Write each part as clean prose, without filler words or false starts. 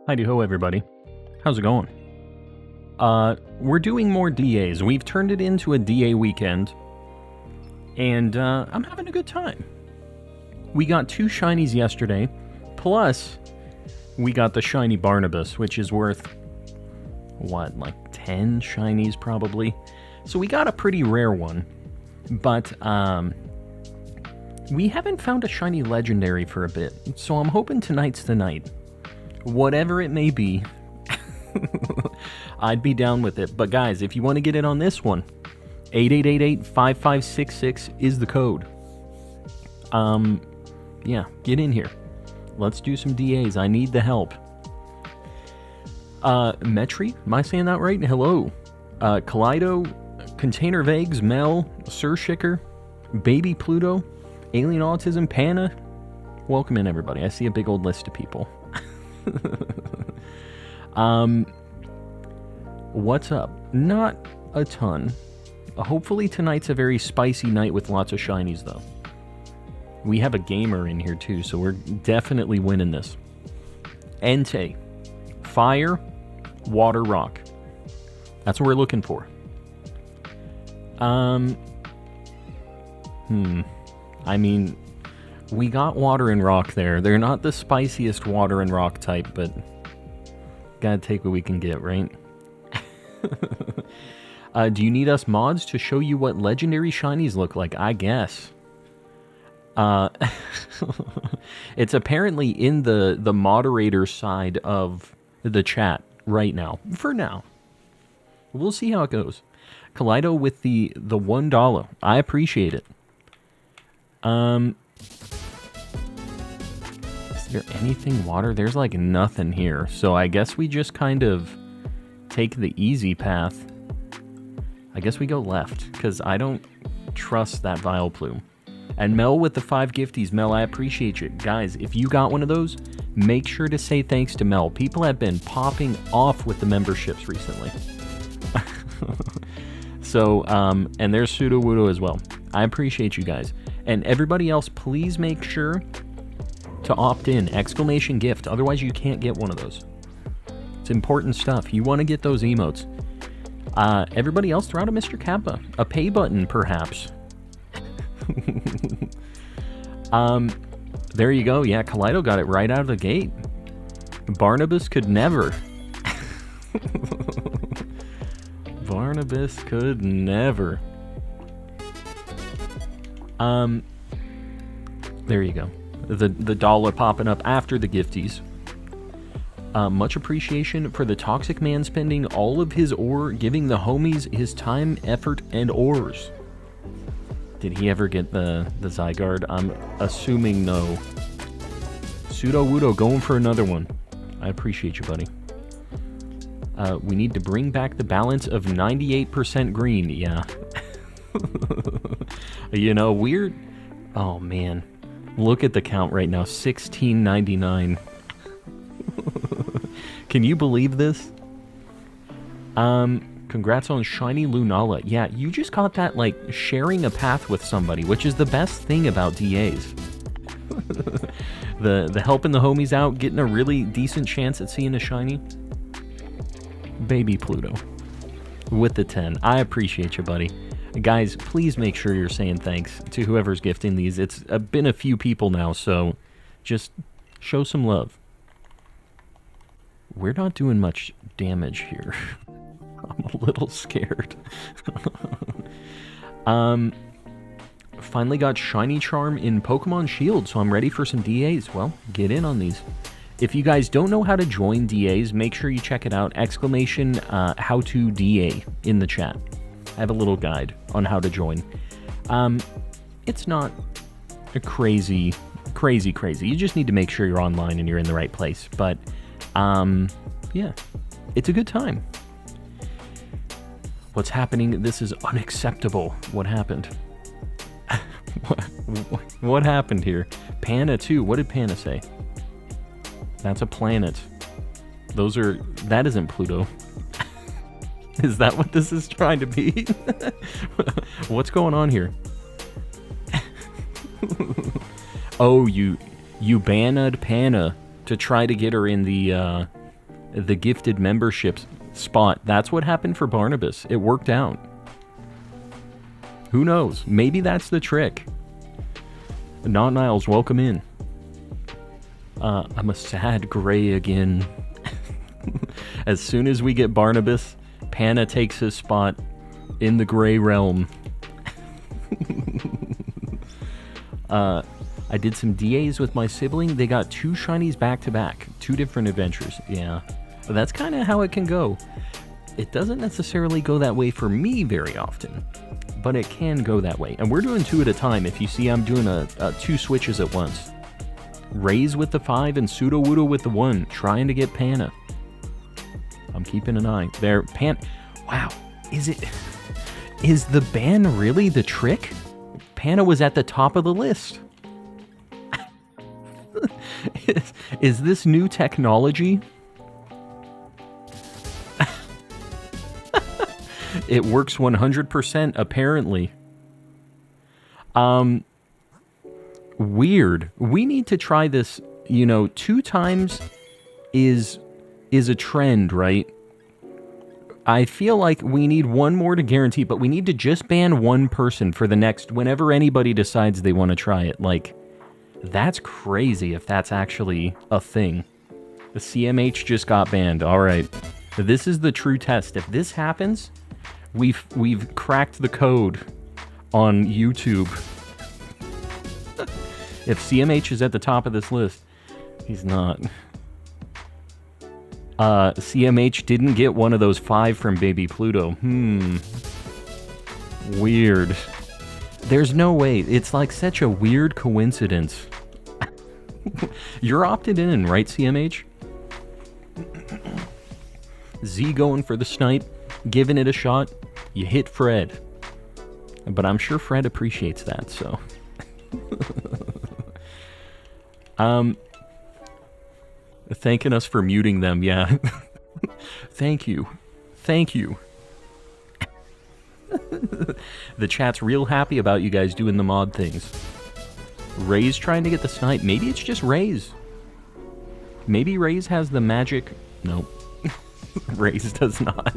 Heidi-ho, everybody. How's it going? We're doing more DAs. We've turned it into a DA weekend, and I'm having a good time. We got 2 shinies yesterday, plus we got the shiny Barnabas, which is worth, what, like 10 shinies probably? So we got a pretty rare one, but we haven't found a shiny legendary for a bit, so I'm hoping tonight's the night. Whatever it may be, I'd be down with it. But guys, if you want to get in on this one, 8888-5566 is the code. Yeah, get in here. Let's do some DAs. I need the help. Metri, am I saying that right? Hello. Kaleido, Container Vagues, Mel, Sir Shicker, Baby Pluto, Alien Autism, Panna. Welcome in, everybody. I see a big old list of people. What's up? Not a ton. Hopefully tonight's a very spicy night with lots of shinies, though. We have a gamer in here, too, so we're definitely winning this. Entei. Fire, water, rock. That's what we're looking for. I mean, we got water and rock there. They're not the spiciest water and rock type, but gotta take what we can get, right? Do you need us mods to show you what legendary shinies look like? I guess. It's apparently in the moderator side of the chat right now. For now. We'll see how it goes. Kaleido with the $1. I appreciate it. Is there anything water? There's like nothing here. So I guess we just kind of take the easy path. I guess we go left, because I don't trust that Vileplume. And Mel with the 5 gifties. Mel, I appreciate you. Guys, if you got one of those, make sure to say thanks to Mel. People have been popping off with the memberships recently. So, and there's Pseudo Wudo as well. I appreciate you guys. And everybody else, please make sure to opt in. Exclamation gift. Otherwise, you can't get one of those. It's important stuff. You want to get those emotes. Everybody else, throw out a Mr. Kappa. A pay button, perhaps. There you go. Yeah, Kaleido got it right out of the gate. Barnabas could never. Barnabas could never. There you go. The $1 popping up after the gifties. Much appreciation for the Toxic Man spending all of his ore, giving the homies his time, effort, and ores. Did he ever get the Zygarde? I'm assuming no. Pseudo Wudo going for another one. I appreciate you, buddy. We need to bring back the balance of 98% green. Yeah. You know, weird. Oh, man. Look at the count right now. 1699. Can you believe this? Congrats on Shiny Lunala. Yeah, you just got that, like, sharing a path with somebody, which is the best thing about DAs. the helping the homies out, getting a really decent chance at seeing a shiny. Baby Pluto. With the 10. I appreciate you, buddy. Guys, please make sure you're saying thanks to whoever's gifting these. It's been a few people now, so just show some love. We're not doing much damage here. I'm a little scared. Finally got Shiny Charm in Pokemon Shield, so I'm ready for some DAs. Well, get in on these. If you guys don't know how to join DAs, make sure you check it out. Exclamation how to DA in the chat. I have a little guide on how to join. It's not a crazy. You just need to make sure you're online and you're in the right place. But, yeah, it's a good time. What's happening? This is unacceptable. What happened? What happened here? Panna 2. What did Panna say? That's a planet. That isn't Pluto. Is that what this is trying to be? What's going on here? Oh, you banned Panna to try to get her in the the gifted membership spot. That's what happened for Barnabas. It worked out. Who knows? Maybe that's the trick. Not Niles, welcome in. I'm a sad gray again. As soon as we get Barnabas, Panna takes his spot in the gray realm. I did some DAs with my sibling. They got 2 shinies back to back. 2 different adventures. Yeah. But that's kind of how it can go. It doesn't necessarily go that way for me very often, but it can go that way. And we're doing 2 at a time. If you see, I'm doing 2 switches at once. Raise with the 5 and Sudowoodo with the 1, trying to get Panna. I'm keeping an eye. There, wow. Is the ban really the trick? Panna was at the top of the list. Is this new technology? It works 100%, apparently. Weird. We need to try this, 2 times is a trend, right? I feel like we need 1 more to guarantee, but we need to just ban 1 person for the next, whenever anybody decides they want to try it. Like, that's crazy if that's actually a thing. The CMH just got banned. All right. This is the true test. If this happens, we've cracked the code on YouTube. If CMH is at the top of this list, he's not. CMH didn't get one of those 5 from Baby Pluto. Weird. There's no way. It's like such a weird coincidence. You're opted in, right, CMH? Z going for the snipe, giving it a shot. You hit Fred. But I'm sure Fred appreciates that, so. Thanking us for muting them, yeah. Thank you. Thank you. The chat's real happy about you guys doing the mod things. Ray's trying to get the snipe. Maybe it's just Ray's. Maybe Ray's has the magic... Nope. Ray's does not.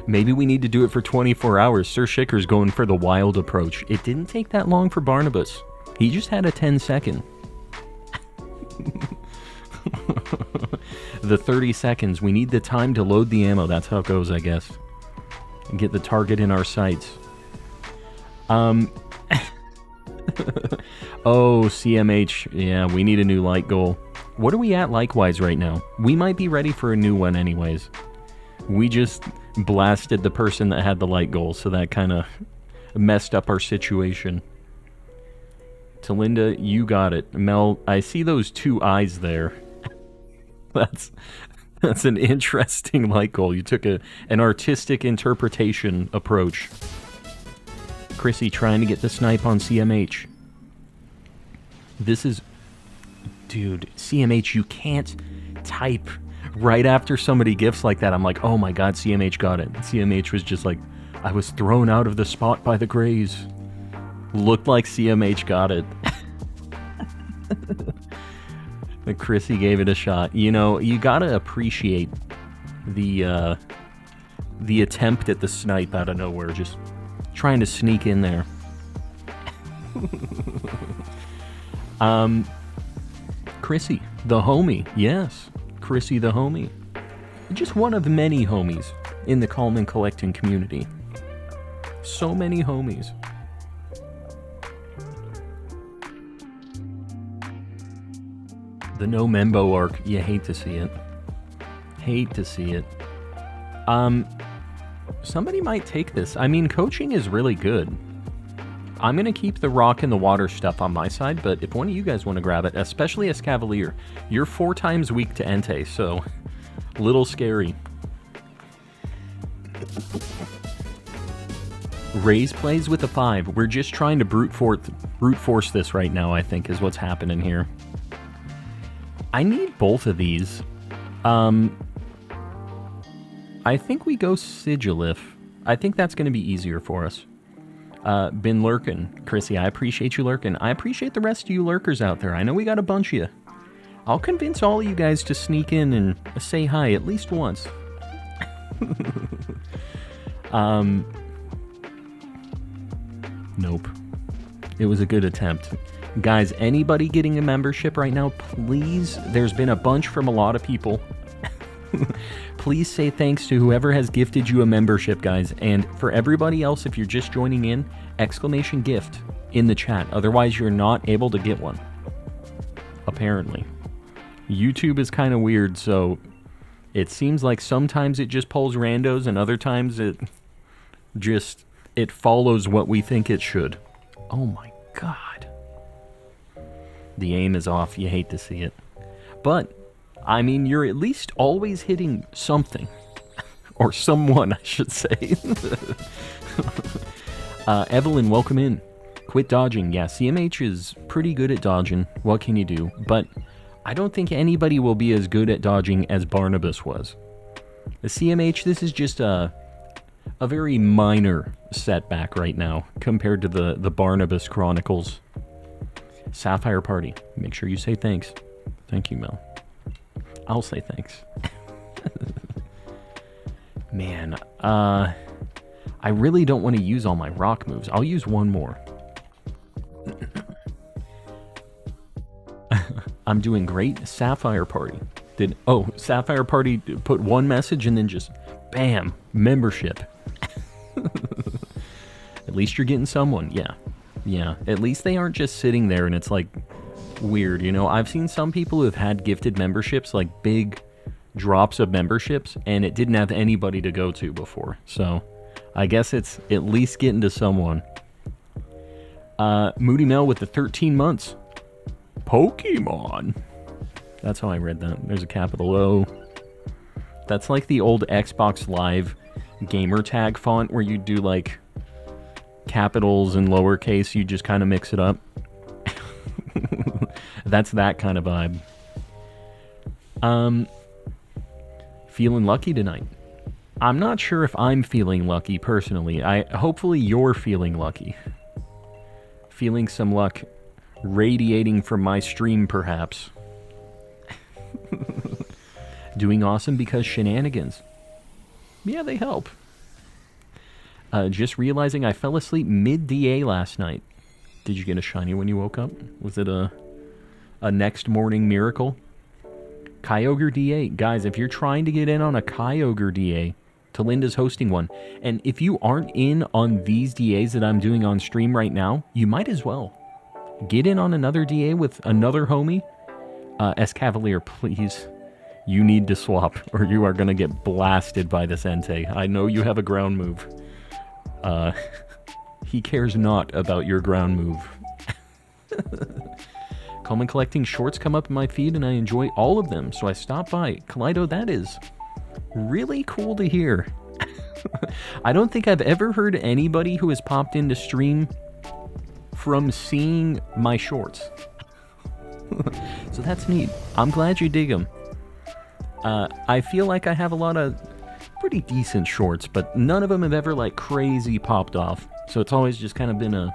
Maybe we need to do it for 24 hours. Sir Shikker's going for the wild approach. It didn't take that long for Barnabas. He just had a 10-second. The 30 seconds. We need the time to load the ammo. That's how it goes, I guess. And get the target in our sights. Oh, CMH. Yeah, we need a new light goal. What are we at likewise right now? We might be ready for a new one anyways. We just blasted the person that had the light goal, so that kind of messed up our situation. Talinda, you got it. Mel, I see those 2 eyes there. That's an interesting light goal. You took an artistic interpretation approach. Chrissy trying to get the snipe on CMH. This is... Dude, CMH, you can't type right after somebody gifts like that. I'm like, oh my god, CMH got it. CMH was just like, I was thrown out of the spot by the Greys. Looked like CMH got it. But Chrissy gave it a shot. You gotta appreciate the attempt at the snipe out of nowhere, just trying to sneak in there. Chrissy, the homie. Yes, Chrissy the homie. Just one of many homies in the Coleman collecting community. So many homies. The no Membo arc, you hate to see it. Hate to see it. Somebody might take this. I mean, coaching is really good. I'm going to keep the rock and the water stuff on my side, but if one of you guys want to grab it, especially as Cavalier, you're 4 times weak to Entei, so little scary. Raze plays with a 5. We're just trying to brute force this right now, I think, is what's happening here. I need both of these. I think we go Sigilif. I think that's going to be easier for us. Been lurking. Chrissy, I appreciate you lurking. I appreciate the rest of you lurkers out there. I know we got a bunch of you. I'll convince all of you guys to sneak in and say hi at least once. Nope. It was a good attempt. Guys, anybody getting a membership right now, please, there's been a bunch from a lot of people. Please say thanks to whoever has gifted you a membership, guys. And for everybody else, if you're just joining in, exclamation gift in the chat. Otherwise, you're not able to get one. Apparently. YouTube is kind of weird, so it seems like sometimes it just pulls randos and other times it follows what we think it should. Oh my god. The aim is off. You hate to see it. But, I mean, you're at least always hitting something. Or someone, I should say. Evelyn, welcome in. Quit dodging. Yeah, CMH is pretty good at dodging. What can you do? But I don't think anybody will be as good at dodging as Barnabas was. The CMH, this is just a very minor setback right now compared to the Barnabas Chronicles. Sapphire Party. Make sure you say thanks. Thank you, Mel. I'll say thanks. Man, I really don't want to use all my rock moves. I'll use one more. I'm doing great. Sapphire Party. Sapphire Party put one message and then just, bam, membership. At least you're getting someone, yeah. Yeah, at least they aren't just sitting there and it's like weird, you know. I've seen some people who have had gifted memberships, like big drops of memberships, and it didn't have anybody to go to before. So I guess it's at least getting to someone. Moody Mel with the 13 months. Pokemon. That's how I read that. There's a capital O. That's like the old Xbox Live gamer tag font where you do like capitals and lowercase, you just kind of mix it up. That's that kind of vibe. Feeling lucky tonight. I'm not sure if I'm feeling lucky personally. Hopefully you're feeling lucky. Feeling some luck radiating from my stream, perhaps. Doing awesome because shenanigans. Yeah, they help. Just realizing I fell asleep mid-DA last night. Did you get a shiny when you woke up? Was it a next morning miracle? Kyogre DA. Guys, if you're trying to get in on a Kyogre DA, Talinda's hosting one. And if you aren't in on these DAs that I'm doing on stream right now, you might as well. Get in on another DA with another homie. S-Cavalier, please. You need to swap, or you are going to get blasted by this Entei. I know you have a ground move. He cares not about your ground move. Common collecting shorts come up in my feed, and I enjoy all of them, so I stopped by. Kaleido, that is really cool to hear. I don't think I've ever heard anybody who has popped into stream from seeing my shorts. So that's neat. I'm glad you dig them. I feel like I have a lot of pretty decent shorts, but none of them have ever like crazy popped off. So it's always just kind of been a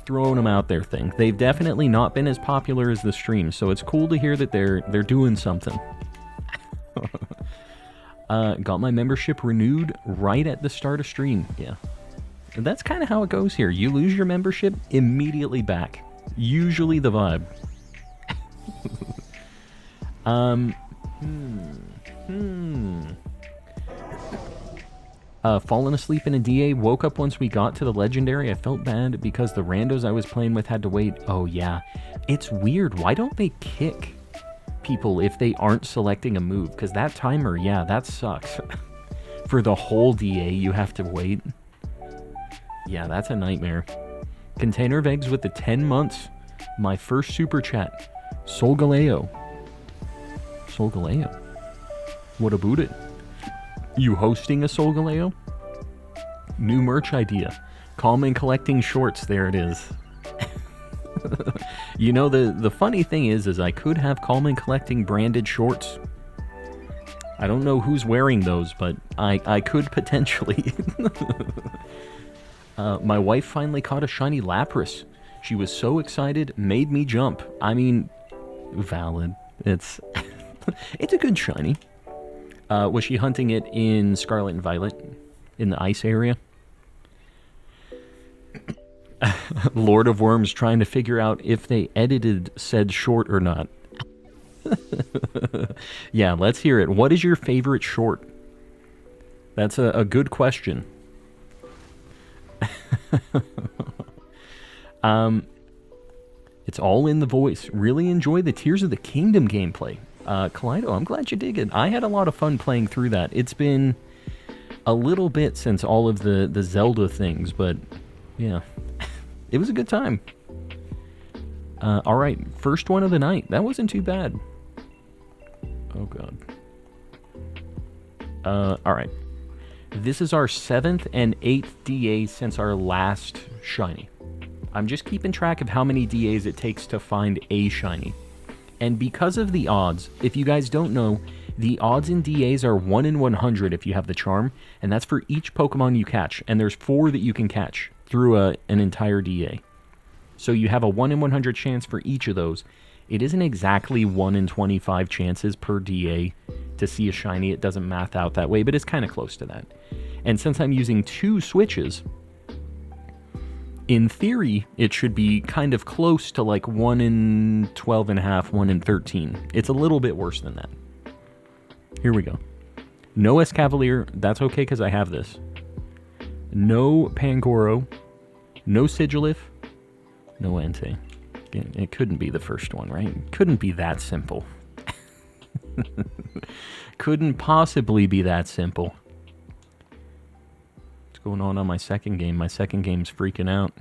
throwing them out there thing. They've definitely not been as popular as the stream, so it's cool to hear that they're doing something. Got my membership renewed right at the start of stream. Yeah. And that's kind of how it goes here. You lose your membership, immediately back. Usually the vibe. Fallen asleep in a DA, woke up once we got to the legendary. I felt bad because the randos I was playing with had to wait. Oh yeah, it's weird. Why don't they kick people if they aren't selecting a move? Because that timer, yeah, that sucks. For the whole DA, you have to wait. Yeah, that's a nightmare. Container of Eggs with the 10 months. My first super chat. Solgaleo. Solgaleo. What about it? You hosting a Solgaleo? New merch idea. Calm and collecting shorts. There it is. You know, the funny thing is I could have Calm and collecting branded shorts. I don't know who's wearing those, but I could potentially. My wife finally caught a shiny Lapras. She was so excited, made me jump. I mean, valid. It's it's a good shiny. Was she hunting it in Scarlet and Violet? In the ice area? Lord of Worms trying to figure out if they edited said short or not. Yeah, let's hear it. What is your favorite short? That's a good question. It's all in the voice. Really enjoy the Tears of the Kingdom gameplay. Kaleido, I'm glad you dig it. I had a lot of fun playing through that. It's been a little bit since all of the Zelda things, but yeah, it was a good time. All right, first one of the night. That wasn't too bad. Oh, God. All right. This is our 7th and 8th DA since our last shiny. I'm just keeping track of how many DAs it takes to find a shiny. And because of the odds, if you guys don't know, the odds in DAs are 1 in 100 if you have the charm, and that's for each Pokemon you catch, and there's 4 that you can catch through an entire DA. So you have a 1 in 100 chance for each of those. It isn't exactly 1 in 25 chances per DA to see a shiny. It doesn't math out that way, but it's kind of close to that. And since I'm using 2 switches, in theory, it should be kind of close to like 1 in 12 and a half, 1 in 13. It's a little bit worse than that. Here we go. No Escavalier. That's okay because I have this. No Pangoro. No Sigilif. No Entei. It couldn't be the first one, right? It couldn't be that simple. Couldn't possibly be that simple. What's going on my second game? My second game's freaking out.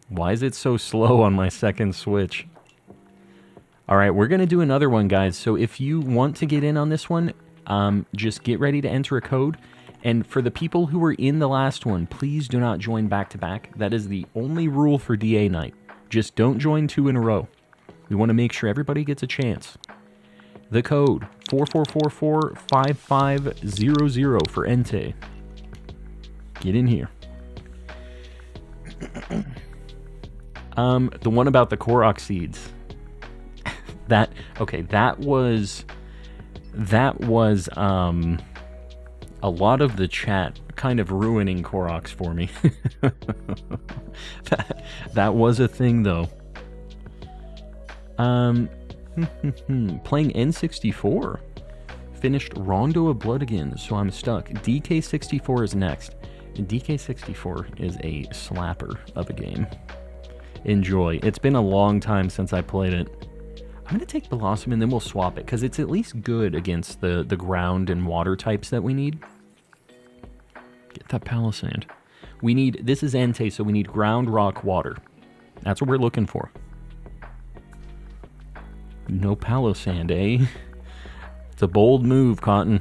Why is it so slow on my second Switch? Alright, we're going to do another one, guys. So if you want to get in on this one, just get ready to enter a code. And for the people who were in the last one, please do not join back-to-back. That is the only rule for DA night. Just don't join 2 in a row. We want to make sure everybody gets a chance. The code, 44445500 for Entei. Get in here. The one about the Korok seeds. That was a lot of the chat kind of ruining Koroks for me. that was a thing, though. Playing N64. Finished Rondo of Blood again, so I'm stuck. DK64 is next. And DK64 is a slapper of a game. Enjoy. It's been a long time since I played it. I'm going to take Blossom and then we'll swap it, because it's at least good against the ground and water types that we need. Get that Palisand. We need, this is Entei, so we need ground, rock, water. That's what we're looking for. No Palisand, eh? It's a bold move, Cotton.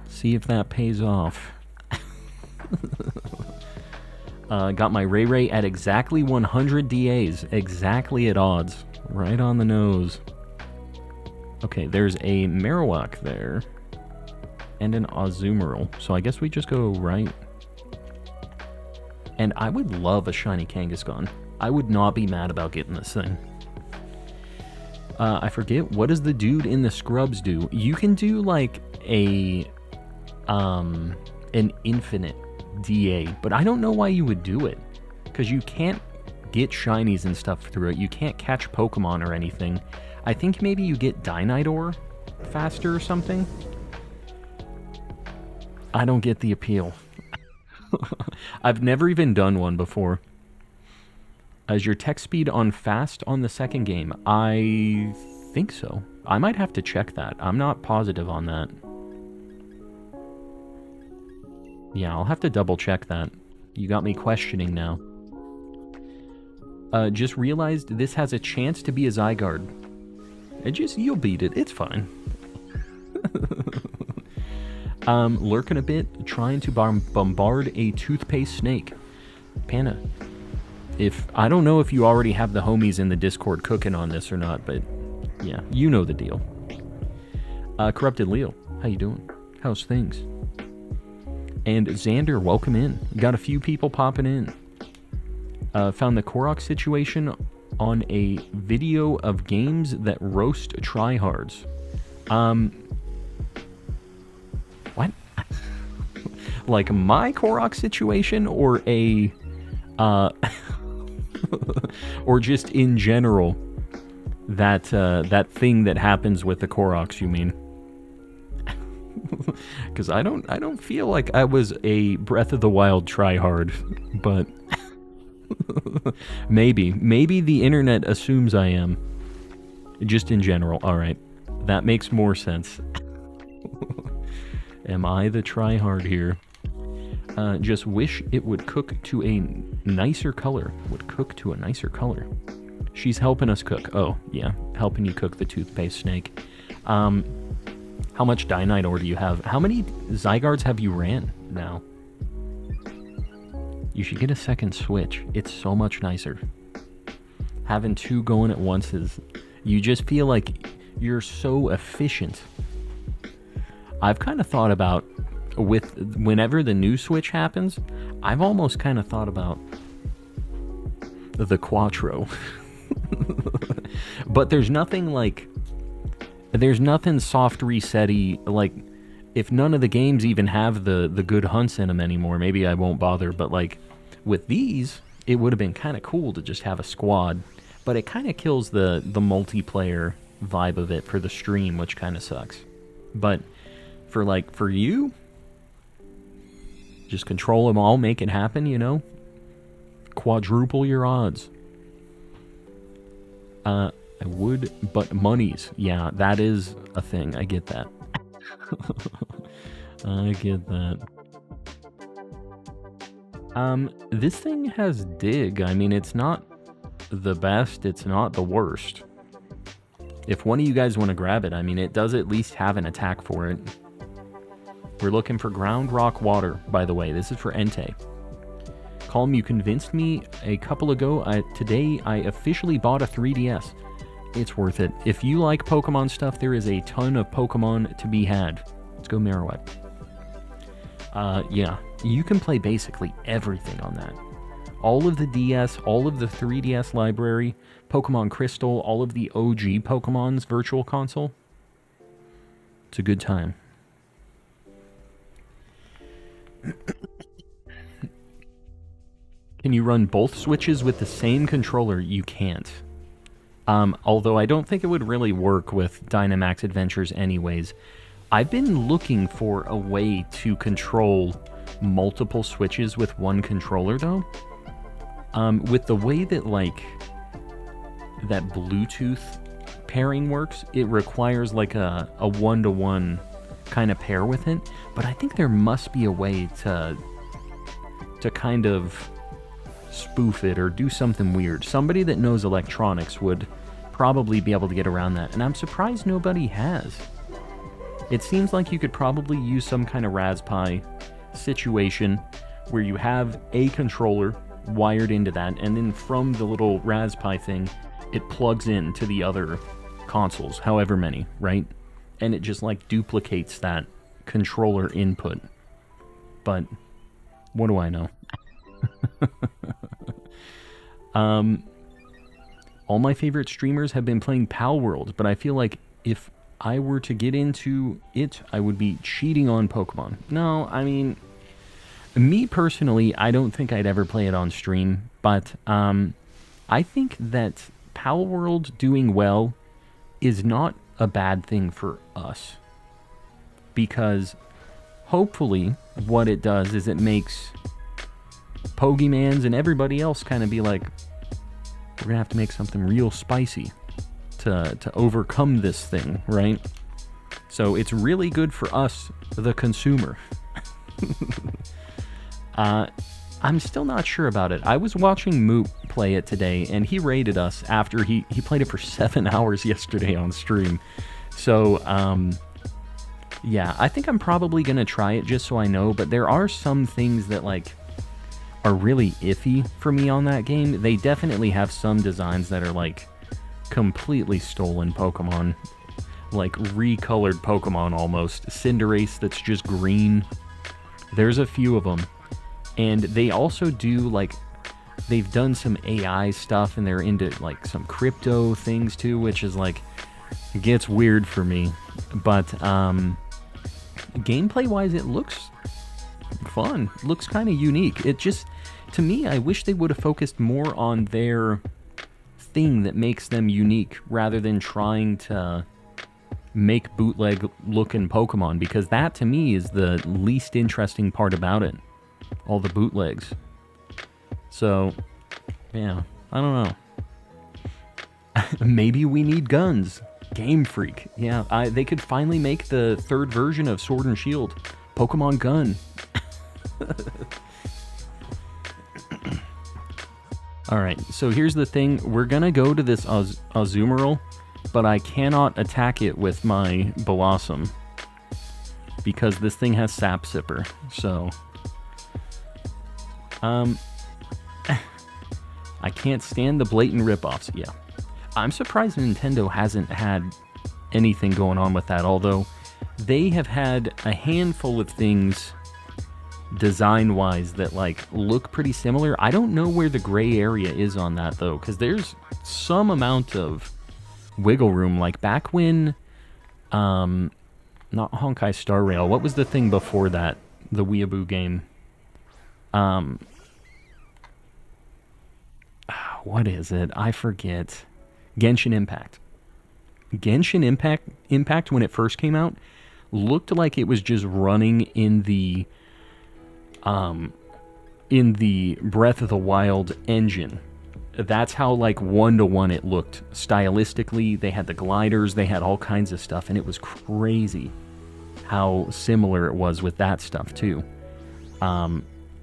See if that pays off. Got my Ray Ray at exactly 100 DAs. Exactly at odds. Right on the nose. Okay, there's a Marowak there. And an Azumarill. So I guess we just go right. And I would love a shiny Kangaskhan. I would not be mad about getting this thing. I forget, what does the dude in the scrubs do? You can do like an infinite DA, but I don't know why you would do it. Because you can't get shinies and stuff through it. You can't catch Pokemon or anything. I think maybe you get Dynidor faster or something. I don't get the appeal. I've never even done one before. Is your text speed on fast on the second game? I think so. I might have to check that. I'm not positive on that. Yeah, I'll have to double check that. You got me questioning now. Just realized this has a chance to be a Zygarde. You'll beat it. It's fine. Lurking a bit, trying to bombard a toothpaste snake. Panna. I don't know if you already have the homies in the Discord cooking on this or not, but yeah, you know the deal. Corrupted Leo, how you doing? How's things? And Xander, welcome in. Got a few people popping in. Found the Korok situation on a video of games that roast tryhards. What? Like my Korok situation, or a, or just in general, that thing that happens with the Koroks, you mean? Because I don't feel like I was a Breath of the Wild tryhard, but maybe the internet assumes I am. Just in general. All right, that makes more sense. Am I the tryhard here? Just wish it would cook to a nicer color. Would cook to a nicer color. She's helping us cook. Oh, yeah, helping you cook the toothpaste snake. How much Dynite ore do you have? How many Zygardes have you ran now? You should get a second Switch. It's so much nicer. Having two going at once is... You just feel like you're so efficient. I've kind of thought about, whenever the new Switch happens, I've almost kind of thought about the Quattro. But there's nothing like... There's nothing soft reset-y, like, if none of the games even have the good hunts in them anymore, maybe I won't bother, but, like, with these, it would have been kind of cool to just have a squad, but it kind of kills the multiplayer vibe of it for the stream, which kind of sucks. But, for you, just control them all, make it happen, you know? Quadruple your odds. I would, but monies. Yeah, that is a thing. I get that. I get that. This thing has dig. I mean, it's not the best. It's not the worst. If one of you guys want to grab it, I mean, it does at least have an attack for it. We're looking for ground, rock, water, by the way. This is for Entei. Calm, you convinced me a couple ago. Today, I officially bought a 3DS. It's worth it. If you like Pokemon stuff, there is a ton of Pokemon to be had. Let's go Marowak. Yeah, you can play basically everything on that. All of the DS, all of the 3DS library, Pokemon Crystal, all of the OG Pokemon's Virtual Console. It's a good time. Can you run both Switches with the same controller? You can't. Although I don't think it would really work with Dynamax Adventures anyways. I've been looking for a way to control multiple Switches with one controller, though. With the way that, like, that Bluetooth pairing works, it requires, like, a one-to-one kind of pair with it. But I think there must be a way to kind of spoof it or do something weird. Somebody that knows electronics would probably be able to get around that, and I'm surprised nobody has. It seems like you could probably use some kind of Raspberry situation where you have a controller wired into that, and then from the little Raspberry thing, it plugs in to the other consoles, however many, right? And it just like duplicates that controller input. But what do I know? All my favorite streamers have been playing Pal World, but I feel like if I were to get into it, I would be cheating on Pokemon. No, I mean, me personally, I don't think I'd ever play it on stream, but I think that Pal World doing well is not a bad thing for us, because hopefully what it does is it makes Pokemans and everybody else kind of be like, we're gonna have to make something real spicy to overcome this thing, right? So it's really good for us, the consumer. I'm still not sure about it. I was watching Moop play it today, and he rated us after he played it for 7 hours yesterday on stream. So, yeah, I think I'm probably gonna try it just so I know, but there are some things that, like, are really iffy for me on that game. They definitely have some designs that are, like, completely stolen Pokemon. Like, recolored Pokemon almost. Cinderace that's just green. There's a few of them. And they also do, like, they've done some AI stuff, and they're into, like, some crypto things, too, which is, like, it gets weird for me. But, gameplay-wise, it looks fun. It looks kind of unique. It just, to me, I wish they would have focused more on their thing that makes them unique, rather than trying to make bootleg-looking Pokemon, because that, to me, is the least interesting part about it. All the bootlegs. So, yeah, I don't know. Maybe we need guns. Game Freak. Yeah, they could finally make the third version of Sword and Shield. Pokemon Gun. Alright, so here's the thing. We're gonna go to this Azumarill, but I cannot attack it with my Blossom, because this thing has Sap Sipper, so... I can't stand the blatant ripoffs. Yeah. I'm surprised Nintendo hasn't had anything going on with that, although they have had a handful of things design-wise that, like, look pretty similar. I don't know where the gray area is on that, though, because there's some amount of wiggle room. Like, back when, not Honkai Star Rail, what was the thing before that? The Weeaboo game. What is it? I forget. Genshin Impact. Genshin Impact, when it first came out, looked like it was just running in the Breath of the Wild engine. That's how, like, one-to-one it looked. Stylistically, they had the gliders, they had all kinds of stuff, and it was crazy how similar it was with that stuff, too.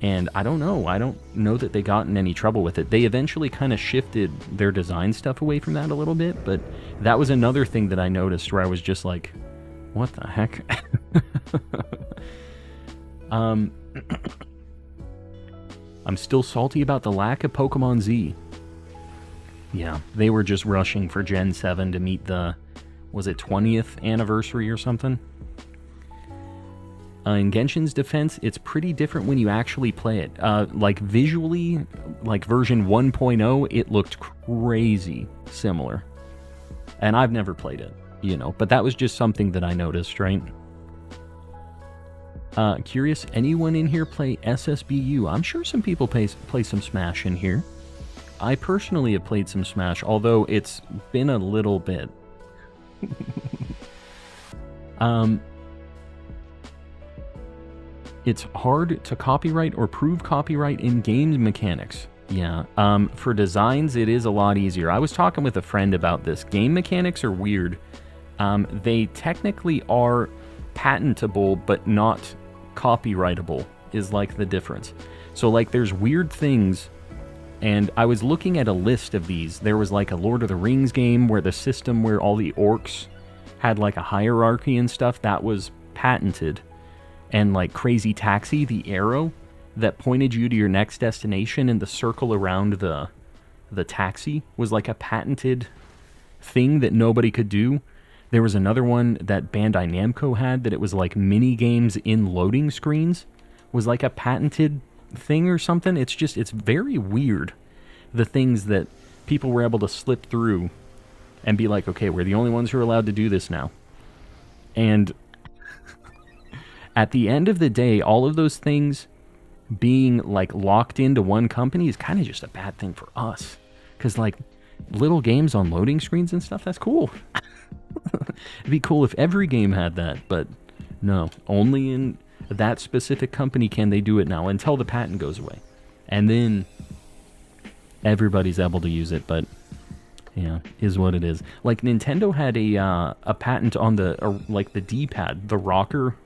And I don't know that they got in any trouble with it. They eventually kind of shifted their design stuff away from that a little bit, but that was another thing that I noticed where I was just like, what the heck? I'm still salty about the lack of Pokemon Z. Yeah, they were just rushing for Gen 7 to meet the, was it 20th anniversary or something? In Genshin's defense, it's pretty different when you actually play it. Like, visually, like version 1.0, it looked crazy similar. And I've never played it, you know, but that was just something that I noticed, right? Curious, anyone in here play SSBU? I'm sure some people play some Smash in here. I personally have played some Smash, although it's been a little bit. It's hard to copyright or prove copyright in game mechanics. Yeah, for designs, it is a lot easier. I was talking with a friend about this. Game mechanics are weird. They technically are patentable, but not copyrightable, is like the difference. So, like, there's weird things, and I was looking at a list of these. There was, like, a Lord of the Rings game where the system where all the orcs had, like, a hierarchy and stuff, that was patented. And, like, Crazy Taxi, the arrow that pointed you to your next destination, and the circle around the taxi was like a patented thing that nobody could do. There was another one that Bandai Namco had that it was like mini games in loading screens, was like a patented thing or something. It's just, it's very weird, the things that people were able to slip through and be like, okay, we're the only ones who are allowed to do this now. And at the end of the day, all of those things being, like, locked into one company is kind of just a bad thing for us. Because, like, little games on loading screens and stuff, that's cool. It'd be cool if every game had that, but no. Only in that specific company can they do it now, until the patent goes away. And then everybody's able to use it, but yeah, is what it is. Like, Nintendo had a patent on the, like, the D-pad, the rocker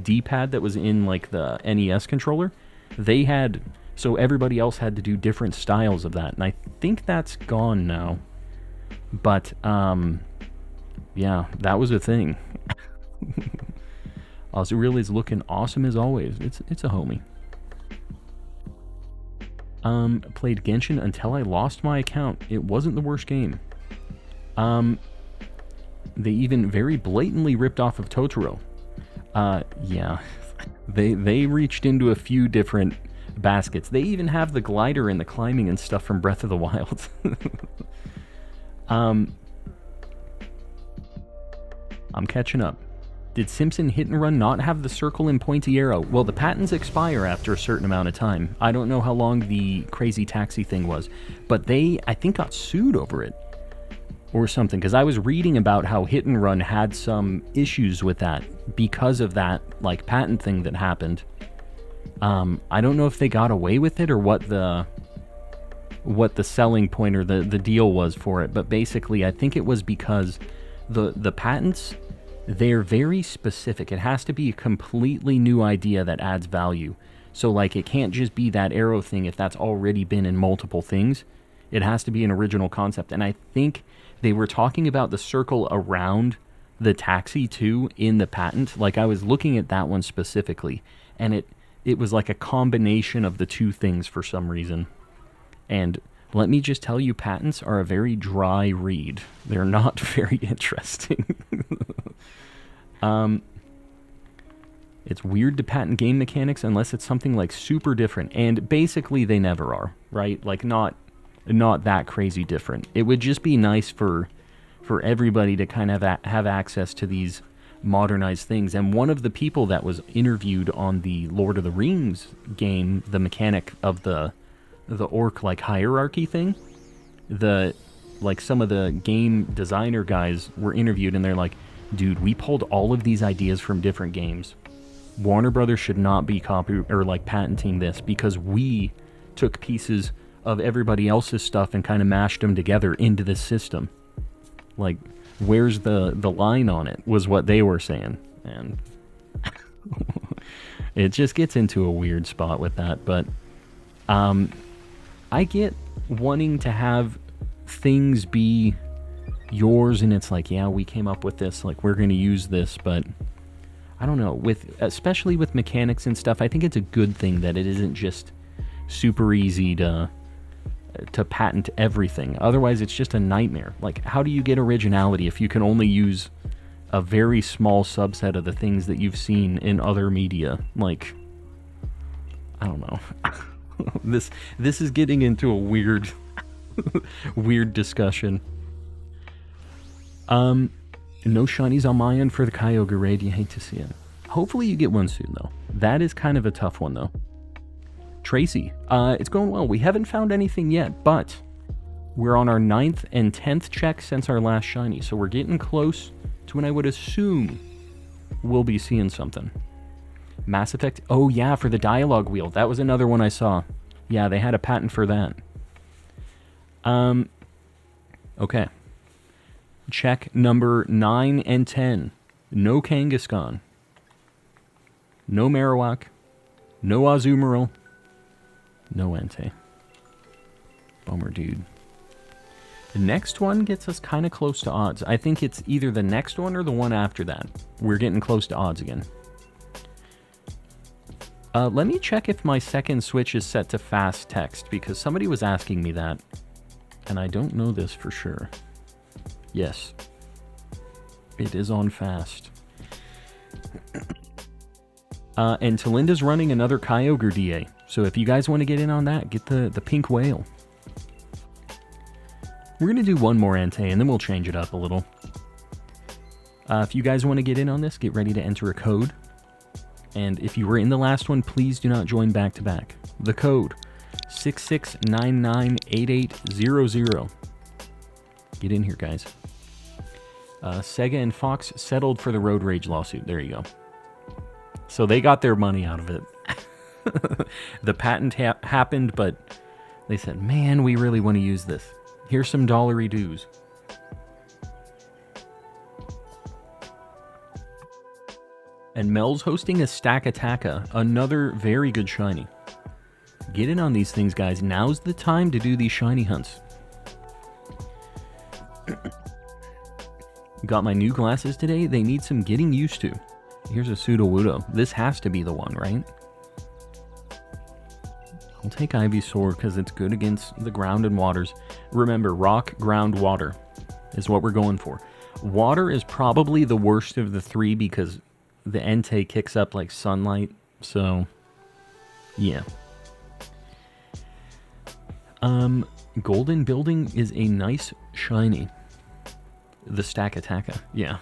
D-pad that was in, like, the NES controller. They had, so everybody else had to do different styles of that, and I think that's gone now. But yeah, that was a thing. Azurill is looking awesome as always. It's a homie. Played Genshin until I lost my account. It wasn't the worst game. They even very blatantly ripped off of Totoro. Yeah. They reached into a few different baskets. They even have the glider and the climbing and stuff from Breath of the Wild. I'm catching up. Did Simpson Hit and Run not have the circle and pointy arrow? Well, the patents expire after a certain amount of time. I don't know how long the Crazy Taxi thing was, but they, I think, got sued over it or something, because I was reading about how Hit and Run had some issues with that because of that, like, patent thing that happened. I don't know if they got away with it or what the selling point or the deal was for it, but basically I think it was because the patents, they're very specific. It has to be a completely new idea that adds value. So, like, it can't just be that arrow thing if that's already been in multiple things. It has to be an original concept. And I think they were talking about the circle around the taxi, too, in the patent. Like, I was looking at that one specifically, and it was like a combination of the two things for some reason. And let me just tell you, patents are a very dry read. They're not very interesting. It's weird to patent game mechanics unless it's something like super different, and basically they never are, right? Like not that crazy different. It would just be nice for everybody to kind of have access to these modernized things. And one of the people that was interviewed on the Lord of the Rings game, the mechanic of the orc like hierarchy thing, some of the game designer guys were interviewed, and they're like, dude, we pulled all of these ideas from different games. Warner Brothers should not be patenting this, because we took pieces of everybody else's stuff and kind of mashed them together into this system. Like, where's the line on it, was what they were saying. And it just gets into a weird spot with that. But I get wanting to have things be yours, and it's like, yeah, we came up with this, like, we're going to use this, but I don't know, especially with mechanics and stuff, I think it's a good thing that it isn't just super easy to patent everything. Otherwise, it's just a nightmare. Like, how do you get originality if you can only use a very small subset of the things that you've seen in other media? Like, I don't know. This is getting into a weird weird discussion. No shinies on my end for the Kyogre raid. You hate to see it. Hopefully you get one soon, though. That is kind of a tough one, though. Tracy, it's going well. We haven't found anything yet, but we're on our 9th and 10th check since our last shiny, so we're getting close to when I would assume we'll be seeing something. Mass Effect, oh yeah, for the dialogue wheel. That was another one I saw. Yeah, they had a patent for that. Okay. Check number 9 and 10. No Kangaskhan. No Marowak. No Azumarill. No Entei. Bummer, dude. The next one gets us kind of close to odds. I think it's either the next one or the one after that. We're getting close to odds again. Let me check if my second switch is set to fast text, because somebody was asking me that, and I don't know this for sure. Yes. It is on fast. And Talinda's running another Kyogre DA, so if you guys want to get in on that, get the pink whale. We're going to do one more Entei, and then we'll change it up a little. If you guys want to get in on this, get ready to enter a code. And if you were in the last one, please do not join back-to-back. The code, 66998800. Get in here, guys. Sega and Fox settled for the Road Rage lawsuit. There you go. So they got their money out of it. The patent happened, but they said, man, we really want to use this. Here's some dollary dues. And Mel's hosting a Stack Attacka, another very good shiny. Get in on these things, guys. Now's the time to do these shiny hunts. Got my new glasses today. They need some getting used to. Here's a Sudowoodo. This has to be the one, right? I'll take Ivysaur because it's good against the ground and waters. Remember, rock, ground, water is what we're going for. Water is probably the worst of the three because the Entei kicks up like sunlight, so yeah. Golden Building is a nice shiny. The Stack Attacka, yeah.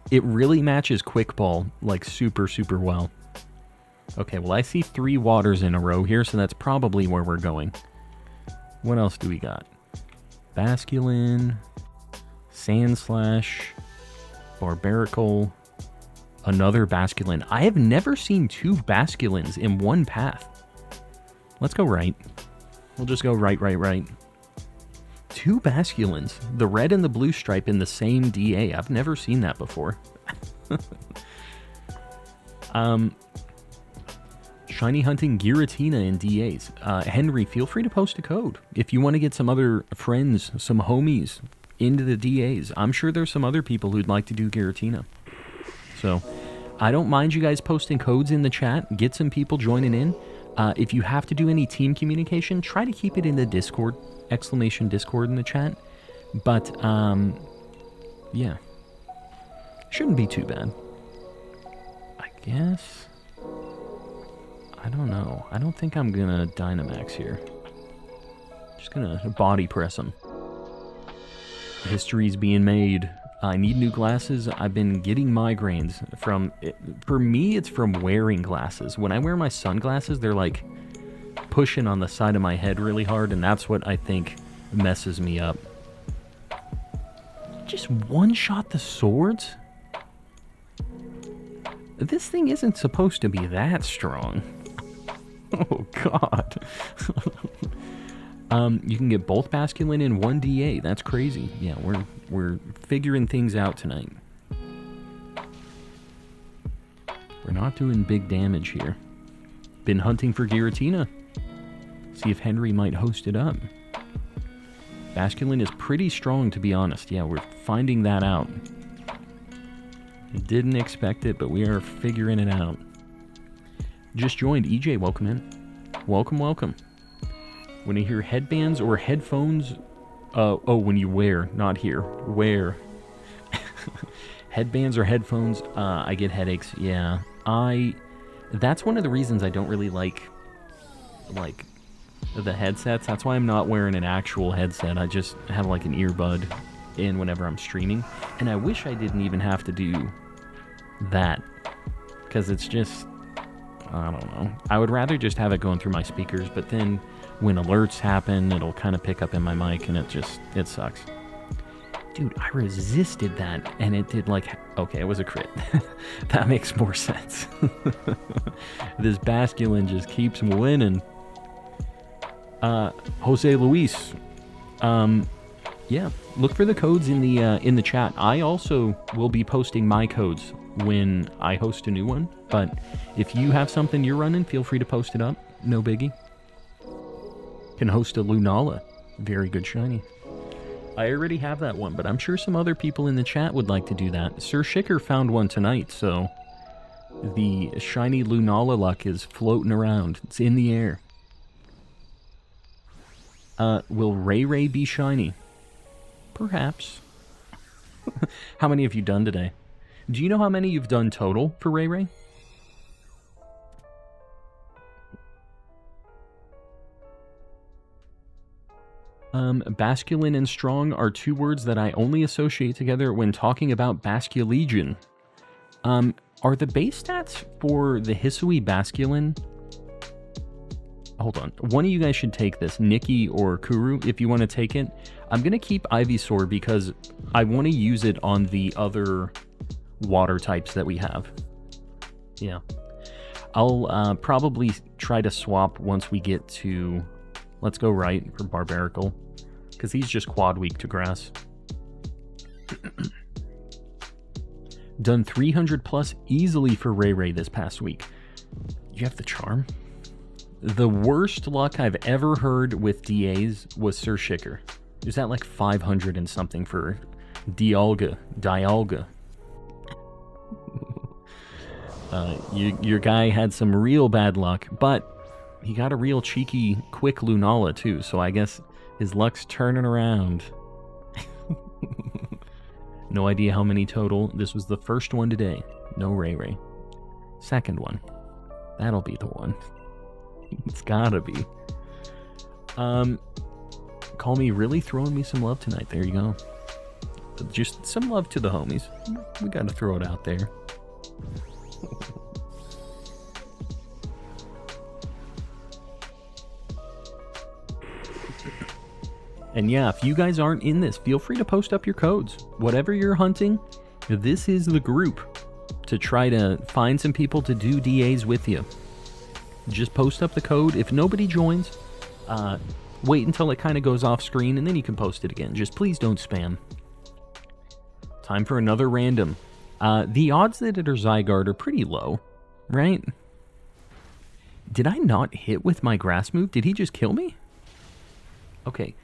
It really matches Quick Ball like super, super well. Okay, well I see 3 waters in a row here, so that's probably where we're going. What else do we got? Basculin, Sandslash, Barbaracle, another Basculin. I have never seen 2 Basculins in one path. Let's go right. We'll just go right. 2 Basculins. The red and the blue stripe in the same DA. I've never seen that before. Shiny Hunting Giratina in DAs. Henry, feel free to post a code. If you want to get some other friends, some homies into the DAs. I'm sure there's some other people who'd like to do Giratina. So, I don't mind you guys posting codes in the chat. Get some people joining in. If you have to do any team communication, try to keep it in the Discord. Exclamation Discord in the chat. But, yeah. Shouldn't be too bad. I guess. I don't know. I don't think I'm gonna Dynamax here. Just gonna body press him. History's being made. I need new glasses. I've been getting migraines from... For me, it's from wearing glasses. When I wear my sunglasses, they're like pushing on the side of my head really hard, and that's what I think messes me up. Just one-shot the swords? This thing isn't supposed to be that strong. Oh, God. You can get both Basculin in 1 DA. That's crazy. Yeah, we're figuring things out tonight. We're not doing big damage here. Been hunting for Giratina. See if Henry might host it up. Basculin is pretty strong, to be honest. Yeah, we're finding that out. Didn't expect it, but we are figuring it out. Just joined. EJ, welcome in. Welcome. When you hear headbands or headphones... oh, when you wear, not here. Wear. Headbands or headphones, I get headaches. Yeah. That's one of the reasons I don't really like the headsets. That's why I'm not wearing an actual headset. I just have like an earbud in whenever I'm streaming. And I wish I didn't even have to do that. Because it's just... I don't know. I would rather just have it going through my speakers, but then when alerts happen, it'll kind of pick up in my mic, and it sucks. Dude, I resisted that, and it did like... Okay, it was a crit. That makes more sense. This Basculin just keeps winning. Jose Luis. Yeah, look for the codes in the chat. I also will be posting my codes when I host a new one, but if you have something you're running, feel free to post it up. No biggie. Can host a Lunala. Very good shiny. I already have that one, but I'm sure some other people in the chat would like to do that. Sir Shicker found one tonight, so the shiny Lunala luck is floating around. It's in the air. Will Ray Ray be shiny? Perhaps. How many have you done today? Do you know how many you've done total for Ray Ray? Basculin and strong are 2 words that I only associate together when talking about Basculegion. Are the base stats for the Hisui Basculin... Hold on. One of you guys should take this, Nikki or Kuru, if you want to take it. I'm going to keep Ivysaur because I want to use it on the other water types that we have. Yeah. I'll probably try to swap once we get to... Let's go right for Barbaracle, because he's just quad weak to grass. Done 300 plus easily for Ray Ray this past week. You have the charm? The worst luck I've ever heard with DAs was Sir Shicker. Is that like 500 and something for Dialga? Your guy had some real bad luck, but he got a real cheeky, quick Lunala too, so I guess his luck's turning around. No idea how many total. This was the first one today. No Ray Ray. Second one. That'll be the one. It's gotta be. Call me really throwing me some love tonight. There you go. Just some love to the homies. We gotta throw it out there. And yeah, if you guys aren't in this, feel free to post up your codes. Whatever you're hunting, this is the group to try to find some people to do DAs with you. Just post up the code. If nobody joins, wait until it kind of goes off screen, and then you can post it again. Just please don't spam. Time for another random. The odds that it are Zygarde are pretty low, right? Did I not hit with my grass move? Did he just kill me? Okay.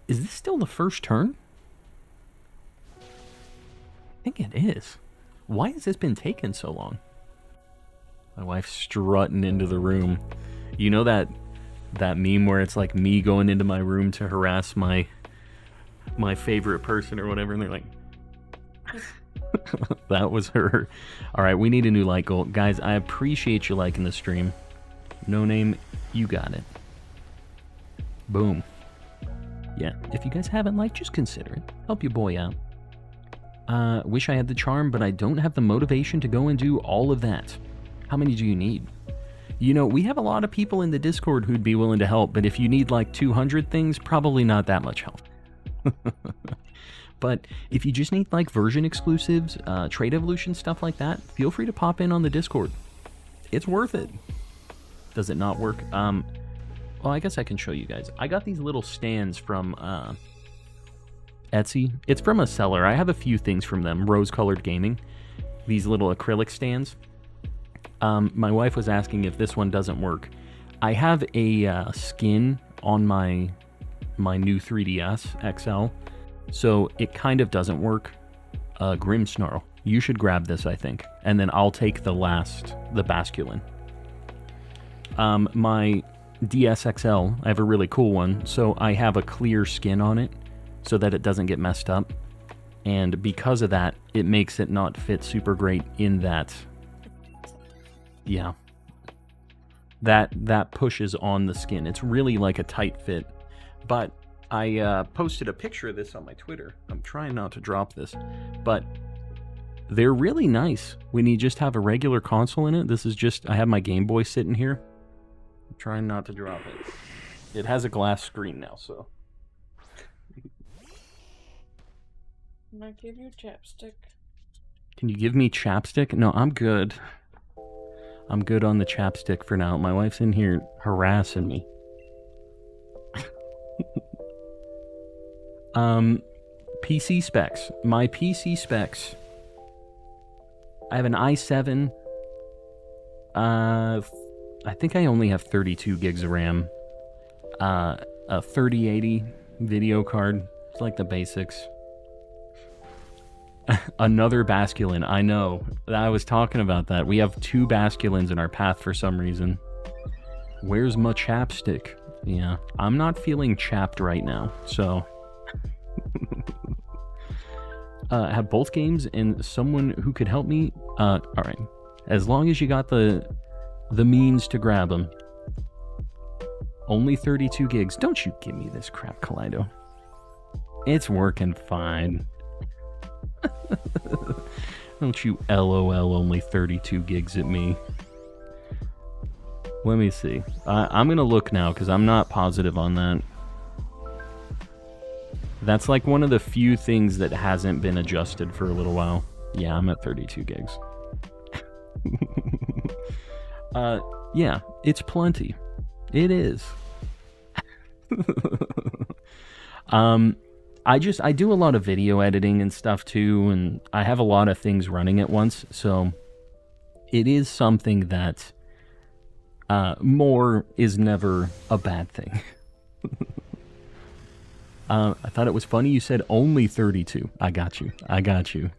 Is this still the first turn? I think it is. Why has this been taking so long? My wife's strutting into the room. You know that meme where it's like me going into my room to harass my favorite person or whatever, and they're like... That was her. Alright, we need a new like goal. Guys, I appreciate you liking the stream. No name, you got it. Boom. Yeah, if you guys haven't liked, just consider it. Help your boy out. Wish I had the charm, but I don't have the motivation to go and do all of that. How many do you need? You know, we have a lot of people in the Discord who'd be willing to help, but if you need like 200 things, probably not that much help. But if you just need like version exclusives, trade evolution, stuff like that, feel free to pop in on the Discord. It's worth it. Does it not work? Well, I guess I can show you guys. I got these little stands from Etsy. It's from a seller. I have a few things from them. Rose Colored Gaming. These little acrylic stands. My wife was asking if this one doesn't work. I have a skin on my new 3DS XL, so it kind of doesn't work. Grimmsnarl. You should grab this, I think. And then I'll take the Basculin. My DSXL, I have a really cool one, so I have a clear skin on it so that it doesn't get messed up. And because of that, it makes it not fit super great in that... Yeah. That pushes on the skin. It's really like a tight fit. But I posted a picture of this on my Twitter. I'm trying not to drop this. But they're really nice when you just have a regular console in it. This is just... I have my Game Boy sitting here. I'm trying not to drop it. It has a glass screen now, so... Can I give you chapstick? Can you give me chapstick? No, I'm good. I'm good on the chapstick for now. My wife's in here harassing me. PC specs. My PC specs. I have an i7. I think I only have 32 gigs of RAM. A 3080 video card. It's like the basics. Another Basculin. I know. I was talking about that. We have 2 Basculins in our path for some reason. Where's my chapstick? Yeah, I'm not feeling chapped right now, so... I have both games and someone who could help me. Alright. As long as you got the means to grab them. Only 32 gigs. Don't you give me this crap, Kaleido. It's working fine. Don't you LOL only 32 gigs at me. Let me see. I'm gonna look now because I'm not positive on that. That's like one of the few things that hasn't been adjusted for a little while. Yeah, I'm at 32 gigs. Yeah, it's plenty. It is. I do a lot of video editing and stuff too, and I have a lot of things running at once, so it is something that more is never a bad thing. I thought it was funny you said only 32. I got you. I got you.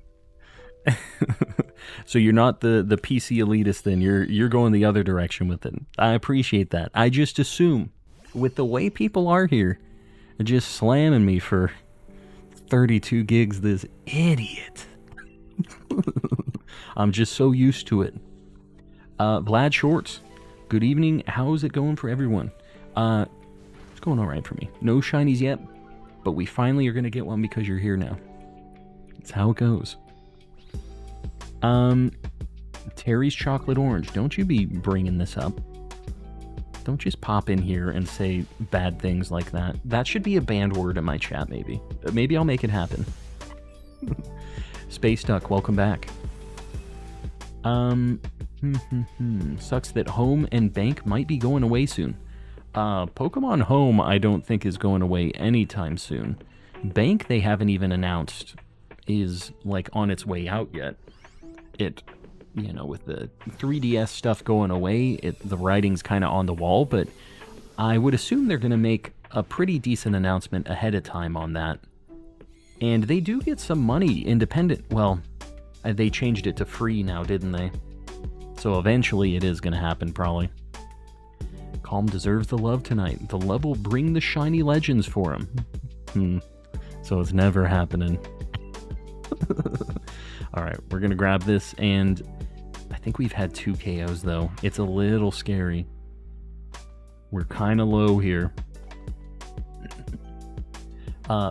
So you're not the PC elitist then. You're going the other direction with it. I appreciate that. I just assume with the way people are here, just slamming me for 32 gigs, this idiot. I'm just so used to it. Vlad Shorts, good evening. How's it going for everyone? It's going all right for me. No shinies yet, but we finally are going to get one because you're here now. That's how it goes. Terry's Chocolate Orange. Don't you be bringing this up. Don't just pop in here and say bad things like that. That should be a banned word in my chat, maybe. Maybe I'll make it happen. Space Duck, welcome back. Sucks that Home and Bank might be going away soon. Pokemon Home, I don't think is going away anytime soon. Bank, they haven't even announced is, like, on its way out yet. You know, with the 3DS stuff going away, the writing's kind of on the wall, but I would assume they're going to make a pretty decent announcement ahead of time on that. And they do get some money independent. Well, they changed it to free now, didn't they? So eventually it is going to happen, probably. Calm deserves the love tonight. The love will bring the shiny legends for him. So it's never happening. Alright, we're going to grab this, and I think we've had 2 KOs, though. It's a little scary. We're kind of low here.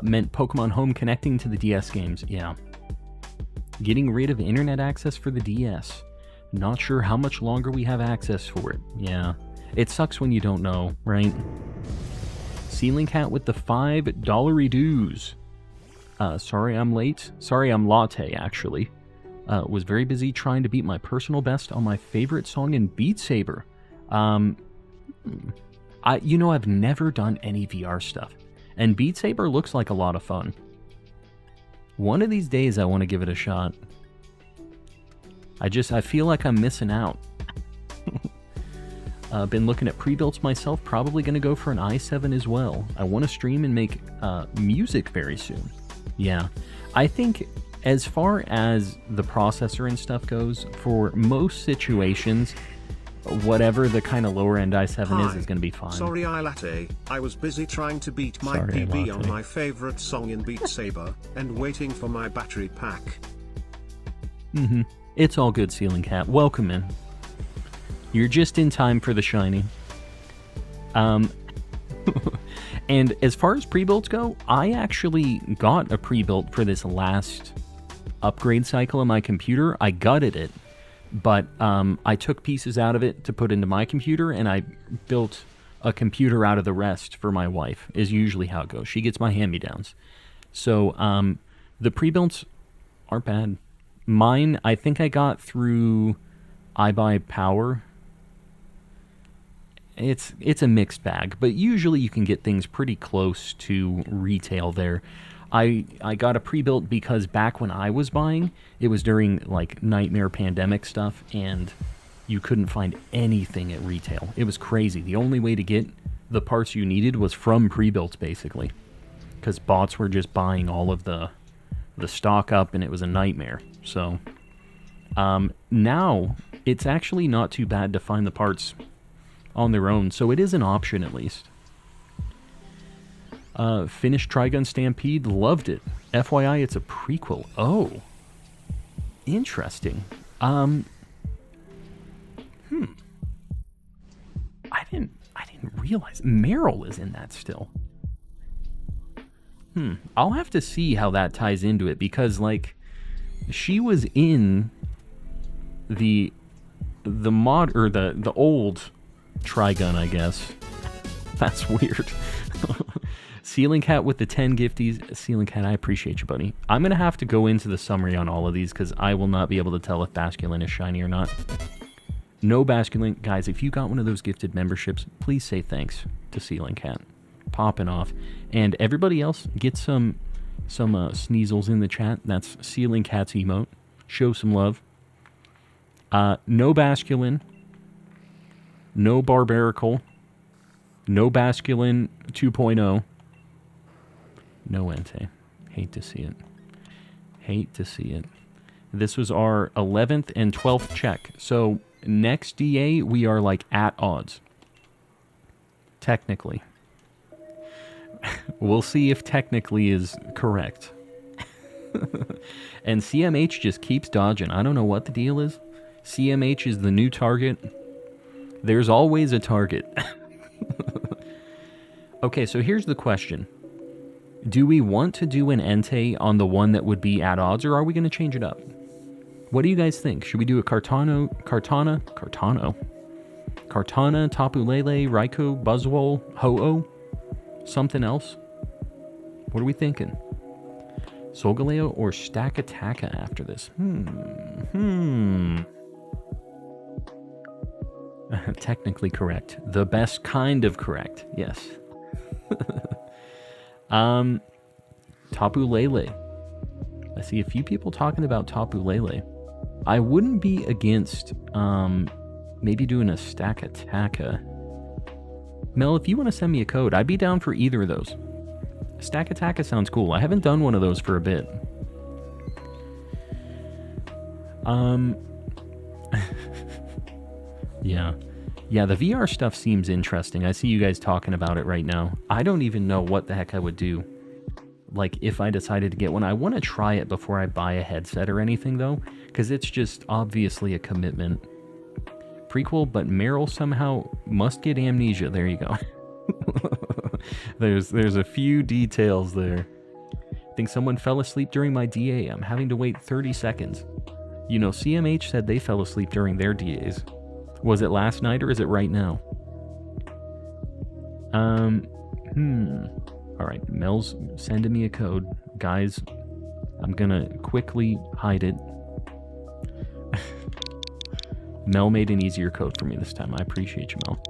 Meant Pokemon Home connecting to the DS games. Yeah. Getting rid of internet access for the DS. Not sure how much longer we have access for it. Yeah. It sucks when you don't know, right? Ceiling Cat with the $5 dues. Sorry I'm late. Sorry I'm latte, actually. Was very busy trying to beat my personal best on my favorite song in Beat Saber. I've never done any VR stuff. And Beat Saber looks like a lot of fun. One of these days I want to give it a shot. I feel like I'm missing out. Been looking at pre-builts myself, probably going to go for an i7 as well. I want to stream and make music very soon. Yeah, I think as far as the processor and stuff goes, for most situations, whatever the kind of lower end i7 is going to be fine. Sorry iLatte, I was busy trying to beat my PB on my favorite song in Beat Saber, and waiting for my battery pack. It's all good, Ceiling Cat. Welcome in. You're just in time for the shiny. And as far as pre-builds go, I actually got a pre-built for this last upgrade cycle on my computer. I gutted it, but I took pieces out of it to put into my computer, and I built a computer out of the rest for my wife, is usually how it goes. She gets my hand-me-downs. So the pre-builds aren't bad. Mine, I think I got through iBuyPower. It's a mixed bag, but usually you can get things pretty close to retail there. I got a pre-built because back when I was buying, it was during like Nightmare Pandemic stuff, and you couldn't find anything at retail. It was crazy. The only way to get the parts you needed was from pre-builts, basically, because bots were just buying all of the stock up, and it was a nightmare. So now it's actually not too bad to find the parts on their own, so it is an option at least. Finished Trigun Stampede, loved it. FYI, it's a prequel. Oh, interesting. I didn't realize Meryl is in that still. I'll have to see how that ties into it, because like she was in the mod, or the old Trigun, I guess. That's weird. Ceiling Cat with the 10 gifties. Ceiling Cat, I appreciate you, buddy. I'm going to have to go into the summary on all of these, because I will not be able to tell if Basculin is shiny or not. No Basculin. Guys, if you got one of those gifted memberships, please say thanks to Ceiling Cat. Popping off. And everybody else, get some sneezels in the chat. That's Ceiling Cat's emote. Show some love. No Basculin. No Barbarical. No Basculin 2.0. No Entei. Hate to see it. Hate to see it. This was our 11th and 12th check. So next DA, we are like at odds. Technically. We'll see if technically is correct. And CMH just keeps dodging. I don't know what the deal is. CMH is the new target. There's always a target. Okay, so here's the question. Do we want to do an Entei on the one that would be at odds, or are we going to change it up? What do you guys think? Should we do a Kartana, Tapu Lele, Raikou, Buzzwole, Ho-Oh? Something else? What are we thinking? Solgaleo or Stakataka after this? Technically correct. The best kind of correct. Yes. Tapu Lele. I see a few people talking about Tapu Lele. I wouldn't be against maybe doing a Stakataka. Mel, if you want to send me a code, I'd be down for either of those. Stakataka sounds cool. I haven't done one of those for a bit. Yeah. Yeah, the VR stuff seems interesting. I see you guys talking about it right now. I don't even know what the heck I would do. Like, if I decided to get one. I want to try it before I buy a headset or anything, though. Because it's just obviously a commitment. Prequel, but Meryl somehow must get amnesia. There you go. There's a few details there. I think someone fell asleep during my DA. I'm having to wait 30 seconds. You know, CMH said they fell asleep during their DAs. Was it last night or is it right now? Alright, Mel's sending me a code. Guys, I'm gonna quickly hide it. Mel made an easier code for me this time. I appreciate you, Mel.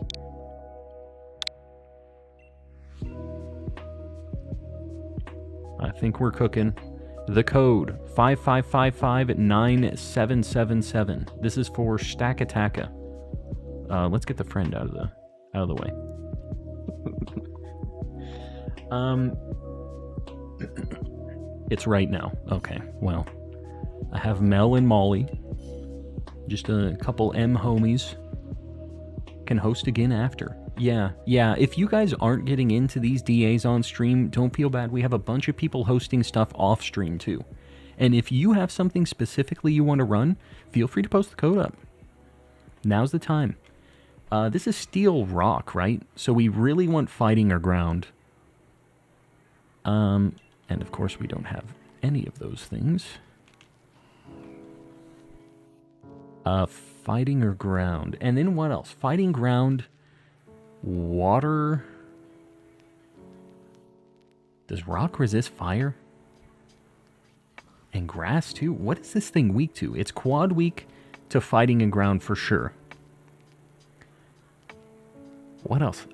I think we're cooking. The code 55559777. This is for Stakataka. Let's get the friend out of the way. It's right now. Okay, well, I have Mel and Molly. Just a couple M homies. Can host again after. Yeah. If you guys aren't getting into these DAs on stream, don't feel bad. We have a bunch of people hosting stuff off stream too. And if you have something specifically you want to run, feel free to post the code up. Now's the time. This is Steel Rock, right? So we really want Fighting or Ground. And of course we don't have any of those things. Fighting or Ground. And then what else? Fighting Ground, Water. Does Rock resist Fire? And Grass too? What is this thing weak to? It's quad weak to Fighting and Ground for sure. What else?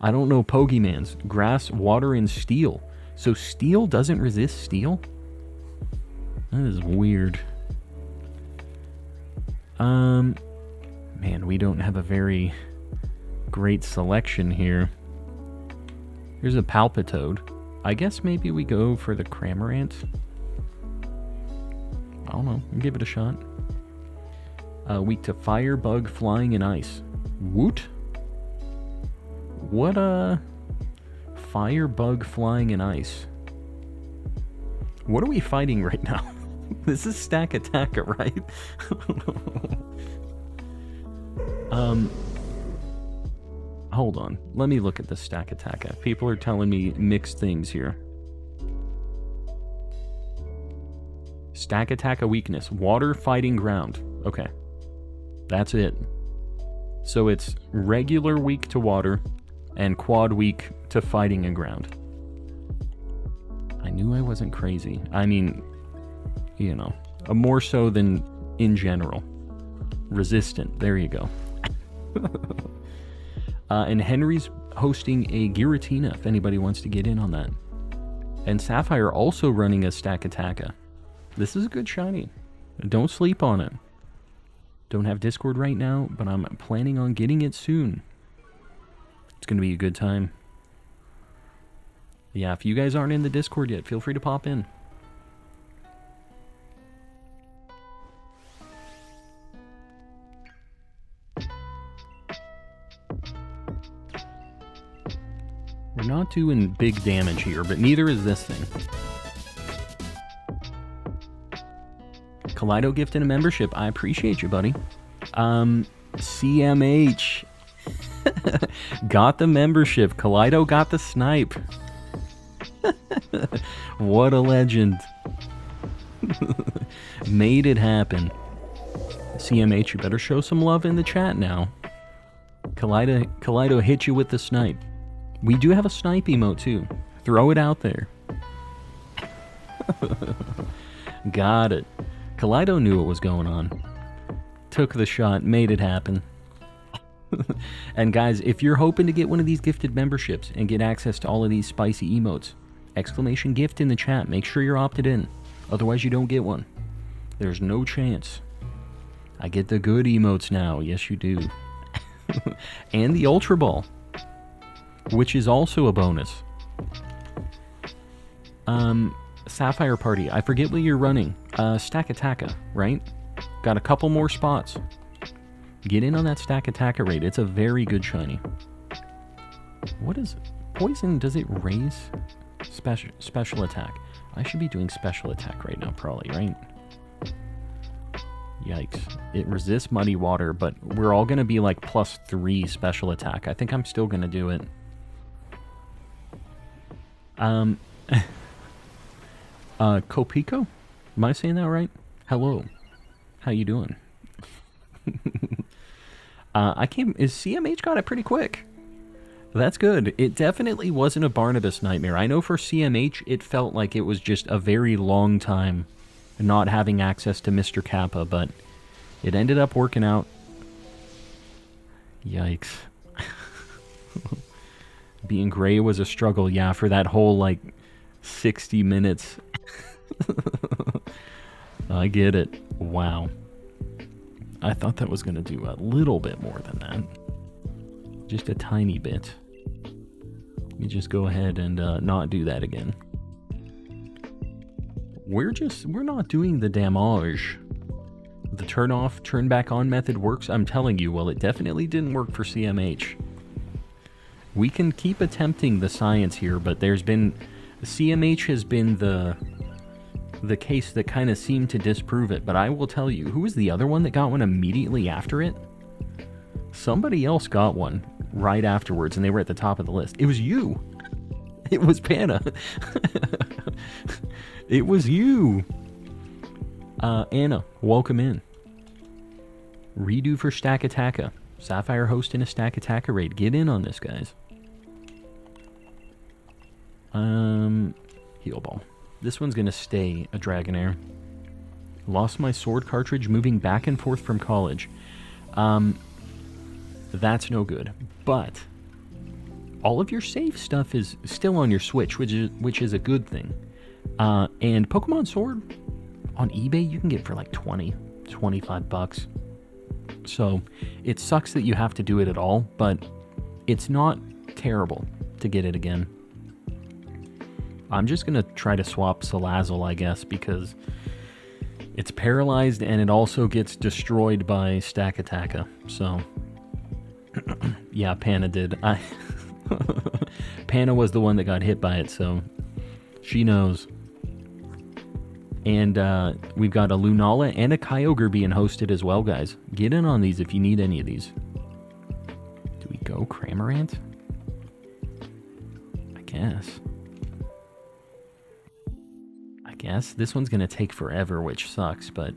I don't know Pokemans. Grass, Water, and Steel. So Steel doesn't resist Steel? That is weird. Man, we don't have a very great selection here. Here's a Palpitoad. I guess maybe we go for the Cramorant. I don't know. Give it a shot. Weak to Fire, Bug, Flying, and Ice. Woot? What, Fire, Bug, Flying, and Ice. What are we fighting right now? This is Stakataka, right? Hold on. Let me look at the Stakataka. People are telling me mixed things here. Stakataka weakness. Water, Fighting, Ground. Okay. That's it. So it's regular weak to water and quad weak to Fighting and Ground. I knew I wasn't crazy. I mean, you know, more so than in general. Resistant. There you go. And Henry's hosting a Giratina if anybody wants to get in on that. And Sapphire also running a Stakataka. This is a good shiny. Don't sleep on it. Don't have Discord right now, but I'm planning on getting it soon. It's going to be a good time. Yeah, if you guys aren't in the Discord yet, feel free to pop in. We're not doing big damage here, but neither is this thing. Kaleido gifted a membership. I appreciate you, buddy. CMH got the membership. Kaleido got the snipe. What a legend. Made it happen. CMH, you better show some love in the chat now. Kaleido hit you with the snipe. We do have a snipe emote too. Throw it out there. Got it. Kaleido knew what was going on. Took the shot, made it happen. And guys, if you're hoping to get one of these gifted memberships and get access to all of these spicy emotes, exclamation gift in the chat. Make sure you're opted in. Otherwise you don't get one. There's no chance. I get the good emotes now. Yes, you do. And the Ultra Ball, which is also a bonus. Sapphire Party. I forget what you're running. Stack Attacka, right? Got a couple more spots. Get in on that Stack Attacka raid. It's a very good shiny. What is it? Poison? Does it raise special attack? I should be doing special attack right now, probably, right? Yikes. It resists muddy water, but we're all going to be like +3 special attack. I think I'm still going to do it. Kopiko? Am I saying that right? Hello. How you doing? Is CMH got it pretty quick? That's good. It definitely wasn't a Barnabas nightmare. I know for CMH, it felt like it was just a very long time not having access to Mr. Kappa, but it ended up working out. Yikes. Being gray was a struggle, yeah, for that whole, like, 60 minutes. I get it. Wow. I thought that was going to do a little bit more than that. Just a tiny bit. Let me just go ahead and not do that again. We're not doing the damage. The turn off, turn back on method works, I'm telling you. Well, it definitely didn't work for CMH. We can keep attempting the science here, but CMH has been the case that kind of seemed to disprove it. But I will tell you, who was the other one that got one immediately after it? Somebody else got one right afterwards, and they were at the top of the list. It was you. It was Panna. It was you. Anna, welcome in. Redo for Stack Attacka. Sapphire hosting a Stack Attacka raid. Get in on this, guys. Heal Ball. This one's gonna stay a Dragonair. Lost my sword cartridge moving back and forth from college. That's no good. But all of your safe stuff is still on your Switch, which is a good thing. And Pokemon Sword on eBay you can get for like 25 bucks. So it sucks that you have to do it at all, but it's not terrible to get it again. I'm just gonna try to swap Salazzle, I guess, because it's paralyzed and it also gets destroyed by Stack Attacka. So yeah, Panna did. Panna was the one that got hit by it, so she knows. And we've got a Lunala and a Kyogre being hosted as well, guys. Get in on these if you need any of these. Do we go Cramorant? I guess. This one's going to take forever, which sucks, but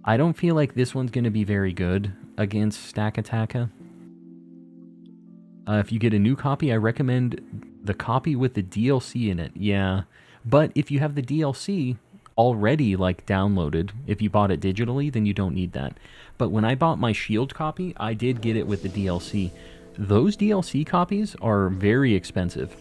I don't feel like this one's going to be very good against Stack Attacka. If you get a new copy, I recommend the copy with the DLC in it. Yeah, but if you have the DLC already like downloaded, if you bought it digitally, then you don't need that. But when I bought my Shield copy, I did get it with the DLC. Those DLC copies are very expensive.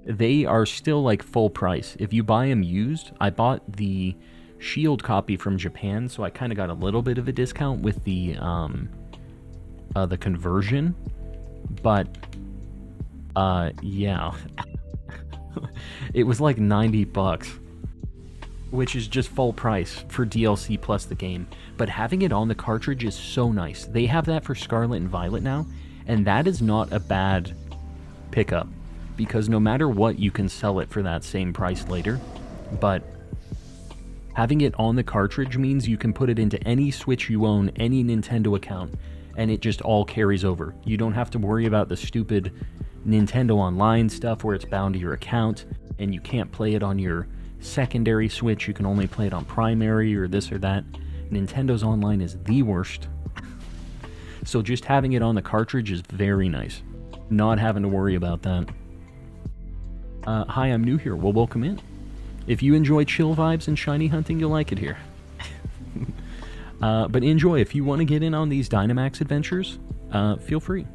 They are still like full price. If you buy them used, I bought the Shield copy from Japan, so I kind of got a little bit of a discount with the conversion. But yeah, it was like 90 bucks, which is just full price for DLC plus the game. But having it on the cartridge is so nice. They have that for Scarlet and Violet now, and that is not a bad pickup, because no matter what, you can sell it for that same price later. But Having it on the cartridge means you can put it into any Switch you own, any Nintendo account, and it just all carries over. You don't have to worry about the stupid Nintendo Online stuff where it's bound to your account, and you can't play it on your secondary Switch. You can only play it on primary or this or that. Nintendo's Online is the worst. So just having it on the cartridge is very nice. Not having to worry about that. Hi, I'm new here. Well, welcome in. If you enjoy chill vibes and shiny hunting, you'll like it here. But enjoy. If you want to get in on these Dynamax adventures, feel free.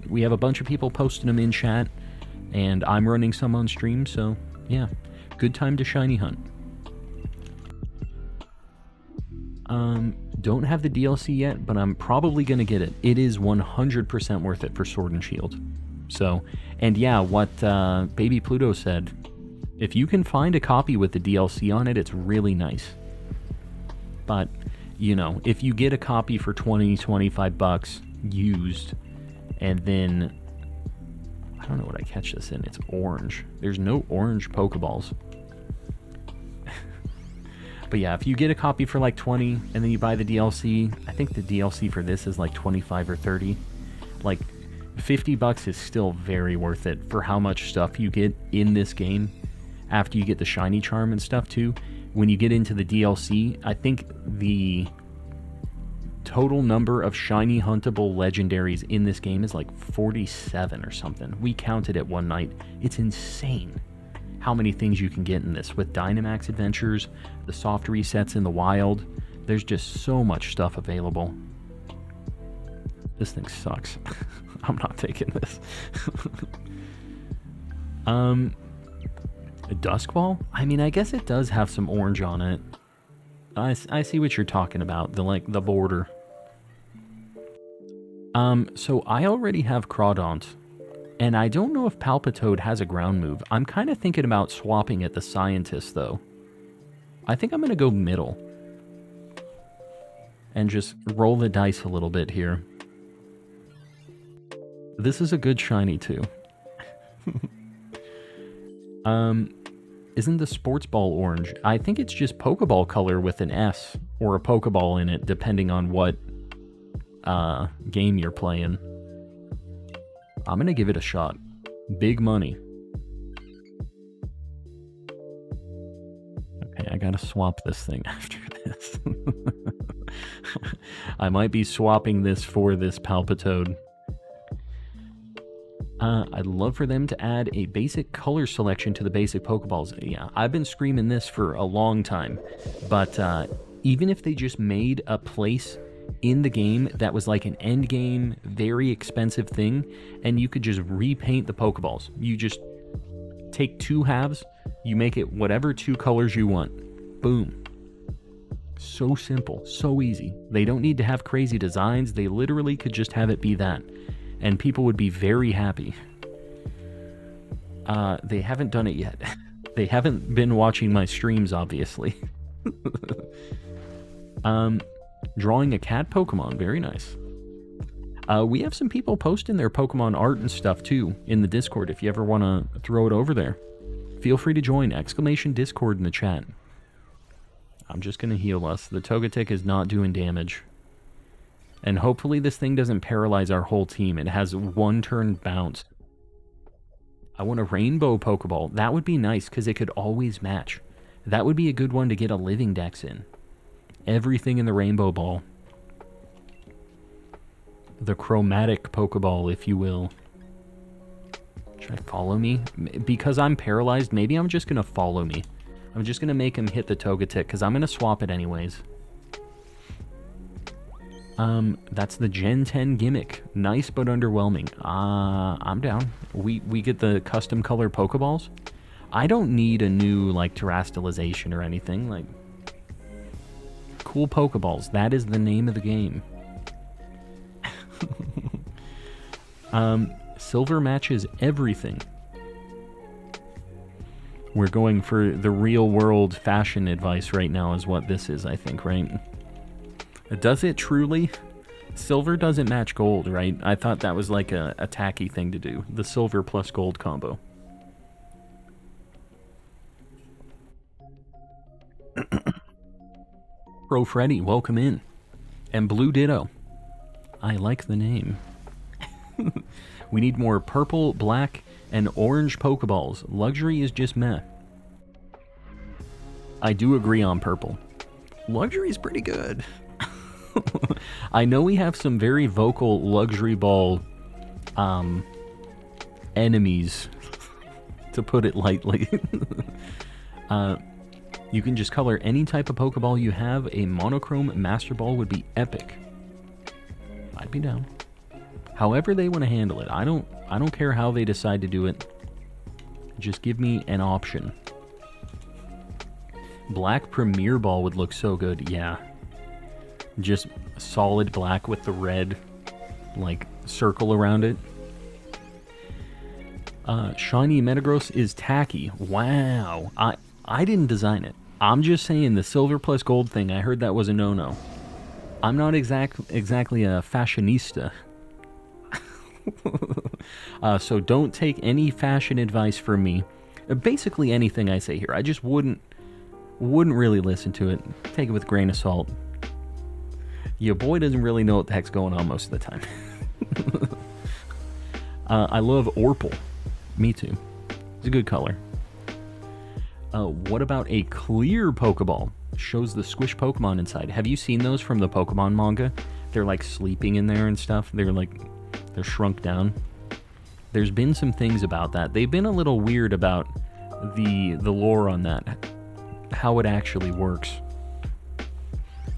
We have a bunch of people posting them in chat, and I'm running some on stream, so yeah. Good time to shiny hunt. Don't have the DLC yet, but I'm probably going to get it. It is 100% worth it for Sword and Shield. So, and yeah, what Baby Pluto said, if you can find a copy with the DLC on it, it's really nice. But, you know, if you get a copy for 20, 25 bucks used, and then, I don't know what I catch this in, it's orange. There's no orange Pokeballs. But yeah, if you get a copy for like 20 and then you buy the DLC, I think the DLC for this is like 25 or 30. Like 50 bucks is still very worth it for how much stuff you get in this game after you get the shiny charm and stuff too. When you get into the DLC, I think the total number of shiny huntable legendaries in this game is like 47 or something. We counted it one night. It's insane how many things you can get in this. With Dynamax Adventures, the soft resets in the wild, there's just so much stuff available. This thing sucks. I'm not taking this. A Dusk Ball? I mean, I guess it does have some orange on it. I see what you're talking about, the border. So I already have Crawdaunt, and I don't know if Palpitoad has a ground move. I'm kind of thinking about swapping at the Scientist, though. I think I'm going to go middle. And just roll the dice a little bit here. This is a good shiny, too. Isn't the Sports Ball orange? I think it's just Pokeball color with an S, or a Pokeball in it, depending on what game you're playing. I'm gonna give it a shot. Big money. Okay, I gotta swap this thing after this. I might be swapping this for this Palpitoad. I'd love for them to add a basic color selection to the basic Pokeballs. Yeah, I've been screaming this for a long time, but even if they just made a place in the game that was like an end game, very expensive thing, and you could just repaint the Pokeballs. You just take two halves, you make it whatever two colors you want. Boom. So simple, so easy. They don't need to have crazy designs. They literally could just have it be that, and people would be very happy. They haven't done it yet. They haven't been watching my streams, obviously. Drawing a cat Pokemon, very nice. We have some people posting their Pokemon art and stuff too in the Discord. If you ever want to throw it over there, feel free to join. !Discord in the chat. I'm just going to heal us. The Togetic is not doing damage. And hopefully this thing doesn't paralyze our whole team. It has one turn bounce. I want a Rainbow Pokeball. That would be nice because it could always match. That would be a good one to get a Living Dex in. Everything in the Rainbow Ball. The chromatic Pokeball, if you will. Should I follow me? Because I'm paralyzed, maybe I'm just going to follow me. I'm just going to make him hit the Togetic, because I'm going to swap it anyways. That's the Gen 10 gimmick. Nice, but underwhelming. I'm down. We get the custom color Pokeballs. I don't need a new, like, terrestrialization or anything. Like, cool Pokeballs. That is the name of the game. Silver matches everything. We're going for the real world fashion advice right now is what this is, I think, right? Does it truly? Silver doesn't match gold, right? I thought that was like a tacky thing to do. The silver plus gold combo. Pro Freddy, welcome in. And Blue Ditto. I like the name. We need more purple, black, and orange Pokeballs. Luxury is just meh. I do agree on purple. Luxury is pretty good. I know we have some very vocal luxury ball enemies, to put it lightly. You can just color any type of Pokeball you have. A monochrome Master Ball would be epic. I'd be down. However they want to handle it. I don't care how they decide to do it. Just give me an option. Black Premier Ball would look so good, yeah. Just solid black with the red, like, circle around it. Shiny Metagross is tacky. Wow. I didn't design it. I'm just saying the silver plus gold thing, I heard that was a no-no. I'm not exactly a fashionista. So don't take any fashion advice from me. Basically anything I say here. I just wouldn't really listen to it. Take it with a grain of salt. Your boy doesn't really know what the heck's going on most of the time. I love Orpal. Me too. It's a good color. What about a clear Pokeball? Shows the squish Pokemon inside. Have you seen those from the Pokemon manga? They're like sleeping in there and stuff. They're shrunk down. There's been some things about that. They've been a little weird about the lore on that. How it actually works.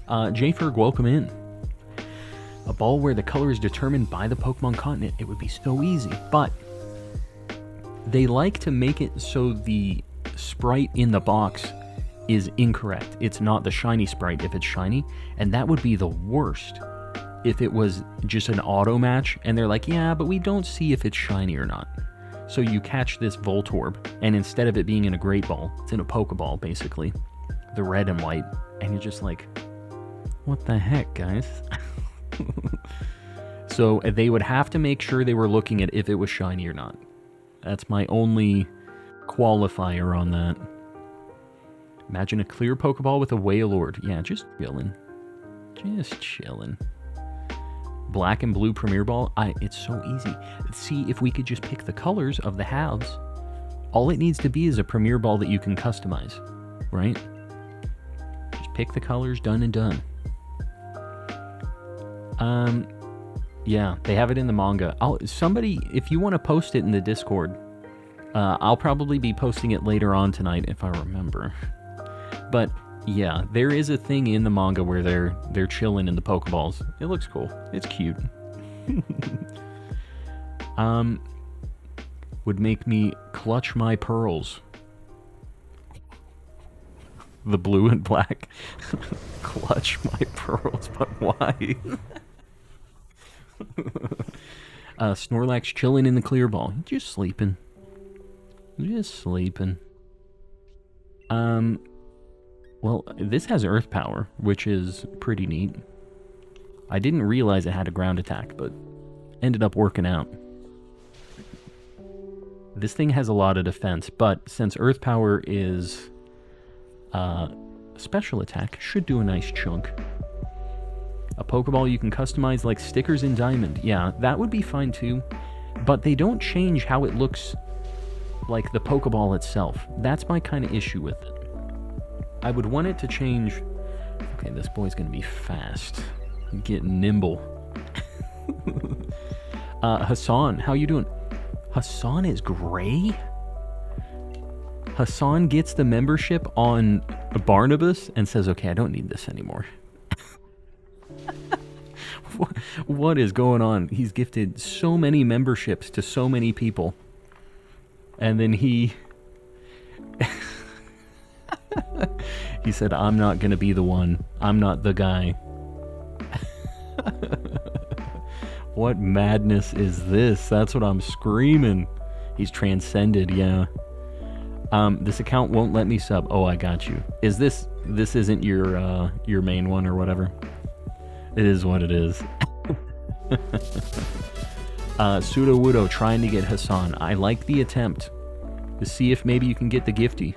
J-Ferg, welcome in. A ball where the color is determined by the Pokemon continent. It would be so easy, but they like to make it so the sprite in the box is incorrect. It's not the shiny sprite if it's shiny, and that would be the worst if it was just an auto match, and they're like, yeah, but we don't see if it's shiny or not. So you catch this Voltorb, and instead of it being in a Great Ball, it's in a Pokeball, basically. The red and white, and you're just like, what the heck, guys? So they would have to make sure they were looking at if it was shiny or not. That's my only qualifier on that. Imagine a clear Pokeball with a Wailord. Yeah, just chilling. Just chilling. Black and blue Premier Ball. It's so easy. See, if we could just pick the colors of the halves, all it needs to be is a Premier Ball that you can customize, right? Just pick the colors, done and done. Yeah, they have it in the manga. Somebody, if you want to post it in the Discord, I'll probably be posting it later on tonight if I remember. But yeah, there is a thing in the manga where they're chilling in the Pokeballs. It looks cool. It's cute. Would make me clutch my pearls. The blue and black. Clutch my pearls, but why? Snorlax chilling in the clear ball. Just sleeping. Just sleeping. Well, this has earth power, which is pretty neat. I didn't realize it had a ground attack, but ended up working out. This thing has a lot of defense, but since earth power is special attack, should do a nice chunk. A Pokeball you can customize like stickers in Diamond. Yeah, that would be fine too, but they don't change how it looks like the Pokeball itself. That's my kind of issue with it. I would want it to change... Okay, this boy's gonna be fast. Get nimble. Hassan, how you doing? Hassan is gray? Hassan gets the membership on Barnabas and says, okay, I don't need this anymore. What is going on? He's gifted so many memberships to so many people. And then he said, I'm not going to be the one. I'm not the guy. What madness is this? That's what I'm screaming. He's transcended, yeah. This account won't let me sub. Oh, I got you. Is this isn't your main one or whatever? It is what it is. Pseudo Wudo trying to get Hassan. I like the attempt. To see if maybe you can get the gifty.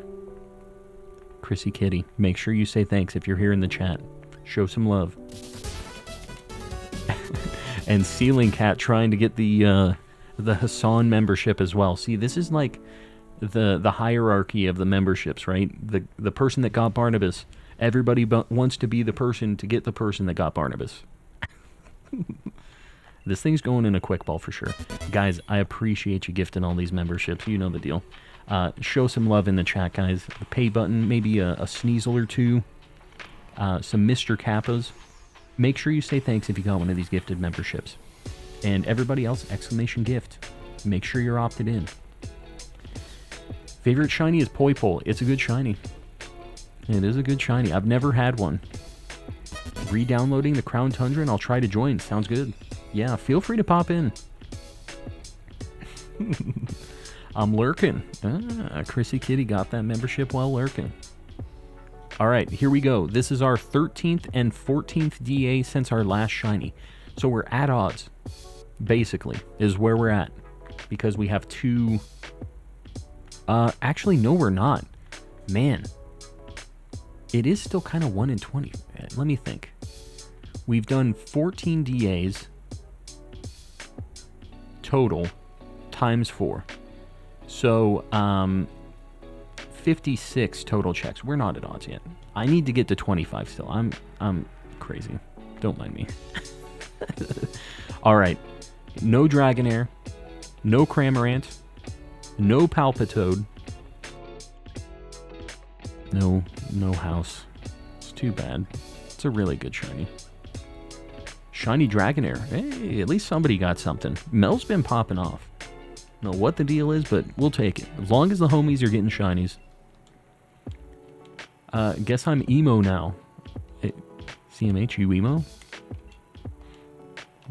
Chrissy Kitty, make sure you say thanks if you're here in the chat. Show some love. And Ceiling Cat trying to get the Hassan membership as well. See, this is like the hierarchy of the memberships, right? The person that got Barnabas. Everybody wants to be the person to get the person that got Barnabas. This thing's going in a quick ball for sure. Guys, I appreciate you gifting all these memberships. You know the deal. Show some love in the chat, guys. The pay button, maybe a Sneasel or two. Some Mr. Kappas. Make sure you say thanks if you got one of these gifted memberships. And everybody else, exclamation gift. Make sure you're opted in. Favorite shiny is Poi Pole. It's a good shiny. It is a good shiny. I've never had one. Re-downloading the Crown Tundra and I'll try to join. Sounds good. Yeah, feel free to pop in. I'm lurking. Chrissy Kitty got that membership while lurking. All right, here we go. This is our 13th and 14th DA since our last shiny. So we're at odds, basically, is where we're at. Because we have two... actually, no, we're not. Man. It is still kind of 1 in 20. Let me think. We've done 14 DAs total times 4. So, 56 total checks. We're not at odds yet. I need to get to 25 still. I'm crazy. Don't mind me. All right. No Dragonair. No Cramorant. No Palpitoad. No house. It's too bad. It's a really good shiny. Shiny Dragonair. Hey, at least somebody got something. Mel's been popping off. Don't know what the deal is, but we'll take it. As long as the homies are getting shinies. Guess I'm emo now. Hey, CMH, you emo?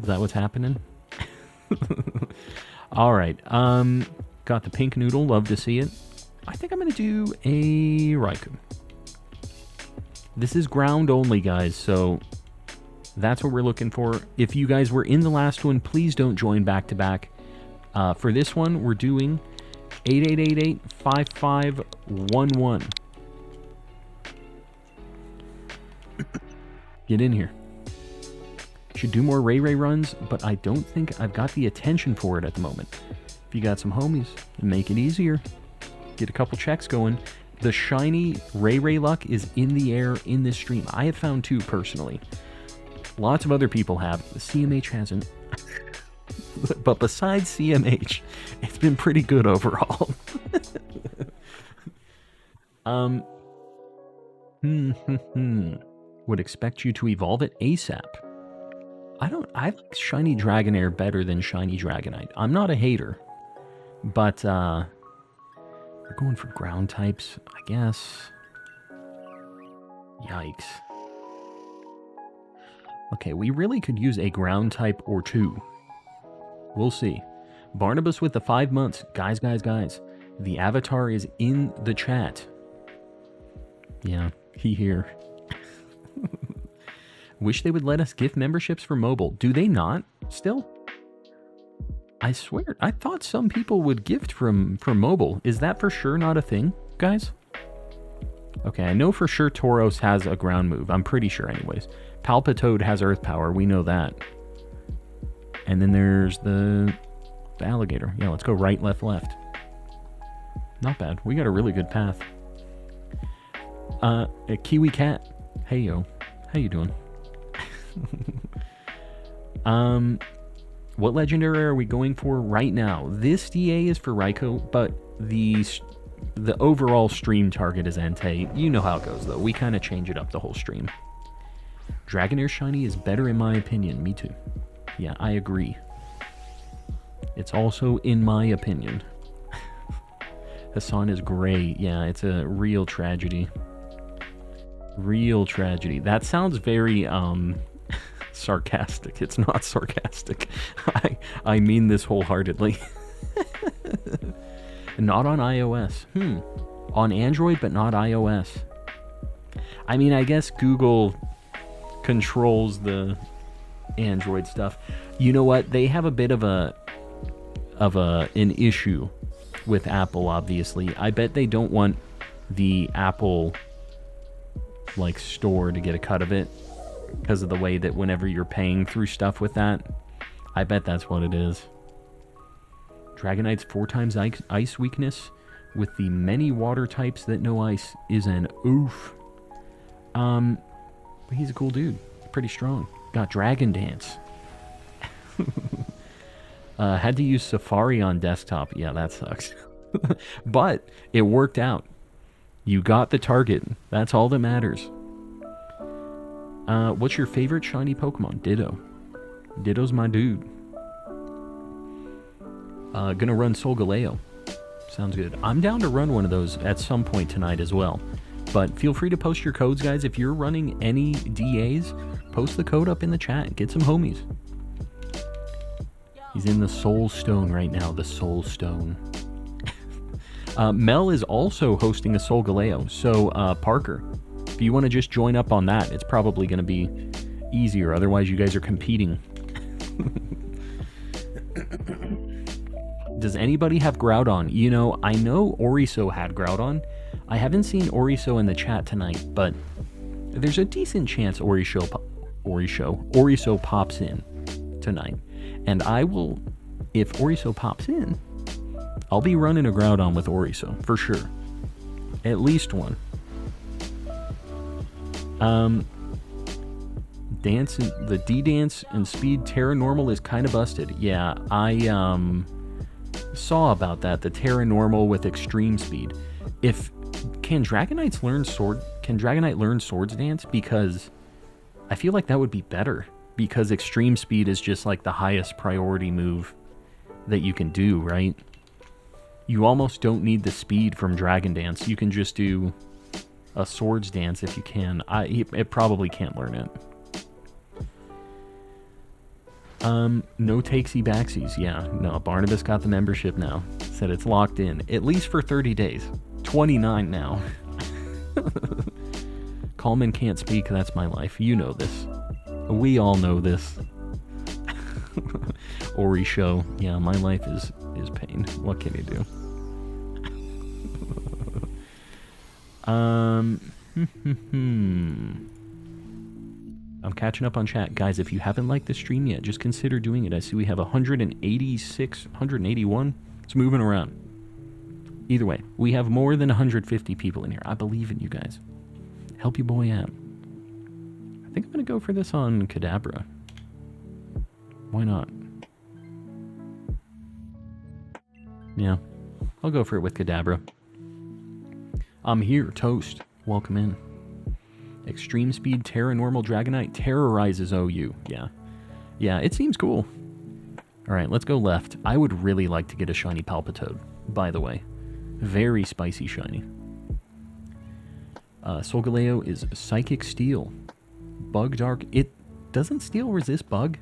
Is that what's happening? Alright, got the pink noodle. Love to see it. I think I'm going to do a Raikou. This is ground only, guys, so that's what we're looking for. If you guys were in the last one, please don't join back-to-back. For this one, we're doing 8888-5511. Get in here. Should do more Ray runs, but I don't think I've got the attention for it at the moment. If you got some homies, make it easier. Get a couple checks going. The shiny Ray luck is in the air in this stream. I have found 2 personally. Lots of other people have. The CMH hasn't. But besides CMH, it's been pretty good overall. Would expect you to evolve it ASAP. I like shiny Dragonair better than shiny Dragonite. I'm not a hater. But, we're going for ground types, I guess. Yikes. Okay, we really could use a ground type or 2. We'll see. Barnabas with the 5 months. Guys. The avatar is in the chat. Yeah, he here. Wish they would let us gift memberships for mobile. Do they not still? I swear, I thought some people would gift from mobile. Is that for sure not a thing, guys? Okay, I know for sure Tauros has a ground move. I'm pretty sure anyways. Palpitoad has earth power. We know that. And then there's the alligator. Yeah, let's go right, left. Not bad. We got a really good path. A Kiwi Cat. Hey, yo. How you doing? What legendary are we going for right now? This DA is for Raikou, but the overall stream target is Entei. You know how it goes, though. We kind of change it up the whole stream. Dragonair shiny is better in my opinion. Me too. Yeah, I agree. It's also in my opinion. Hassan is great. Yeah, it's a real tragedy. Real tragedy. That sounds very, sarcastic. It's not sarcastic. I mean this wholeheartedly. Not on iOS. On Android, but not iOS. I mean, I guess Google controls the Android stuff. You know what? They have a bit of an issue with Apple, obviously. I bet they don't want the Apple store to get a cut of it. because of the way that whenever you're paying through stuff with that, I bet that's what it is. Dragonite's 4 times ice weakness with the many water types that know ice is an oof. But he's a cool dude. Pretty strong. Got Dragon Dance. Had to use Safari on desktop. Yeah, that sucks. But it worked out. You got the target. That's all that matters. What's your favorite shiny Pokemon? Ditto. Ditto's my dude. Gonna run Solgaleo. Sounds good. I'm down to run one of those at some point tonight as well. But feel free to post your codes, guys. If you're running any DAs, post the code up in the chat. Get some homies. He's in the Soul Stone right now. The Soul Stone. Mel is also hosting a Solgaleo. So, Parker, if you want to just join up on that, it's probably going to be easier. Otherwise, you guys are competing. Does anybody have Groudon? You know, I know Oriso had Groudon. I haven't seen Oriso in the chat tonight, but there's a decent chance Oriso pops in tonight. And I will, if Oriso pops in, I'll be running a Groudon with Oriso, for sure. At least one. The D-Dance and Speed Terra Normal is kind of busted. Yeah, I saw about that, the Terra Normal with Extreme Speed. Can Dragonite learn Swords Dance? Because I feel like that would be better. Because Extreme Speed is just like the highest priority move that you can do, right? You almost don't need the speed from Dragon Dance. You can just do a Swords Dance if you can. It probably can't learn it. No takesy backsies. Yeah, no, Barnabas got the membership now. Said it's locked in. At least for 30 days. 29 now. Coleman can't speak, that's my life. You know this. We all know this. Ori show. Yeah, my life is pain. What can you do? I'm catching up on chat. Guys, if you haven't liked the stream yet, just consider doing it. I see we have 186, 181. It's moving around. Either way, we have more than 150 people in here. I believe in you guys. Help your boy out. I think I'm going to go for this on Kadabra. Why not? Yeah, I'll go for it with Kadabra. I'm here, Toast. Welcome in. Extreme Speed Terra Normal Dragonite terrorizes OU. Yeah. Yeah, it seems cool. Alright, let's go left. I would really like to get a shiny Palpitoad, by the way. Very spicy shiny. Solgaleo is Psychic Steel. Bug Dark. Doesn't Steel resist Bug?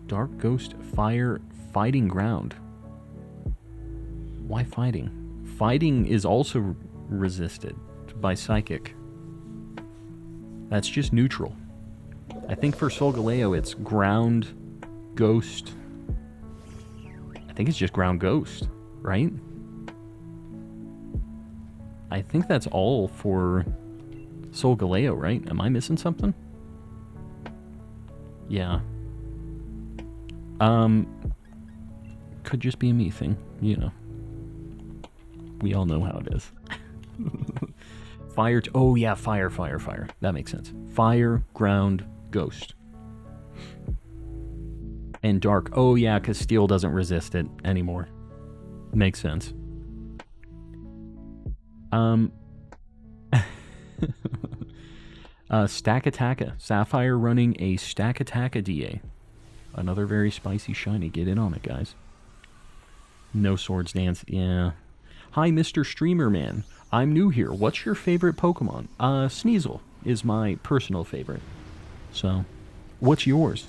Dark Ghost Fire Fighting Ground. Why Fighting? Fighting is also resisted by Psychic. That's just neutral. I think for Solgaleo it's Ground, Ghost. I think it's just Ground Ghost, right? I think that's all for Solgaleo, right? Am I missing something? Yeah. Could just be a me thing, you know. We all know how it is. Fire. Oh, yeah, fire. That makes sense. Fire, ground, ghost. And dark. Oh, yeah, because steel doesn't resist it anymore. Makes sense. Stack Attacka. Sapphire running a Stack Attacka DA. Another very spicy shiny. Get in on it, guys. No Swords Dance. Yeah. Hi, Mr. Streamer Man. I'm new here. What's your favorite Pokemon? Sneasel is my personal favorite. So, what's yours?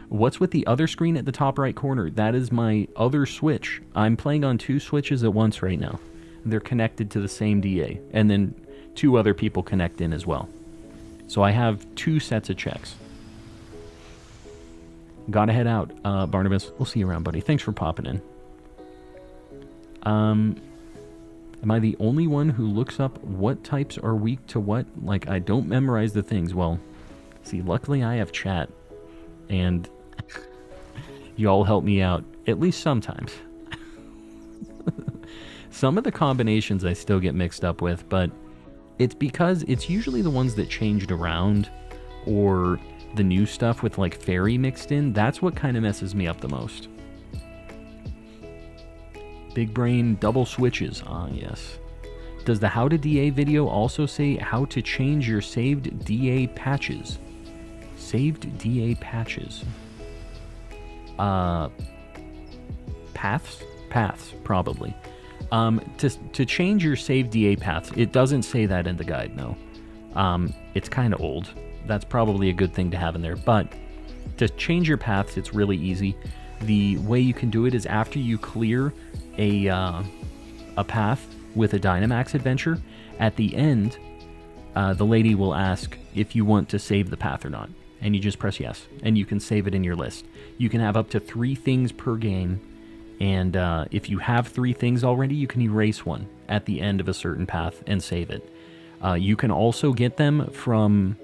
What's with the other screen at the top right corner? That is my other Switch. I'm playing on 2 Switches at once right now. They're connected to the same DA. And then 2 other people connect in as well. So I have 2 sets of checks. Gotta head out, Barnabas. We'll see you around, buddy. Thanks for popping in. Am I the only one who looks up what types are weak to what? Like, I don't memorize the things. Well, see, luckily I have chat, and y'all help me out, at least sometimes. Some of the combinations I still get mixed up with, but it's because it's usually the ones that changed around, or the new stuff with, like, fairy mixed in. That's what kind of messes me up the most. Big brain double switches. Ah, yes. Does the how to DA video also say how to change your saved DA patches? Saved DA patches. Paths? Paths, probably. To change your saved DA paths, it doesn't say that in the guide, no. It's kind of old. That's probably a good thing to have in there. But to change your paths, it's really easy. The way you can do it is after you clear a path with a Dynamax adventure, at the end, the lady will ask if you want to save the path or not. And you just press yes, and you can save it in your list. You can have up to 3 things per game, and if you have 3 things already, you can erase one at the end of a certain path and save it. You can also get them from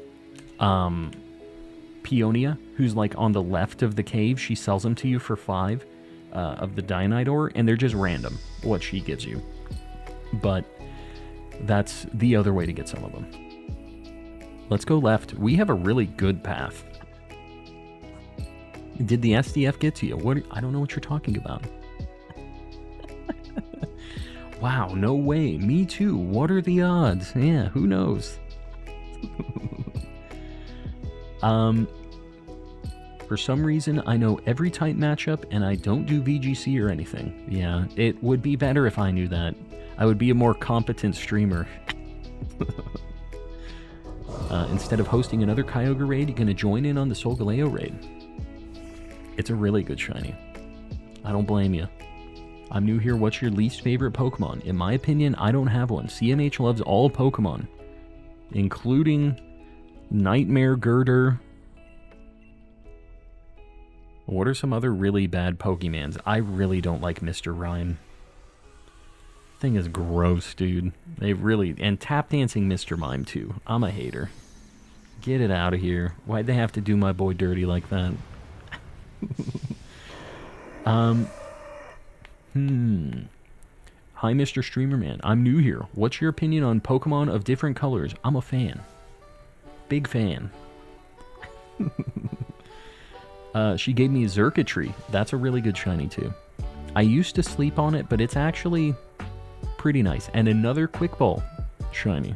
Peonia, who's like on the left of the cave. She sells them to you for 5 of the Dynite ore, and they're just random what she gives you. But that's the other way to get some of them. Let's go left. We have a really good path. Did the SDF get to you? What? I don't know what you're talking about. Wow, no way. Me too. What are the odds? Yeah, who knows? For some reason, I know every type matchup, and I don't do VGC or anything. Yeah, it would be better if I knew that. I would be a more competent streamer. Instead of hosting another Kyogre raid, you're going to join in on the Solgaleo raid. It's a really good shiny. I don't blame you. I'm new here. What's your least favorite Pokemon? In my opinion, I don't have one. CMH loves all Pokemon, including Nightmare Girder. What are some other really bad Pokemons? I really don't like Mr. Rhyme. Thing is gross, dude. They really... And tap dancing Mr. Mime, too. I'm a hater. Get it out of here. Why'd they have to do my boy dirty like that? Hi, Mr. Streamer Man. I'm new here. What's your opinion on Pokemon of different colors? I'm a fan. Big fan. She gave me Xurkitree. That's a really good shiny, too. I used to sleep on it, but it's actually pretty nice. And another Quick Ball shiny.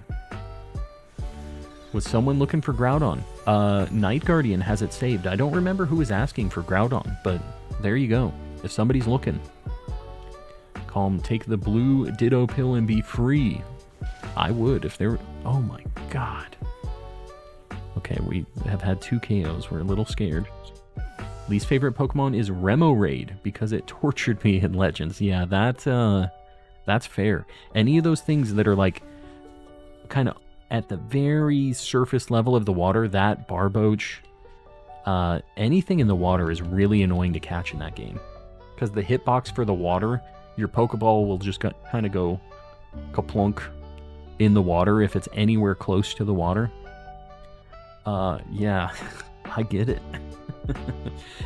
Was someone looking for Groudon? Night Guardian has it saved. I don't remember who was asking for Groudon, but there you go. If somebody's looking. Calm, take the blue Ditto pill and be free. I would if there were... Oh my god. Okay, we have had 2 KOs. We're a little scared. Least favorite Pokemon is Remoraid because it tortured me in Legends. Yeah, that's fair. Any of those things that are like kind of at the very surface level of the water, that Barboach, anything in the water is really annoying to catch in that game. Because the hitbox for the water, your Pokeball will just kind of go kaplunk in the water if it's anywhere close to the water. Yeah, I get it.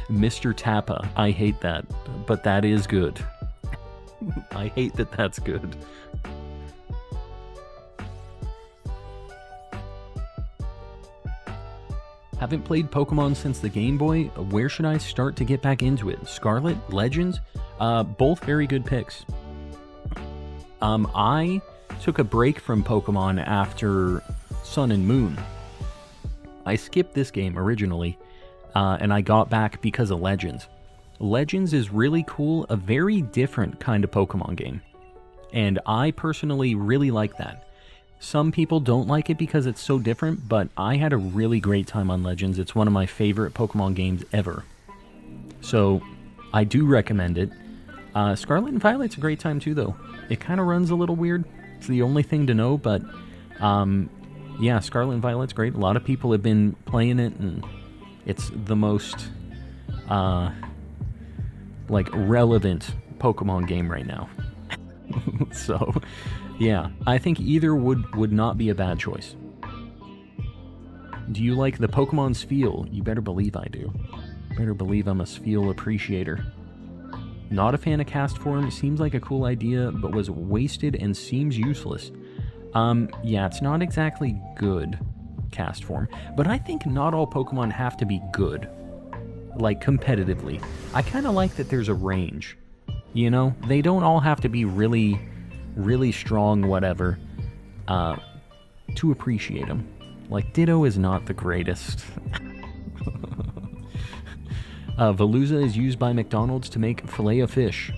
Mr. Tappa, I hate that, but that is good. I hate that that's good. Haven't played Pokemon since the Game Boy. Where should I start to get back into it? Scarlet? Legends? Both very good picks. I took a break from Pokemon after Sun and Moon. I skipped this game originally, and I got back because of Legends. Legends is really cool, a very different kind of Pokemon game. And I personally really like that. Some people don't like it because it's so different, but I had a really great time on Legends. It's one of my favorite Pokemon games ever. So, I do recommend it. Scarlet and Violet's a great time too, though. It kind of runs a little weird. It's the only thing to know, but yeah, Scarlet and Violet's great. A lot of people have been playing it, and it's the most like relevant Pokemon game right now. So Yeah, I think either would not be a bad choice. Do you like the Pokemon Spheal? You better believe I do. Better believe I'm a Spheal appreciator. Not a fan of cast form, seems like a cool idea, but was wasted and seems useless. Yeah, it's not exactly good, cast form, but I think not all Pokemon have to be good, like competitively. I kind of like that there's a range, you know? They don't all have to be really, really strong, whatever, to appreciate them. Like, Ditto is not the greatest. Veluza is used by McDonald's to make Filet-O-Fish.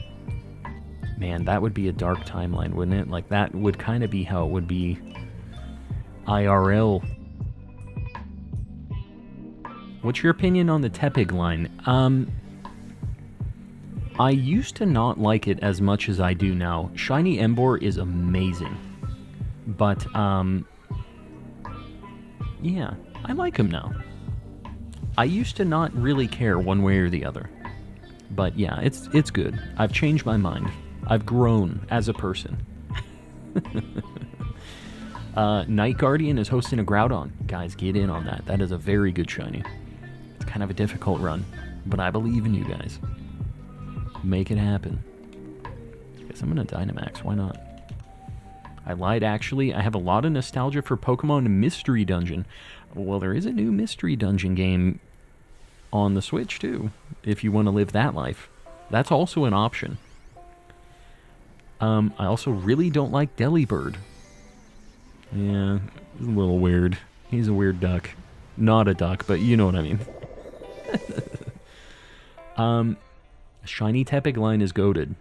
Man, that would be a dark timeline, wouldn't it? Like, that would kind of be how it would be IRL. What's your opinion on the Tepig line? I used to not like it as much as I do now. Shiny Emboar is amazing. But, yeah, I like him now. I used to not really care one way or the other. But yeah, it's good. I've changed my mind. I've grown as a person. Night Guardian is hosting a Groudon. Guys, get in on that. That is a very good shiny. It's kind of a difficult run, but I believe in you guys. Make it happen. Guess I'm gonna Dynamax. Why not? I lied, actually. I have a lot of nostalgia for Pokemon Mystery Dungeon. Well, there is a new Mystery Dungeon game on the Switch, too, if you want to live that life. That's also an option. I also really don't like Delibird. Yeah, he's a little weird. He's a weird duck. Not a duck, but you know what I mean. Shiny Tepig line is goated.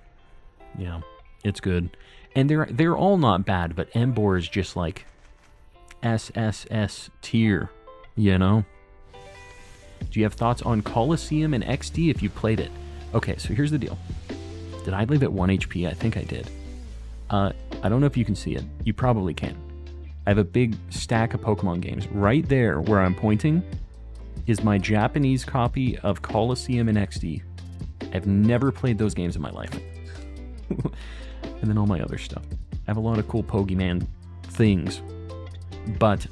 Yeah, it's good. And they're all not bad, but Emboar is just like SSS tier, you know? Do you have thoughts on Colosseum and XD if you played it? Okay, so here's the deal. Did I leave at 1 HP? I think I did. I don't know if you can see it. You probably can. I have a big stack of Pokemon games. Right there where I'm pointing is my Japanese copy of Colosseum and XD. I've never played those games in my life. And then all my other stuff. I have a lot of cool Pokemon things. But,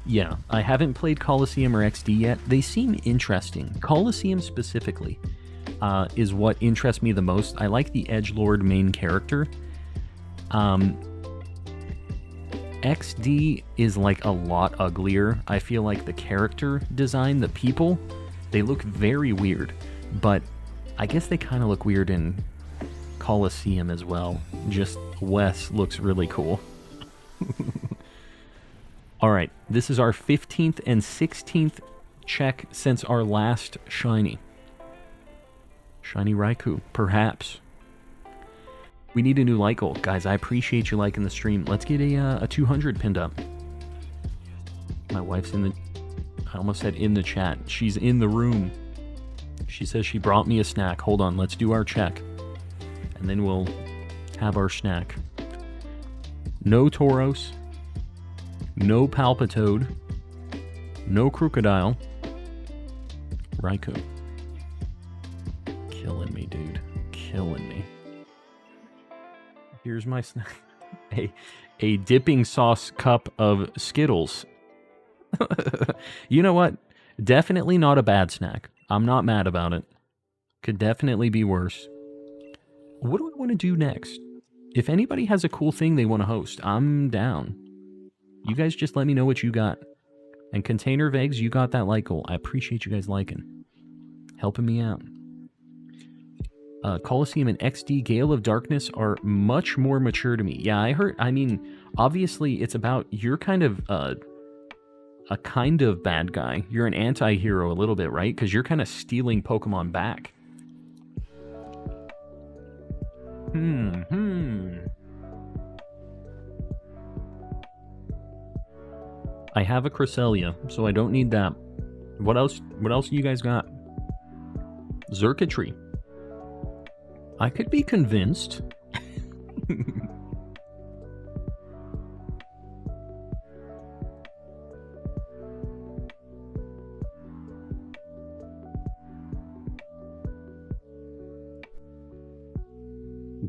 yeah, I haven't played Colosseum or XD yet. They seem interesting. Colosseum specifically is what interests me the most. I like the edgelord main character. XD is like a lot uglier. I feel like the character design, the people, they look very weird. But I guess they kind of look weird in Colosseum as well. Just Wes looks really cool. Alright, this is our 15th and 16th check since our last shiny. Shiny Raikou, perhaps. We need a new like goal. Guys, I appreciate you liking the stream. Let's get a 200 pinned up. My wife's in the... I almost said in the chat. She's in the room. She says she brought me a snack. Hold on, let's do our check. And then we'll have our snack. No Tauros. No Palpitoad. No Crocodile. Raikou. Killing me, dude. Killing me. Here's my snack. A dipping sauce cup of Skittles. You know what? Definitely not a bad snack. I'm not mad about it. Could definitely be worse. What do I want to do next? If anybody has a cool thing they want to host, I'm down. You guys just let me know what you got. And Container Vegs, you got that like goal. I appreciate you guys liking. Helping me out. Colosseum and XD Gale of Darkness are much more mature to me. Yeah, I mean, obviously it's about, you're kind of a kind of bad guy. You're an anti-hero a little bit, right? Because you're kind of stealing Pokemon back. I have a Cresselia, so I don't need that. What else you guys got? Xurkitree. I could be convinced.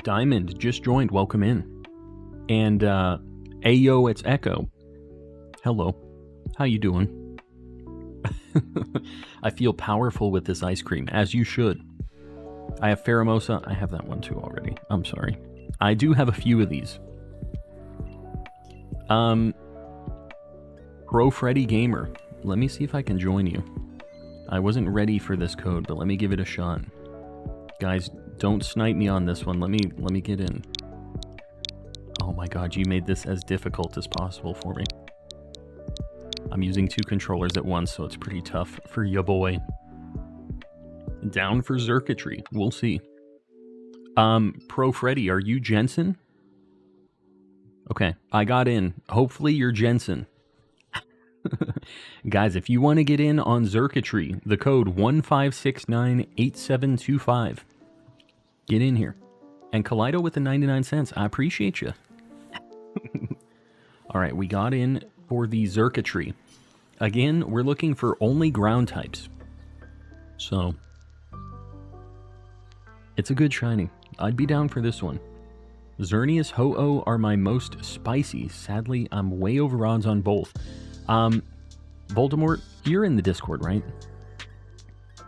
Diamond just joined. Welcome in. And Ayo, it's Echo. Hello. How you doing? I feel powerful with this ice cream, as you should. I have Pheromosa. I have that one too already. I'm sorry. I do have a few of these. Pro Freddy Gamer. Let me see if I can join you. I wasn't ready for this code, but let me give it a shot. Guys, don't snipe me on this one. Let me get in. Oh my god, you made this as difficult as possible for me. I'm using 2 controllers at once, so it's pretty tough for ya boy. Down for circuitry. We'll see. Pro Freddy, are you Jensen? Okay, I got in. Hopefully you're Jensen. Guys, if you want to get in on circuitry, the code 15698725. Get in here. And Kaleido with the 99 cents. I appreciate you. Alright, we got in for the circuitry. Again, we're looking for only ground types. So, it's a good shiny. I'd be down for this one. Xerneas, Ho-Oh are my most spicy. Sadly, I'm way over odds on both. Voldemort, you're in the Discord, right?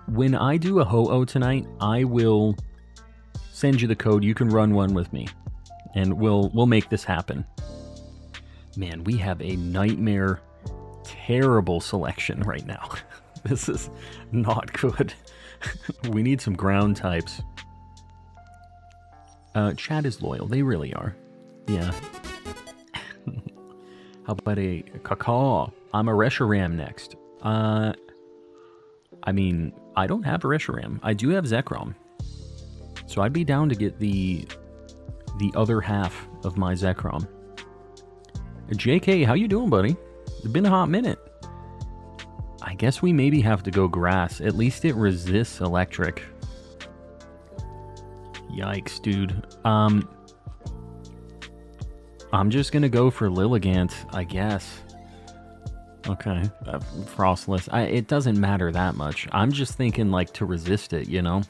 When I do a Ho-Oh tonight, I will send you the code. You can run one with me, and we'll make this happen. Man, we have a nightmare, terrible selection right now. This is not good. We need some ground types. Chad is loyal. They really are. Yeah. How about a Cacaw? I'm a Reshiram next. I mean, I don't have a Reshiram. I do have Zekrom. So I'd be down to get the other half of my Zekrom. JK, how you doing, buddy? It's been a hot minute. I guess we maybe have to go grass. At least it resists electric. Yikes, dude. I'm just gonna go for Lilligant, I guess. Okay, Frostless. It doesn't matter that much. I'm just thinking, like, to resist it, you know?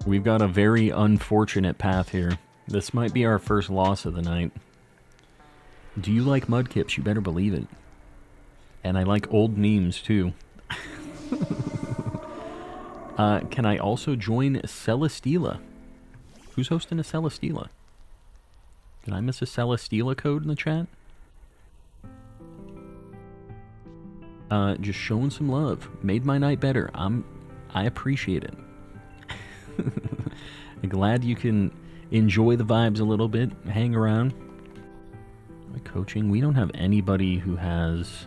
We've got a very unfortunate path here. This might be our first loss of the night. Do you like Mudkips? You better believe it. And I like old memes, too. Can I also join Celesteela? Who's hosting a Celesteela? Did I miss a Celesteela code in the chat? Just showing some love. Made my night better. I appreciate it. I'm glad you can enjoy the vibes a little bit. Hang around. Coaching. We don't have anybody who has...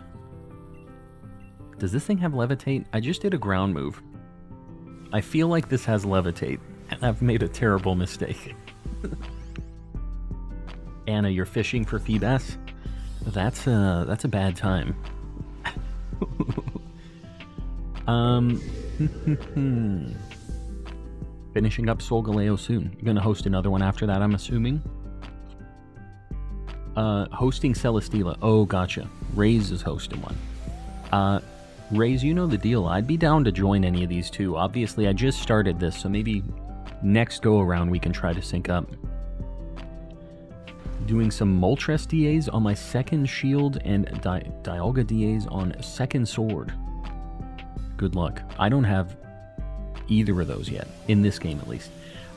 Does this thing have Levitate? I just did a ground move. I feel like this has Levitate. And I've made a terrible mistake. Anna, you're fishing for Feebas? That's a bad time. Finishing up Solgaleo soon. You're gonna host another one after that, I'm assuming. Hosting Celesteela. Oh, gotcha. Raze is hosting one. Raze, you know the deal. I'd be down to join any of these two. Obviously, I just started this, so maybe next go around we can try to sync up. Doing some Moltres DAs on my second shield and Dialga DAs on second sword. Good luck. I don't have either of those yet, in this game at least.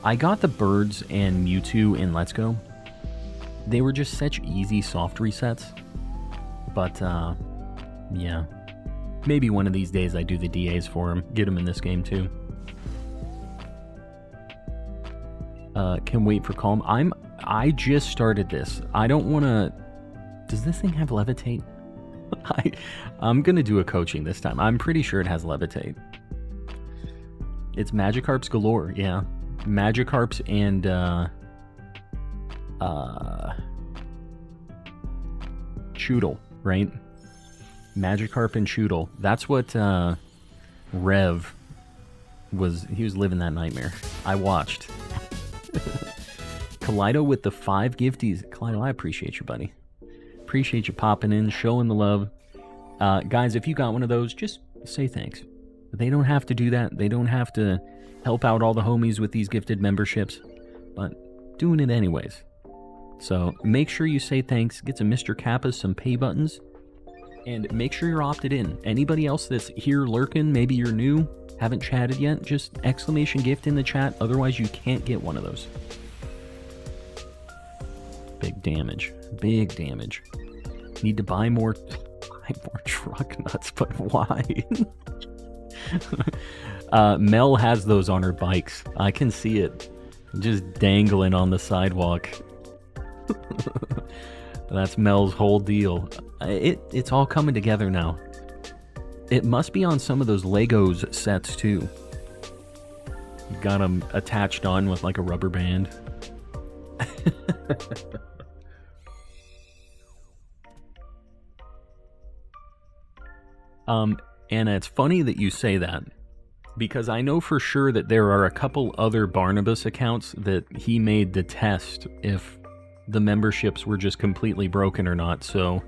I got the birds and Mewtwo in Let's Go. They were just such easy soft resets. But, yeah. Maybe one of these days I do the DAs for him. Get him in this game too. Can wait for calm. I just started this. I don't want to... Does this thing have Levitate? I'm going to do a coaching this time. I'm pretty sure it has Levitate. It's Magikarps galore, yeah. Magikarps and, Choodle, right? Magikarp and Choodle. That's what, Rev was... He was living that nightmare. I watched. Kaleido with the 5 gifties. Kaleido, I appreciate you, buddy. Appreciate you popping in, showing the love. Guys, if you got one of those, just say thanks. They don't have to do that. They don't have to help out all the homies with these gifted memberships. But doing it anyways. So make sure you say thanks, get some Mr. Kappas, some pay buttons, and make sure you're opted in. Anybody else that's here lurking, maybe you're new, haven't chatted yet, just exclamation gift in the chat, otherwise you can't get one of those. Big damage. Big damage. Need to buy more truck nuts, but why? Mel has those on her bikes. I can see it. Just dangling on the sidewalk. That's Mel's whole deal. It's all coming together now. It must be on some of those Legos sets too. Got them attached on with like a rubber band. Anna, it's funny that you say that, because I know for sure that there are a couple other Barnabas accounts that he made to test if the memberships were just completely broken or not, so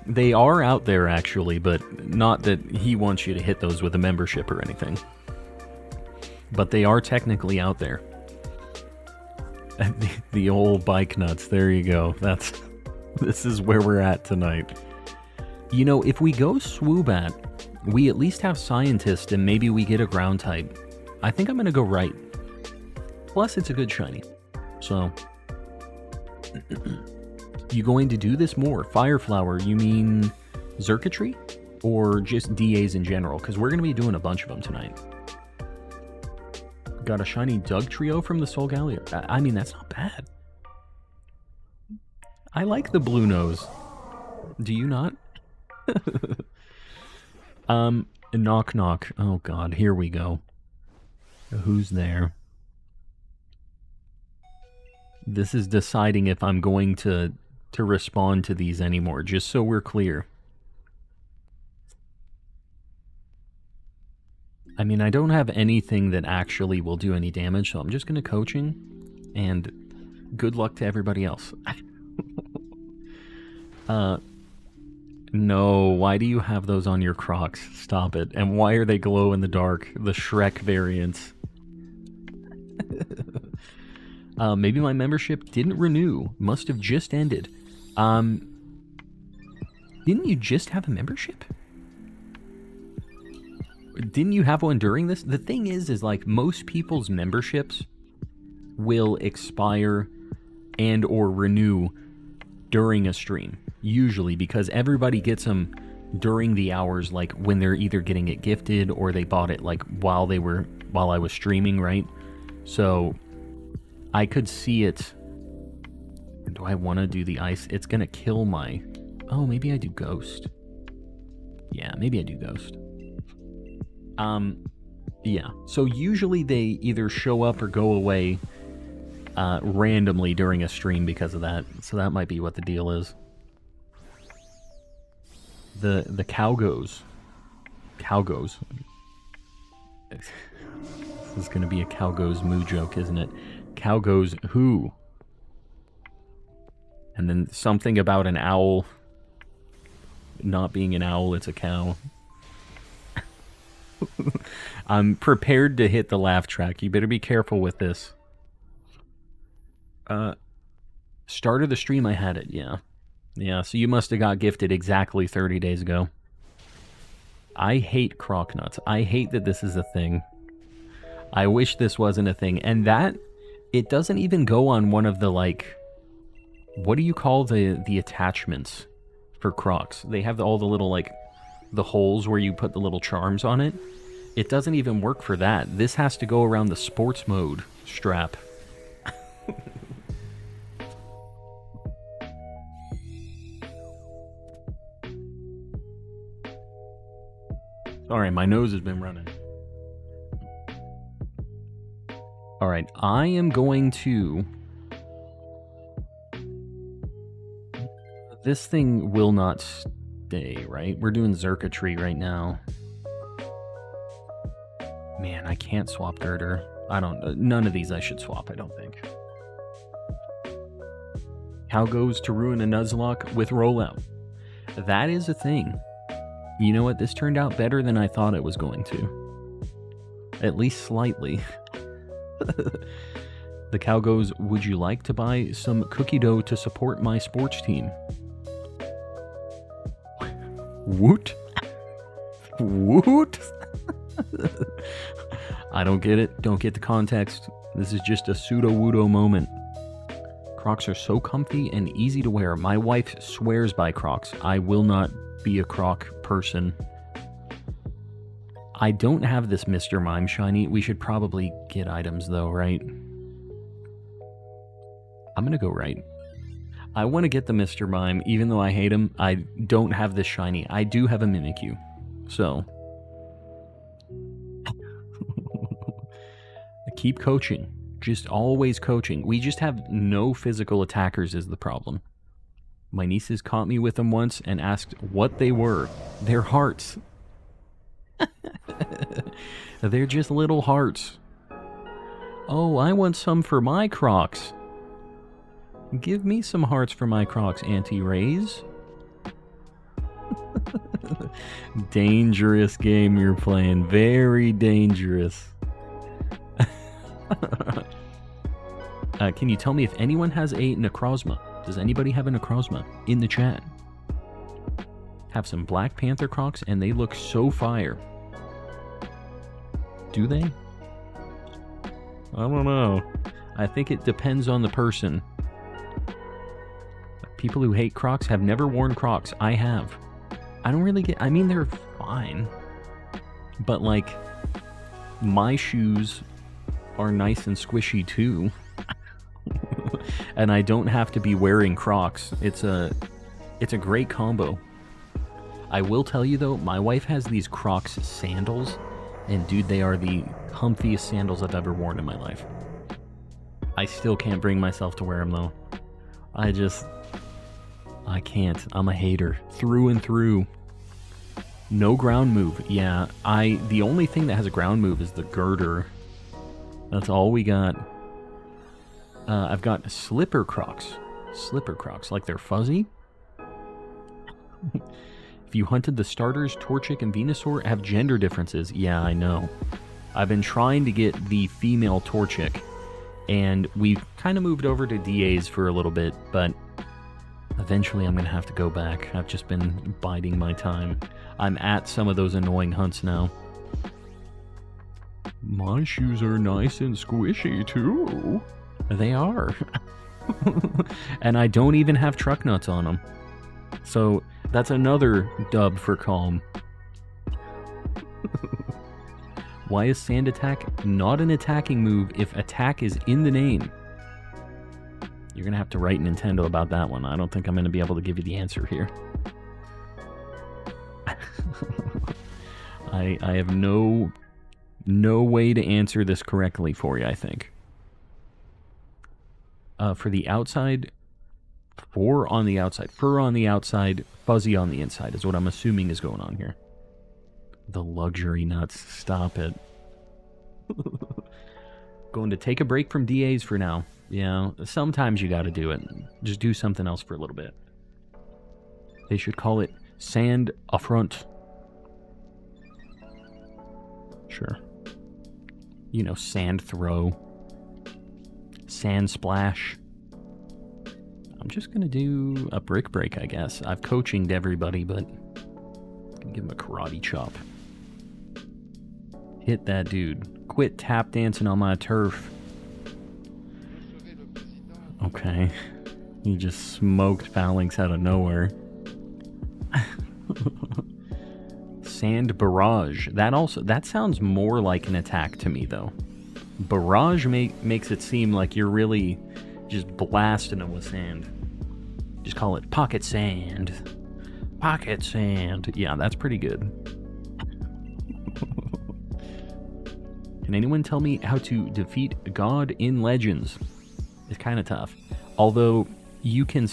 they are out there actually, but not that he wants you to hit those with a membership or anything. But they are technically out there. The old bike nuts, there you go. This is where we're at tonight. You know, if we go Swoobat, we at least have Scientist and maybe we get a ground type. I think I'm going to go right. Plus, it's a good shiny. So, you going to do this more? Fireflower, you mean Xurkitree? Or just DAs in general? Because we're going to be doing a bunch of them tonight. Got a shiny Dugtrio from the Solgaleo. I mean, that's not bad. I like the blue nose. Do you not? Knock knock. Oh god, here we go. Who's there? This is deciding if I'm going to respond to these anymore, just so we're clear. I mean, I don't have anything that actually will do any damage, so I'm just going to coaching, and good luck to everybody else. No, why do you have those on your Crocs? Stop it. And why are they glow in the dark? The Shrek variants. Maybe my membership didn't renew. Must have just ended. Didn't you just have a membership? Didn't you have one during this? The thing is like most people's memberships will expire and or renew during a stream. Usually, because everybody gets them during the hours, like when they're either getting it gifted or they bought it like while I was streaming, right? So I could see it. Do I want to do the ice? It's gonna kill my... Oh, maybe I do ghost. Yeah, maybe I do ghost. Yeah. So usually they either show up or go away randomly during a stream because of that. So that might be what the deal is. The cow goes. Cow goes. This is going to be a cow goes moo joke, isn't it? Cow goes who? And then something about an owl not being an owl, it's a cow. I'm prepared to hit the laugh track. You better be careful with this. Start of the stream I had it, yeah. Yeah, so you must have got gifted exactly 30 days ago. I hate croc nuts. I hate that this is a thing. I wish this wasn't a thing. And that, it doesn't even go on one of the, like, what do you call the attachments for crocs? They have all the little, like, the holes where you put the little charms on it. It doesn't even work for that. This has to go around the sports mode strap. Sorry, my nose has been running. Alright, I am going to... This thing will not stay, right? We're doing Xurkitree right now. Man, I can't swap Girder. I don't... None of these I should swap, I don't think. How goes to ruin a Nuzlocke with rollout? That is a thing. You know what? This turned out better than I thought it was going to. At least slightly. The cow goes, would you like to buy some cookie dough to support my sports team? Woot? Woot? I don't get it. Don't get the context. This is just a pseudo-wudo moment. Crocs are so comfy and easy to wear. My wife swears by Crocs. I will not be a Croc person. I don't have this Mr. Mime shiny. We should probably get items though, right? I'm gonna go right. I want to get the Mr. Mime, even though I hate him. I don't have this shiny. I do have a Mimikyu. So. Keep coaching. Just always coaching. We just have no physical attackers is the problem. My nieces caught me with them once and asked what they were. They're hearts. They're just little hearts. Oh, I want some for my Crocs. Give me some hearts for my Crocs, Auntie Ray's. Dangerous game you're playing. Very dangerous. Can you tell me if anyone has a Necrozma? Does anybody have a Necrozma in the chat? Have some Black Panther Crocs and they look so fire. Do they? I don't know. I think it depends on the person. People who hate Crocs have never worn Crocs. I have. I don't really get... I mean, they're fine. But, like, my shoes are nice and squishy, too. And I don't have to be wearing Crocs. It's a great combo. I will tell you, though, my wife has these Crocs sandals. And, dude, they are the comfiest sandals I've ever worn in my life. I still can't bring myself to wear them, though. I can't. I'm a hater. Through and through. No ground move. Yeah, the only thing that has a ground move is the girder. That's all we got. I've got slipper Crocs. Slipper Crocs, like they're fuzzy. If you hunted the starters, Torchic and Venusaur have gender differences. Yeah, I know. I've been trying to get the female Torchic, and we've kind of moved over to DAs for a little bit, but eventually I'm going to have to go back. I've just been biding my time. I'm at some of those annoying hunts now. My shoes are nice and squishy, too. They are. And I don't even have truck nuts on them. So that's another dub for Calm. Why is Sand Attack not an attacking move if attack is in the name? You're going to have to write Nintendo about that one. I don't think I'm going to be able to give you the answer here. I have no way to answer this correctly for you, I think. For the outside, fur on the outside, fuzzy on the inside is what I'm assuming is going on here. The luxury nuts. Stop it. Going to take a break from DAs for now. Yeah, sometimes you gotta do it. Just do something else for a little bit. They should call it Sand Affront. Sure. You know, Sand Throw. Sand Splash. I'm just gonna do a brick break, I guess. I've coachinged everybody, but I'm gonna give him a karate chop. Hit that dude. Quit tap dancing on my turf. Okay. He just smoked Phalanx out of nowhere. Sand Barrage. That sounds more like an attack to me, though. Barrage makes it seem like you're really just blasting them with sand. Just call it Pocket Sand. Pocket Sand. Yeah, that's pretty good. Can anyone tell me how to defeat God in Legends? It's kind of tough. Although you can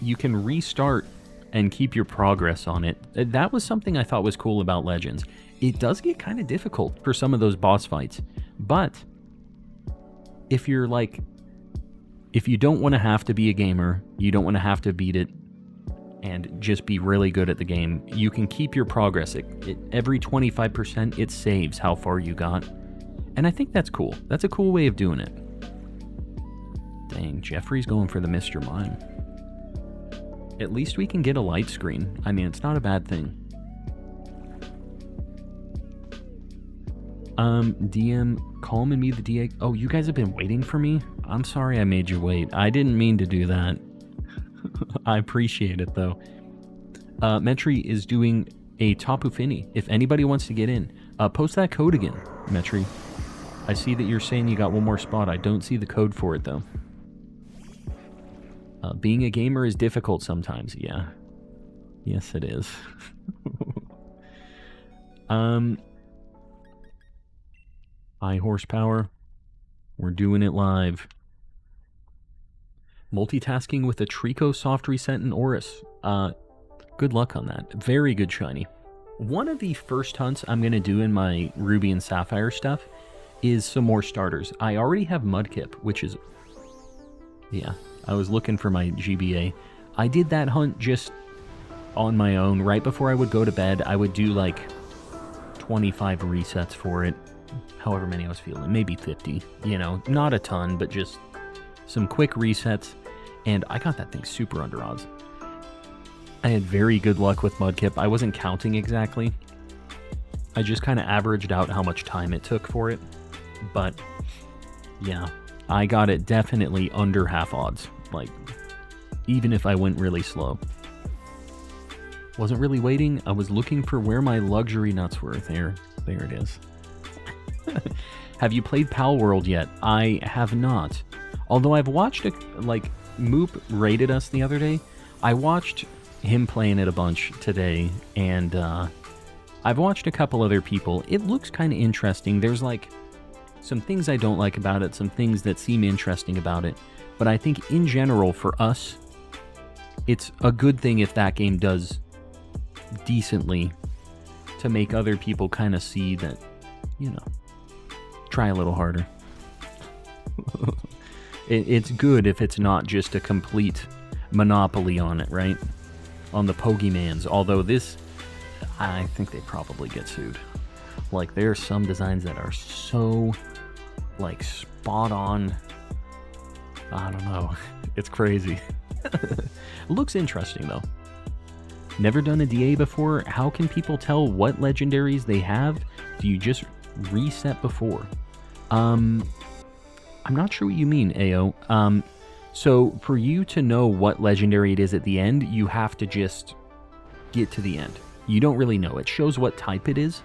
restart and keep your progress on it. That was something I thought was cool about Legends. It does get kind of difficult for some of those boss fights. But if you don't want to have to be a gamer, you don't want to have to beat it and just be really good at the game, you can keep your progress. Every 25%, it saves how far you got. And I think that's cool. That's a cool way of doing it. Dang, Jeffrey's going for the Mr. Mime. At least we can get a light screen. I mean, it's not a bad thing. DM, calm and me the DA. Oh, you guys have been waiting for me? I'm sorry I made you wait. I didn't mean to do that. I appreciate it, though. Metri is doing a Tapu Fini. If anybody wants to get in, post that code again, Metri. I see that you're saying you got one more spot. I don't see the code for it, though. Being a gamer is difficult sometimes, yeah. Yes, it is. High horsepower. We're doing it live. Multitasking with a Trico soft reset and Oris. Good luck on that. Very good shiny. One of the first hunts I'm going to do in my Ruby and Sapphire stuff is some more starters. I already have Mudkip, which is... Yeah, I was looking for my GBA. I did that hunt just on my own. Right before I would go to bed, I would do like 25 resets for it. However many I was feeling. Maybe 50. You know, not a ton, but just some quick resets. And I got that thing super under odds. I had very good luck with Mudkip. I wasn't counting exactly. I just kind of averaged out how much time it took for it. But, yeah, I got it definitely under half odds. Like, even if I went really slow. Wasn't really waiting. I was looking for where my luxury nuts were. There it is. Have you played Pal World yet? I have not. Although I've watched it, like, Moop rated us the other day. I watched him playing it a bunch today, and I've watched a couple other people. It looks kind of interesting. There's like some things I don't like about it, some things that seem interesting about it, but I think in general for us, it's a good thing if that game does decently to make other people kind of see that, you know, try a little harder. It's good if it's not just a complete monopoly on it, right? On the Pokemans. Although this, I think they probably get sued. Like, there are some designs that are so, like, spot on. I don't know. It's crazy. Looks interesting, though. Never done a DA before. How can people tell what legendaries they have? Do you just reset before? I'm not sure what you mean, AO. So for you to know what legendary it is at the end, you have to just get to the end. You don't really know. It shows what type it is.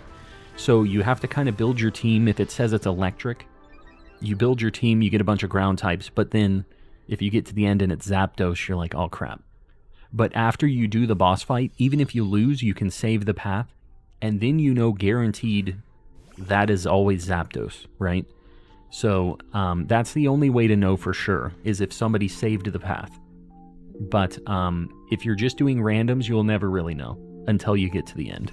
So you have to kind of build your team. If it says it's electric, you build your team, you get a bunch of ground types, but then if you get to the end and it's Zapdos, you're like, oh crap. But after you do the boss fight, even if you lose, you can save the path, and then you know guaranteed that is always Zapdos, right? So that's the only way to know for sure, is if somebody saved the path. But if you're just doing randoms, you'll never really know until you get to the end.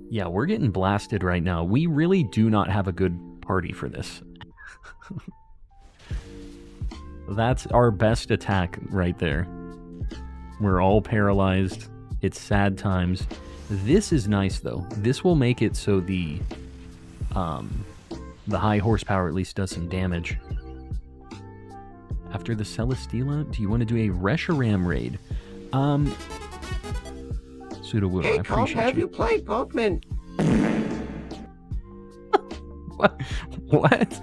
Yeah, we're getting blasted right now. We really do not have a good party for this. That's our best attack right there. We're all paralyzed. It's sad times. This is nice, though. This will make it so the high horsepower at least does some damage. After the Celesteela, do you want to do a Reshiram raid? Sudowoodo, Hey, I Calm, appreciate have you. you played Pokemon? What?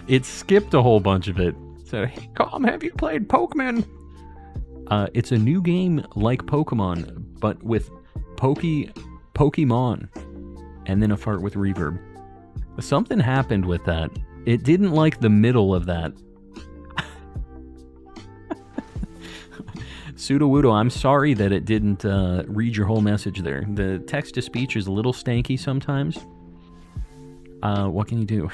It skipped a whole bunch of it. So, hey, Calm, have you played Pokemon? It's a new game like Pokemon, but with Pokemon, and then a fart with reverb. Something happened with that. It didn't like the middle of that. Sudowoodo, I'm sorry that it didn't read your whole message there. The text-to-speech is a little stanky sometimes. What can you do?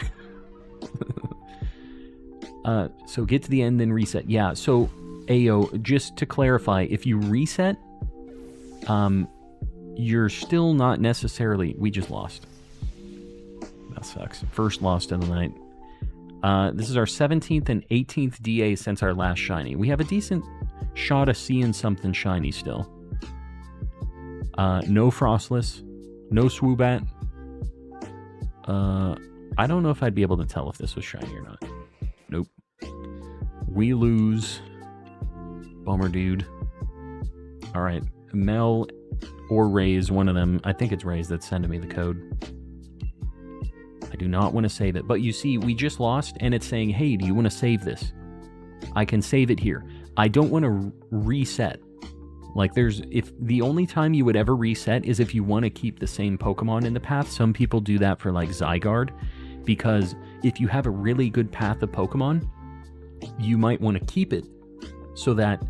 So get to the end, then reset. Yeah, so AO, just to clarify, if you reset, you're still not necessarily... We just lost. That sucks. First loss of the night. This is our 17th and 18th DA since our last shiny. We have a decent shot of seeing something shiny still. No Frostless. No Swoobat. I don't know if I'd be able to tell if this was shiny or not. Nope. We lose. Bummer, dude. All right. Mel or Ray's, one of them. I think it's Ray's that's sending me the code. I do not want to save it. But you see, we just lost, and it's saying, hey, do you want to save this? I can save it here. I don't want to reset. Like, if the only time you would ever reset is if you want to keep the same Pokemon in the path. Some people do that for, like, Zygarde, because if you have a really good path of Pokemon, you might want to keep it so that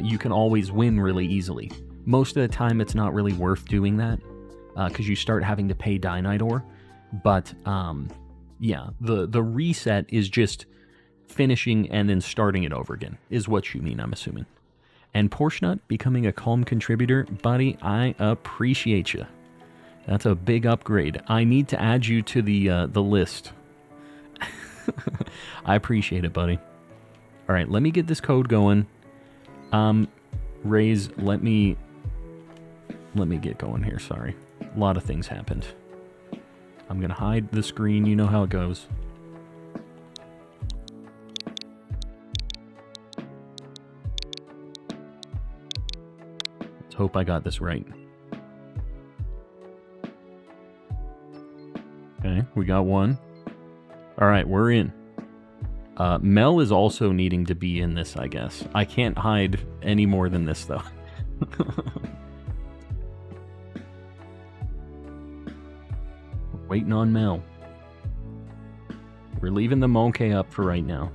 you can always win really easily. Most of the time, it's not really worth doing that because you start having to pay Dynite ore. But yeah, the reset is just finishing and then starting it over again, is what you mean, I'm assuming. And Portionut becoming a calm contributor, buddy, I appreciate you. That's a big upgrade. I need to add you to the list. I appreciate it, buddy. All right, let me get this code going. Raise, let me get going here. Sorry, a lot of things happened. I'm gonna hide the screen. You know how it goes. Let's hope I got this right. Okay, we got one. All right, we're in. Mel is also needing to be in this, I guess. I can't hide any more than this, though. Waiting on Mel. We're leaving the Monkey up for right now.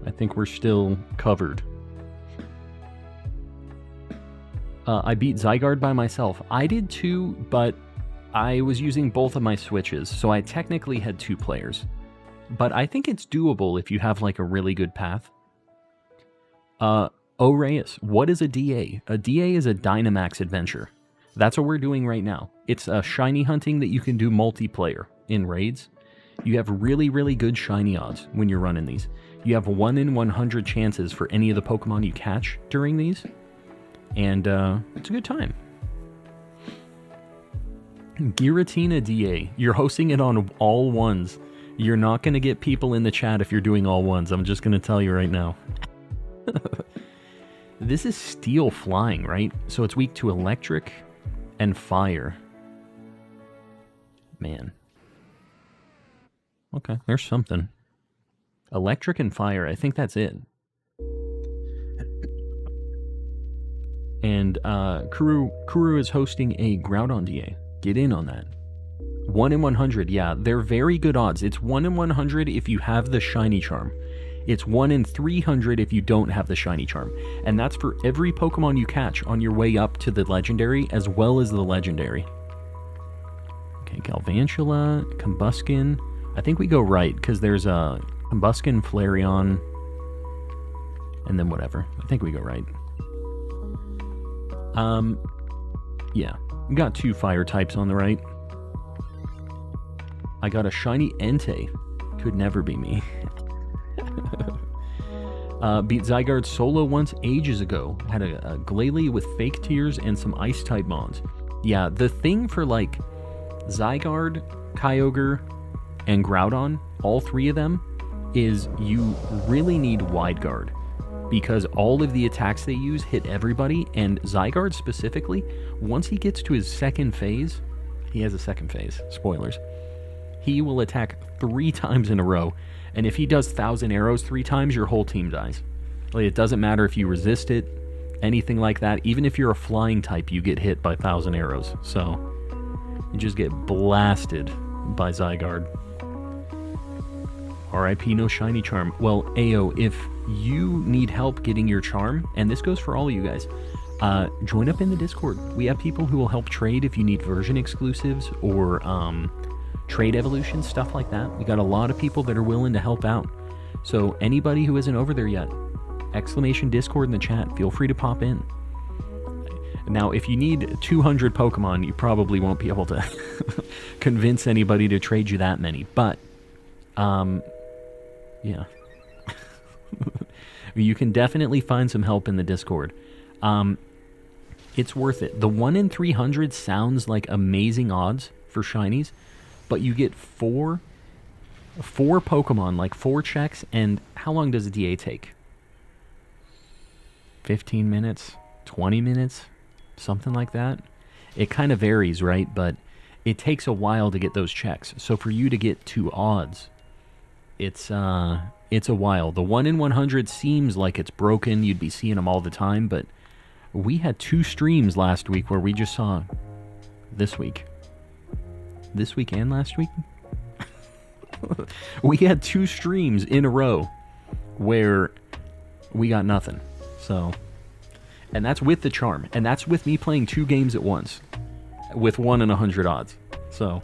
I think we're still covered. I beat Zygarde by myself. I did too, but I was using both of my switches, so I technically had 2 players. But I think it's doable if you have like a really good path. Reyes, what is a DA? A DA is a Dynamax Adventure. That's what we're doing right now. It's a shiny hunting that you can do multiplayer in raids. You have really, really good shiny odds when you're running these. You have 1 in 100 chances for any of the Pokemon you catch during these. And it's a good time. Giratina DA. You're hosting it on all ones. You're not going to get people in the chat if you're doing all ones. I'm just going to tell you right now. This is Steel Flying, right? So it's weak to electric and fire. Man. Okay, there's something. Electric and fire, I think that's it. And Kuru is hosting a Groudon DA. Get in on that. 1 in 100, yeah, they're very good odds. It's 1 in 100 if you have the shiny charm. It's 1 in 300 if you don't have the shiny charm. And that's for every Pokemon you catch on your way up to the legendary as well as the legendary. Okay, Galvantula, Combuskin. I think we go right because there's a Combuskin, Flareon, and then whatever. I think we go right. Yeah, we got 2 fire types on the right. I got a shiny Entei. Could never be me. Beat Zygarde solo once ages ago. Had a Glalie with fake tears and some ice type mons. Yeah, the thing for like Zygarde, Kyogre, and Groudon, all 3 of them, is you really need Wide Guard. Because all of the attacks they use hit everybody, and Zygarde specifically, once he gets to his second phase, he has a second phase, spoilers, he will attack 3 times in a row, and if he does 1,000 arrows 3 times, your whole team dies. Like, it doesn't matter if you resist it, anything like that. Even if you're a flying type, you get hit by 1,000 arrows, so you just get blasted by Zygarde. RIP no shiny charm. Well, Ayo, if you need help getting your charm, and this goes for all of you guys, join up in the Discord. We have people who will help trade if you need version exclusives or trade evolution, stuff like that. We got a lot of people that are willing to help out. So anybody who isn't over there yet, !Discord in the chat, feel free to pop in. Now, if you need 200 Pokemon, you probably won't be able to convince anybody to trade you that many, but yeah. You can definitely find some help in the Discord. It's worth it. The 1 in 300 sounds like amazing odds for shinies, but you get 4 Pokemon, like 4 checks, and how long does a DA take? 15 minutes, 20 minutes, something like that. It kind of varies, right? But it takes a while to get those checks. So for you to get 2 odds, it's a while. The 1 in 100 seems like it's broken. You'd be seeing them all the time, but we had 2 streams last week where we just saw this week and last week. We had 2 streams in a row where we got nothing. So, and that's with the charm, and that's with me playing 2 games at once with 1 in 100 odds. So,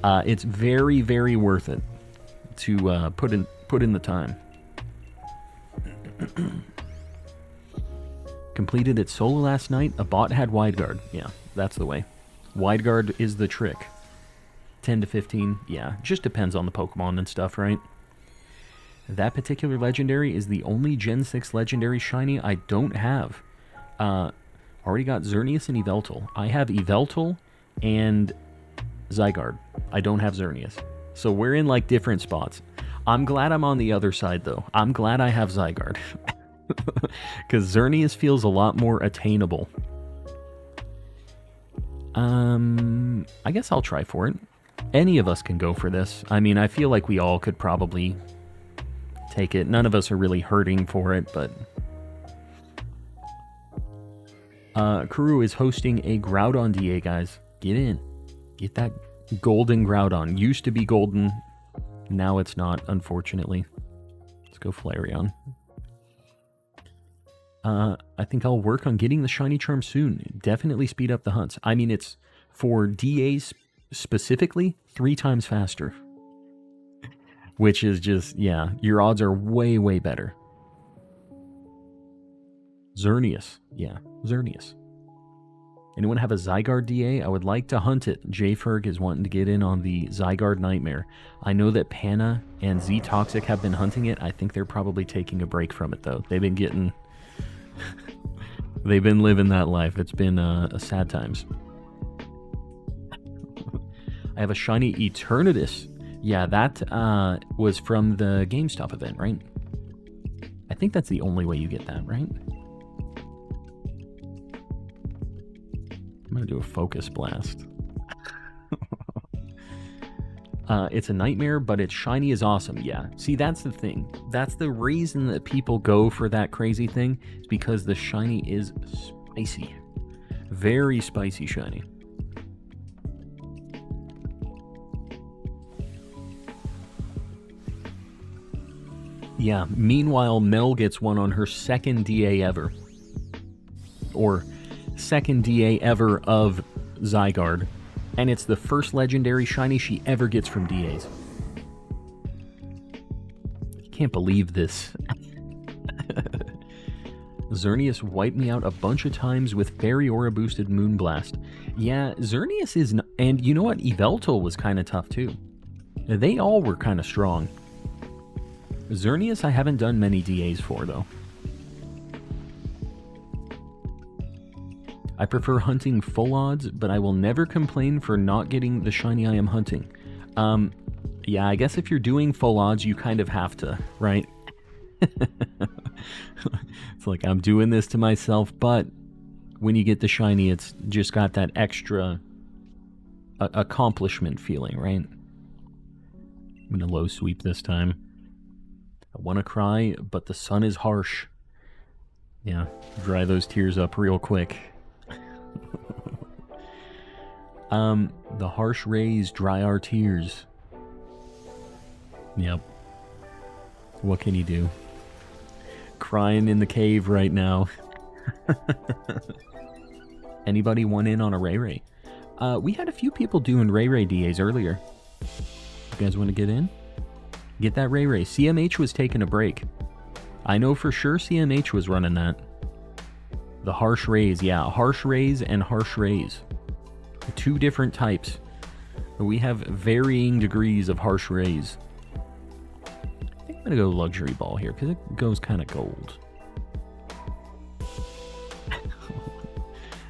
it's very, very worth it to put in the time. Completed it solo last night. A bot had wide guard. Yeah, that's the way. Wide guard is the trick. 10 to 15. Yeah, just depends on the Pokemon and stuff, right? That particular legendary is the only Gen 6 legendary shiny I don't have. Already got Xerneas and Yveltal. I have Yveltal and Zygarde. I don't have Xerneas. So we're in like different spots. I'm glad I'm on the other side though. I'm glad I have Zygarde. Because Xerneas feels a lot more attainable. I guess I'll try for it. Any of us can go for this. I mean, I feel like we all could probably take it. None of us are really hurting for it, but... Kuru is hosting a Groudon DA, guys. Get in. Get that golden Groudon. Used to be golden. Now it's not, unfortunately. Let's go Flareon. I think I'll work on getting the shiny charm soon. Definitely speed up the hunts. I mean, it's for DAs specifically 3 times faster. Which is just, yeah, your odds are way, way better. Xerneas. Yeah, Xerneas. Anyone have a Zygarde DA? I would like to hunt it. J-Ferg is wanting to get in on the Zygarde Nightmare. I know that Panna and Z-Toxic have been hunting it. I think they're probably taking a break from it, though. They've been getting... They've been living that life. It's been sad times. I have a shiny Eternatus. Yeah, that was from the GameStop event, right? I think that's the only way you get that, right? I'm going to do a Focus Blast. It's a nightmare, but its shiny is awesome. Yeah, see, that's the thing. That's the reason that people go for that crazy thing. Is because the shiny is spicy. Very spicy shiny. Yeah, meanwhile, Mel gets one on her 2nd DA ever. Or 2nd DA ever of Zygarde. And it's the first legendary shiny she ever gets from DAs. I can't believe this. Xerneas wiped me out a bunch of times with Fairy Aura boosted Moonblast. Yeah, Xerneas is... And you know what? Yveltal was kind of tough too. They all were kind of strong. Xerneas I haven't done many DAs for though. I prefer hunting full odds, but I will never complain for not getting the shiny I am hunting. Yeah, I guess if you're doing full odds, you kind of have to, right? It's like, I'm doing this to myself, but when you get the shiny, it's just got that extra accomplishment feeling, right? I'm going to low sweep this time. I want to cry, but the sun is harsh. Yeah, dry those tears up real quick. The harsh rays dry our tears. Yep. What can you do? Crying in the cave right now. Anybody want in on a Ray Ray? We had a few people doing Ray Ray DAs earlier. You guys want to get in? Get that Ray Ray. CMH was taking a break. I know for sure CMH was running that. The harsh rays, yeah. Harsh rays and harsh rays. 2 different types. We have varying degrees of harsh rays. I think I'm going to go luxury ball here because it goes kind of gold.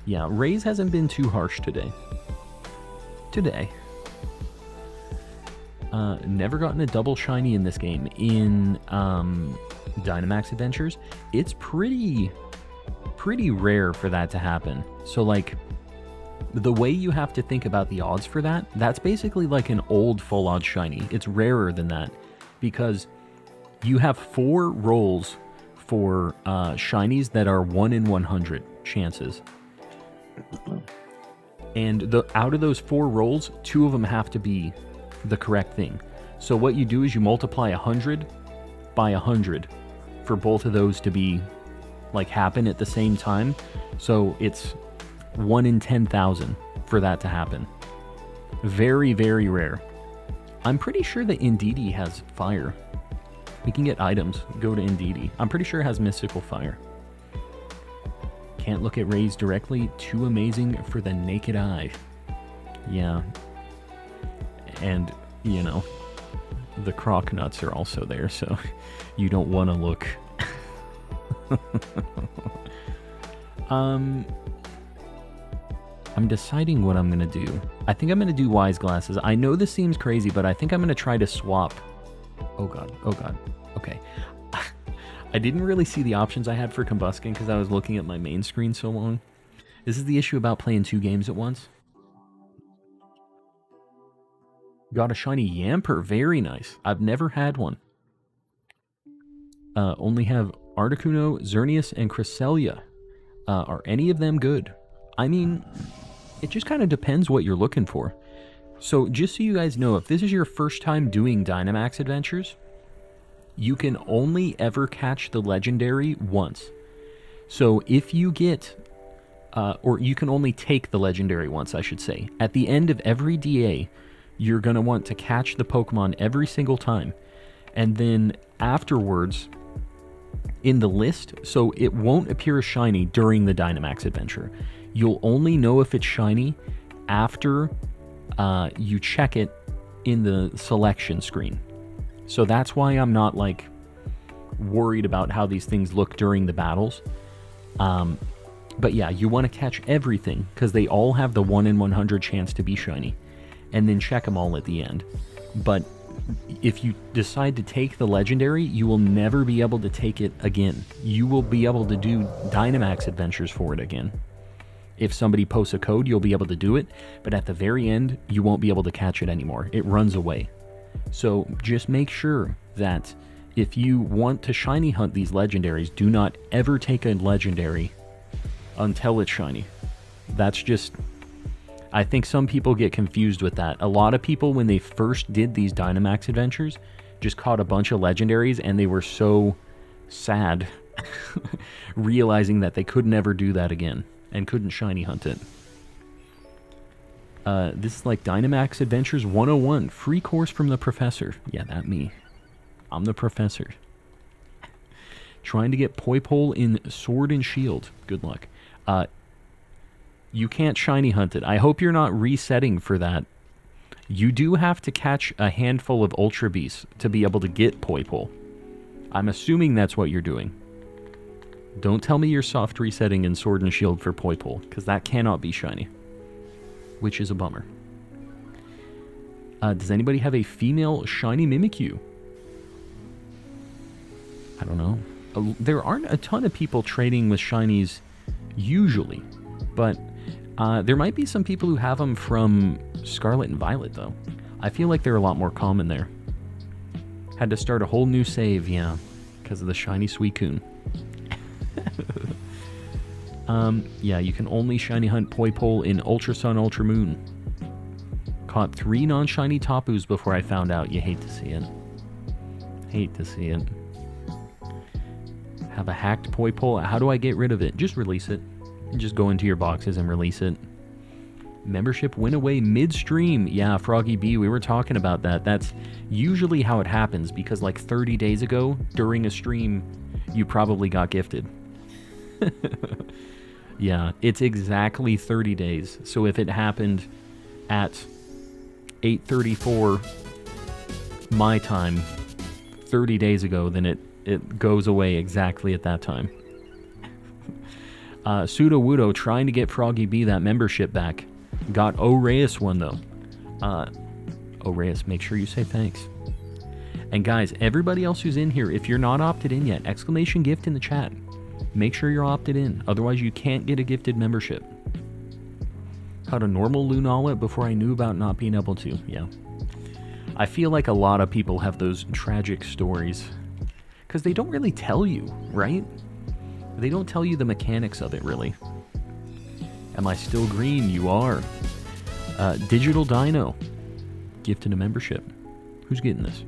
Yeah, rays hasn't been too harsh today. Never gotten a double shiny in this game. In Dynamax Adventures, it's pretty pretty rare for that to happen. So like, the way you have to think about the odds for that, that's basically like an old full odds shiny. It's rarer than that because you have 4 rolls for shinies that are 1 in 100 chances. And out of those 4 rolls, 2 of them have to be the correct thing. So what you do is you multiply 100 by 100 for both of those to be like happen at the same time. So it's 1 in 10,000 for that to happen. Very, very rare. I'm pretty sure that Indeedee has fire. We can get items. Go to Indeedee. I'm pretty sure it has mystical fire. Can't look at rays directly. Too amazing for the naked eye. Yeah. And, you know, the croc nuts are also there, so you don't want to look. I'm deciding what I'm going to do. I think I'm going to do wise glasses. I know this seems crazy, but I think I'm going to try to swap. Oh god. Oh god. Okay. I didn't really see the options I had for combustion because I was looking at my main screen so long. This is the issue about playing 2 games at once. Got a shiny Yamper. Very nice. I've never had one. Only have Articuno, Xerneas, and Cresselia. Are any of them good? I mean, it just kind of depends what you're looking for. So just so you guys know, if this is your first time doing Dynamax Adventures, you can only ever catch the legendary once. So if you get, or you can only take the legendary once, I should say. At the end of every DA, you're going to want to catch the Pokemon every single time. And then afterwards, in the list, so it won't appear as shiny during the Dynamax adventure. You'll only know if it's shiny after you check it in the selection screen. So that's why I'm not like worried about how these things look during the battles. But yeah, you want to catch everything because they all have the 1 in 100 chance to be shiny, and then check them all at the end. But if you decide to take the legendary, you will never be able to take it again. You will be able to do Dynamax Adventures for it again. If somebody posts a code, you'll be able to do it, but at the very end, you won't be able to catch it anymore. It runs away. So just make sure that if you want to shiny hunt these legendaries, do not ever take a legendary until it's shiny. That's just... I think some people get confused with that. A lot of people, when they first did these Dynamax Adventures, just caught a bunch of legendaries and they were so sad realizing that they could never do that again and couldn't shiny hunt it. This is like Dynamax Adventures 101, free course from the professor. Yeah, that me. I'm the professor. Trying to get Poipole in Sword and Shield. Good luck. You can't shiny hunt it. I hope you're not resetting for that. You do have to catch a handful of Ultra Beasts to be able to get Poipole. I'm assuming that's what you're doing. Don't tell me you're soft resetting in Sword and Shield for Poipole, because that cannot be shiny. Which is a bummer. Does anybody have a female shiny Mimikyu? I don't know. There aren't a ton of people trading with shinies usually, but there might be some people who have them from Scarlet and Violet, though. I feel like they're a lot more common there. Had to start a whole new save, yeah, because of the shiny Suicune. Yeah, you can only shiny hunt Poipole in Ultra Sun, Ultra Moon. Caught 3 non-shiny Tapus before I found out. You hate to see it. Hate to see it. Have a hacked Poipole. How do I get rid of it? Just release it. Just go into your boxes and release it. Membership went away midstream. Yeah, Froggy B, we were talking about that. That's usually how it happens, because like 30 days ago, during a stream, you probably got gifted. Yeah, it's exactly 30 days. So if it happened at 8:34 my time 30 days ago, then it goes away exactly at that time. Pseudo Wudo trying to get Froggy B that membership back. Got Oreus one though. Oreus, make sure you say thanks. And guys, everybody else who's in here, if you're not opted in yet, exclamation gift in the chat. make sure you're opted in. Otherwise, you can't get a gifted membership. Caught a normal Lunala before I knew about not being able to. Yeah. I feel like a lot of people have those tragic stories. Because they don't really tell you, right? They don't tell you the mechanics of it, really. Am I still green? You are. Digital Dino. Gifted a membership. Who's getting this?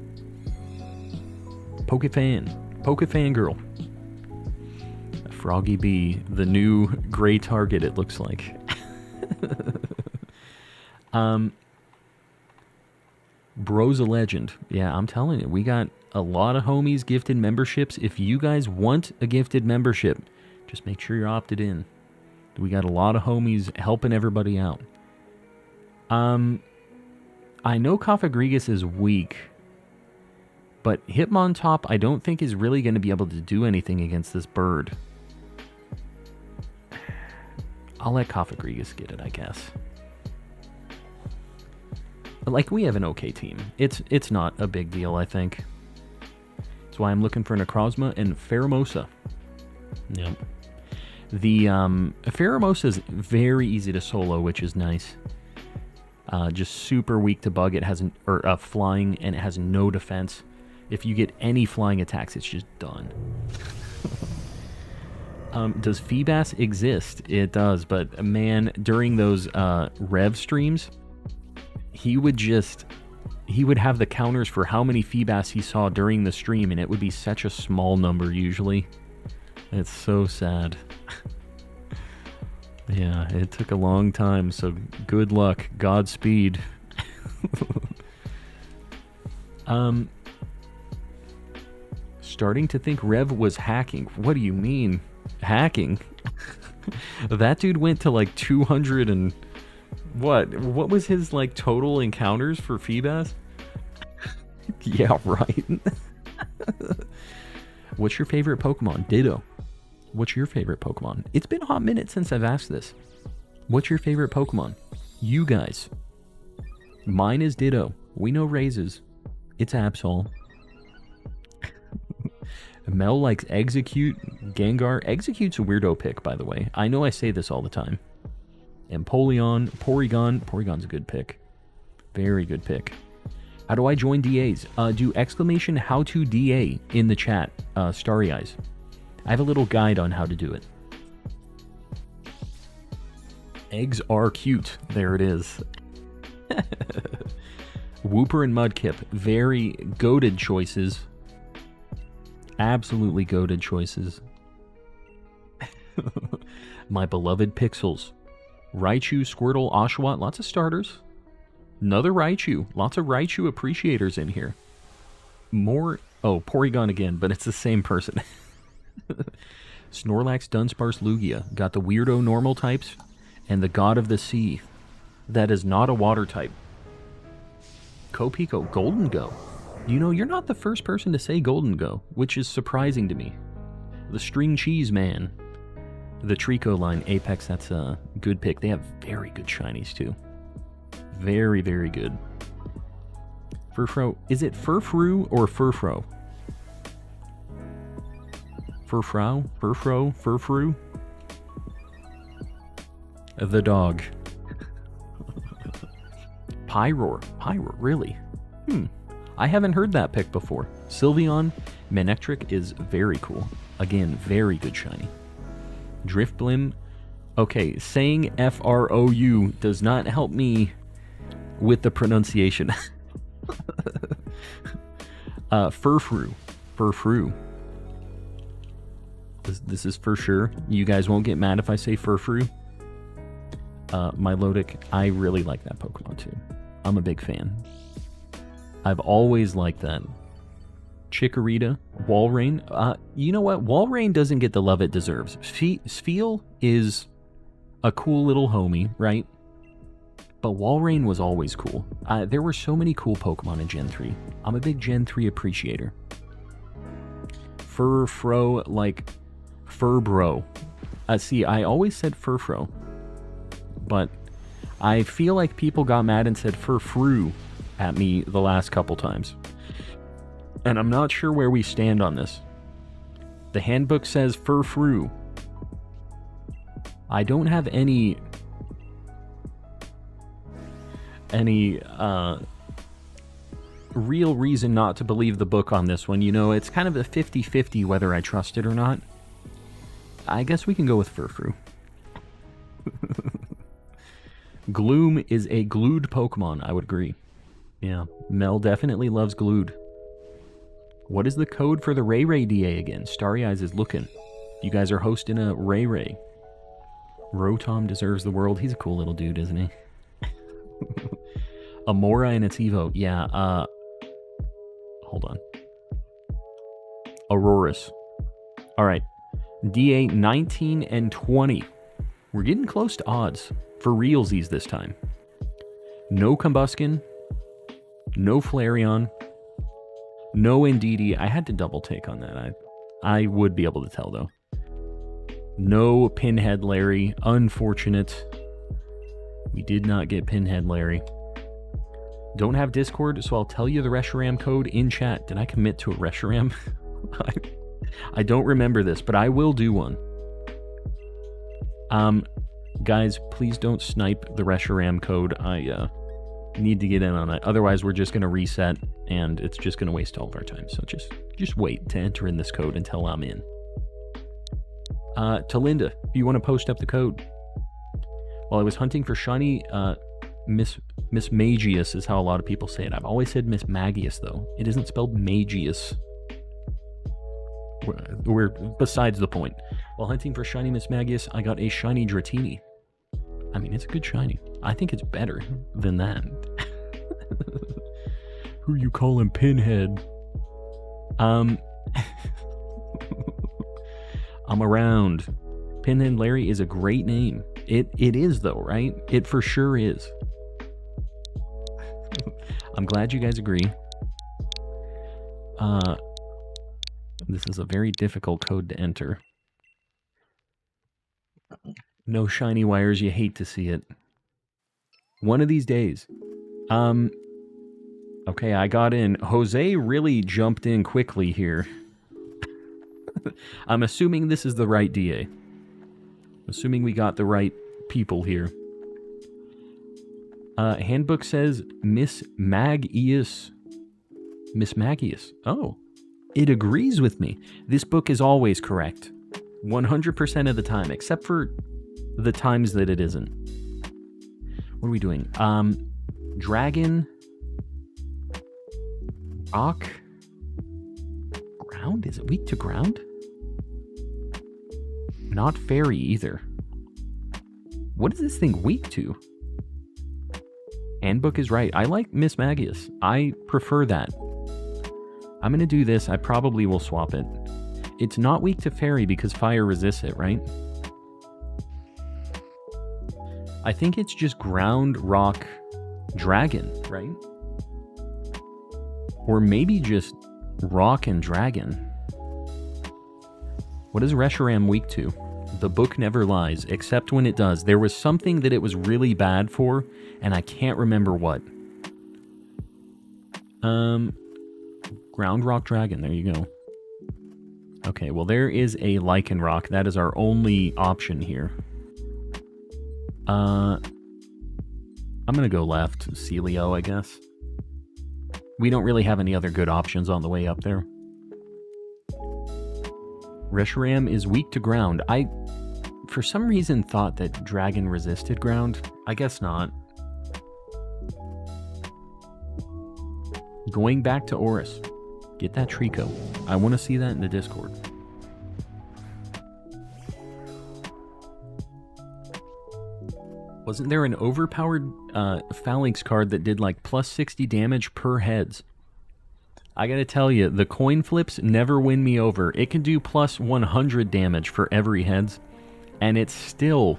Pokefan girl. Froggy B, the new gray target, it looks like. Bro's a legend. Yeah, I'm telling you, we got a lot of homies gifted memberships. If you guys want a gifted membership, just make sure you're opted in. We got a lot of homies helping everybody out. I know Kafagrigus is weak, but Hitmontop I don't think is really going to be able to do anything against this bird. I'll let Kafagrigus get it, I guess. But like, we have an okay team. It's not a big deal, I think. That's why I'm looking for Necrozma and Pheromosa. Yep. The Pheromosa is very easy to solo, which is nice. Just super weak to bug. It has flying, and it has no defense. If you get any flying attacks, it's just done. Does Feebas exist? It does, but man, during those Rev streams, he would have the counters for how many Feebas he saw during the stream, and it would be such a small number usually. It's so sad. Yeah, it took a long time, so good luck. Godspeed. Starting to think Rev was hacking. What do you mean? Hacking? That dude went to like 200 and... What was his like total encounters for Feebas? Yeah, right. What's your favorite Pokemon? Ditto. What's your favorite Pokemon? It's been a hot minute since I've asked this. What's your favorite Pokemon? You guys. Mine is Ditto. We know Raises. It's Absol. Mel likes Execute, Gengar. Execute's a weirdo pick, by the way. I know I say this all the time. Empoleon, Porygon. Porygon's a good pick. Very good pick. How do I join DAs? Do exclamation how to DA in the chat. Starry Eyes. I have a little guide on how to do it. Eggs are cute. There it is. Wooper and Mudkip. Very goated choices. Absolutely goated choices. My beloved Pixels. Raichu, Squirtle, Oshawott. Lots of starters. Another Raichu. Lots of Raichu appreciators in here. More... Oh, Porygon again, but it's the same person. Snorlax, Dunsparce, Lugia. Got the weirdo normal types and the god of the sea. That is not a water type. Copico, Golden Go. You know, you're not the first person to say Golden Go, which is surprising to me. The String Cheese Man. The Trico line, Apex, that's a good pick. They have very good shinies too. Very, very good. Furfro, is it Furfru or Furfro? Furfrau? Furfro? Furfru? The dog. Pyroar. Pyroar, really? I haven't heard that pick before. Sylveon, Manectric is very cool. Again, very good shiny. Driftblim. Okay, saying F-R-O-U does not help me with the pronunciation. Furfru. Furfru. This is for sure. You guys won't get mad if I say Furfru. Milotic, I really like that Pokemon too. I'm a big fan. I've always liked that. Chikorita, Walrein. You know what? Walrein doesn't get the love it deserves. Spheal is a cool little homie, right? But Walrein was always cool. There were so many cool Pokemon in Gen 3. I'm a big Gen 3 appreciator. Furfro, like Furbro. See, I always said Furfro. But I feel like people got mad and said Furfru at me the last couple times. And I'm not sure where we stand on this. The handbook says Furfrou. I don't have any real reason not to believe the book on this one. You know, it's kind of a 50-50 whether I trust it or not. I guess we can go with Furfrou. Gloom is a glued Pokemon, I would agree. Yeah, Mel definitely loves glued. What is the code for the Ray Ray DA again? Starry Eyes is looking. You guys are hosting a Ray Ray. Rotom deserves the world. He's a cool little dude, isn't he? Amora and its Evo. Yeah, hold on. Aurorus. Alright. DA 19 and 20. We're getting close to odds. For realsies this time. No Combuskin. No Flareon. No Indeedee. I had to double take on that. I would be able to tell, though. No Pinhead Larry. Unfortunate. We did not get Pinhead Larry. Don't have Discord, so I'll tell you the Reshiram code in chat. Did I commit to a Reshiram? I don't remember this, but I will do one. Guys, please don't snipe the Reshiram code. I need to get in on it. Otherwise, we're just going to reset, and it's just going to waste all of our time. So just wait to enter in this code until I'm in. To Linda, you want to post up the code? While I was hunting for shiny, Miss Magius is how a lot of people say it. I've always said Miss Magius, though. It isn't spelled Magius. We're besides the point. While hunting for shiny Miss Magius, I got a shiny Dratini. I mean, it's a good shiny. I think it's better than that. Who you calling Pinhead? I'm around. Pinhead Larry is a great name. It is, though, right? It for sure is. I'm glad you guys agree. This is a very difficult code to enter. No shiny wires, you hate to see it. One of these days. Okay, I got in. Jose really jumped in quickly here. I'm assuming this is the right DA. Assuming we got the right people here. Handbook says Miss Magius. Miss Magius. Oh. It agrees with me. This book is always correct. 100% of the time, except for the times that it isn't. What are we doing? Dragon. Rock. Ground? Is it weak to ground? Not fairy either. What is this thing weak to? Handbook is right. I like Miss Magius. I prefer that. I'm going to do this. I probably will swap it. It's not weak to fairy because fire resists it, right? I think it's just ground, rock, dragon, right? Or maybe just rock and dragon. What is Reshiram weak to? The book never lies, except when it does. There was something that it was really bad for, and I can't remember what. Ground, rock, dragon. There you go. Okay, well there is a Lichen Rock. That is our only option here. I'm gonna go left. Celio, I guess. We don't really have any other good options on the way up there. Reshiram is weak to ground. I, for some reason, thought that dragon resisted ground. I guess not. Going back to Oris. Get that Trico. I want to see that in the Discord. Wasn't there an overpowered Phalanx card that did like plus 60 damage per heads? I gotta tell you, the coin flips never win me over. It can do plus 100 damage for every heads, and it still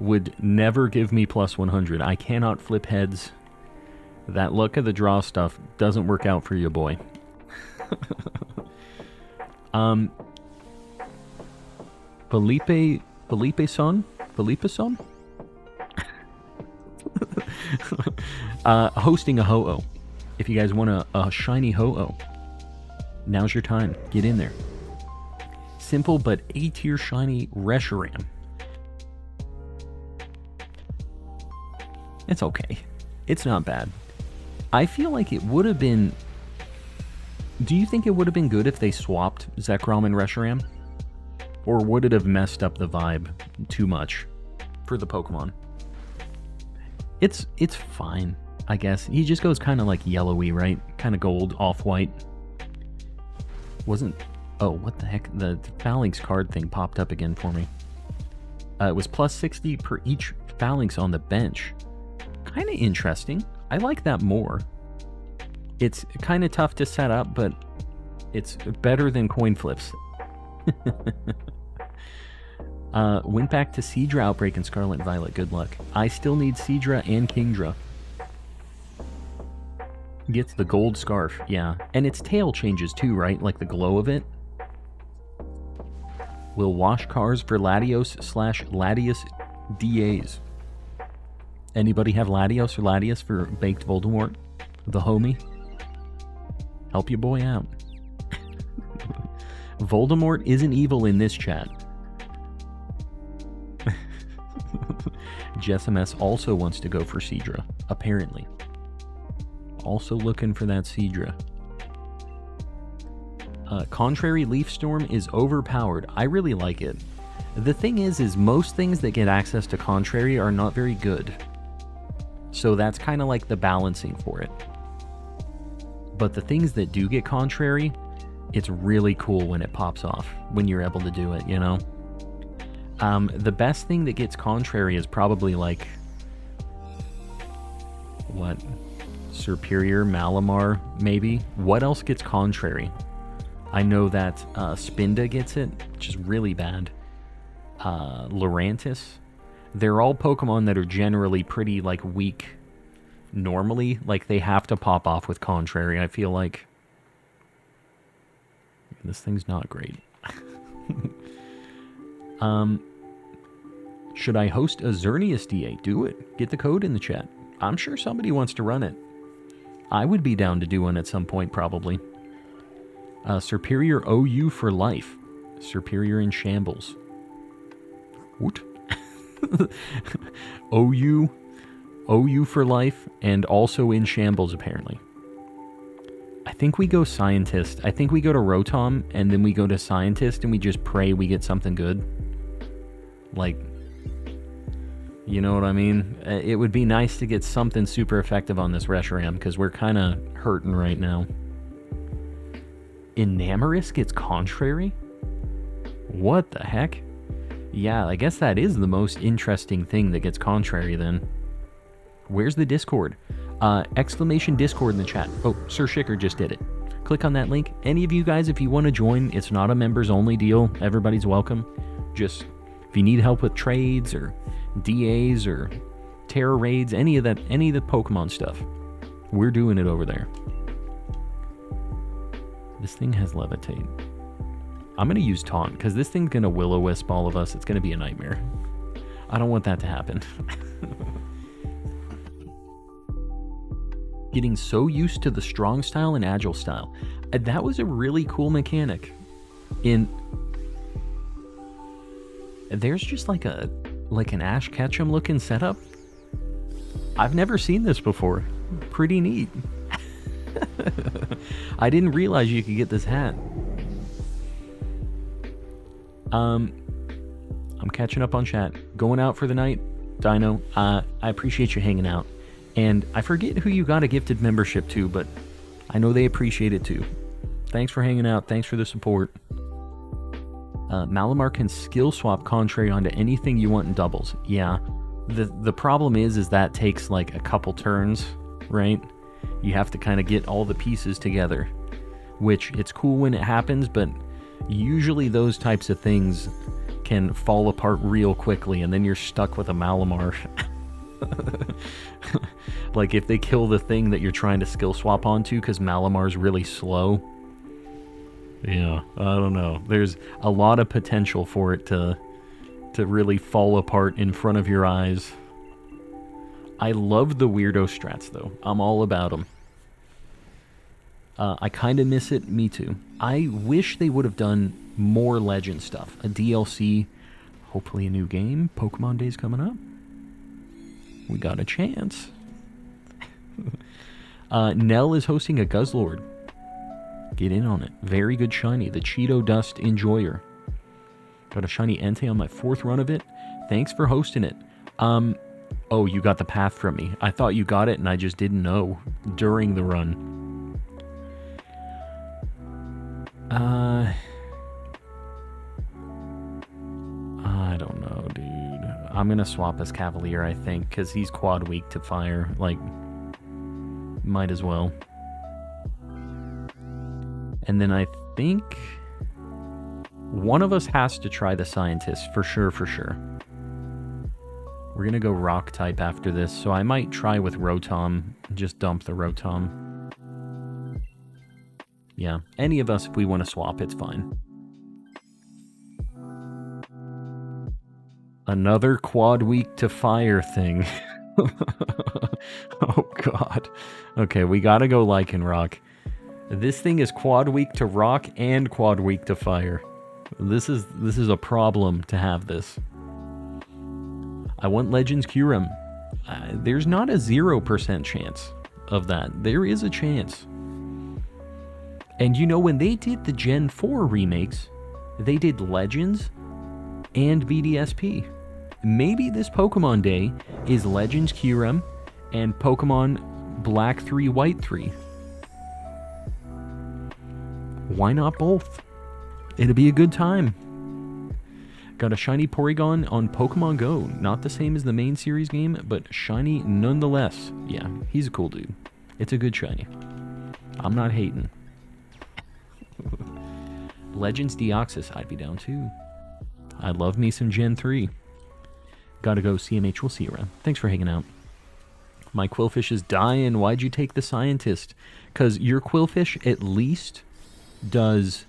would never give me plus 100. I cannot flip heads. That luck of the draw stuff doesn't work out for you, boy. Felipe-son? Hosting a Ho-Oh. If you guys want a shiny Ho-Oh, now's your time. Get in there. simple but A-tier shiny Reshiram. It's okay. It's not bad. I feel like it would have been... Do you think it would have been good if they swapped Zekrom and Reshiram? Or would it have messed up the vibe too much for the Pokemon? It's fine, I guess. He just goes kind of like yellowy, right? Kind of gold, off-white. Wasn't... Oh, what the heck? The Phalanx card thing popped up again for me. It was plus 60 per each Phalanx on the bench. Kind of interesting. I like that more. It's kind of tough to set up, but it's better than coin flips. Went back to Seadra Outbreak and Scarlet and Violet. Good luck. I still need Seadra and Kingdra. Gets the gold scarf, yeah. And its tail changes too, right? Like the glow of it. Will wash cars for Latios / Latias DAs. Anybody have Latios or Latias for Baked Voldemort? The homie? Help your boy out. Voldemort isn't evil in this chat. Jessimus also wants to go for Seadra, apparently. Also looking for that Seadra. Contrary Leaf Storm is overpowered. I really like it. The thing is most things that get access to Contrary are not very good. So that's kind of like the balancing for it. But the things that do get Contrary, it's really cool when it pops off, when you're able to do it, you know? The best thing that gets Contrary is probably like... What? Superior, Malamar, maybe? What else gets Contrary? I know that Spinda gets it, which is really bad. Lurantis. They're all Pokemon that are generally pretty, like, weak normally. Like, they have to pop off with Contrary, I feel like. This thing's not great. Should I host a Xerneas DA? Do it. Get the code in the chat. I'm sure somebody wants to run it. I would be down to do one at some point, probably. Superior OU for life. Superior in shambles. What? OU for life, and also in shambles, apparently. I think we go Scientist. I think we go to Rotom, and then we go to Scientist, and we just pray we get something good. Like, you know what I mean? It would be nice to get something super effective on this Reshiram, because we're kind of hurting right now. Enamorus gets Contrary? What the heck? Yeah, I guess that is the most interesting thing that gets Contrary then. Where's the Discord? Exclamation Discord in the chat. Oh, Sir Shicker just did it. Click on that link. Any of you guys, if you want to join, it's not a members only deal. Everybody's welcome. Just, if you need help with trades or DAs or terror raids, any of the Pokemon stuff, we're doing it over there. This thing has Levitate. I'm going to use Taunt, because this thing's going to Will-O-Wisp all of us. It's going to be a nightmare. I don't want that to happen. Getting so used to the strong style and agile style. That was a really cool mechanic. There's just like an Ash Ketchum looking setup. I've never seen this before. Pretty neat. I didn't realize you could get this hat. I'm catching up on chat. Going out for the night, Dino. I appreciate you hanging out. And I forget who you got a gifted membership to, but I know they appreciate it too. Thanks for hanging out. Thanks for the support. Malamar can skill swap Contrary onto anything you want in doubles. Yeah. The problem is that takes like a couple turns, right? You have to kind of get all the pieces together, which it's cool when it happens, but usually those types of things can fall apart real quickly, and then you're stuck with a Malamar. Like if they kill the thing that you're trying to skill swap onto because Malamar's really slow. Yeah, I don't know. There's a lot of potential for it to really fall apart in front of your eyes. I love the weirdo strats though. I'm all about them. I kind of miss it. Me too. I wish they would have done more Legend stuff. A DLC, hopefully a new game. Pokemon Day's coming up. We got a chance. Nell is hosting a Guzzlord. Get in on it. Very good shiny. The Cheeto Dust Enjoyer. Got a shiny Entei on my 4th run of it. Thanks for hosting it. Oh, you got the path from me. I thought you got it and I just didn't know during the run. I don't know, dude. I'm gonna swap as Cavalier, I think, because he's quad weak to fire. Like, might as well. And then I think one of us has to try the Scientist, for sure, for sure. We're gonna go Rock type after this, so I might try with Rotom, just dump the Rotom. Yeah, any of us, if we want to swap, it's fine. Another quad weak to fire thing. Oh god. Okay, we gotta go Lycanroc. This thing is quad weak to rock and quad weak to fire. This is a problem to have this. I want Legends Kyurem. There's not a 0% chance of that. There is a chance. And you know, when they did the Gen 4 remakes, they did Legends and VDSP. Maybe this Pokemon Day is Legends Kyurem and Pokemon Black 3, White 3. Why not both? It'll be a good time. Got a shiny Porygon on Pokemon Go. Not the same as the main series game, but shiny nonetheless. Yeah, he's a cool dude. It's a good shiny. I'm not hating. Legends Deoxys, I'd be down too. I love me some Gen 3. Gotta go, CMH. We'll see you around. Thanks for hanging out. My Quillfish is dying. Why'd you take the Scientist? Because your Quillfish at least does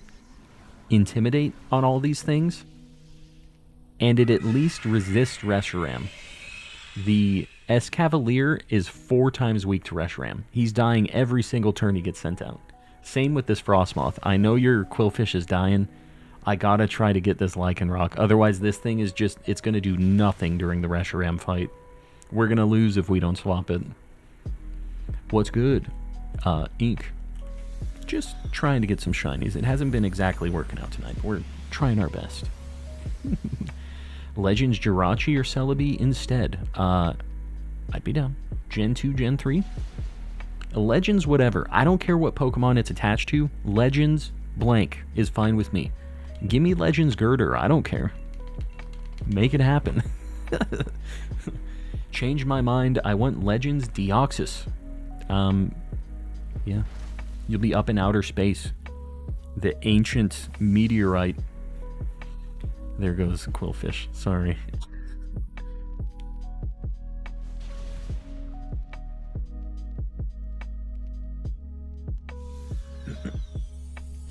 Intimidate on all these things, and it at least resists Reshiram. The Escavalier is 4 times weak to Reshiram. He's dying every single turn he gets sent out. Same with this Frostmoth. I know your Quillfish is dying. I gotta try to get this Lycanroc. Otherwise, this thing is just, it's gonna do nothing during the Reshiram fight. We're gonna lose if we don't swap it. What's good? Ink. Just trying to get some shinies. It hasn't been exactly working out tonight. We're trying our best. Legends Jirachi or Celebi instead. I'd be down. Gen 2, Gen 3. Legends, whatever. I don't care what Pokemon it's attached to. Legends, blank, is fine with me. Give me Legends Girder. I don't care. Make it happen. Change my mind. I want Legends Deoxys. Yeah. You'll be up in outer space. The ancient meteorite. There goes the Quillfish. Sorry.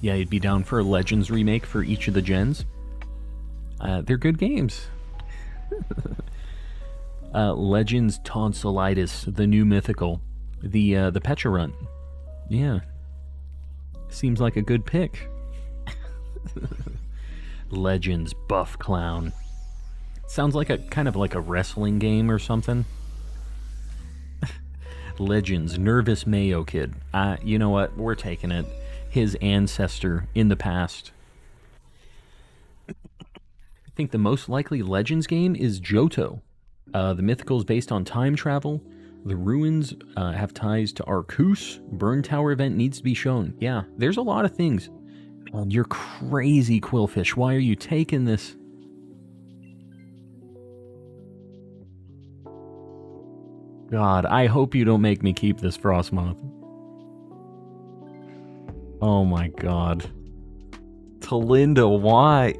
Yeah, you'd be down for a Legends remake for each of the gens. They're good games. Legends Tonsillitis, the new mythical. The Pecharunt. Yeah. Seems like a good pick. Legends Buff Clown. Sounds like a kind of like a wrestling game or something. Legends Nervous Mayo Kid. You know what? We're taking it. His ancestor in the past. I think the most likely Legends game is Johto. The mythical is based on time travel. The ruins have ties to Arceus. Burn Tower event needs to be shown. Yeah, there's a lot of things. You're crazy, Quillfish. Why are you taking this? God, I hope you don't make me keep this Frostmoth. Oh my god. Talinda, why?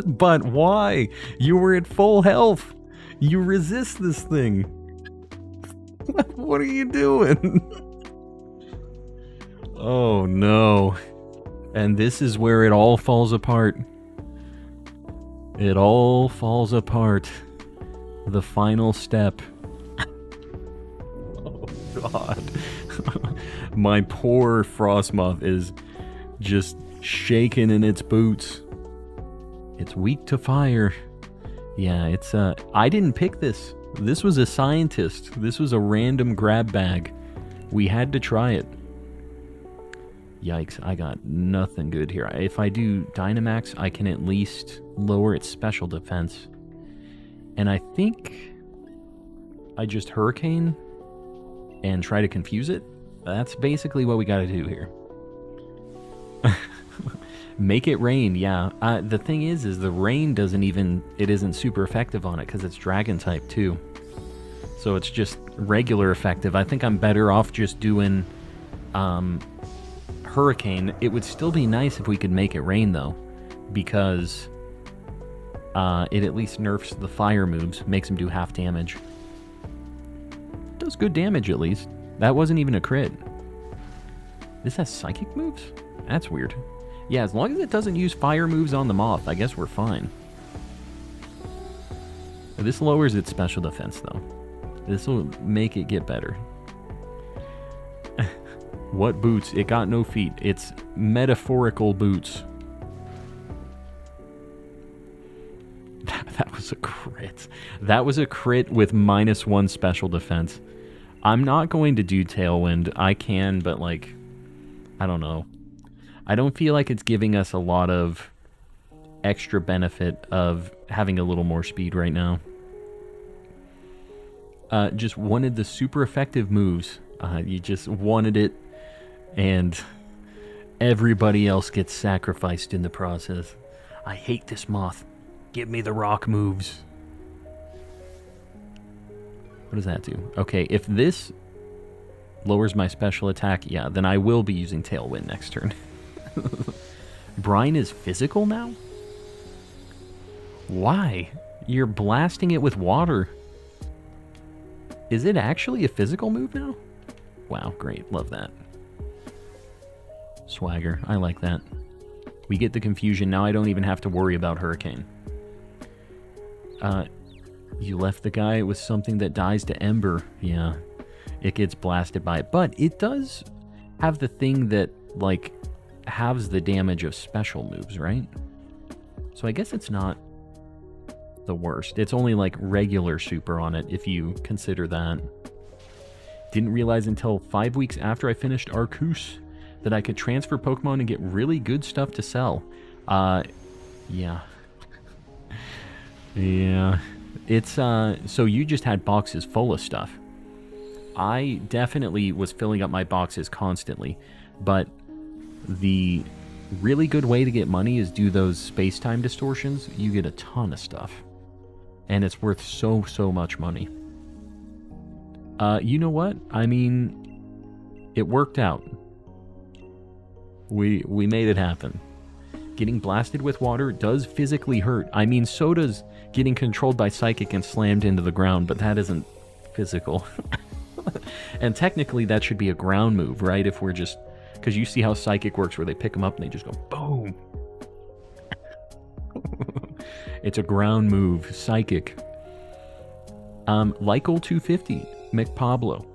But why? You were at full health. You resist this thing. What are you doing? Oh no. And this is where it all falls apart. It all falls apart. The final step. Oh god. My poor Frostmoth is just shaking in its boots. It's weak to fire. Yeah, it's I didn't pick this. This was a scientist. This was a random grab bag. We had to try it. Yikes, I got nothing good here. If I do Dynamax, I can at least lower its special defense. And I think I just Hurricane and try to confuse it. That's basically what we gotta do here. Make it rain, yeah. The thing is the rain doesn't even... It isn't super effective on it because it's Dragon type too. So it's just regular effective. I think I'm better off just doing Hurricane. It would still be nice if we could make it rain though, because it at least nerfs the fire moves, makes them do half damage. Does good damage at least. That wasn't even a crit. This has psychic moves? That's weird. Yeah, as long as it doesn't use fire moves on the moth, I guess we're fine. This lowers its special defense though. This will make it get better. What boots? It got no feet. It's metaphorical boots. That was a crit. That was a crit with -1 special defense. I'm not going to do Tailwind. I can, but like, I don't know. I don't feel like it's giving us a lot of extra benefit of having a little more speed right now. Just wanted the super effective moves. You just wanted it, and everybody else gets sacrificed in the process. I hate this moth. Give me the rock moves. What does that do? Okay, if this lowers my special attack, yeah, then I will be using Tailwind next turn. Brine is physical now? Why? You're blasting it with water. Is it actually a physical move now? Wow, great. Love that. Swagger. I like that. We get the confusion. Now I don't even have to worry about Hurricane. You left the guy with something that dies to Ember. Yeah, it gets blasted by it. But it does have the thing that, like, halves the damage of special moves, right? So I guess it's not the worst. It's only, like, regular super on it, if you consider that. Didn't realize until 5 weeks after I finished Arceus that I could transfer Pokemon and get really good stuff to sell. Yeah. Yeah. It's, so you just had boxes full of stuff. I definitely was filling up my boxes constantly, but the really good way to get money is do those space-time distortions. You get a ton of stuff, and it's worth so much money. You know what? I mean, it worked out. We made it happen. Getting blasted with water does physically hurt. I mean, so does getting controlled by Psychic and slammed into the ground, but that isn't physical. And technically, that should be a ground move, right? If we're just... Because you see how Psychic works, where they pick them up and they just go, boom! It's a ground move. Psychic. Lykel250. McPablo.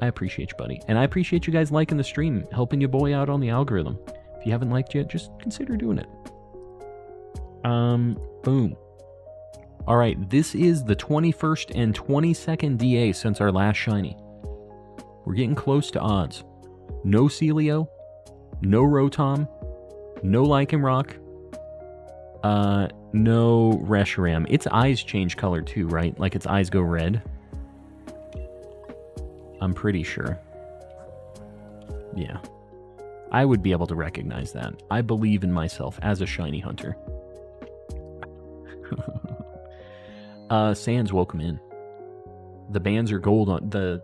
I appreciate you, buddy. And I appreciate you guys liking the stream, helping your boy out on the algorithm. If you haven't liked yet, just consider doing it. Boom. Alright, this is the 21st and 22nd DA since our last shiny. We're getting close to odds. No Celio, no Rotom, no Lycanroc, no Reshiram. Its eyes change color too, right? Like its eyes go red. I'm pretty sure. Yeah. I would be able to recognize that. I believe in myself as a shiny hunter. Sans, welcome in. The bands are gold on the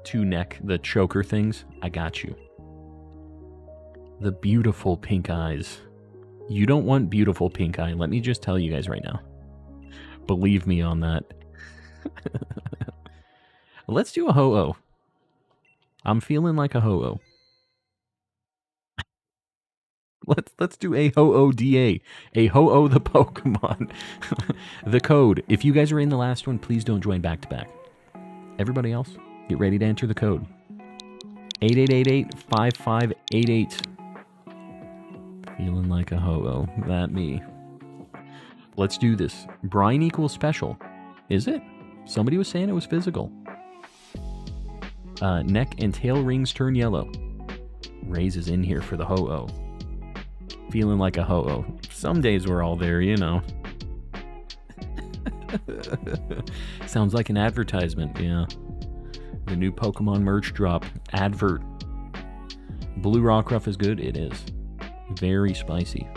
the choker things. I got you. The beautiful pink eyes. You don't want beautiful pink eye. Let me just tell you guys right now. Believe me on that. Let's do a Ho-Oh. I'm feeling like a Ho-Oh. Let's do a Ho-Oh DA. A Ho-Oh the Pokemon. The code. If you guys are in the last one, please don't join back to back. Everybody else, get ready to enter the code. 8888-5588. Feeling like a ho-oh. That me. Let's do this. Brine equals special. Is it? Somebody was saying it was physical. Neck and tail rings turn yellow. Raise is in here for the ho-oh. Feeling like a ho-oh. Some days we're all there, you know. Sounds like an advertisement, yeah. The new Pokemon merch drop. Advert. Blue Rockruff is good? It is. Very spicy.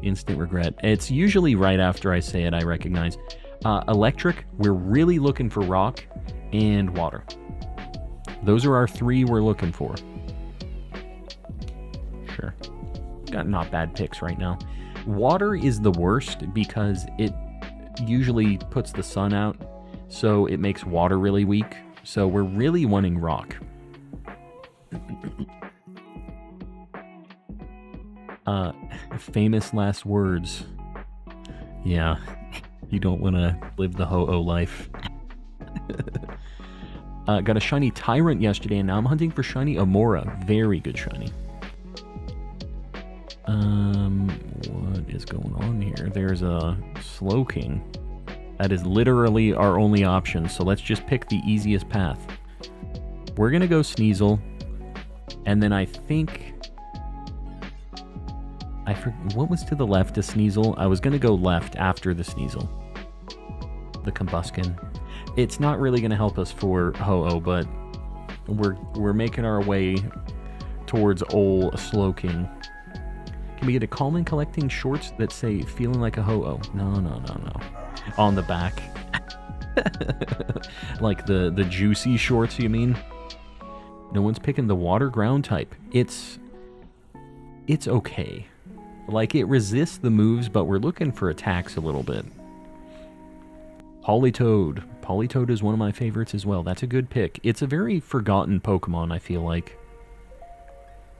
Instant regret. It's usually right after I say it, I recognize. Electric, we're really looking for rock and water. Those are our three we're looking for. Sure. Got not bad picks right now. Water is the worst because it usually puts the sun out, so it makes water really weak. So we're really wanting rock. Famous last words. Yeah, you don't want to live the ho-oh life. Got a shiny Tyrant yesterday, and now I'm hunting for shiny Amora. Very good shiny. What is going on here? There's a Slowking. That is literally our only option, so let's just pick the easiest path. We're gonna go Sneasel, and then I think... what was to the left of Sneasel? I was gonna go left after the Sneasel. The Combuskin. It's not really gonna help us for Ho-Oh, but we're making our way towards ol' Slowking. Can we get a Calm and Collecting shorts that say feeling like a ho-oh? No. On the back. Like the juicy shorts, you mean? No one's picking the water ground type. It's okay. Like, it resists the moves, but we're looking for attacks a little bit. Politoed. Politoed is one of my favorites as well. That's a good pick. It's a very forgotten Pokemon, I feel like.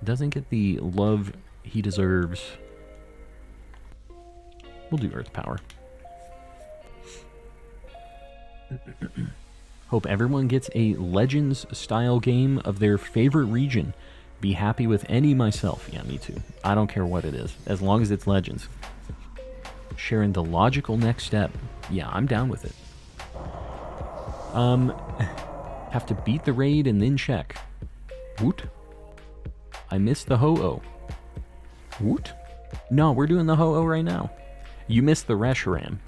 Doesn't get the love he deserves. We'll do Earth Power. Hope everyone gets a Legends-style game of their favorite region. Be happy with any myself. Yeah, me too. I don't care what it is, as long as it's Legends. Sharing the logical next step. Yeah, I'm down with it. Have to beat the raid and then check. Woot. I missed the ho-oh. Woot. No, we're doing the ho-oh right now. You missed the Reshiram.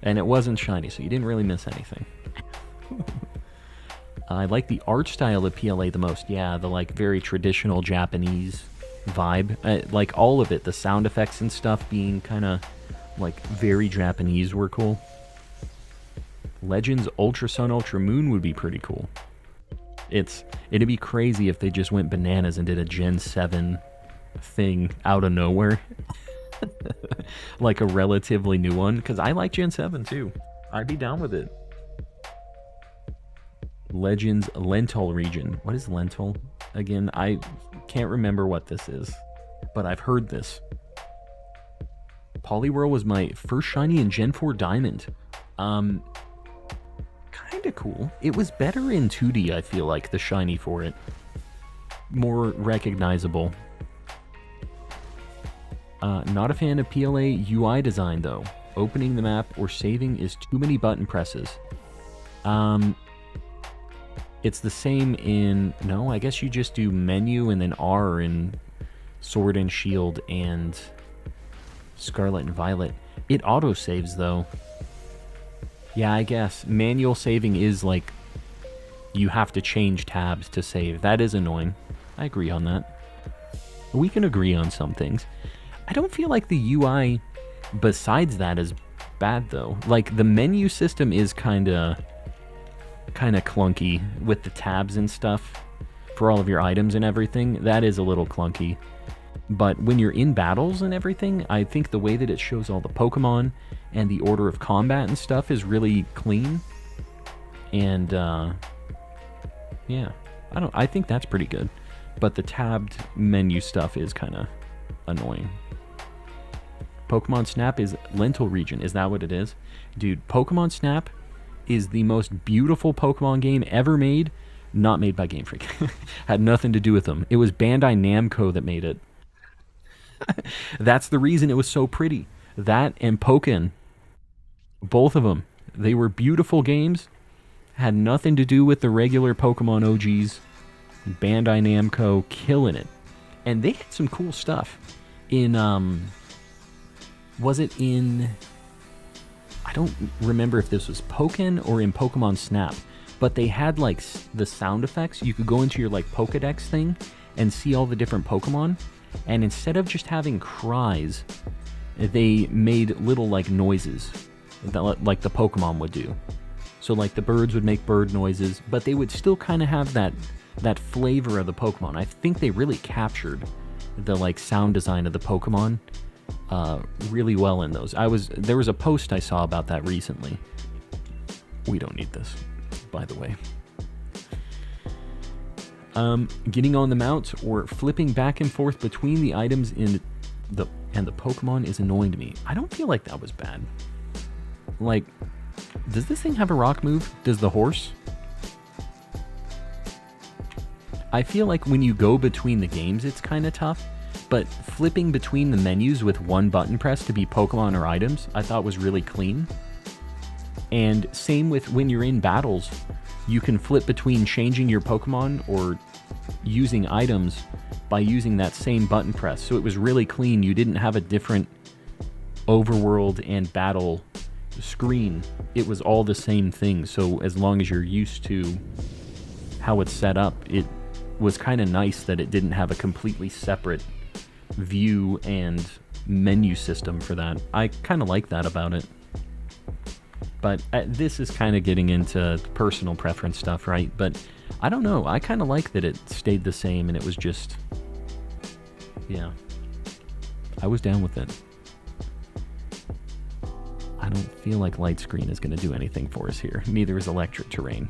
And it wasn't shiny, so you didn't really miss anything. I like the art style of PLA the most. Yeah, the like very traditional Japanese vibe. Like all of it, the sound effects and stuff being kind of like very Japanese were cool. Legends Ultra Sun Ultra Moon would be pretty cool. It'd be crazy if they just went bananas and did a Gen 7 thing out of nowhere. Like a relatively new one, because I like Gen 7 too. I'd be down with it. Legends Lental region. What is Lental? Again, I can't remember what this is, but I've heard this. Poliwhirl was my first shiny in Gen 4 Diamond. Kinda cool. It was better in 2D, I feel like, the shiny for it. More recognizable. Not a fan of PLA UI design, though. Opening the map or saving is too many button presses. It's the same in... No, I guess you just do menu and then R in Sword and Shield and Scarlet and Violet. It auto-saves, though. Yeah, I guess. Manual saving is like... You have to change tabs to save. That is annoying. I agree on that. We can agree on some things. I don't feel like the UI besides that is bad, though. Like, the menu system is kind of clunky with the tabs and stuff for all of your items and everything. That is a little clunky. But when you're in battles and everything, I think the way that it shows all the Pokemon and the order of combat and stuff is really clean. And, yeah. I think that's pretty good. But the tabbed menu stuff is kind of annoying. Pokemon Snap is Lental region. Is that what it is? Dude, Pokemon Snap is the most beautiful Pokemon game ever made, Not made by Game Freak. Had nothing to do with them. It was Bandai Namco that made it. That's the reason it was so pretty. That and Pokken. Both of them. They were beautiful games. Had nothing to do with the regular Pokemon OGs. Bandai Namco killing it. And they had some cool stuff. In, was it in... I don't remember if this was Pokken or in Pokemon Snap. But they had, like, the sound effects. You could go into your, like, Pokedex thing and see all the different Pokemon. And instead of just having cries, they made little, like, noises. That, like the Pokemon would do. So, like, the birds would make bird noises, but they would still kind of have that flavor of the Pokemon. I think they really captured the, like, sound design of the Pokemon really well in those. There was a post I saw about that recently. We don't need this, by the way. Getting on the mount or flipping back and forth between the items in the Pokemon is annoying to me. I don't feel like that was bad. Like, does this thing have a rock move? Does the horse? I feel like when you go between the games, it's kind of tough. But flipping between the menus with one button press to be Pokemon or items, I thought was really clean. And same with when you're in battles, you can flip between changing your Pokemon or using items by using that same button press. So it was really clean. You didn't have a different overworld and battle screen. It was all the same thing. So as long as you're used to how it's set up, it was kind of nice that it didn't have a completely separate view and menu system for that. I kind of like that about it. But this is kind of getting into personal preference stuff, right? But I don't know. I kind of like that it stayed the same and it was just... Yeah. I was down with it. I don't feel like light screen is going to do anything for us here. Neither is electric terrain.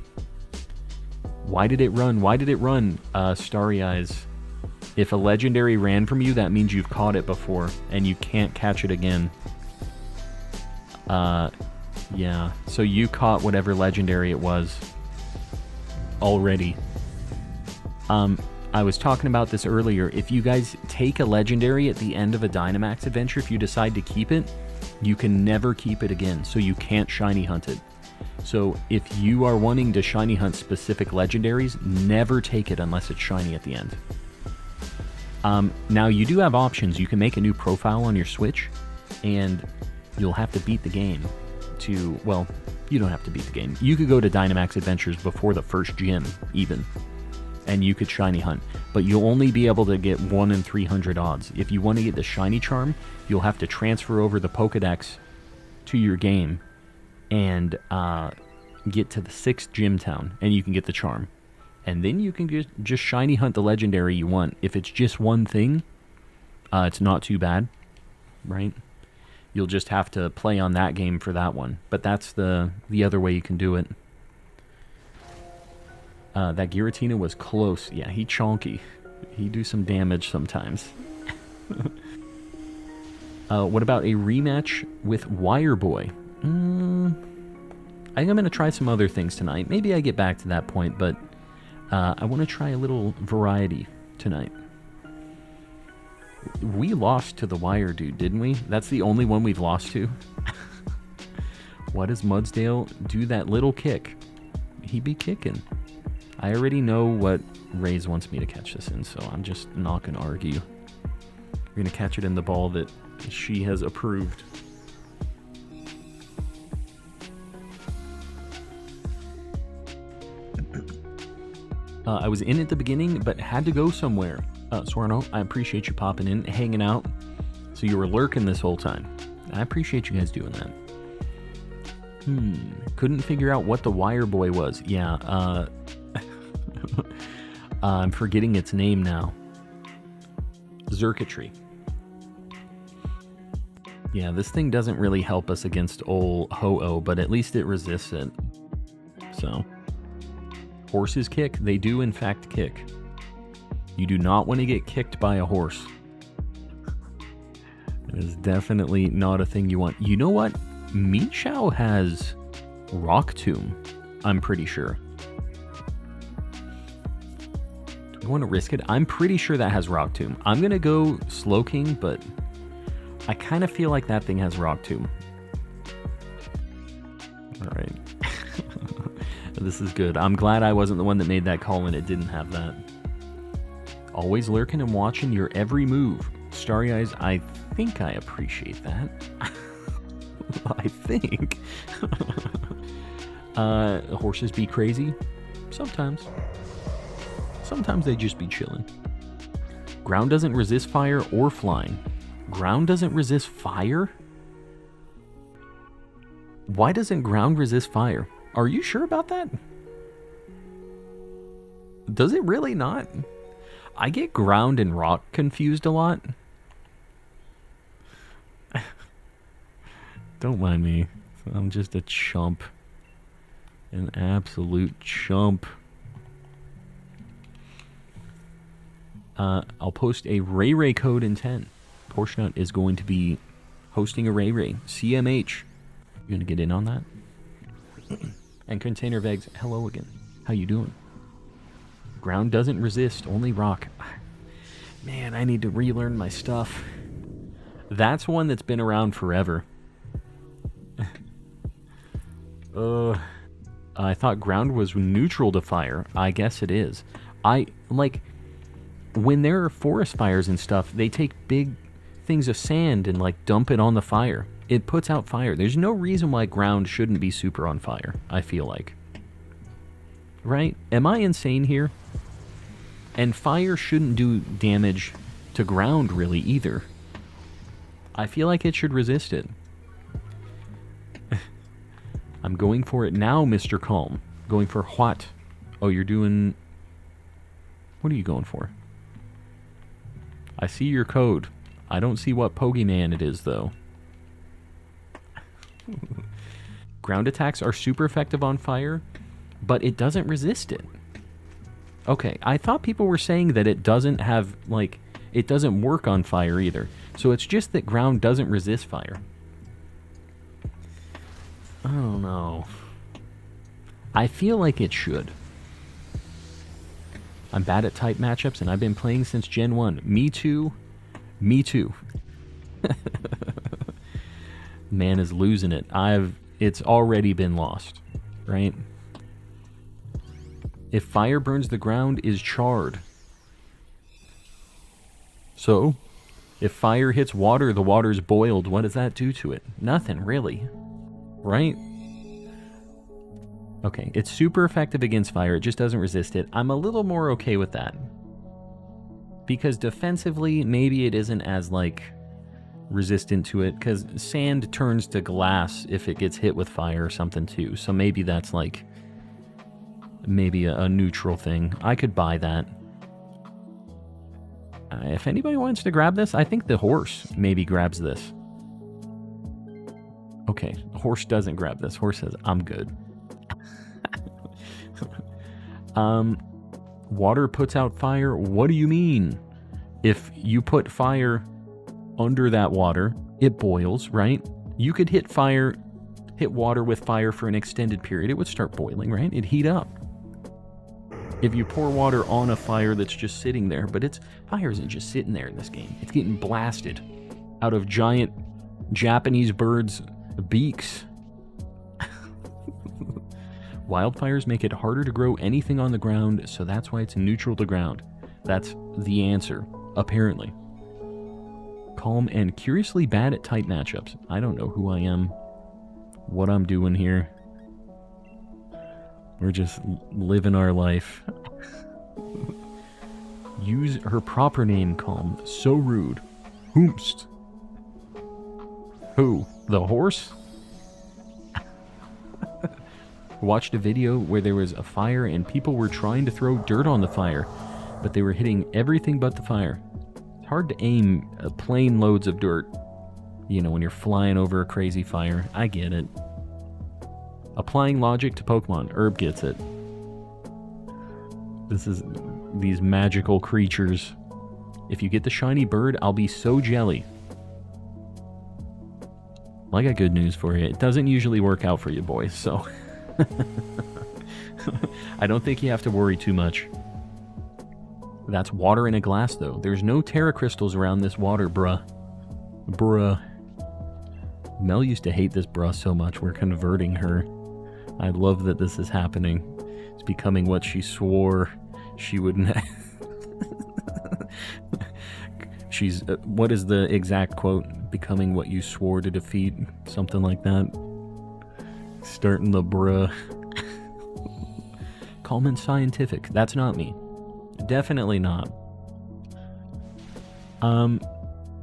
Why did it run? Why did it run? Starry Eyes. If a legendary ran from you, that means you've caught it before and you can't catch it again. Yeah. So you caught whatever legendary it was already. I was talking about this earlier. If you guys take a legendary at the end of a Dynamax adventure, if you decide to keep it, you can never keep it again, so you can't shiny hunt it. So if you are wanting to shiny hunt specific legendaries, never take it unless it's shiny at the end. Now you do have options. You can make a new profile on your Switch, and you'll have to beat the game to, well, you don't have to beat the game. You could go to Dynamax Adventures before the first gym, even, and you could shiny hunt. But you'll only be able to get 1 in 300 odds. If you want to get the shiny charm, you'll have to transfer over the Pokedex to your game and get to the 6th gym town, and you can get the charm. And then you can just shiny hunt the legendary you want. If it's just one thing, it's not too bad, right? You'll just have to play on that game for that one. But that's the other way you can do it. That Giratina was close. Yeah, he chonky. He do some damage sometimes. What about a rematch with Wire Boy? I think I'm going to try some other things tonight. Maybe I get back to that point, but I want to try a little variety tonight. We lost to the Wire Dude, didn't we? That's the only one we've lost to. What does Mudsdale do that little kick? He be kicking. I already know what Raze wants me to catch this in, so I'm just not going to argue. We're going to catch it in the ball that she has approved. I was in at the beginning, but had to go somewhere. Swarno, I appreciate you popping in, hanging out. So you were lurking this whole time. I appreciate you guys doing that. Couldn't figure out what the Wire Boy was. Yeah, I'm forgetting its name now. Xurkitree. Yeah, this thing doesn't really help us against old Ho-Oh, but at least it resists it. So... Horses kick? They do in fact kick. You do not want to get kicked by a horse. It is definitely not a thing you want. You know what? Meechao has Rock Tomb, I'm pretty sure. You want to risk it? I'm pretty sure that has Rock Tomb. I'm going to go Slow King, but I kind of feel like that thing has Rock Tomb. Alright. This is good. I'm glad I wasn't the one that made that call and it didn't have that. Always lurking and watching your every move. Starry Eyes, I think I appreciate that. I think. Horses be crazy? Sometimes. Sometimes they just be chilling. Ground doesn't resist fire or flying. Ground doesn't resist fire? Why doesn't ground resist fire? Are you sure about that? Does it really not? I get ground and rock confused a lot. Don't mind me. I'm just a chump. An absolute chump. I'll post a Ray Ray code in 10. Portionut is going to be hosting a Ray Ray. CMH. You gonna get in on that? And Container Vegs, hello again. How you doing? Ground doesn't resist, only rock. Man, I need to relearn my stuff. That's one that's been around forever. I thought ground was neutral to fire. I guess it is. When there are forest fires and stuff, they take big things of sand and dump it on the fire. It puts out fire. There's no reason why ground shouldn't be super on fire, I feel like. Right? Am I insane here? And fire shouldn't do damage to ground really either. I feel like it should resist it. I'm going for it now, Mr. Calm. Going for what? Oh, you're doing... What are you going for? I see your code. I don't see what Pokemon it is, though. Ground attacks are super effective on fire, but it doesn't resist it. Okay, I thought people were saying that it doesn't have, it doesn't work on fire either. So it's just that ground doesn't resist fire. I don't know. I feel like it should. I'm bad at type matchups, and I've been playing since Gen 1. Me too. Me too. Man is losing it. It's already been lost, right? If fire burns the ground, is charred. So, if fire hits water, the water's boiled. What does that do to it? Nothing, really. Right? Okay, it's super effective against fire. It just doesn't resist it. I'm a little more okay with that. Because defensively, maybe it isn't as, resistant to it. Because sand turns to glass if it gets hit with fire or something, too. So maybe that's, maybe a neutral thing. I could buy that. If anybody wants to grab this, I think the horse maybe grabs this. Okay, horse doesn't grab this. Horse says, I'm good. Water puts out fire. What do you mean? If you put fire under that water, it boils, right? You could hit water with fire for an extended period. It would start boiling, right? It'd heat up. If you pour water on a fire that's just sitting there, but fire isn't just sitting there in this game. It's getting blasted out of giant Japanese birds' beaks. Wildfires make it harder to grow anything on the ground, so that's why it's neutral to ground. That's the answer, apparently. Calm and curiously bad at tight matchups. I don't know who I am, what I'm doing here. We're just living our life. Use her proper name, Calm. So rude. Whomst. Who? The horse? Watched a video where there was a fire and people were trying to throw dirt on the fire, but they were hitting everything but the fire. It's hard to aim plane loads of dirt, when you're flying over a crazy fire. I get it. Applying logic to Pokemon. Herb gets it. This is these magical creatures. If you get the shiny bird, I'll be so jelly. Well, I got good news for you. It doesn't usually work out for you, boys, so... I don't think you have to worry too much. That's water in a glass, though. There's no Terra crystals around this water, bruh. Bruh. Mel used to hate this bruh so much. We're converting her. I love that this is happening. It's becoming what she swore she wouldn't. She's, what is the exact quote? Becoming what you swore to defeat. Something like that. Starting the bruh. Coleman Scientific. That's not me. Definitely not.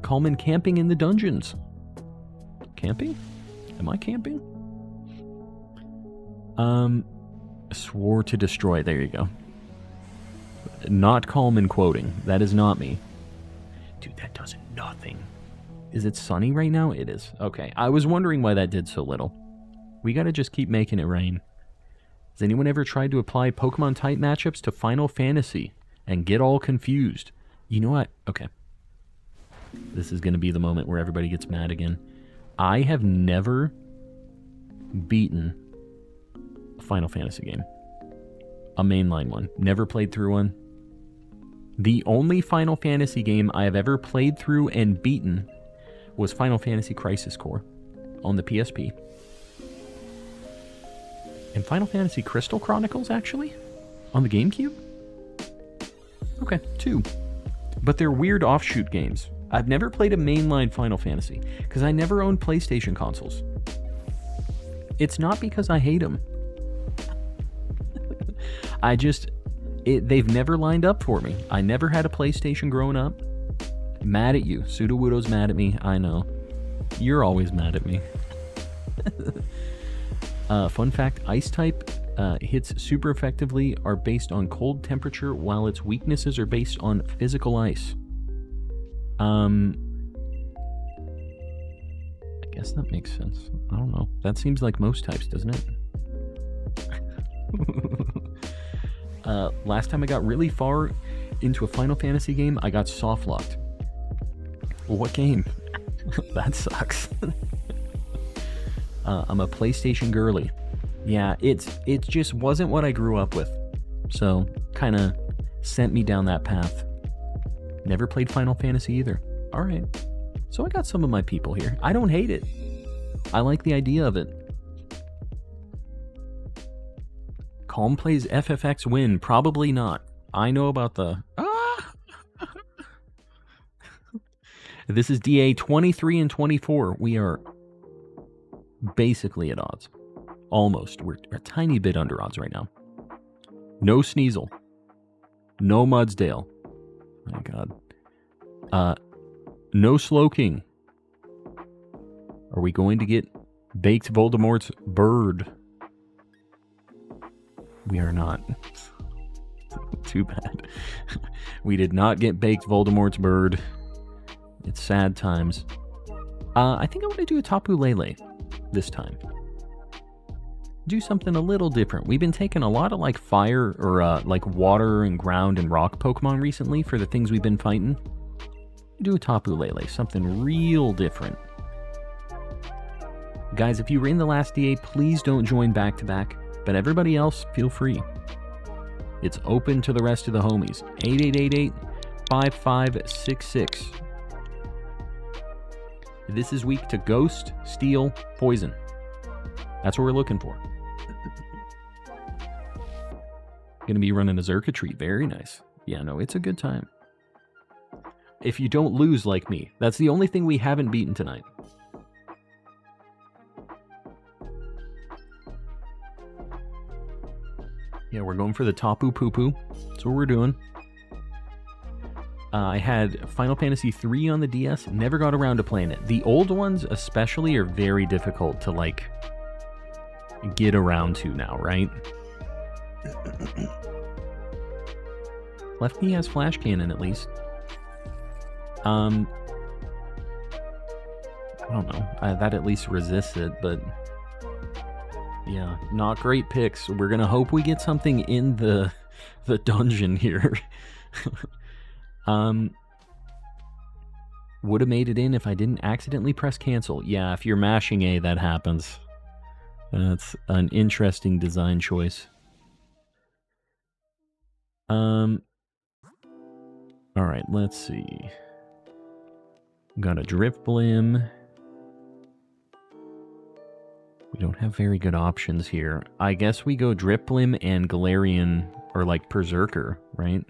Coleman camping in the dungeons. Camping? Am I camping? Swore to destroy. There you go. Not Coleman quoting. That is not me. Dude, that does nothing. Is it sunny right now? It is. Okay. I was wondering why that did so little. We gotta just keep making it rain. Has anyone ever tried to apply Pokemon type matchups to Final Fantasy and get all confused? You know what? Okay. This is gonna be the moment where everybody gets mad again. I have never beaten a Final Fantasy game. A mainline one. Never played through one. The only Final Fantasy game I have ever played through and beaten was Final Fantasy Crisis Core on the PSP. And Final Fantasy Crystal Chronicles, actually? On the GameCube? Okay, 2. But they're weird offshoot games. I've never played a mainline Final Fantasy, because I never owned PlayStation consoles. It's not because I hate them. I just... they've never lined up for me. I never had a PlayStation growing up. Mad at you. Sudowoodo's mad at me. I know. You're always mad at me. Fun fact, ice type hits super effectively are based on cold temperature, while its weaknesses are based on physical ice. I guess that makes sense. I don't know. That seems like most types, doesn't it? Last time I got really far into a Final Fantasy game, I got soft locked. Well, what game? That sucks. I'm a PlayStation girly. Yeah, it just wasn't what I grew up with. So, kind of sent me down that path. Never played Final Fantasy either. Alright. So I got some of my people here. I don't hate it. I like the idea of it. Calm plays FFX win. Probably not. I know about the... This is DA 23 and 24. We are basically at odds. Almost. We're a tiny bit under odds right now. No Sneasel. No Mudsdale. My God. No Slowking. Are we going to get Baked Voldemort's bird? We are not. Too bad. We did not get Baked Voldemort's bird. It's sad times. I think I want to do a Tapu Lele this time. Do something a little different. We've been taking a lot of like fire or like water and ground and rock Pokemon recently for the things we've been fighting. Do a Tapu Lele, something real different. Guys, if you were in the last DA, please don't join back to back, but everybody else, feel free. It's open to the rest of the homies. 8888-5566. This is weak to Ghost, Steel, Poison. That's what we're looking for. Gonna be running a Xurkitree. Very nice. Yeah, no, it's a good time. If you don't lose like me. That's the only thing we haven't beaten tonight. Yeah, we're going for the Tapu Poo-Poo. That's what we're doing. I had Final Fantasy III on the DS. Never got around to playing it. The old ones especially are very difficult to, like, get around to now, right? Lefty has Flash Cannon, at least. I don't know. That at least resists it, but... yeah, not great picks. We're gonna hope we get something in the dungeon here. Would have made it in if I didn't accidentally press cancel. Yeah, if you're mashing A, that happens. That's an interesting design choice. Alright, let's see. Got a Drifblim. We don't have very good options here. I guess we go Drifblim and Galarian, or like Berserker, right?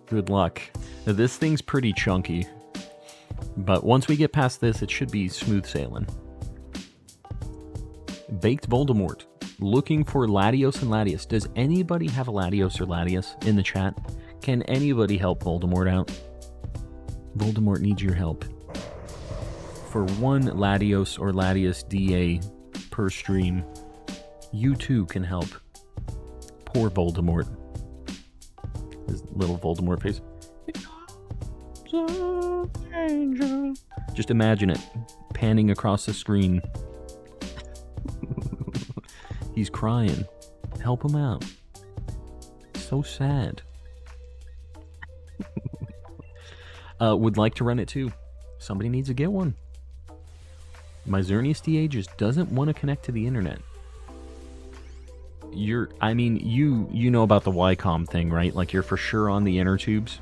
Good luck. Now, this thing's pretty chunky. But once we get past this, it should be smooth sailing. Baked Voldemort. Looking for Latios and Latias. Does anybody have a Latios or Latias in the chat? Can anybody help Voldemort out? Voldemort needs your help. For one Latios or Latias DA per stream, you too can help. Poor Voldemort. His little Voldemort face. Just imagine it, panning across the screen. He's crying. Help him out. So sad. Would like to run it too. Somebody needs to get one. My Xerneas DA just doesn't want to connect to the internet. You know about the Wycom thing, right? Like, you're for sure on the inner tubes.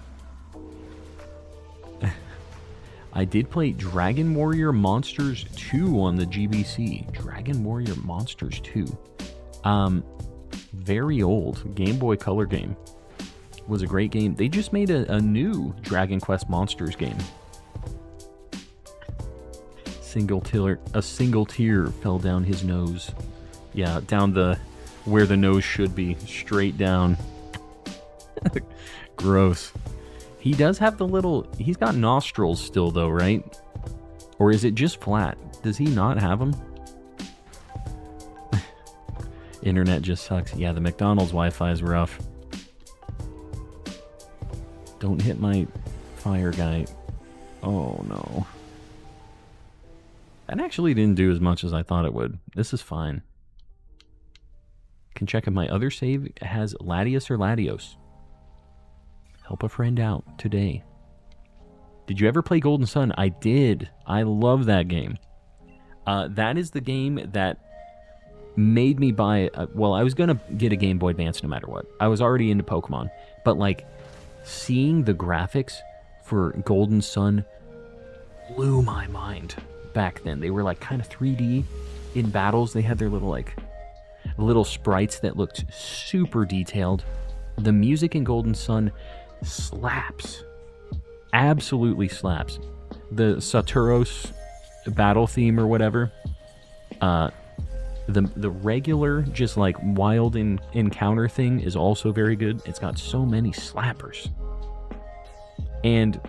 I did play Dragon Warrior Monsters 2 on the GBC. Dragon Warrior Monsters 2. Very old Game Boy Color game. Was a great game. They just made a new Dragon Quest Monsters game. A single tear fell down his nose. Yeah, down where the nose should be. Straight down. Gross. He does have he's got nostrils still though, right? Or is it just flat? Does he not have them? Internet just sucks. Yeah, the McDonald's Wi-Fi is rough. Don't hit my fire guy. Oh no. That actually didn't do as much as I thought it would. This is fine. Can check if my other save has Latias or Latios. Help a friend out today. Did you ever play Golden Sun? I did. I love that game. That is the game that made me buy... well, I was going to get a Game Boy Advance no matter what. I was already into Pokemon. But, like, seeing the graphics for Golden Sun blew my mind back then. They were, like, kind of 3D in battles. They had their little sprites that looked super detailed. The music in Golden Sun slaps. Absolutely slaps. The Saturos battle theme or whatever. The regular, just like wild encounter thing is also very good. It's got so many slappers. And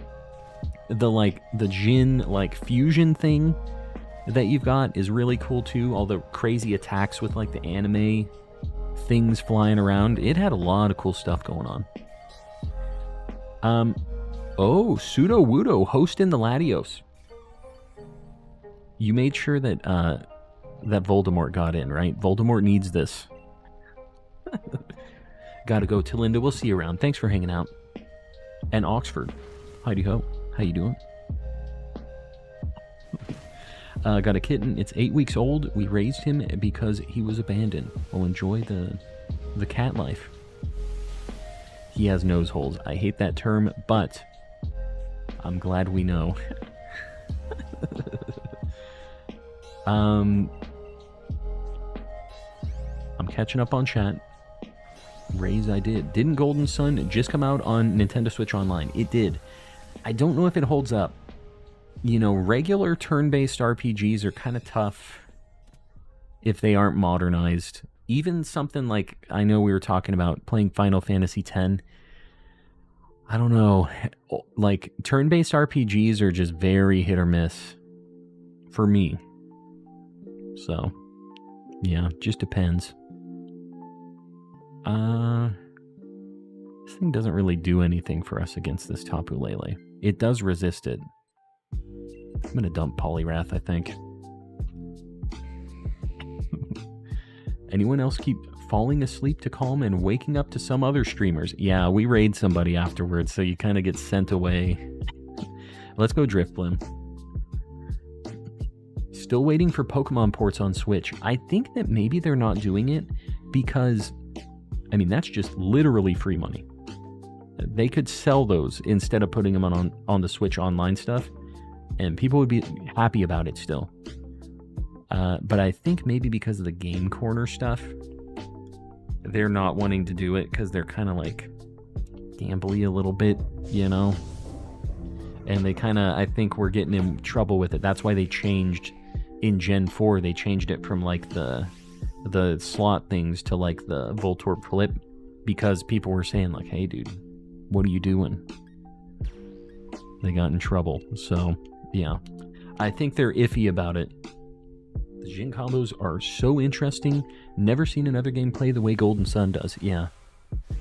the Jin fusion thing that you've got is really cool too. All the crazy attacks with the anime things flying around. It had a lot of cool stuff going on. Oh, Pseudo Wudo hosting the Latios. You made sure that that Voldemort got in, right? Voldemort needs this. Gotta go, Tillinda. We'll see you around. Thanks for hanging out. And Oxford. Heidi ho. How you doing? Got a kitten. It's 8 weeks old. We raised him because he was abandoned. We'll enjoy the cat life. He has nose holes. I hate that term, but I'm glad we know. I'm catching up on chat. Raise I did. Didn't Golden Sun just come out on Nintendo Switch Online? It did. I don't know if it holds up. You know, regular turn-based RPGs are kind of tough if they aren't modernized. Even something like, I know we were talking about playing Final Fantasy X. I don't know. Like, turn-based RPGs are just very hit or miss. For me. So, yeah, just depends. This thing doesn't really do anything for us against this Tapu Lele. It does resist it. I'm gonna dump Poliwrath, I think. Anyone else keep falling asleep to calm and waking up to some other streamers? Yeah, we raid somebody afterwards, so you kind of get sent away. Let's go Drifblim. Still waiting for Pokemon ports on Switch. I think that maybe they're not doing it because, I mean, that's just literally free money. They could sell those instead of putting them on the Switch Online stuff, and people would be happy about it still. But I think maybe because of the Game Corner stuff, they're not wanting to do it because they're kind of like gambly a little bit, you know? And they kind of, I think we're getting in trouble with it. That's why they changed in Gen 4, they changed it from like the slot things to like the Voltorb flip, because people were saying like, hey dude, what are you doing? They got in trouble. So yeah, I think they're iffy about it. The Jin combos are so interesting. Never seen another game play the way Golden Sun does. Yeah.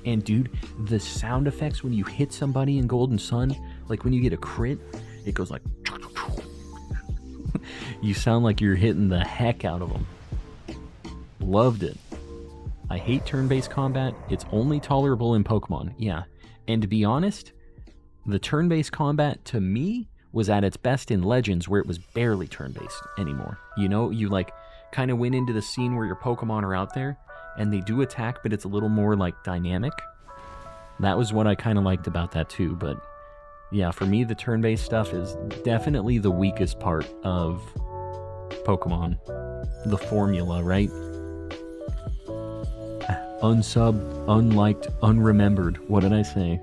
And dude, the sound effects when you hit somebody in Golden Sun, like when you get a crit, it goes like you sound like you're hitting the heck out of them. Loved it. I hate turn-based combat. It's only tolerable in Pokemon. Yeah. And to be honest, the turn-based combat to me was at its best in Legends, where it was barely turn-based anymore. You know, you like kind of went into the scene where your Pokemon are out there and they do attack, but it's a little more like dynamic. That was what I kind of liked about that too. But yeah, for me, the turn-based stuff is definitely the weakest part of Pokemon. The formula, right? Unsub, unliked, unremembered. What did I say?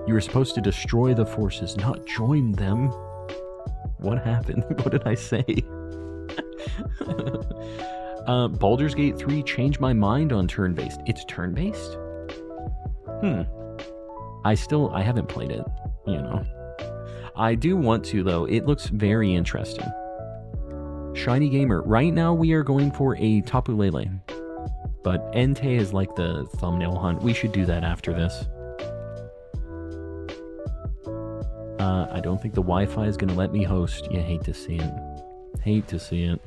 You were supposed to destroy the forces, not join them. What happened? What did I say? Baldur's Gate 3 changed my mind on turn-based. It's turn-based? I haven't played it, you know. I do want to, though. It looks very interesting. Shiny Gamer. Right now, we are going for a Tapu Lele. But Entei is like the thumbnail hunt. We should do that after this. I don't think the Wi-Fi is going to let me host. You hate to see it. Hate to see it.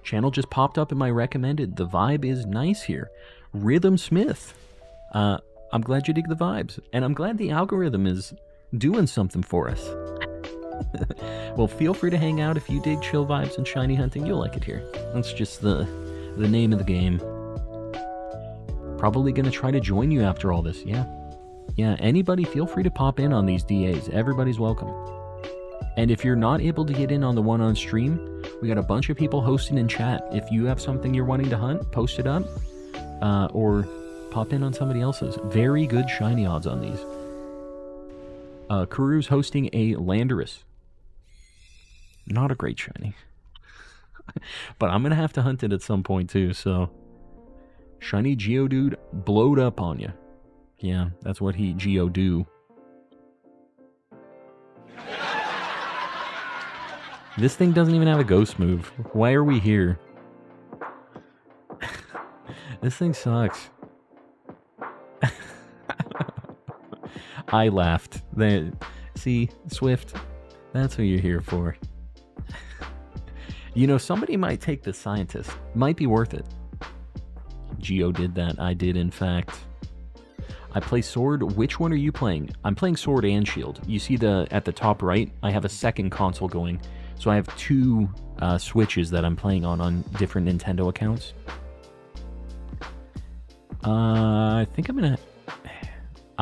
Channel just popped up in my recommended. The vibe is nice here. Rhythm Smith. I'm glad you dig the vibes. And I'm glad the algorithm is doing something for us. Well, feel free to hang out if you dig chill vibes and shiny hunting. You'll like it here. That's just the name of the game. Probably going to try to join you after all this. Yeah, anybody feel free to pop in on these DAs. Everybody's welcome. And if you're not able to get in on the one on stream, we got a bunch of people hosting in chat. If you have something you're wanting to hunt, post it up. Or pop in on somebody else's. Very good shiny odds on these. Kuru's hosting a Landorus. Not a great shiny. But I'm going to have to hunt it at some point too, so... Shiny Geodude blowed up on you. Yeah, that's what he Geodo. This thing doesn't even have a ghost move. Why are we here? This thing sucks. I laughed. See, Swift, that's what you're here for. You know, somebody might take the scientist. Might be worth it. Geo did that. I did, in fact. I play Sword. Which one are you playing? I'm playing Sword and Shield. You see at the top right, I have a second console going. So I have two Switches that I'm playing on different Nintendo accounts. I think I'm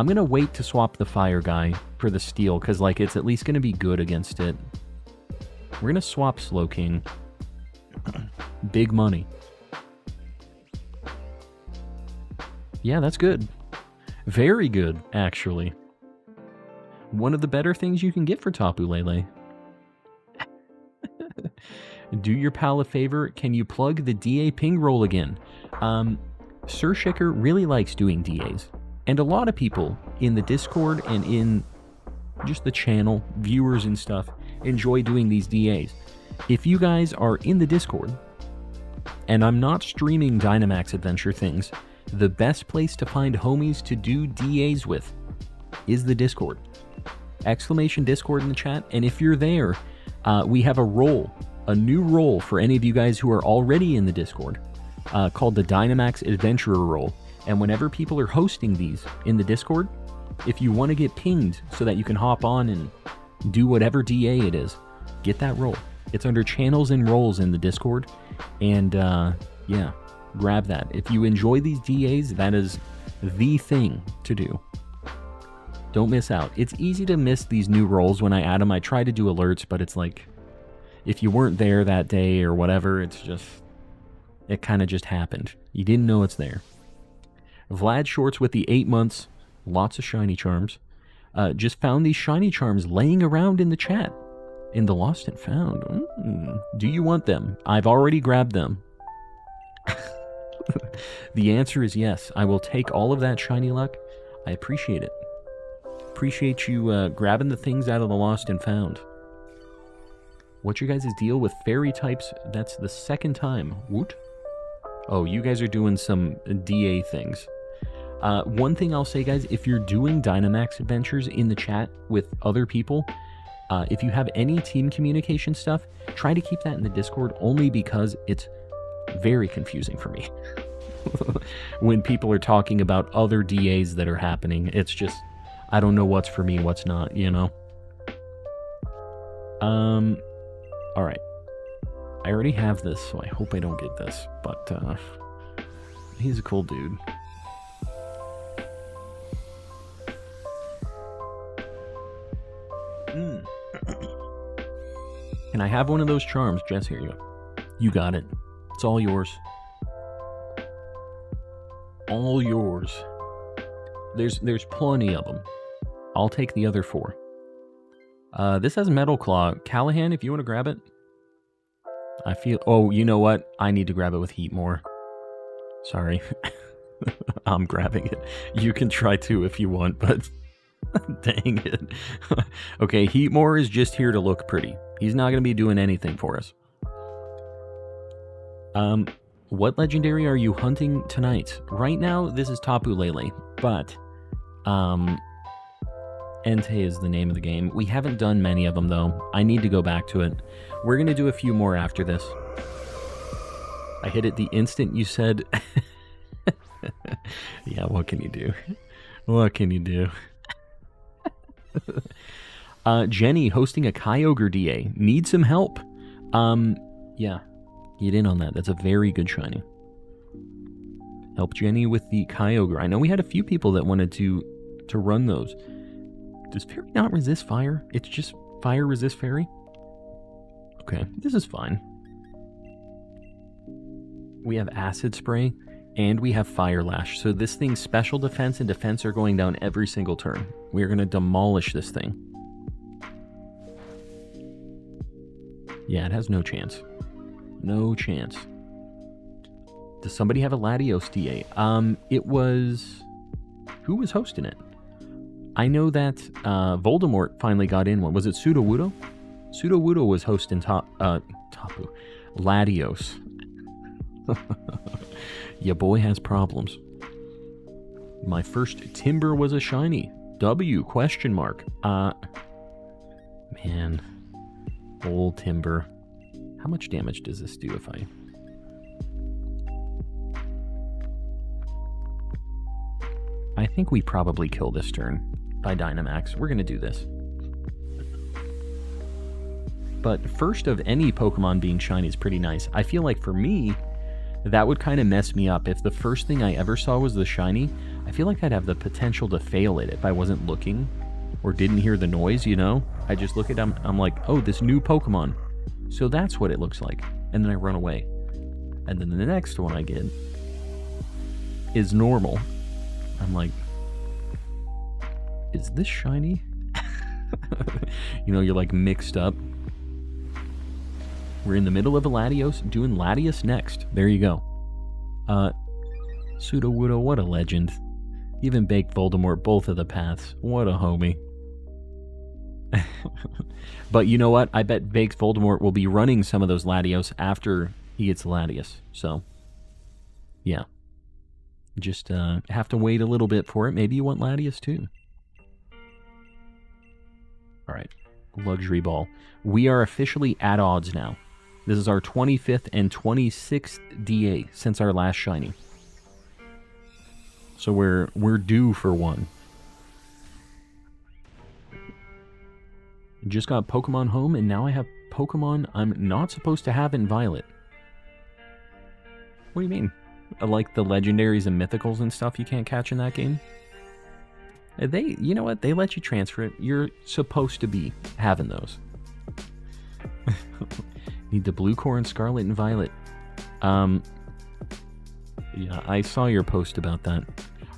gonna wait to swap the Fire guy for the Steel, because like it's at least gonna be good against it. We're gonna swap Slowking. Big money. Yeah, that's good. Very good, actually. One of the better things you can get for Tapu Lele. Do your pal a favor. Can you plug the DA ping roll again? Sir Shicker really likes doing DAs. And a lot of people in the Discord and in just the channel, viewers and stuff, enjoy doing these DAs. If you guys are in the Discord, and I'm not streaming Dynamax Adventure things, the best place to find homies to do DAs with is the Discord. Exclamation Discord in the chat, and if you're there, we have a new role for any of you guys who are already in the Discord, called the Dynamax Adventurer role. And whenever people are hosting these in the Discord, if you want to get pinged so that you can hop on and do whatever DA it is, get that role. It's under channels and roles in the Discord, and yeah, grab that. If you enjoy these DAs, that is the thing to do. Don't miss out. It's easy to miss these new rolls when I add them. I try to do alerts, but it's like, if you weren't there that day or whatever, it's just, it kind of just happened. You didn't know it's there. Vlad Shorts with the 8 months, lots of shiny charms. Just found these shiny charms laying around in the chat. In the Lost and Found. Do you want them? I've already grabbed them. The answer is yes. I will take all of that shiny luck. I appreciate it. Appreciate you grabbing the things out of the Lost and Found. What's your guys' deal with fairy types? That's the second time. Woot? Oh, you guys are doing some DA things. One thing I'll say, guys, if you're doing Dynamax Adventures in the chat with other people, if you have any team communication stuff, try to keep that in the Discord, only because it's very confusing for me. When people are talking about other DAs that are happening, it's just, I don't know what's for me, what's not, you know? Alright. I already have this, so I hope I don't get this, but, he's a cool dude. Can I have one of those charms? Jess, here you go. You got it. It's all yours. All yours. There's plenty of them. I'll take the other 4. This has Metal Claw. Callahan, if you want to grab it. I feel... Oh, you know what? I need to grab it with Heat more. Sorry. I'm grabbing it. You can try to if you want, but... Dang it. Okay, Heatmore is just here to look pretty. He's not going to be doing anything for us. What legendary are you hunting tonight? Right now, this is Tapu Lele, but Entei is the name of the game. We haven't done many of them, though. I need to go back to it. We're going to do a few more after this. I hit it the instant you said... Yeah, what can you do? What can you do? Jenny hosting a Kyogre DA. Need some help. Yeah. Get in on that. That's a very good shiny. Help Jenny with the Kyogre. I know we had a few people that wanted to run those. Does Fairy not resist fire? It's just fire resist Fairy? Okay, this is fine. We have Acid Spray, and we have Fire Lash. So this thing's special defense and defense are going down every single turn. We're going to demolish this thing. Yeah, it has no chance. No chance. Does somebody have a Latios DA? It was... Who was hosting it? I know that Voldemort finally got in one. Was it Sudowoodo? Sudowoodo was hosting Tapu. Latios. Your boy has problems. My first Timber was a shiny. W, question mark. Man. Old Timber. How much damage does this do if I... I think we probably kill this turn by Dynamax. We're going to do this. But first of any Pokemon being shiny is pretty nice. I feel like for me, that would kind of mess me up. If the first thing I ever saw was the shiny, I feel like I'd have the potential to fail it if I wasn't looking or didn't hear the noise, you know? I just look at them, I'm like, oh, this new Pokemon. So that's what it looks like. And then I run away. And then the next one I get is normal. I'm like, is this shiny? You know, you're like mixed up. We're in the middle of a Latios, doing Latios next. There you go. Sudowoodo, what a legend. Even baked Voldemort both of the paths. What a homie. But you know what? I bet Baked Voldemort will be running some of those Latios after he gets Latios. So, yeah. Just have to wait a little bit for it. Maybe you want Latios too. Alright. Luxury Ball. We are officially at odds now. This is our 25th and 26th DA since our last shiny. So we're due for one. Just got Pokemon home, and now I have Pokemon I'm not supposed to have in Violet. What do you mean? like the legendaries and mythicals and stuff you can't catch in that game. You know what? They let you transfer it. You're supposed to be having those. Need the blue core and scarlet and violet. Yeah, I saw your post about that.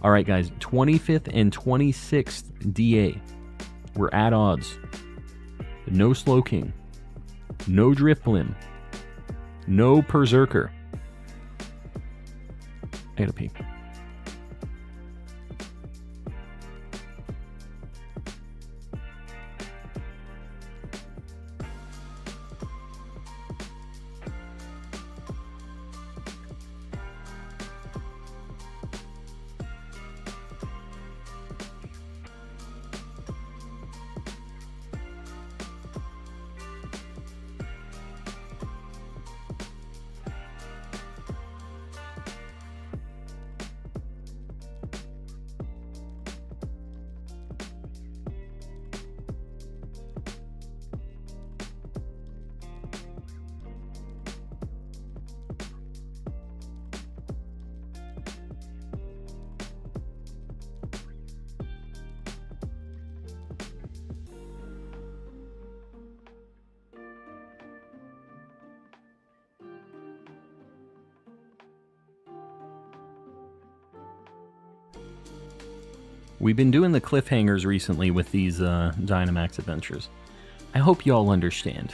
All right, guys. 25th and 26th DA. We're at odds. No Slowking. No Driftblim. No Berserker. I gotta pee. We've been doing the cliffhangers recently with these Dynamax Adventures. I hope you all understand.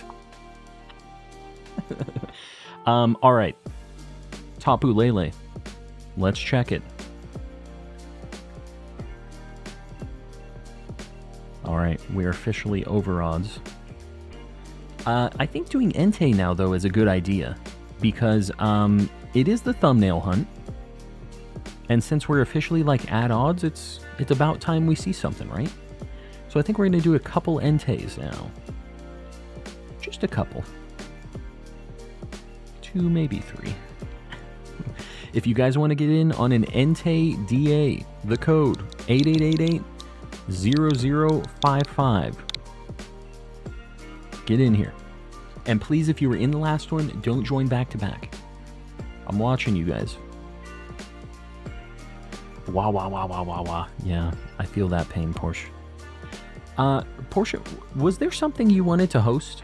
Alright. Tapu Lele. Let's check it. Alright, we're officially over odds. I think doing Entei now, though, is a good idea. Because it is the thumbnail hunt. And since we're officially, like, at odds, it's about time we see something, right? So I think we're going to do a couple Enteis now. Just a couple. 2, maybe 3. If you guys want to get in on an Entei DA, the code 8888-0055. Get in here. And please, if you were in the last one, don't join back to back. I'm watching you guys. Wah, wah, wah, wah, wah, wah. Yeah, I feel that pain, Porsche. Porsche, was there something you wanted to host?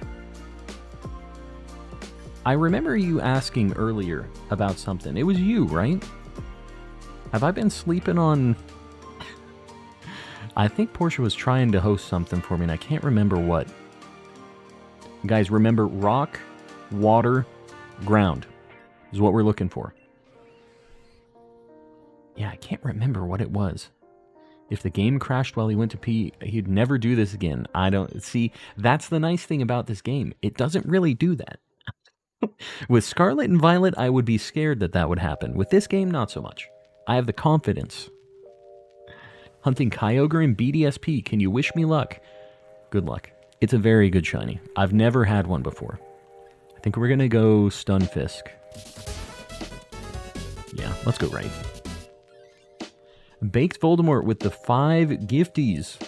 I remember you asking earlier about something. It was you, right? Have I been sleeping on... I think Porsche was trying to host something for me, and I can't remember what. Guys, remember, rock, water, ground is what we're looking for. Yeah, I can't remember what it was. If the game crashed while he went to pee, he'd never do this again. I don't... See, that's the nice thing about this game. It doesn't really do that. With Scarlet and Violet, I would be scared that that would happen. With this game, not so much. I have the confidence. Hunting Kyogre and BDSP. Can you wish me luck? Good luck. It's a very good shiny. I've never had one before. I think we're going to go Stunfisk. Yeah, let's go right. Baked Voldemort with the 5 gifties.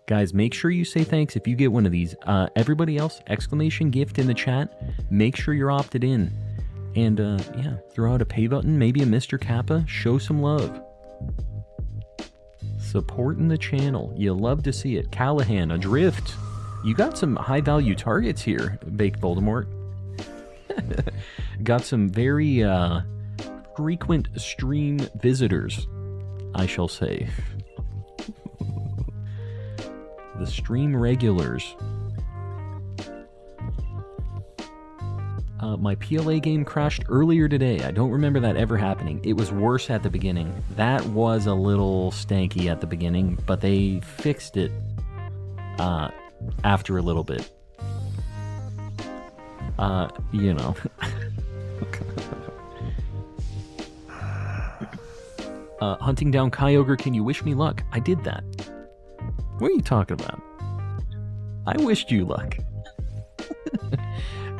Guys, make sure you say thanks if you get one of these. Everybody else, exclamation gift in the chat. Make sure you're opted in. And, yeah, throw out a pay button, maybe a Mr. Kappa. Show some love. Supporting the channel. You love to see it. Callahan, Adrift. You got some high-value targets here, Baked Voldemort. Got some very, frequent stream visitors, I shall say. The stream regulars. My PLA game crashed earlier today. I don't remember that ever happening. It was worse at the beginning. That was a little stanky at the beginning, but they fixed it after a little bit. You know. Hunting down Kyogre, can you wish me luck? I did that. What are you talking about? I wished you luck.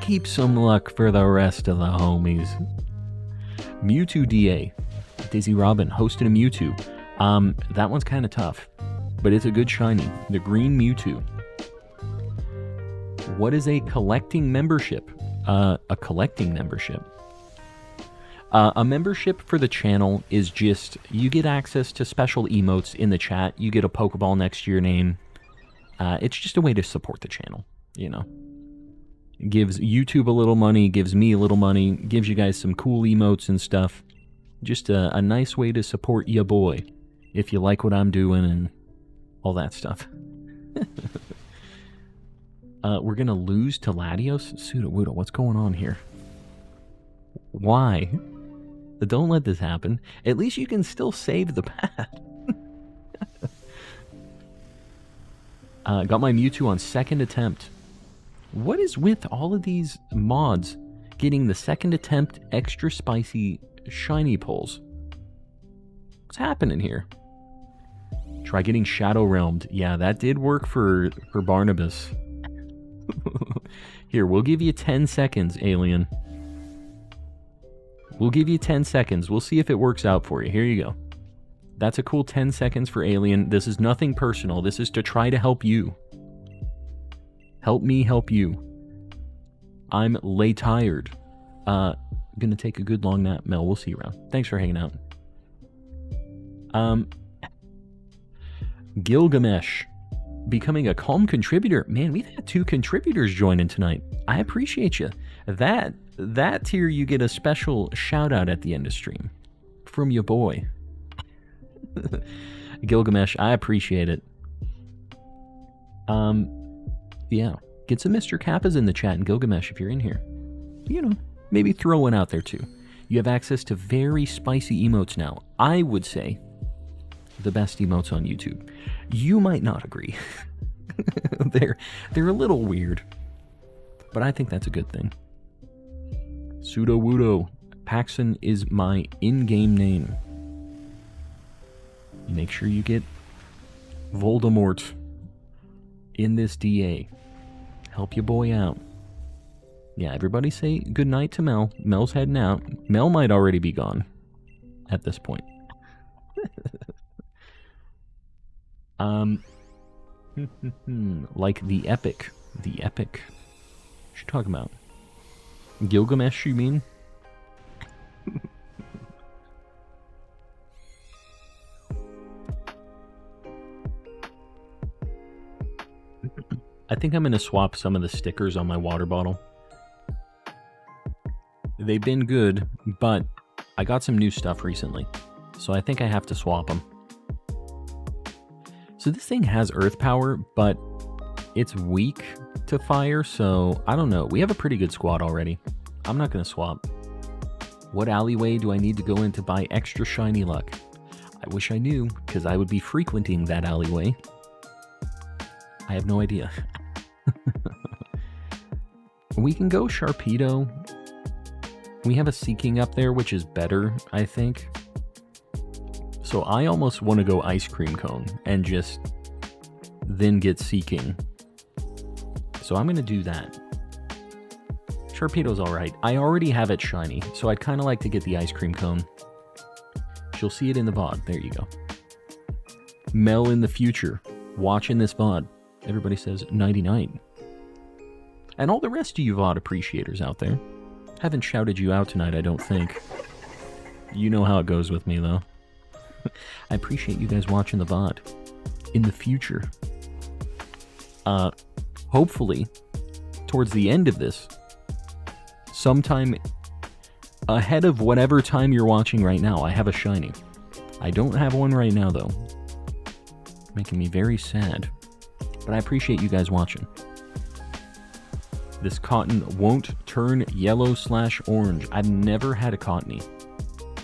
Keep some luck for the rest of the homies. Mewtwo DA. Dizzy Robin hosted a Mewtwo. That one's kind of tough, but it's a good shiny. The green Mewtwo. What is a collecting membership? A collecting membership. A membership for the channel is just, you get access to special emotes in the chat. You get a Pokeball next to your name. It's just a way to support the channel, you know. It gives YouTube a little money, gives me a little money, gives you guys some cool emotes and stuff. Just a nice way to support ya boy, if you like what I'm doing and all that stuff. We're gonna lose to Latios? Sudowoodo, what's going on here? Why? Don't let this happen. At least you can still save the path. Got my Mewtwo on second attempt. What is with all of these mods getting the second attempt extra spicy shiny pulls? What's happening here? Try getting Shadow Realmed. Yeah, that did work for Barnabas. Here, we'll give you 10 seconds, Alien. We'll give you 10 seconds. We'll see if it works out for you. Here you go. That's a cool 10 seconds for Alien. This is nothing personal. This is to try to help you. Help me help you. I'm lay tired. Gonna take a good long nap. Mel, we'll see you around. Thanks for hanging out. Gilgamesh. Becoming a calm contributor. Man, we've had 2 contributors join in tonight. I appreciate you. That tier, you get a special shout out at the end of stream. From your boy. Gilgamesh, I appreciate it. Yeah. Get some Mr. Kappas in the chat, and Gilgamesh, if you're in here. You know, maybe throw one out there too. You have access to very spicy emotes now. I would say the best emotes on YouTube. You might not agree. They're a little weird, but I think that's a good thing. Sudowoodo. Paxson is my in-game name. Make sure you get Voldemort in this DA. Help your boy out. Yeah, everybody say goodnight to Mel. Mel's heading out. Mel might already be gone at this point. Like the epic. The epic. What you talking about? Gilgamesh, you mean? I think I'm going to swap some of the stickers on my water bottle. They've been good, but I got some new stuff recently, so I think I have to swap them. So this thing has earth power, but it's weak to fire, so I don't know. We have a pretty good squad already. I'm not going to swap. What alleyway do I need to go in to buy extra shiny luck? I wish I knew, because I would be frequenting that alleyway. I have no idea. We can go Sharpedo. We have a Seeking up there, which is better, I think. So I almost want to go Ice Cream Cone and just then get Seeking. So I'm going to do that. Sharpedo's alright. I already have it shiny, so I'd kind of like to get the Ice Cream Cone. You'll see it in the VOD. There you go. Mel in the future, watching this VOD. Everybody says 99. And all the rest of you VOD appreciators out there. Haven't shouted you out tonight, I don't think. You know how it goes with me, though. I appreciate you guys watching the VOD. In the future. Hopefully, towards the end of this, sometime ahead of whatever time you're watching right now, I have a shiny. I don't have one right now, though. Making me very sad. But I appreciate you guys watching. This cotton won't turn yellow/orange. I've never had a cottony.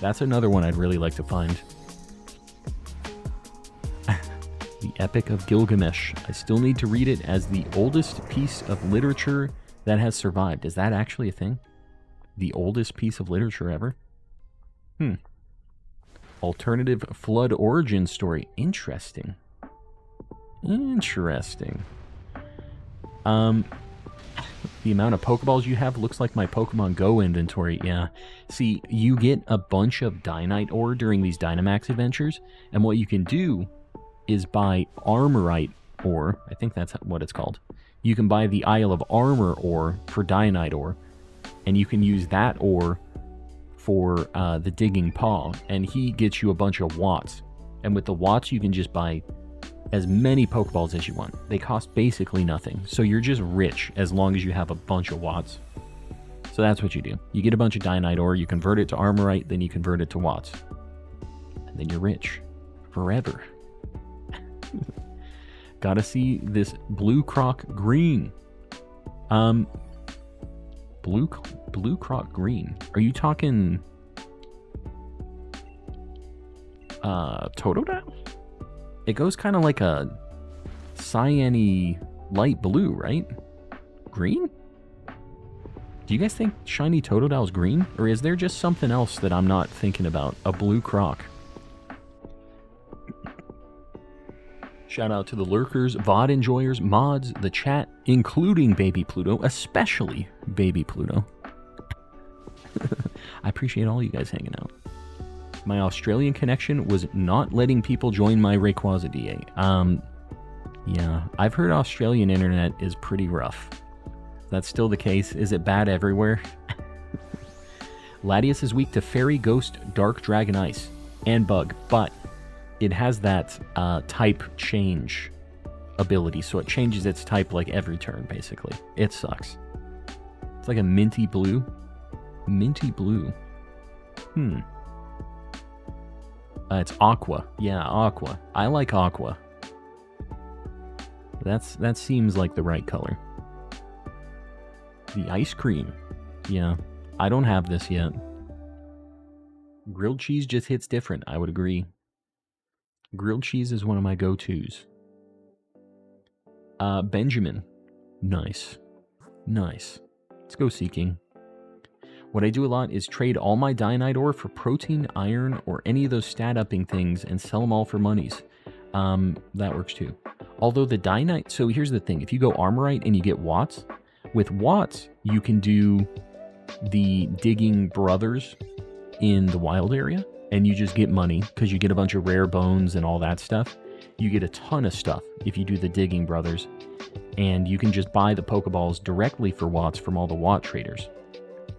That's another one I'd really like to find. The Epic of Gilgamesh. I still need to read it as the oldest piece of literature that has survived. Is that actually a thing? The oldest piece of literature ever? Alternative flood origin story. Interesting. Interesting. The amount of Pokeballs you have looks like my Pokemon Go inventory. Yeah. See, you get a bunch of Dynite ore during these Dynamax Adventures, and what you can do is buy Armorite ore. I think that's what it's called. You can buy the Isle of Armor ore for Dynite ore, and you can use that ore for the digging paw, and he gets you a bunch of watts. And with the watts, you can just buy as many Pokeballs as you want. They cost basically nothing, so you're just rich as long as you have a bunch of watts. So that's what you do. You get a bunch of Dynite ore, you convert it to Armorite, then you convert it to watts. And then you're rich. Forever. Gotta see this Blue Croc Green. Blue Croc Green. Are you talking Totodile? It goes kind of like a cyan-y light blue, right? Green? Do you guys think shiny Totodile's green? Or is there just something else that I'm not thinking about? A Blue Croc. Shout out to the lurkers, VOD enjoyers, mods, the chat, including Baby Pluto, especially Baby Pluto. I appreciate all you guys hanging out. My Australian connection was not letting people join my Rayquaza DA. Yeah, I've heard Australian internet is pretty rough. That's still the case. Is it bad everywhere? Latias is weak to Fairy, Ghost, Dark Dragon Ice, and Bug, but it has that type change ability, so it changes its type like every turn, basically. It sucks. It's like a minty blue. Minty blue. It's Aqua. Yeah, Aqua. I like Aqua. That seems like the right color. The ice cream. Yeah, I don't have this yet. Grilled cheese just hits different, I would agree. Grilled cheese is one of my go-tos. Benjamin. Nice. Nice. Let's go seeking. What I do a lot is trade all my Dynite ore for protein, iron, or any of those stat-upping things and sell them all for monies. That works too. Although the Dynite... So here's the thing. If you go Armorite and you get watts, with watts, you can do the digging brothers in the wild area, and you just get money because you get a bunch of rare bones and all that stuff. You get a ton of stuff if you do the digging brothers, and you can just buy the Pokeballs directly for watts from all the watt traders.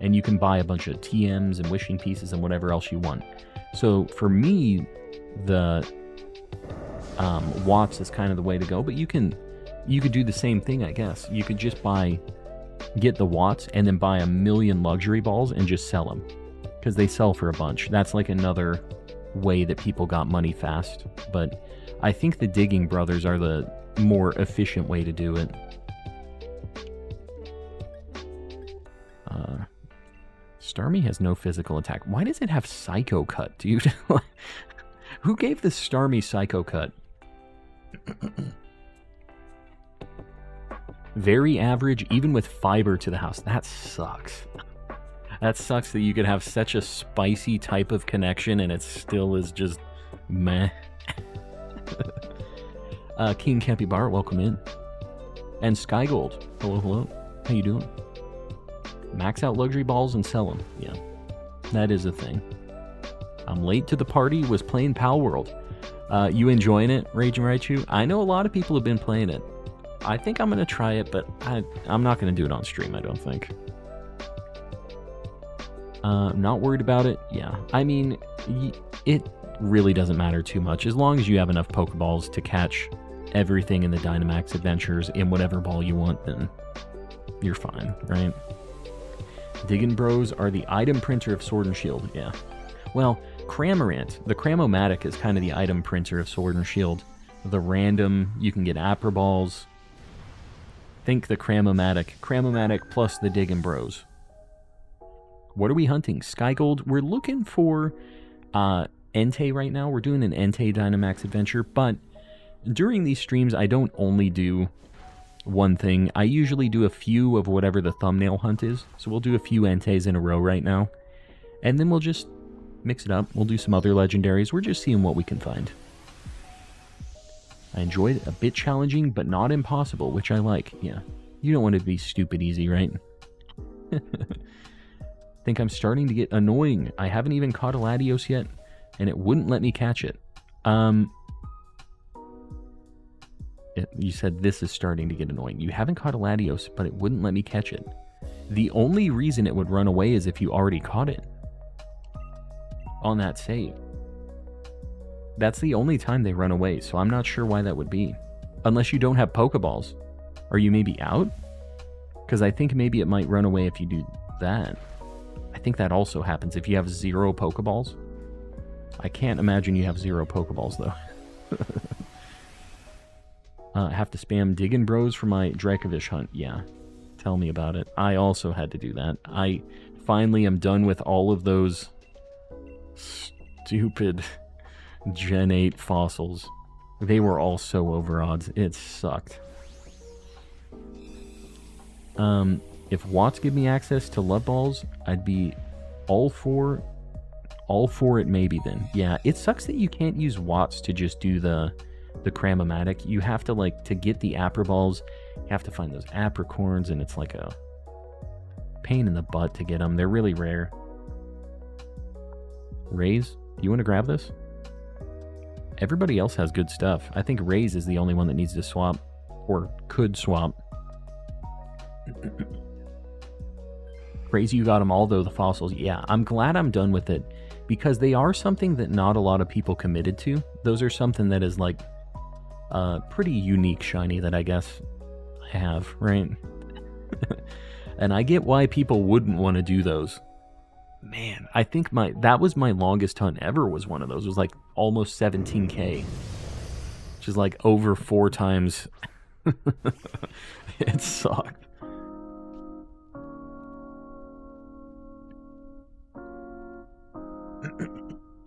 And you can buy a bunch of TMs and wishing pieces and whatever else you want. So for me, the watts is kind of the way to go, but you could do the same thing, I guess. You could just get the watts and then buy 1,000,000 luxury balls and just sell them, because they sell for a bunch. That's like another way that people got money fast. But I think the digging brothers are the more efficient way to do it. Starmie has no physical attack. Why does it have Psycho Cut, dude? Who gave the Starmie Psycho Cut? Very average, even with fiber to the house. That sucks. That sucks that you could have such a spicy type of connection and it still is just meh. King Capybara, welcome in. And Skygold, hello, hello. How you doing? Max out luxury balls and sell them. Yeah, that is a thing. I'm late to the party, was playing Pal World. You enjoying it, Raging Raichu? I know a lot of people have been playing it. I think I'm going to try it, but I'm not going to do it on stream, I don't think. Not worried about it. Yeah, I mean, it really doesn't matter too much. As long as you have enough Pokeballs to catch everything in the Dynamax Adventures in whatever ball you want, then you're fine, right? Diggin' Bros are the item printer of Sword and Shield, yeah. Well, Cramorant, the Cramomatic is kind of the item printer of Sword and Shield. The random, you can get Apra Balls. Think the Cramomatic plus the Diggin' Bros. What are we hunting? Skygold. We're looking for Entei right now. We're doing an Entei Dynamax adventure, but during these streams, I don't only do one thing. I usually do a few of whatever the thumbnail hunt is. So we'll do a few Enteis in a row right now. And then we'll just mix it up. We'll do some other legendaries. We're just seeing what we can find. I enjoy it. A bit challenging, but not impossible, which I like. Yeah. You don't want it to be stupid easy, right? Think I'm starting to get annoying. I haven't even caught a Latios yet, and it wouldn't let me catch it. You said this is starting to get annoying. You haven't caught a Latios, but it wouldn't let me catch it. The only reason it would run away is if you already caught it. on that save. That's the only time they run away, so I'm not sure why that would be. Unless you don't have Pokeballs. Are you maybe out? Because I think maybe it might run away if you do that. I think that also happens if you have 0 Pokeballs. I can't imagine you have 0 Pokeballs, though. I have to spam Diggin' Bros for my Dracovish hunt. Yeah, tell me about it. I also had to do that. I finally am done with all of those stupid Gen 8 fossils. They were all so over odds. It sucked. If Watts give me access to Love Balls, I'd be all for it maybe then. Yeah, it sucks that you can't use Watts to just do the Cramomatic. You have to, like, to get the Apper Balls, you have to find those Apricorns, and it's like a pain in the butt to get them. They're really rare. Raise, you want to grab this? Everybody else has good stuff. I think Raise is the only one that needs to swap, or could swap. Crazy you got them all, though, the fossils. Yeah, I'm glad I'm done with it, because they are something that not a lot of people committed to. Those are something that is, like, pretty unique shiny that I guess I have, right? And I get why people wouldn't want to do those. Man, I think that was my longest hunt ever, was one of those. It was like almost 17k. Which is like over 4 times. It sucked.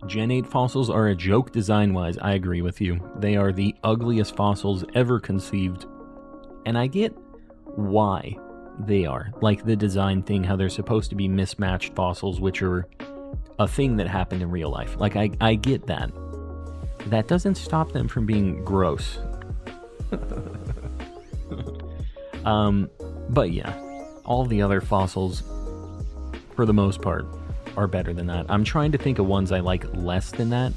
Gen 8 fossils are a joke design-wise. I agree with you. They are the ugliest fossils ever conceived. And I get why they are. Like the design thing, how they're supposed to be mismatched fossils, which are a thing that happened in real life. Like, I get that. That doesn't stop them from being gross. But yeah, all the other fossils, for the most part, are better than that. I'm trying to think of ones I like less than that.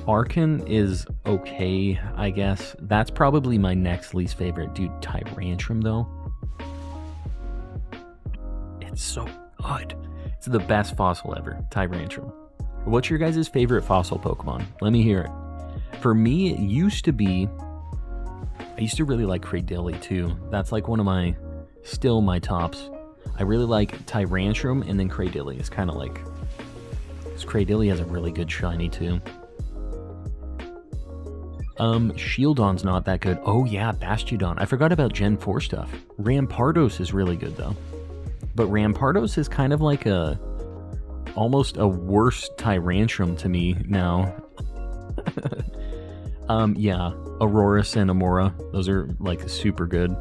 Arcan is okay, I guess. That's probably my next least favorite. Dude, Tyrantrum, though. It's so good. It's the best fossil ever, Tyrantrum. What's your guys' favorite fossil Pokemon? Let me hear it. For me, it used to be... I used to really like Cradily, too. That's like one of still my tops. I really like Tyrantrum, and then Cradily is kind of like... Because Cradily has a really good shiny, too. Shieldon's not that good. Oh yeah, Bastiodon. I forgot about Gen 4 stuff. Rampardos is really good, though. But Rampardos is kind of like almost a worse Tyrantrum to me now. Yeah, Aurorus and Amora. Those are, like, super good.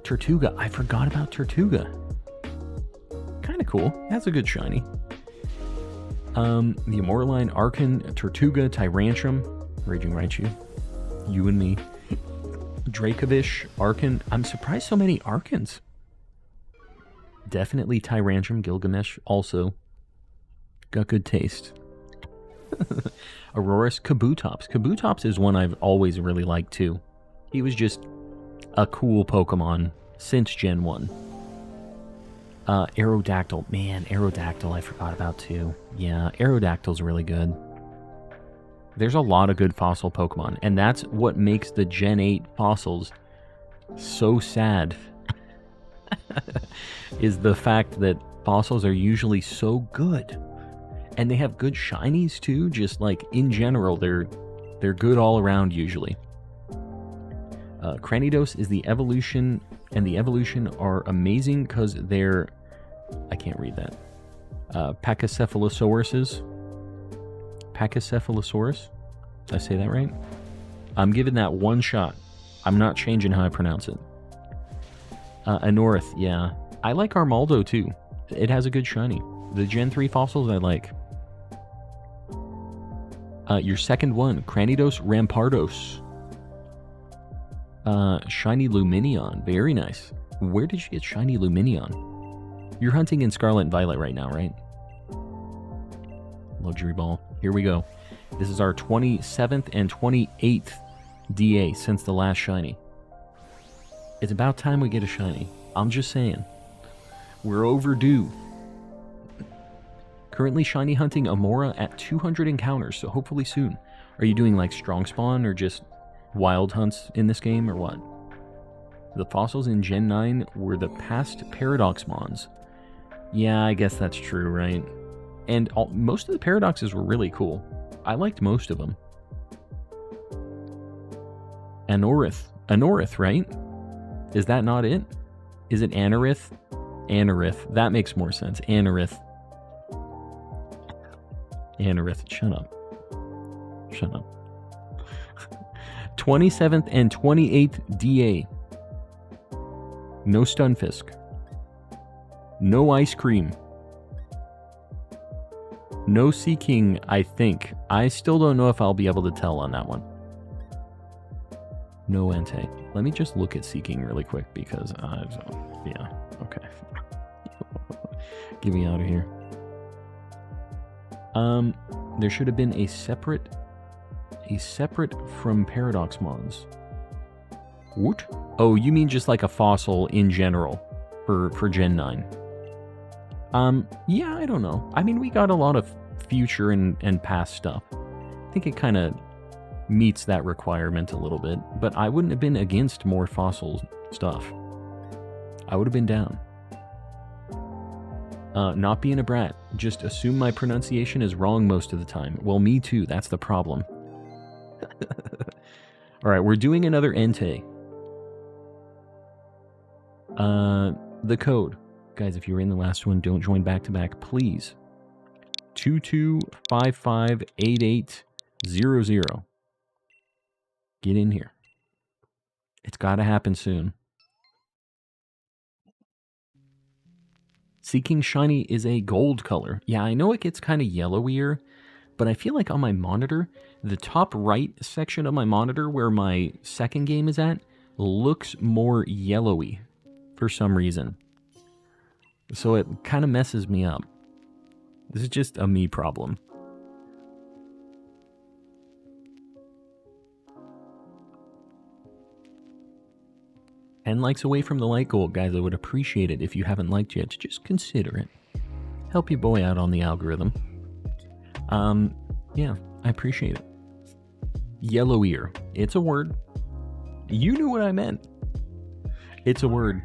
Tortuga. I forgot about Tortuga. Kind of cool. That's a good shiny. The Amoraline, Arcan, Tortuga, Tyrantrum, Raging Raichu, you and me, Dracovish, Arcan. I'm surprised so many Arcans. Definitely Tyrantrum, Gilgamesh also. Got good taste. Aurorus, Kabutops. Kabutops is one I've always really liked too. He was just a cool Pokemon since Gen 1. Aerodactyl. Man, Aerodactyl I forgot about too. Yeah, Aerodactyl's really good. There's a lot of good fossil Pokemon, and that's what makes the Gen 8 fossils so sad. Is the fact that fossils are usually so good. And they have good shinies too, just like in general, they're good all around usually. Cranidos is the evolution, and the evolution are amazing because they're... I can't read that. Pachycephalosauruses. Pachycephalosaurus? Did I say that right? I'm giving that one shot. I'm not changing how I pronounce it. Anorith, yeah. I like Armaldo too. It has a good shiny. The Gen 3 fossils I like. Your second one, Cranidos Rampardos. Shiny Luminion, very nice. Where did you get Shiny Luminion? You're hunting in Scarlet and Violet right now, right? Luxury Ball. Here we go. This is our 27th and 28th DA since the last shiny. It's about time we get a shiny. I'm just saying. We're overdue. Currently shiny hunting Amora at 200 encounters, so hopefully soon. Are you doing like strong spawn or just wild hunts in this game or what? The fossils in Gen 9 were the past Paradox Mons. Yeah, I guess that's true, right? And most of the Paradoxes were really cool. I liked most of them. Anorith. Anorith, right? Is that not it? Is it Anorith? Anorith. That makes more sense. Anorith. Anorith. Shut up. Shut up. 27th and 28th DA. No Stunfisk. No Ice Cream. No Seeking, I think. I still don't know if I'll be able to tell on that one. No Entei. Let me just look at Seeking really quick because yeah, okay. Get me out of here. There should have been a separate from Paradox Mons. What? Oh, you mean just like a fossil in general for Gen 9? Yeah, I don't know. I mean, we got a lot of future and past stuff. I think it kind of meets that requirement a little bit, but I wouldn't have been against more fossil stuff. I would have been down. Not being a brat. Just assume my pronunciation is wrong most of the time. Well, me too. That's the problem. Alright, we're doing another Entei. The code. Guys, if you were in the last one, don't join back-to-back, please. 22558800. Get in here. It's gotta happen soon. Seeking Shiny is a gold color. Yeah, I know it gets kind of yellowier, but I feel like on my monitor, the top right section of my monitor where my second game is at looks more yellowy for some reason. So it kind of messes me up. This is just a me problem. And likes away from the light gold, guys. I would appreciate it if you haven't liked yet. Just consider it. Help your boy out on the algorithm. Yeah, I appreciate it. Yellow ear. It's a word. You knew what I meant. It's a word.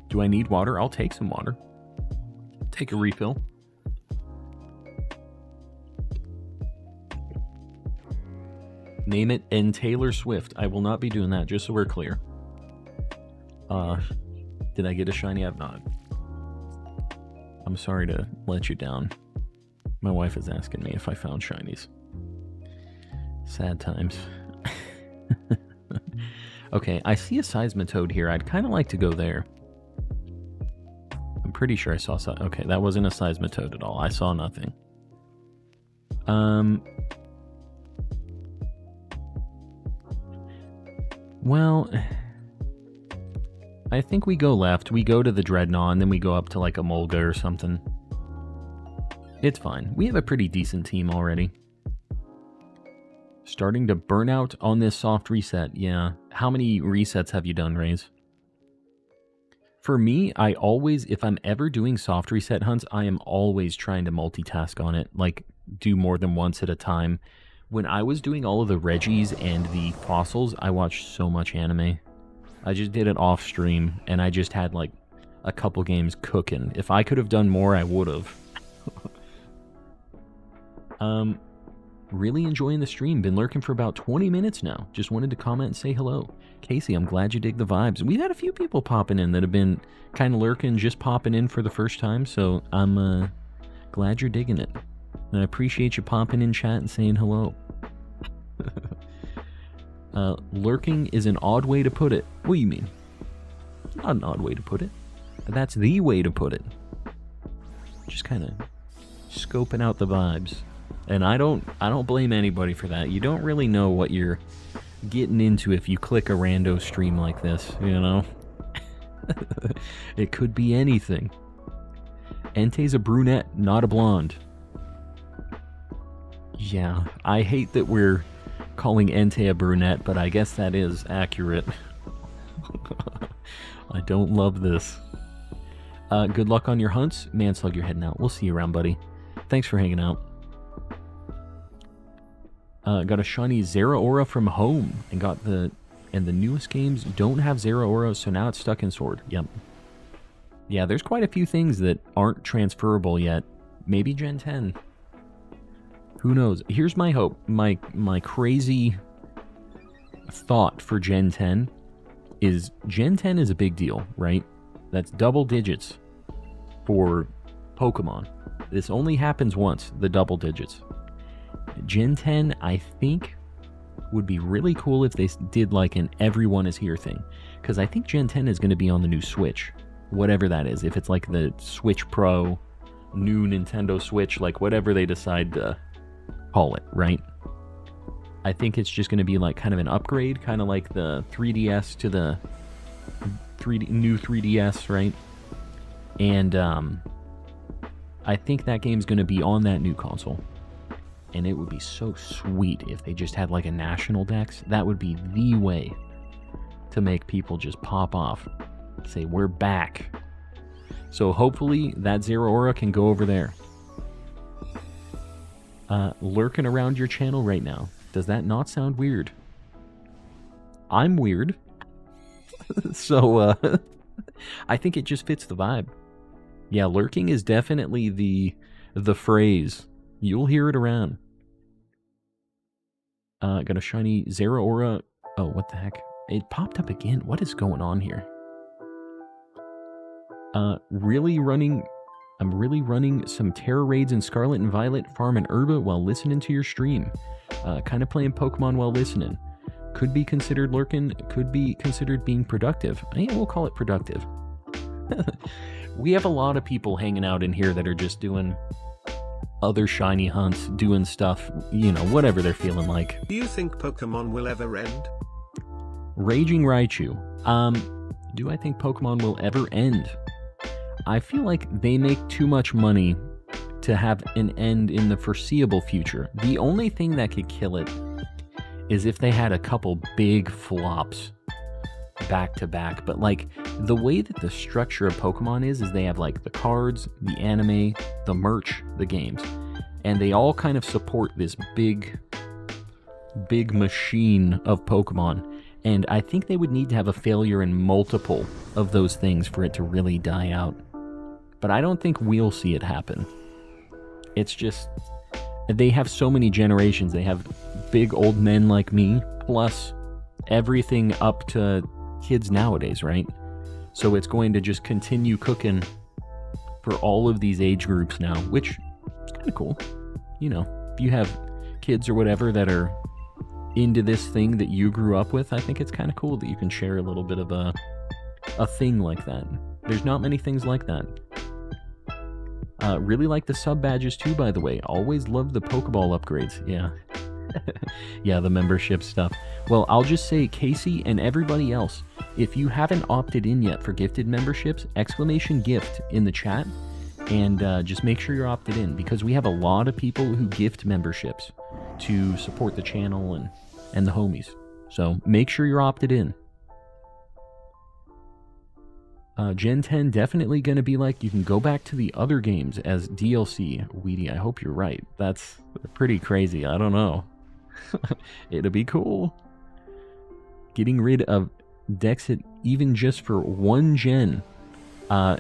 Do I need water? I'll take some water. Take a refill. Name it and Taylor Swift. I will not be doing that, just so we're clear. Did I get a shiny? I've not. I'm sorry to let you down. My wife is asking me if I found shinies. Sad times. Okay, I see a Seismitoad here. I'd kind of like to go there. I'm pretty sure I saw... Okay, that wasn't a Seismitoad at all. I saw nothing. Well... I think we go left. We go to the Dreadnought, and then we go up to like a Molga or something. It's fine. We have a pretty decent team already. Starting to burn out on this soft reset. Yeah. How many resets have you done, Raze? For me, I always, if I'm ever doing soft reset hunts, I am always trying to multitask on it. Like, do more than once at a time. When I was doing all of the Reggies and the fossils, I watched so much anime. I just did it off stream, and I just had like a couple games cooking. If I could have done more, I would have. Really enjoying the stream. Been lurking for about 20 minutes now. Just wanted to comment and say hello. Casey, I'm glad you dig the vibes. We've had a few people popping in that have been kind of lurking, just popping in for the first time, so I'm glad you're digging it. And I appreciate you popping in chat and saying hello. Lurking is an odd way to put it. What do you mean? Not an odd way to put it. That's the way to put it. Just kind of scoping out the vibes. And I don't blame anybody for that. You don't really know what you're getting into if you click a rando stream like this, you know? It could be anything. Entei's a brunette, not a blonde. Yeah, I hate that we're calling Entei a brunette, but I guess that is accurate. I don't love this. Good luck on your hunts. Manslug, you're heading out. We'll see you around, buddy. thanks for hanging out. Got a shiny Zeraora from home, and the newest games don't have Zeraora, so now it's stuck in Sword. Yep. Yeah, there's quite a few things that aren't transferable yet. Maybe Gen 10. Who knows? Here's my hope. My crazy thought for Gen 10 is Gen 10 is a big deal, right? That's double digits for Pokemon. This only happens once, the double digits. Gen 10, I think, would be really cool if they did like an everyone is here thing. Because I think Gen 10 is going to be on the new Switch. Whatever that is. If it's like the Switch Pro, new Nintendo Switch, like whatever they decide to call it, right? I think it's just going to be like kind of an upgrade, kind of like the 3DS to the new 3DS, right? And I think that game's going to be on that new console. And it would be so sweet if they just had like a national dex. That would be the way to make people just pop off. Say, we're back. So hopefully that Zeraora can go over there. Lurking around your channel right now. Does that not sound weird? I'm weird. So I think it just fits the vibe. Yeah, lurking is definitely the phrase. You'll hear it around. Got a shiny Zeraora. Oh, what the heck? It popped up again. What is going on here? I'm really running some Terra Raids in Scarlet and Violet, Farm and Herba while listening to your stream. Kind of playing Pokemon while listening. Could be considered lurking, could be considered being productive. Yeah, we'll call it productive. We have a lot of people hanging out in here that are just doing other shiny hunts, doing stuff, you know, whatever they're feeling like. Do you think Pokemon will ever end? Raging Raichu. Do I think Pokemon will ever end? I feel like they make too much money to have an end in the foreseeable future. The only thing that could kill it is if they had a couple big flops back to back. But like the way that the structure of Pokemon is they have like the cards, the anime, the merch, the games, and they all kind of support this big machine of Pokemon. And I think they would need to have a failure in multiple of those things for it to really die out. But I don't think we'll see it happen. It's just, they have so many generations. They have big old men like me, plus everything up to kids nowadays, right? So it's going to just continue cooking for all of these age groups now, which is kind of cool. You know, if you have kids or whatever that are into this thing that you grew up with, I think it's kind of cool that you can share a little bit of a thing like that. There's not many things like that. Really like the sub badges too, by the way. Always love the Pokeball upgrades. Yeah. Yeah, the membership stuff. Well, I'll just say, Casey and everybody else, if you haven't opted in yet for gifted memberships, !gift in the chat, and just make sure you're opted in, because we have a lot of people who gift memberships to support the channel and the homies. So make sure you're opted in. Gen 10 definitely going to be like, you can go back to the other games as DLC. Weedy, I hope you're right. That's pretty crazy. I don't know. It'll be cool. Getting rid of Dexit even just for one gen. The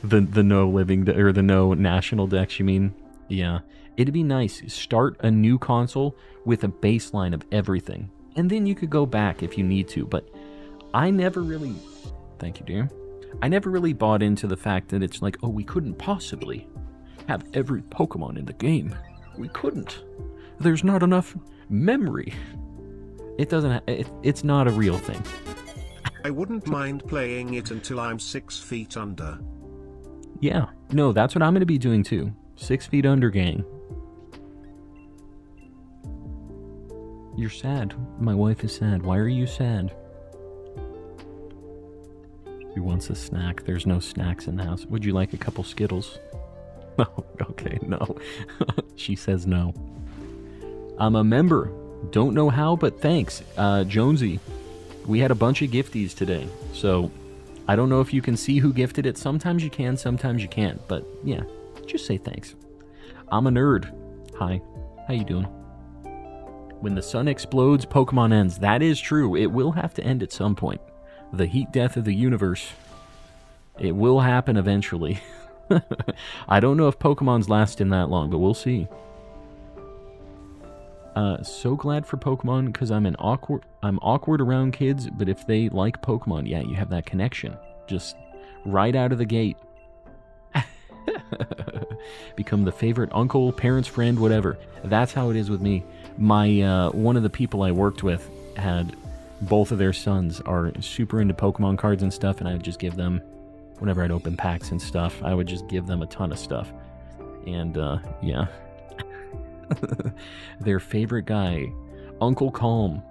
no living, or the no national Dex, you mean? Yeah. It'd be nice. Start a new console with a baseline of everything. And then you could go back if you need to, but I never really... Thank you, dear. I never really bought into the fact that it's like, oh, we couldn't possibly have every Pokemon in the game. We couldn't. There's not enough memory. It doesn't... it's not a real thing. I wouldn't mind playing it until I'm 6 feet under. Yeah. No, that's what I'm going to be doing too. 6 feet under, gang. You're sad. My wife is sad. Why are you sad? She wants a snack. There's no snacks in the house. Would you like a couple Skittles? Oh, okay, no. She says no. I'm a member. Don't know how, but thanks. Jonesy, we had a bunch of gifties today. So, I don't know if you can see who gifted it. Sometimes you can, sometimes you can't. But, yeah, Just say thanks. I'm a nerd. Hi. How you doing? When the sun explodes, Pokemon ends. That is true. It will have to end at some point. The heat death of the universe. It will happen eventually. I don't know if Pokemon's lasting that long, but we'll see. So glad for Pokemon because I'm awkward around kids, but if they like Pokemon, yeah, you have that connection. Just right out of the gate. Become the favorite uncle, parent's friend, whatever. That's how it is with me. My one of the people I worked with had both of their sons are super into Pokemon cards and stuff, and I would just give them, whenever I'd open packs and stuff, I would just give them a ton of stuff. And yeah. Their favorite guy, Uncle Calm.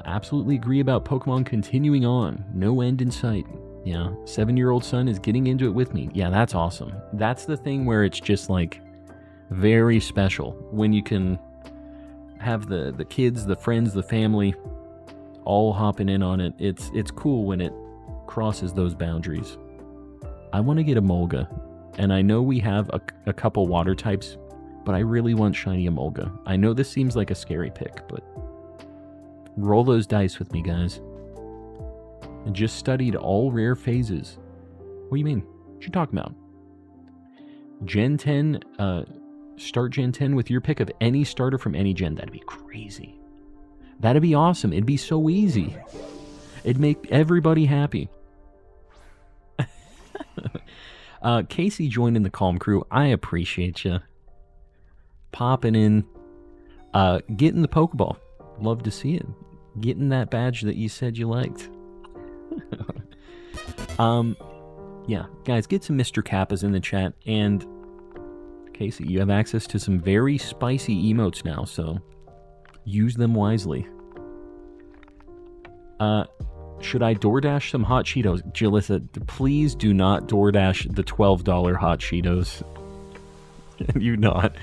Absolutely agree about Pokemon continuing on. No end in sight. Yeah, 7-year-old son is getting into it with me. Yeah, that's awesome. That's the thing where it's just like very special when you can have the kids, the friends, the family all hopping in on it. It's cool when it crosses those boundaries. I want to get a Molga, and I know we have a couple water types, but I really want shiny Emolga. I know this seems like a scary pick, but roll those dice with me, guys. And just studied all rare phases. What do you mean? What you talking about? Gen 10, start Gen 10 with your pick of any starter from any gen. That'd be crazy. That'd be awesome. It'd be so easy. It'd make everybody happy. Casey joined in the Calm crew. I appreciate you. Popping in. Getting the Pokeball. Love to see it. Getting that badge that you said you liked. Yeah, guys, get some Mr. Kappas in the chat, and Casey, you have access to some very spicy emotes now, so use them wisely. Should I DoorDash some hot Cheetos? Jalissa, please do not DoorDash the $12 hot Cheetos. You not.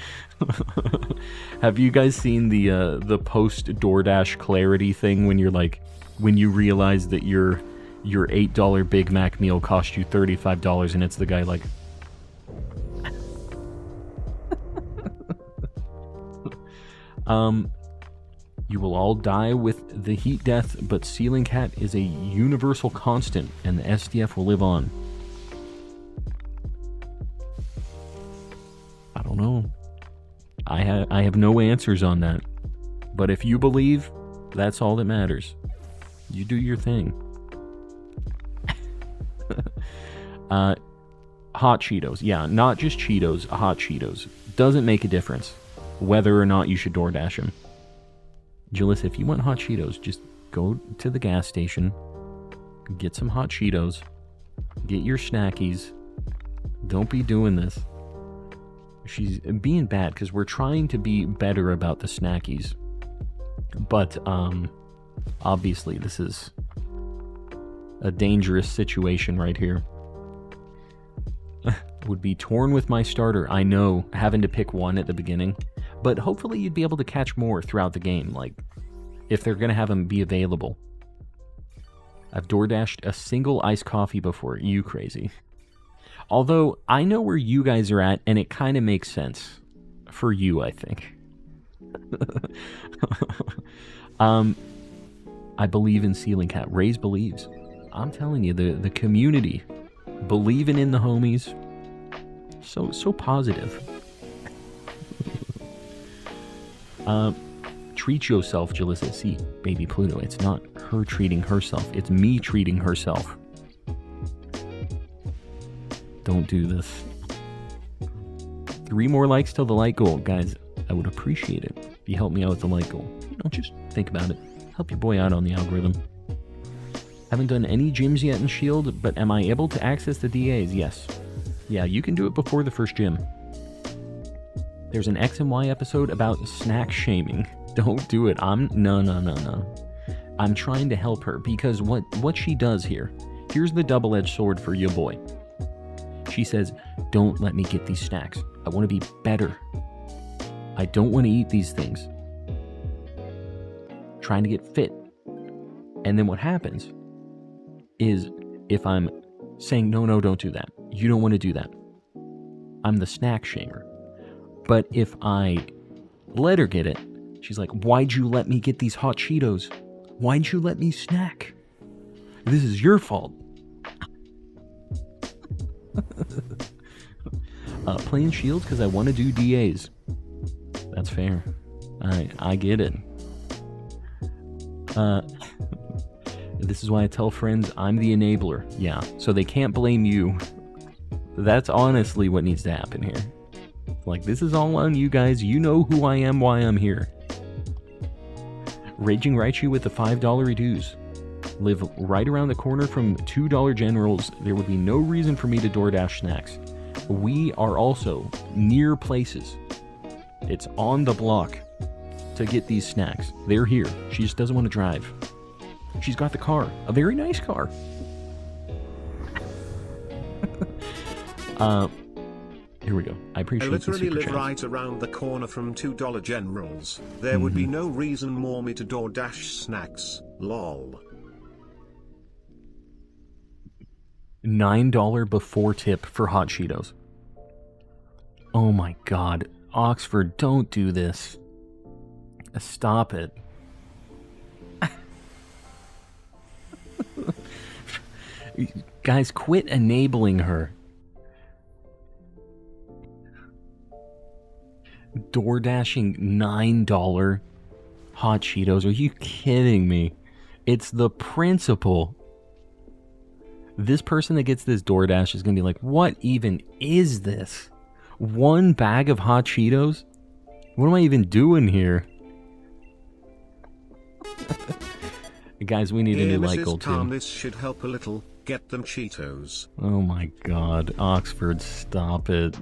Have you guys seen the post DoorDash clarity thing when you're like, when you realize that your $8 Big Mac meal cost you $35 and it's the guy like you will all die with the heat death, but Ceiling Cat is a universal constant and the SDF will live on. I don't know. I have no answers on that. But if you believe, that's all that matters. You do your thing. Hot Cheetos. Yeah, not just Cheetos, hot Cheetos. Doesn't make a difference whether or not you should DoorDash them. Jalissa, if you want hot Cheetos, just go to the gas station, get some hot Cheetos, get your snackies. Don't be doing this. She's being bad because we're trying to be better about the snackies. But, obviously this is a dangerous situation right here. Would be torn with my starter. I know, having to pick one at the beginning. But hopefully you'd be able to catch more throughout the game, like, if they're going to have them be available. I've DoorDashed a single iced coffee before. You crazy. Although, I know where you guys are at, and it kind of makes sense. For you, I think. I believe in Ceiling Cat. Raze believes. I'm telling you, the community. Believing in the homies. So positive. Treat yourself, Jalissa. See, baby Pluto, it's not her treating herself. It's me treating herself. Don't do this. 3 more likes till the like goal. Guys, I would appreciate it if you help me out with the like goal. You know, just think about it. Help your boy out on the algorithm. Haven't done any gyms yet in Shield, but am I able to access the DAs? Yes. Yeah, you can do it before the first gym. There's an X and Y episode about snack shaming. Don't do it. No. I'm trying to help her because what she does here, here's the double-edged sword for your boy. She says, don't let me get these snacks. I want to be better. I don't want to eat these things. Trying to get fit. And then what happens is if I'm saying, no, don't do that. You don't want to do that. I'm the snack shamer. But if I let her get it, she's like, why'd you let me get these hot Cheetos? Why'd you let me snack? This is your fault. Playing Shields because I want to do DAs. That's fair. I get it. This is why I tell friends I'm the enabler. Yeah, so they can't blame you. That's honestly what needs to happen here. Like, this is all on you guys. You know who I am, why I'm here. Raging Raichu with the $5 dues. Live right around the corner from $2 Generals. There would be no reason for me to DoorDash snacks. We are also near places. It's on the block to get these snacks. They're here. She just doesn't want to drive. She's got the car. A very nice car. Here we go. I appreciate the super I literally live chat. right around the corner from $2 Generals. There would be no reason more me to DoorDash snacks. Lol. $9 before tip for hot Cheetos. Oh my god. Oxford, don't do this. Stop it. Guys, quit enabling her. DoorDashing $9 hot Cheetos. Are you kidding me? It's the principle. This person that gets this DoorDash is going to be like, what even is this? One bag of hot Cheetos? What am I even doing here? Guys, we need a new light goal too. This should help a little. Get them Cheetos. Oh my god. Oxford, stop it.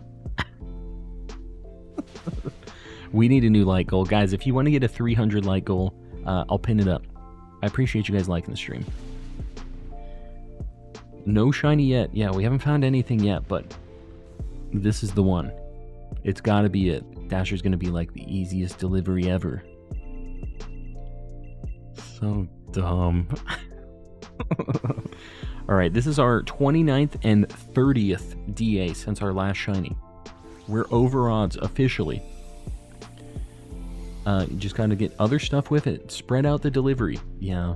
We need a new light goal. Guys, if you want to get a 300 light goal, I'll pin it up. I appreciate you guys liking the stream. No shiny yet. Yeah, we haven't found anything yet, but this is the one. It's gotta be it. Dasher's gonna be like the easiest delivery ever. So dumb. Alright, this is our 29th and 30th DA since our last shiny. We're over odds officially. You just gotta get other stuff with it. Spread out the delivery. Yeah,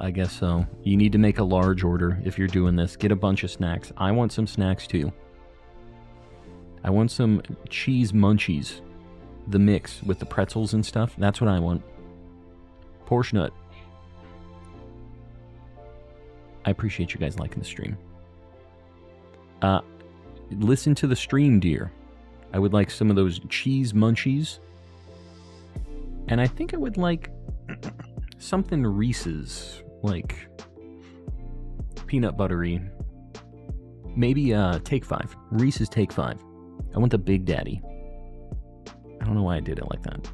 I guess so. You need to make a large order if you're doing this. Get a bunch of snacks. I want some snacks too. I want some cheese munchies. The mix with the pretzels and stuff. That's what I want. Porsche nut. I appreciate you guys liking the stream. Listen to the stream, dear. I would like some of those cheese munchies. And I think I would like something Reese's, like peanut buttery. Maybe Take 5. Reese's Take 5. I want the Big Daddy. I don't know why I did it like that.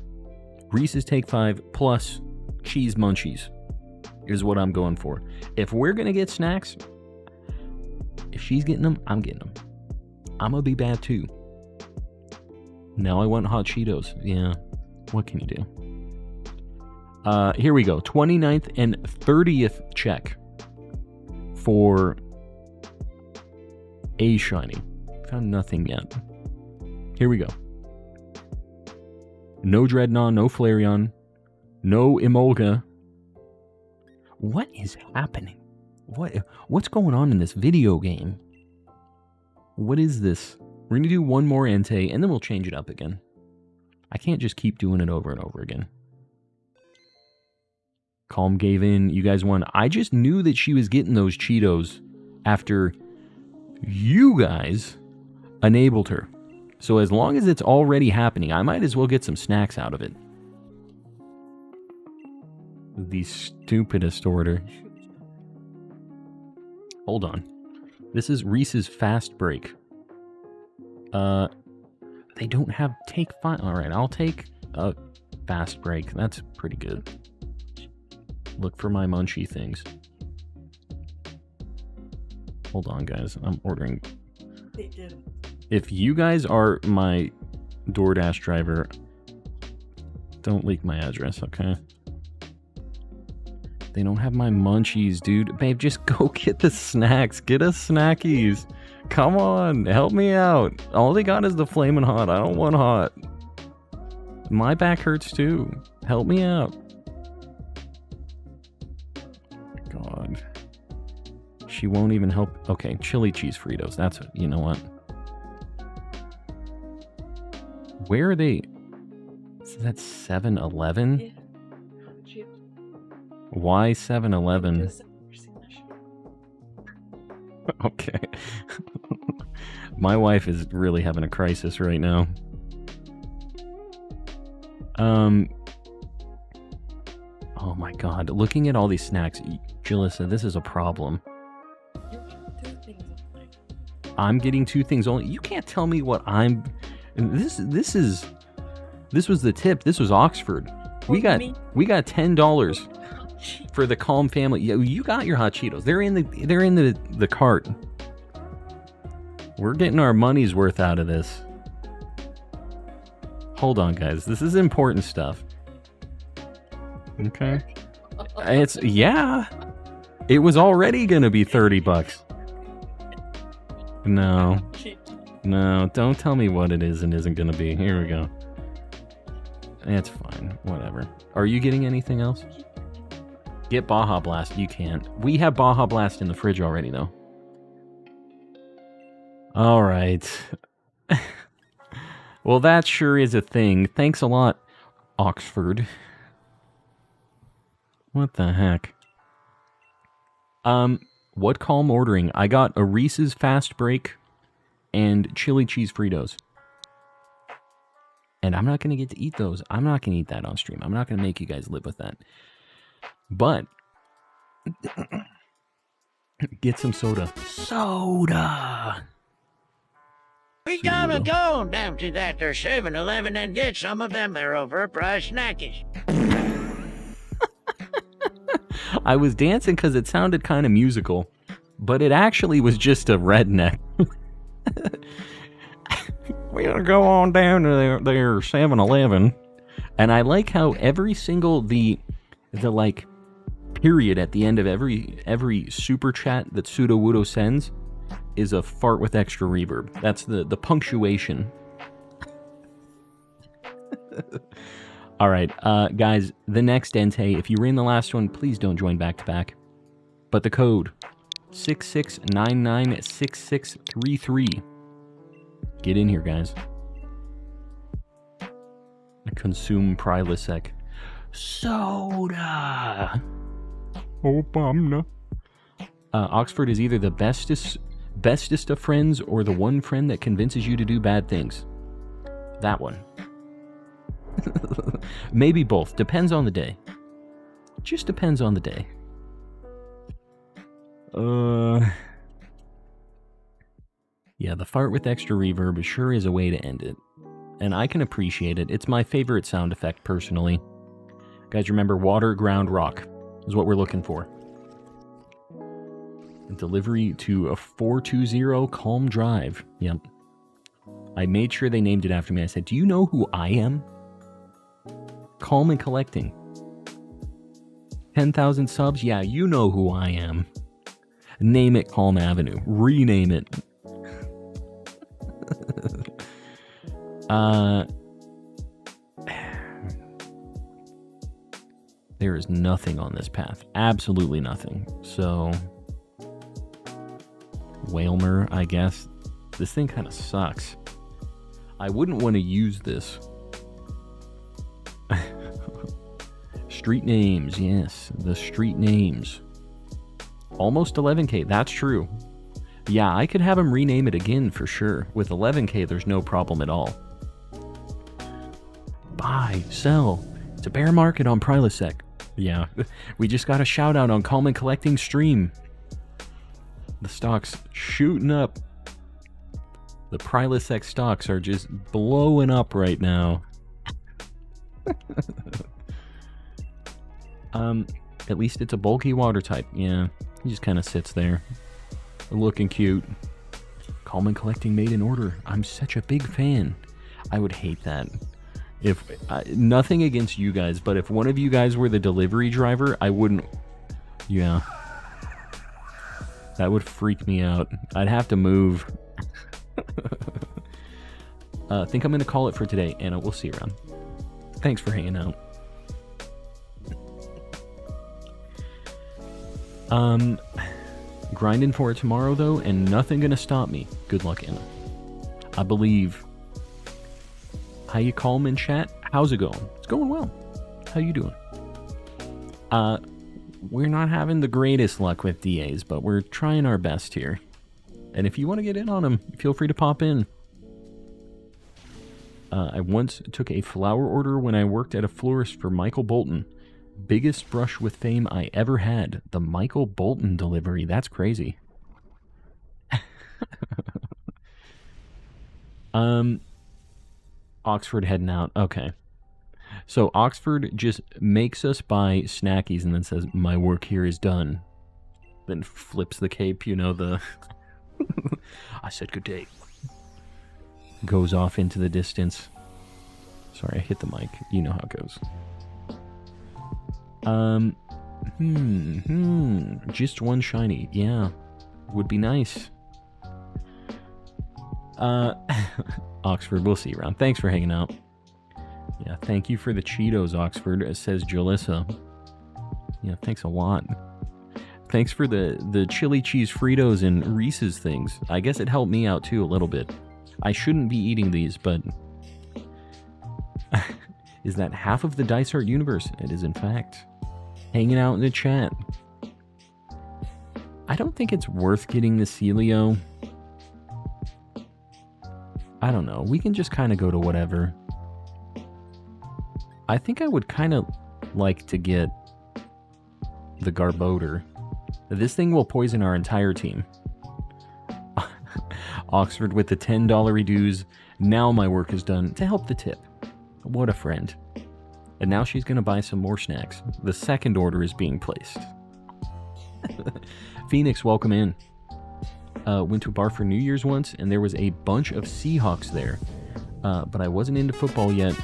Reese's Take 5 plus cheese munchies is what I'm going for. If we're going to get snacks, if she's getting them, I'm getting them. I'm going to be bad too. Now I want hot Cheetos. Yeah. What can you do? Here we go. 29th and 30th check for a shiny. Found nothing yet. Here we go. No Dreadnought, no Flareon, no Emolga. What is happening? What's going on in this video game? What is this? We're going to do one more Entei, and then we'll change it up again. I can't just keep doing it over and over again. Calm gave in. You guys won. I just knew that she was getting those Cheetos after you guys enabled her. So as long as it's already happening, I might as well get some snacks out of it. The stupidest order. Hold on. This is Reese's Fast Break. They don't have Take 5. Alright, I'll take a Fast Break. That's pretty good. Look for my munchy things. Hold on, guys. I'm ordering. They didn't. If you guys are my DoorDash driver, don't leak my address, okay? They don't have my munchies, dude. Babe, just go get the snacks. Get us snackies. Come on, help me out. All they got is the flaming hot. I don't want hot. My back hurts too. Help me out. God. She won't even help. Okay, chili cheese Fritos. That's it. You know what? Where are they? Is that 7-Eleven? Yeah. Cheap. Why 7-Eleven? Because I've never seen that show. Okay. My wife is really having a crisis right now. Oh my god. Looking at all these snacks, Jalissa, this is a problem. You're getting 2 things only. I'm getting 2 things only. You can't tell me what I'm... This was the tip. This was Oxford. We got $10 for the Calm family. Yeah, you got your hot Cheetos. They're in the cart. We're getting our money's worth out of this. Hold on, guys. This is important stuff. Okay. It was already gonna be $30. No, don't tell me what it is and isn't gonna be. Here we go. It's fine. Whatever. Are you getting anything else? Get Baja Blast. You can't. We have Baja Blast in the fridge already, though. All right. Well, that sure is a thing. Thanks a lot, Oxford. What the heck? What Calm ordering? I got a Reese's Fast Break and chili cheese Fritos. And I'm not going to get to eat those. I'm not going to eat that on stream. I'm not going to make you guys live with that. But get some soda. Soda! We gotta go down to that there 7-Eleven and get some of them there overpriced snackies. I was dancing because it sounded kind of musical, but it actually was just a redneck. We gotta go on down to their 7-Eleven. And I like how every single the like period at the end of every super chat that Pseudo sends is a fart with extra reverb. That's the punctuation. All right, guys, the next Entei, if you were in the last one, please don't join back-to-back. But the code, 66996633. Get in here, guys. Consume Prilosec. Soda! Obama. Oxford is either the bestest of friends or the one friend that convinces you to do bad things. That one. Maybe both. Depends on the day. Just depends on the day. Yeah, the fart with extra reverb sure is a way to end it. And I can appreciate it. It's my favorite sound effect, personally. Guys, remember, water, ground, rock is what we're looking for. Delivery to a 420 Calm Drive. Yep. I made sure they named it after me. I said, do you know who I am? Calm and Collecting. 10,000 subs? Yeah, you know who I am. Name it Calm Avenue. Rename it. There is nothing on this path. Absolutely nothing. So, Whalmer, I guess. This thing kind of sucks. I wouldn't want to use this. Street names, yes. The street names. Almost 11K, that's true. Yeah, I could have him rename it again for sure. With 11K, there's no problem at all. Buy, sell. It's a bear market on Prilosec. Yeah, we just got a shout out on Calm and Collecting stream. The stocks shooting up. The Prilosec stocks are just blowing up right now. At least it's a bulky water type. Yeah, he just kind of sits there. Looking cute. Calm and Collecting made in order. I'm such a big fan. I would hate that. If nothing against you guys, but if one of you guys were the delivery driver, I wouldn't. Yeah. That would freak me out. I'd have to move. I think I'm going to call it for today, Anna. We'll see you around. Thanks for hanging out. Grinding for it tomorrow, though, and nothing going to stop me. Good luck, Anna. I believe. How you calm in chat? How's it going? It's going well. How you doing? We're not having the greatest luck with DAs, but we're trying our best here. And if you want to get in on them, feel free to pop in. I once took a flower order when I worked at a florist for Michael Bolton. Biggest brush with fame I ever had. The Michael Bolton delivery. That's crazy. Oxford heading out. Okay. So Oxford just makes us buy snackies and then says, my work here is done. Then flips the cape, you know, the... I said good day. Goes off into the distance. Sorry, I hit the mic. You know how it goes. Just one shiny. Yeah. Would be nice. Oxford, we'll see you around. Thanks for hanging out. Yeah, thank you for the Cheetos, Oxford, says Jalissa. Yeah, thanks a lot. Thanks for the chili cheese Fritos and Reese's things. I guess it helped me out too a little bit. I shouldn't be eating these, but... Is that half of the Dice Art universe? It is, in fact. Hanging out in the chat. I don't think it's worth getting the Celio. I don't know. We can just kind of go to whatever. I think I would kind of like to get the Garbodor. This thing will poison our entire team. Oxford with the $10 reduce. Now my work is done to help the tip. What a friend. And now she's going to buy some more snacks. The second order is being placed. Phoenix, welcome in. Went to a bar for New Year's once, and there was a bunch of Seahawks there. But I wasn't into football yet.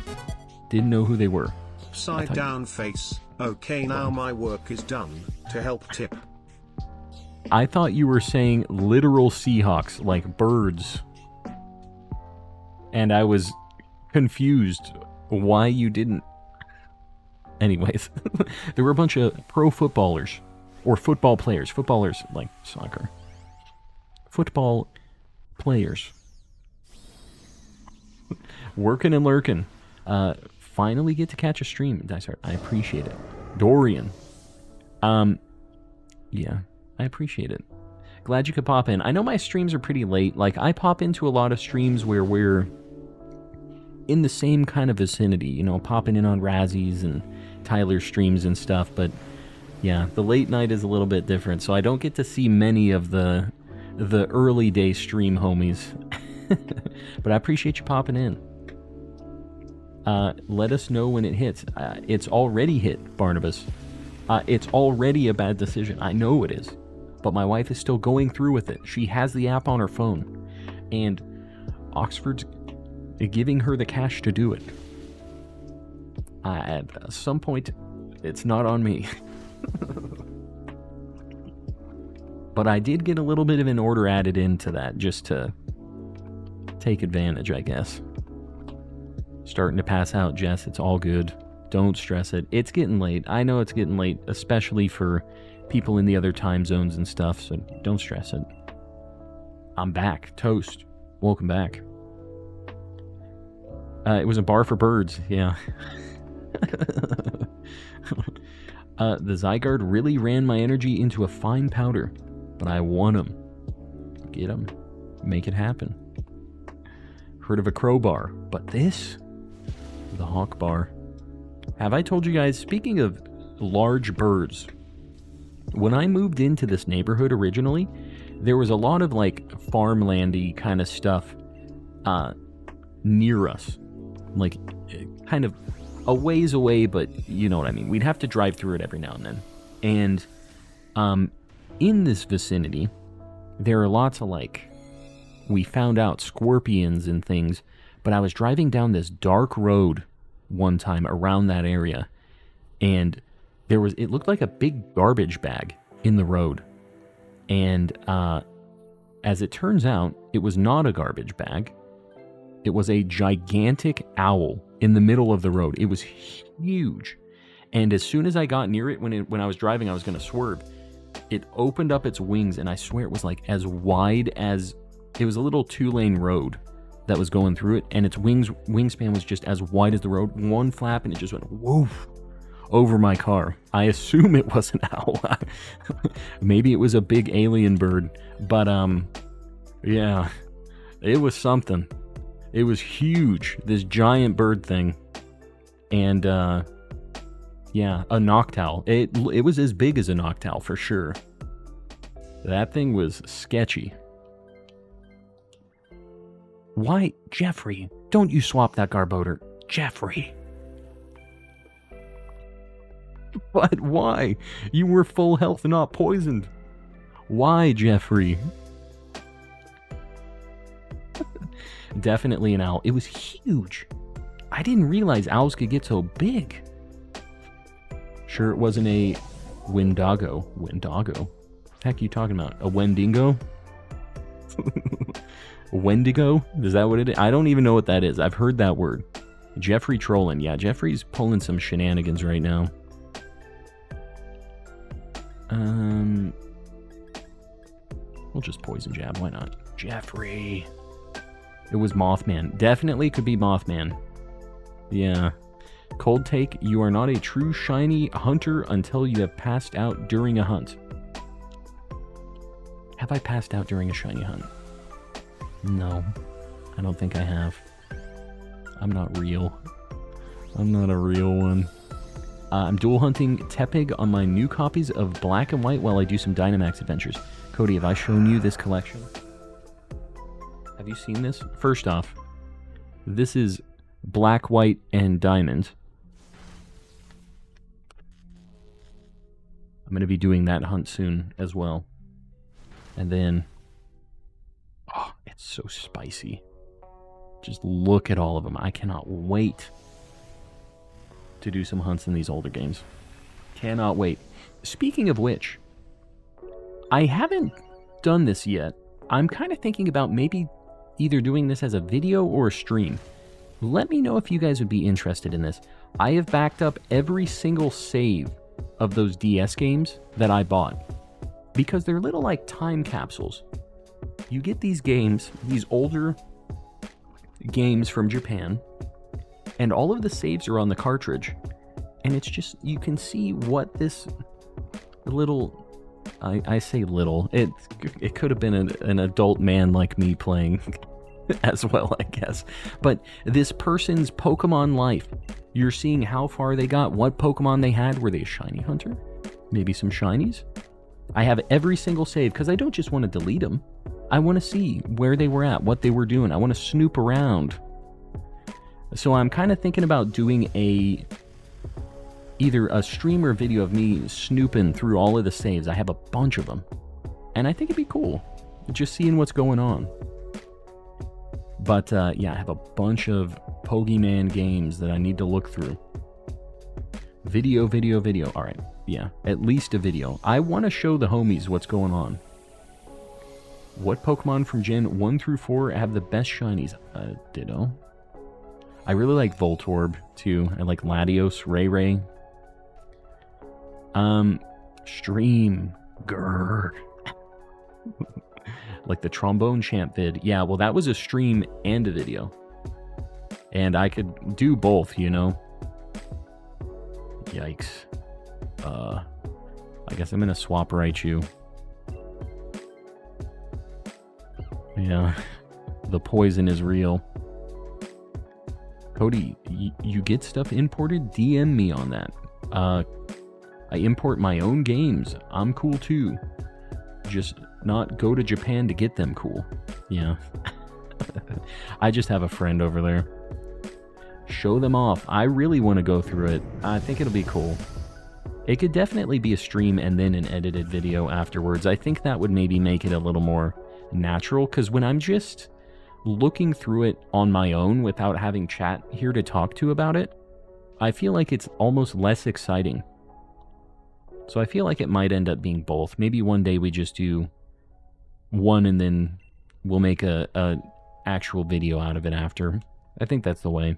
Didn't know who they were. Upside down face. Okay, now my work is done. To help tip. I thought you were saying literal Seahawks, like birds. And I was confused why you didn't. Anyways, there were a bunch of pro footballers. Or football players. Footballers, like soccer. Football players. Working and lurking. Finally get to catch a stream. Dice Art, I appreciate it. Dorian. Yeah, I appreciate it. Glad you could pop in. I know my streams are pretty late. Like, I pop into a lot of streams where we're in the same kind of vicinity. You know, popping in on Razzies and Tyler's streams and stuff. But, yeah, the late night is a little bit different. So I don't get to see many of the early day stream homies. But I appreciate you popping in. Let us know when it hits. It's already hit, Barnabas. It's already a bad decision. I know it is. But my wife is still going through with it. She has the app on her phone. And Oxford's giving her the cash to do it. At some point, it's not on me. But I did get a little bit of an order added into that just to take advantage, I guess. Starting to pass out, Jess. It's all good. Don't stress it. It's getting late. I know it's getting late, especially for people in the other time zones and stuff, so don't stress it. I'm back. Toast. Welcome back. It was a bar for birds, yeah. The Zygarde really ran my energy into a fine powder, but I won him. Get him. Make it happen. Heard of a crowbar, but this? The hawk bar. Have I told you guys, speaking of large birds, when I moved into this neighborhood originally, there was a lot of like farmlandy kind of stuff near us. Like kind of a ways away, but you know what I mean. We'd have to drive through it every now and then. And in this vicinity, there are lots of like, we found out scorpions and things, but I was driving down this dark road one time around that area, and it looked like a big garbage bag in the road. And as it turns out, it was not a garbage bag. It was a gigantic owl in the middle of the road. It was huge. And as soon as I got near it, when I was driving, I was going to swerve. It opened up its wings, and I swear it was like as wide as... It was a little 2-lane road that was going through it, and its wingspan was just as wide as the road. One flap, and it just went woof over my car. I assume it was an owl. Maybe it was a big alien bird, but yeah, it was something. It was huge, this giant bird thing, and yeah, a noctowl. It was as big as a noctowl for sure. That thing was sketchy. Why, Jeffrey? Don't you swap that Garbodor, Jeffrey. But why? You were full health, not poisoned. Why, Jeffrey? Definitely an owl. It was huge. I didn't realize owls could get so big. Sure it wasn't a Wendigo. Wendigo? What the heck are you talking about? A Wendigo? Wendigo? Is that what it is? I don't even know what that is. I've heard that word. Jeffrey trolling. Yeah, Jeffrey's pulling some shenanigans right now. We'll just poison jab. Why not? Jeffrey. It was Mothman. Definitely could be Mothman. Yeah. Cold take. You are not a true shiny hunter until you have passed out during a hunt. Have I passed out during a shiny hunt? No. I don't think I have. I'm not real. I'm not a real one. I'm dual hunting Tepig on my new copies of Black and White while I do some Dynamax Adventures. Cody, have I shown you this collection? Have you seen this? First off, this is Black, White, and Diamond. I'm going to be doing that hunt soon as well. And then... Oh, it's so spicy. Just look at all of them. I cannot wait to do some hunts in these older games. Cannot wait. Speaking of which, I haven't done this yet. I'm kind of thinking about maybe either doing this as a video or a stream. Let me know if you guys would be interested in this. I have backed up every single save of those DS games that I bought because they're little like time capsules. You get these games, these older games from Japan, and all of the saves are on the cartridge. And it's just, you can see what this little, I say little, it could have been an adult man like me playing as well, I guess. But this person's Pokemon life, you're seeing how far they got, what Pokemon they had. Were they a shiny hunter? Maybe some shinies? I have every single save because I don't just want to delete them. I want to see where they were at, what they were doing. I want to snoop around. So I'm kind of thinking about doing either a stream or video of me snooping through all of the saves. I have a bunch of them. And I think it'd be cool, just seeing what's going on. But yeah, I have a bunch of Pokemon games that I need to look through. Video. All right, yeah, at least a video. I want to show the homies what's going on. What Pokemon from Gen 1 through 4 have the best shinies? Ditto. I really like Voltorb, too. I like Latios, Ray. Stream. Grrr. Like the Trombone Champ vid. Yeah, well, that was a stream and a video. And I could do both, you know? Yikes. I guess I'm gonna swap Raichu. Yeah, the poison is real. Cody, you get stuff imported? DM me on that. I import my own games. I'm cool too. Just not go to Japan to get them cool. Yeah. I just have a friend over there. Show them off. I really want to go through it. I think it'll be cool. It could definitely be a stream and then an edited video afterwards. I think that would maybe make it a little more natural, because when I'm just looking through it on my own without having chat here to talk to about it, I feel like it's almost less exciting. So I feel like it might end up being both. Maybe one day we just do one and then we'll make a actual video out of it after. I think that's the way.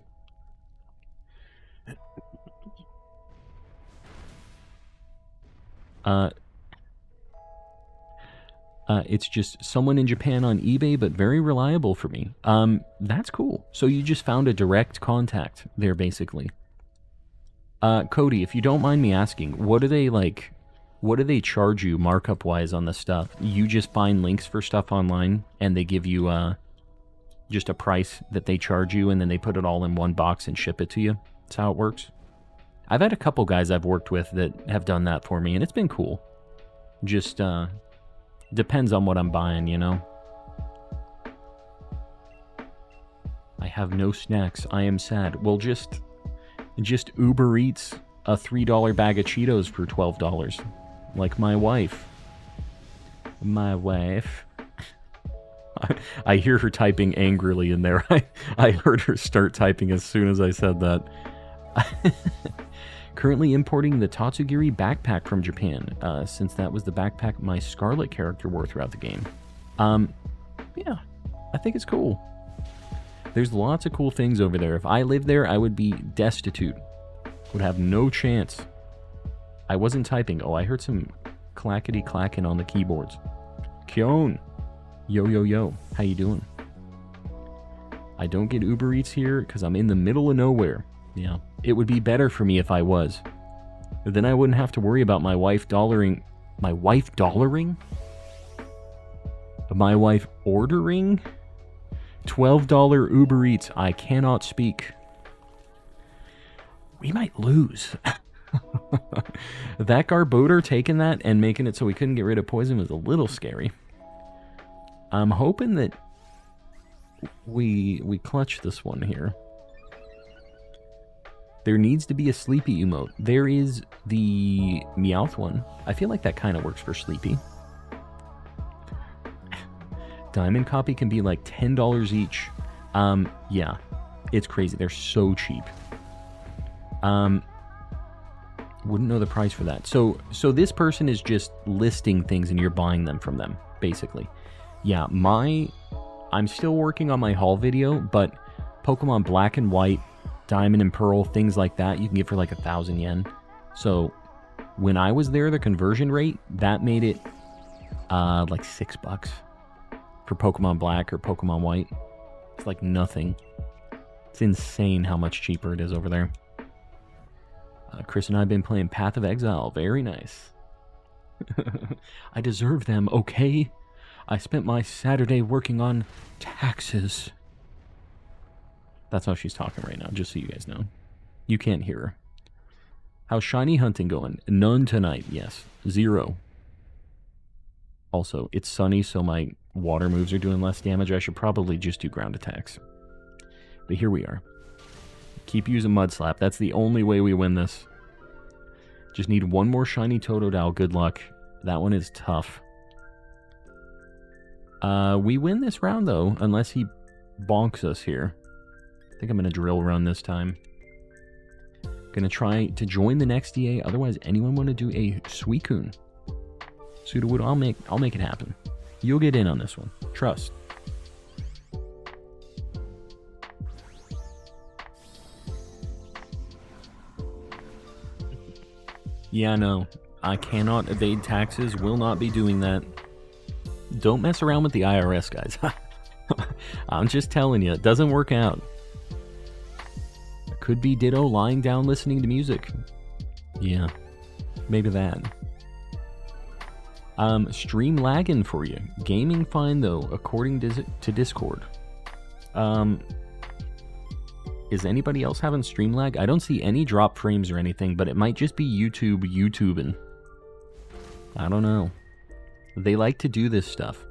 It's just someone in Japan on eBay, but very reliable for me. That's cool. So you just found a direct contact there, basically. Cody, if you don't mind me asking, what do they charge you markup-wise on the stuff? You just find links for stuff online, and they give you, just a price that they charge you, and then they put it all in one box and ship it to you? That's how it works. I've had a couple guys I've worked with that have done that for me, and it's been cool. Just, depends on what I'm buying, you know? I have no snacks. I am sad. Well, just Uber Eats a $3 bag of Cheetos for $12. Like my wife. My wife. I hear her typing angrily in there. I heard her start typing as soon as I said that. Currently importing the Tatsugiri backpack from Japan, since that was the backpack my Scarlet character wore throughout the game. Yeah, I think it's cool. There's lots of cool things over there. If I lived there, I would be destitute. Would have no chance. I wasn't typing. Oh, I heard some clackety-clacking on the keyboards. Kyon! Yo, yo, yo. How you doing? I don't get Uber Eats here because I'm in the middle of nowhere. Yeah, it would be better for me if I was. Then I wouldn't have to worry about my wife dollaring... My wife dollaring? My wife ordering? $12 Uber Eats. I cannot speak. We might lose. That Garbodor taking that and making it so we couldn't get rid of poison was a little scary. I'm hoping that we clutch this one here. There needs to be a Sleepy emote. There is the Meowth one. I feel like that kind of works for Sleepy. Diamond copy can be like $10 each. Yeah, it's crazy. They're so cheap. Wouldn't know the price for that. So this person is just listing things and you're buying them from them, basically. Yeah, I'm still working on my haul video, but Pokemon Black and White, Diamond and Pearl, things like that, you can get for like 1,000 yen. So when I was there, the conversion rate, that made it like $6 for Pokemon Black or Pokemon White. It's like nothing. It's insane how much cheaper it is over there. Chris and I have been playing Path of Exile. Very nice. I deserve them, okay? I spent my Saturday working on taxes. That's how she's talking right now, just so you guys know. You can't hear her. How's shiny hunting going? None tonight, yes. 0. Also, it's sunny, so my water moves are doing less damage. I should probably just do ground attacks. But here we are. Keep using Mud Slap. That's the only way we win this. Just need one more shiny Totodile. Good luck. That one is tough. We win this round, though, unless he bonks us here. I think I'm going to drill run this time. Going to try to join the next DA. Otherwise, anyone want to do a Suicune? Sudowoodo, I'll make it happen. You'll get in on this one. Trust. Yeah, no. I cannot evade taxes. Will not be doing that. Don't mess around with the IRS, guys. I'm just telling you, it doesn't work out. Could be Ditto lying down listening to music. Yeah, maybe that. Stream lagging for you. Gaming fine though, according to Discord. Is anybody else having stream lag? I don't see any drop frames or anything, but it might just be YouTubing. I don't know. They like to do this stuff.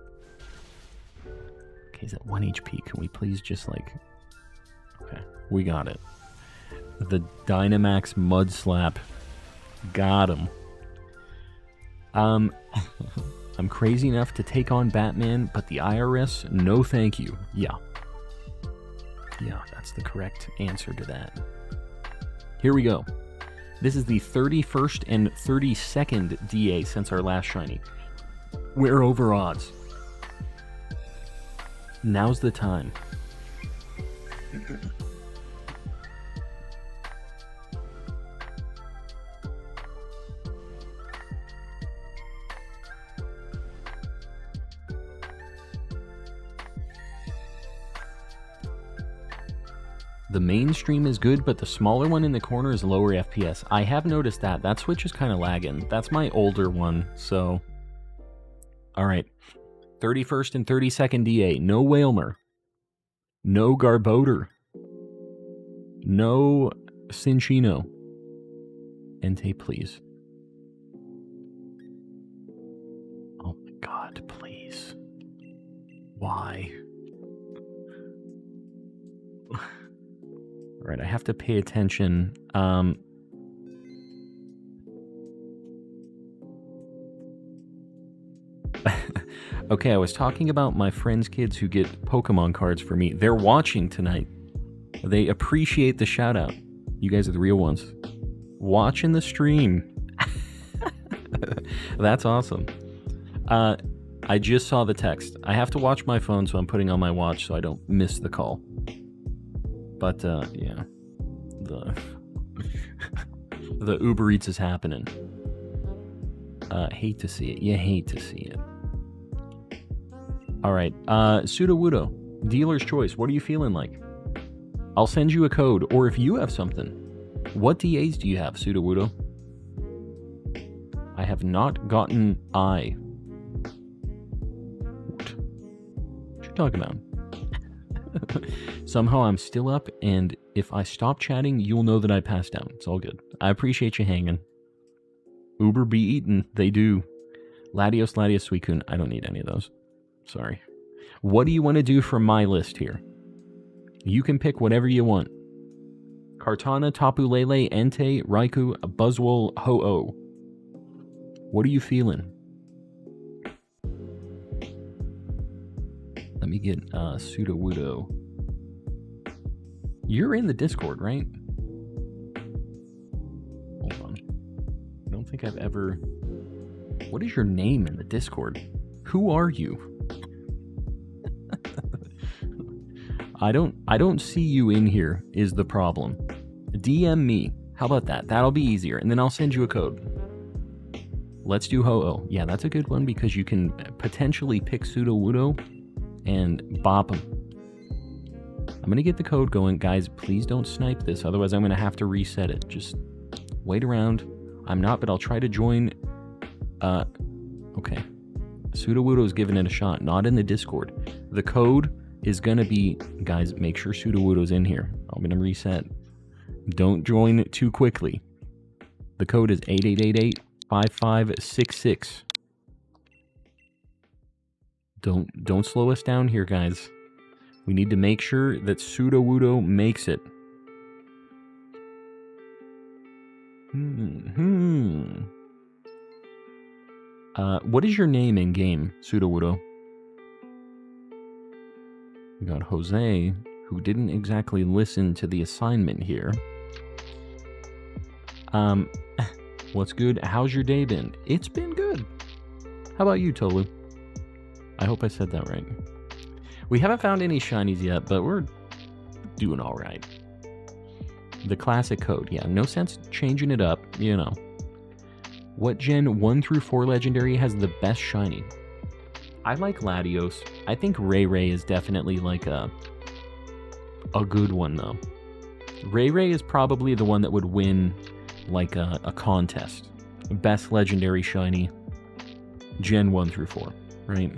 Okay, he's at 1 HP. Can we please just like... Okay, we got it. The Dynamax Mud Slap. Got him. I'm crazy enough to take on Batman, but the IRS, no thank you. Yeah. Yeah, that's the correct answer to that. Here we go. This is the 31st and 32nd DA since our last shiny. We're over odds. Now's the time. The mainstream is good, but the smaller one in the corner is lower FPS. I have noticed that. That Switch is kind of lagging. That's my older one, so... Alright. 31st and 32nd DA. No Whalmer. No Garboder. No Cinchino. Entei, please. Oh my god, please. Why? Alright, I have to pay attention. Okay, I was talking about my friends' kids who get Pokemon cards for me. They're watching tonight. They appreciate the shout out. You guys are the real ones. Watching the stream. That's awesome. I just saw the text. I have to watch my phone, so I'm putting on my watch so I don't miss the call. But, yeah. The Uber Eats is happening. Hate to see it. You hate to see it. Alright, Sudowoodo. Dealer's choice. What are you feeling like? I'll send you a code, or if you have something. What DAs do you have, Sudowoodo? I have not gotten I. What you talking about? Somehow I'm still up, and if I stop chatting, you'll know that I passed out. It's all good. I appreciate you hanging. Uber be eaten. They do. Latios, Suicune. I don't need any of those. Sorry. What do you want to do from my list here? You can pick whatever you want. Kartana, Tapu Lele, Entei, Raikou, Buzzwole, Ho-Oh. What are you feeling? Let me get Sudowoodo. You're in the Discord, right? Hold on. I don't think I've ever... What is your name in the Discord? Who are you? I don't see you in here is the problem. DM me. How about that? That'll be easier. And then I'll send you a code. Let's do Ho-Oh. Yeah, that's a good one because you can potentially pick Sudowoodo and bop him. I'm going to get the code going. Guys, please don't snipe this. Otherwise, I'm going to have to reset it. Just wait around. I'm not, but I'll try to join. Okay. Sudowoodo's giving it a shot. Not in the Discord. The code is going to be... Guys, make sure Sudowoodo's in here. I'm going to reset. Don't join too quickly. The code is 8888-5566. Don't slow us down here, guys. We need to make sure that Sudowoodo makes it. What is your name in game, Sudowoodo? We got Jose, who didn't exactly listen to the assignment here. What's good? How's your day been? It's been good. How about you, Tolu? I hope I said that right. We haven't found any shinies yet, but we're doing all right. The classic code. Yeah, no sense changing it up, you know. What Gen 1 through 4 Legendary has the best shiny? I like Latios. I think Ray is definitely like a good one, though. Ray is probably the one that would win like a contest. Best Legendary shiny, Gen 1 through 4, right?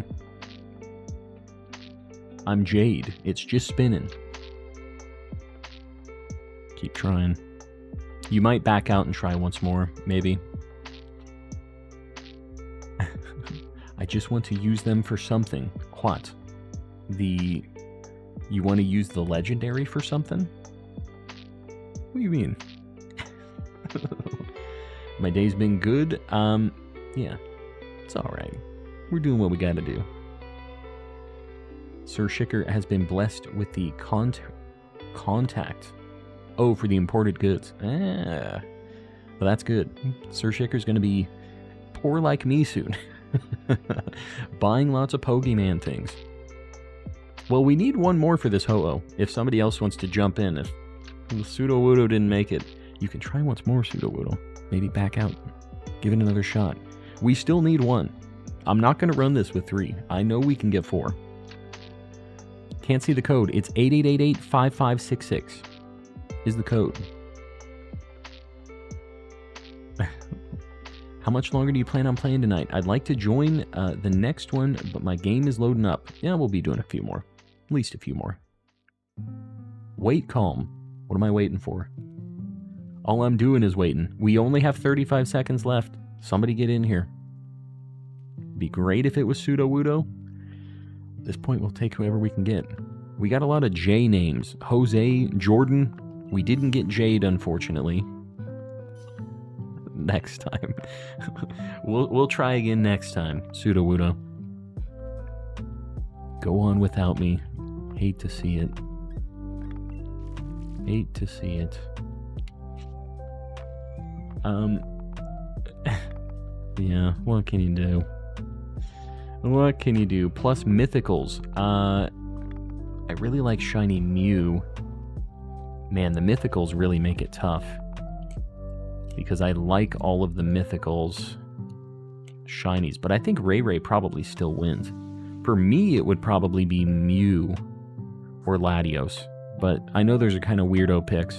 I'm Jade. It's just spinning. Keep trying. You might back out and try once more, maybe. I just want to use them for something. What? You want to use the legendary for something? What do you mean? My day's been good. Yeah. It's alright. We're doing what we gotta do. Sir Shicker has been blessed with the contact. Oh, for the imported goods. Well, that's good. Sir Shicker's gonna be poor like me soon. Buying lots of Pokemon things. Well, we need one more for this Ho-Oh. If somebody else wants to jump in, if Sudowoodo didn't make it, you can try once more, Sudowoodo. Maybe back out. Give it another shot. We still need one. I'm not going to run this with 3. I know we can get 4. Can't see the code. It's 8888-5566 is the code. How much longer do you plan on playing tonight? I'd like to join the next one, but my game is loading up. Yeah, we'll be doing a few more. At least a few more. Wait calm. What am I waiting for? All I'm doing is waiting. We only have 35 seconds left. Somebody get in here. Be great if it was Sudowoodo. At this point, we'll take whoever we can get. We got a lot of J names. Jose, Jordan. We didn't get Jade, unfortunately. Next time. We'll try again next time, Sudowoodo. Go on without me. Hate to see it. Hate to see it. Yeah, what can you do? What can you do? Plus mythicals. I really like Shiny Mew. Man, the mythicals really make it tough. Because I like all of the mythicals shinies. But I think Ray probably still wins. For me, it would probably be Mew or Latios. But I know there's a kind of weirdo picks.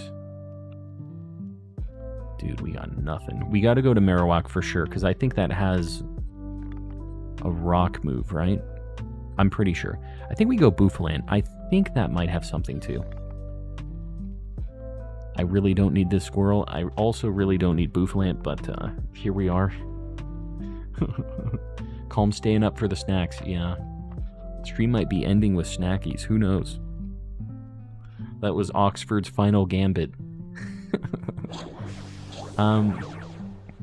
Dude, we got nothing. We got to go to Marowak for sure, because I think that has a rock move, right? I'm pretty sure. I think we go Bouffalant. I think that might have something too. I really don't need this squirrel. I also really don't need Bouffalant, but here we are. Calm staying up for the snacks. Yeah. Stream might be ending with snackies. Who knows? That was Oxford's final gambit.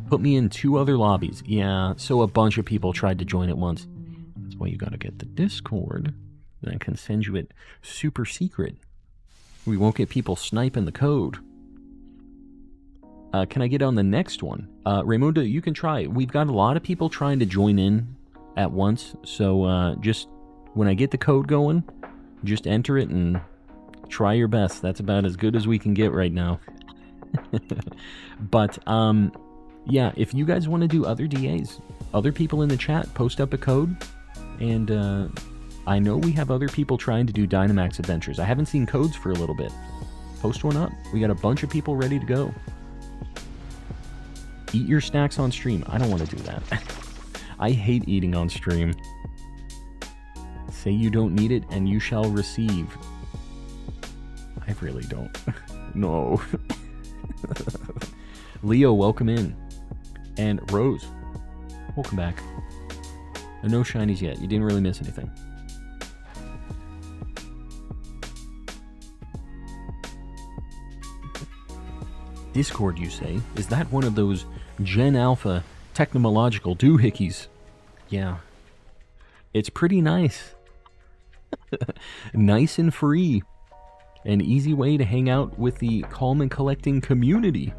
Put me in 2 other lobbies. Yeah, so a bunch of people tried to join at once. That's why you gotta get the Discord. Then I can send you it super secret. We won't get people sniping the code. Can I get on the next one? Raymundo, you can try. We've got a lot of people trying to join in at once. So just when I get the code going, just enter it and try your best. That's about as good as we can get right now. But yeah, if you guys want to do other DAs, other people in the chat, post up a code. And I know we have other people trying to do Dynamax Adventures. I haven't seen codes for a little bit. Post one up. We got a bunch of people ready to go. Eat your snacks on stream. I don't want to do that. I hate eating on stream. Say you don't need it and you shall receive. I really don't. No. Leo, welcome in. And Rose, welcome back. And no shinies yet. You didn't really miss anything. Discord, you say? Is that one of those Gen Alpha technological doohickeys? Yeah. It's pretty nice. Nice and free. An easy way to hang out with the calm and collecting community.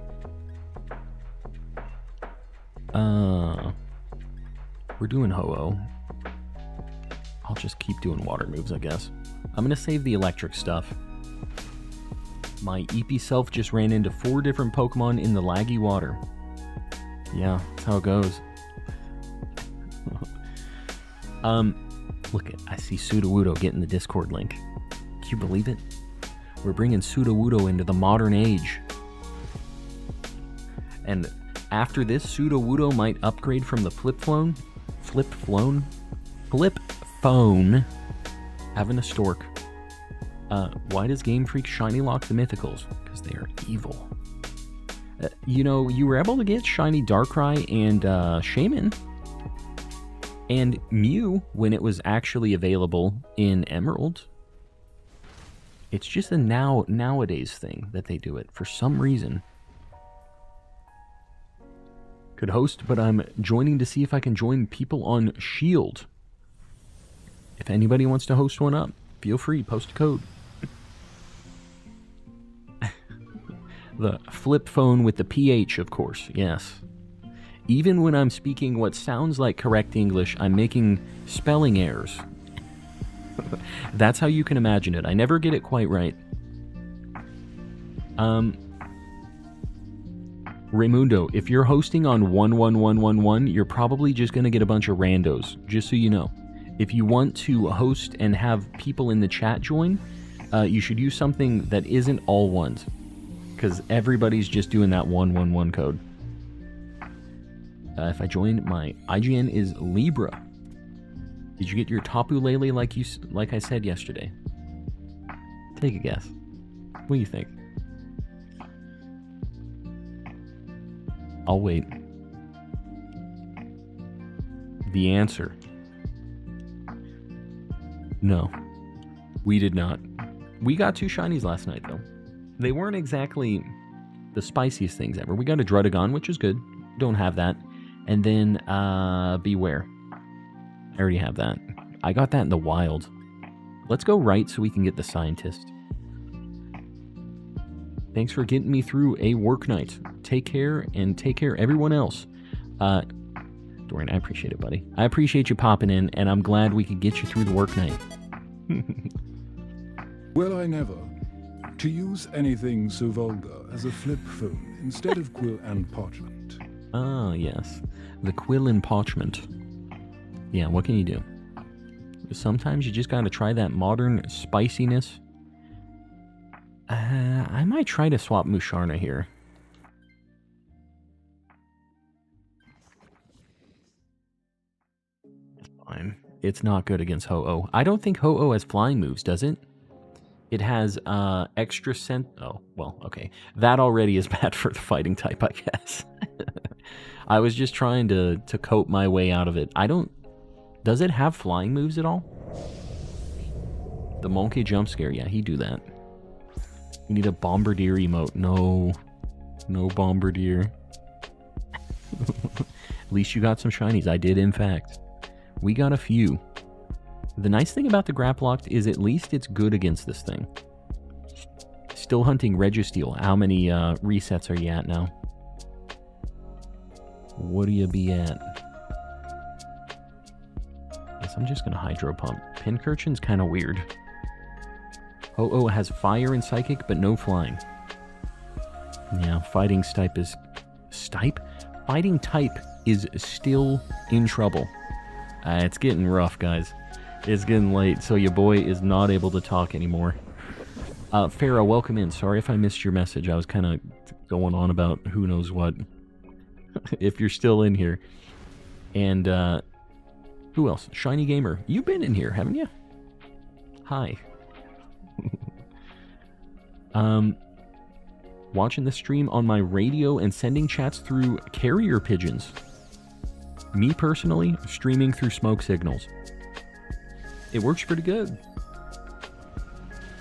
We're doing Ho-Oh. I'll just keep doing water moves, I guess. I'm gonna save the electric stuff. My EP self just ran into 4 different Pokemon in the laggy water. Yeah, that's how it goes. Look, I see Sudowoodo getting the Discord link. Can you believe it? We're bringing Sudowoodo into the modern age. And after this, Sudowoodo might upgrade from the flip phone, having a stork. Why does Game Freak shiny lock the mythicals? Because they are evil. You know, you were able to get shiny Darkrai and Shaman and Mew when it was actually available in Emerald. It's just a nowadays thing that they do it for some reason. Could host, but I'm joining to see if I can join people on Shield. If anybody wants to host one up, feel free, post a code. The flip phone with the PH, of course, yes. Even when I'm speaking what sounds like correct English, I'm making spelling errors. That's how you can imagine it. I never get it quite right. Raimundo, if you're hosting on 11111, you're probably just going to get a bunch of randos, just so you know. If you want to host and have people in the chat join, you should use something that isn't all ones, because everybody's just doing that 111 code. If I join, my IGN is Libra. Did you get your Tapu Lele like I said yesterday? Take a guess. What do you think? I'll wait. The answer. No. We did not. We got 2 shinies last night, though. They weren't exactly the spiciest things ever. We got a Drudagon, which is good. Don't have that. And then, Beware. I already have that. I got that in the wild. Let's go right so we can get the Scientist. Thanks for getting me through a work night. Take care, and take care everyone else. Dorian, I appreciate it, buddy. I appreciate you popping in, and I'm glad we could get you through the work night. Well, I never. To use anything so vulgar as a flip phone instead of quill and parchment. Ah, yes. The quill and parchment. Yeah, what can you do? Sometimes you just gotta try that modern spiciness. I might try to swap Musharna here. It's fine. It's not good against Ho-Oh. I don't think Ho-Oh has flying moves, does it? It has extra Oh, well, okay. That already is bad for the fighting type, I guess. I was just trying to cope my way out of it. Does it have flying moves at all? The monkey jump scare, yeah, he'd do that. We need a Bombardier emote. No. No Bombardier. At least you got some shinies. I did, in fact. We got a few. The nice thing about the Graplocked is at least it's good against this thing. Still hunting Registeel. How many resets are you at now? What do you be at? Guess I'm just going to Hydro Pump. Pincurchin's kind of weird. Ho-Oh has fire and psychic, but no flying. Yeah, fighting type is... Stipe? Fighting type is still in trouble. It's getting rough, guys. It's getting late, so your boy is not able to talk anymore. Farah, welcome in. Sorry if I missed your message. I was kind of going on about who knows what. If you're still in here. And, who else? Shiny Gamer. You've been in here, haven't you? Hi. Watching the stream on my radio and sending chats through carrier pigeons. Me personally, streaming through smoke signals. It works pretty good.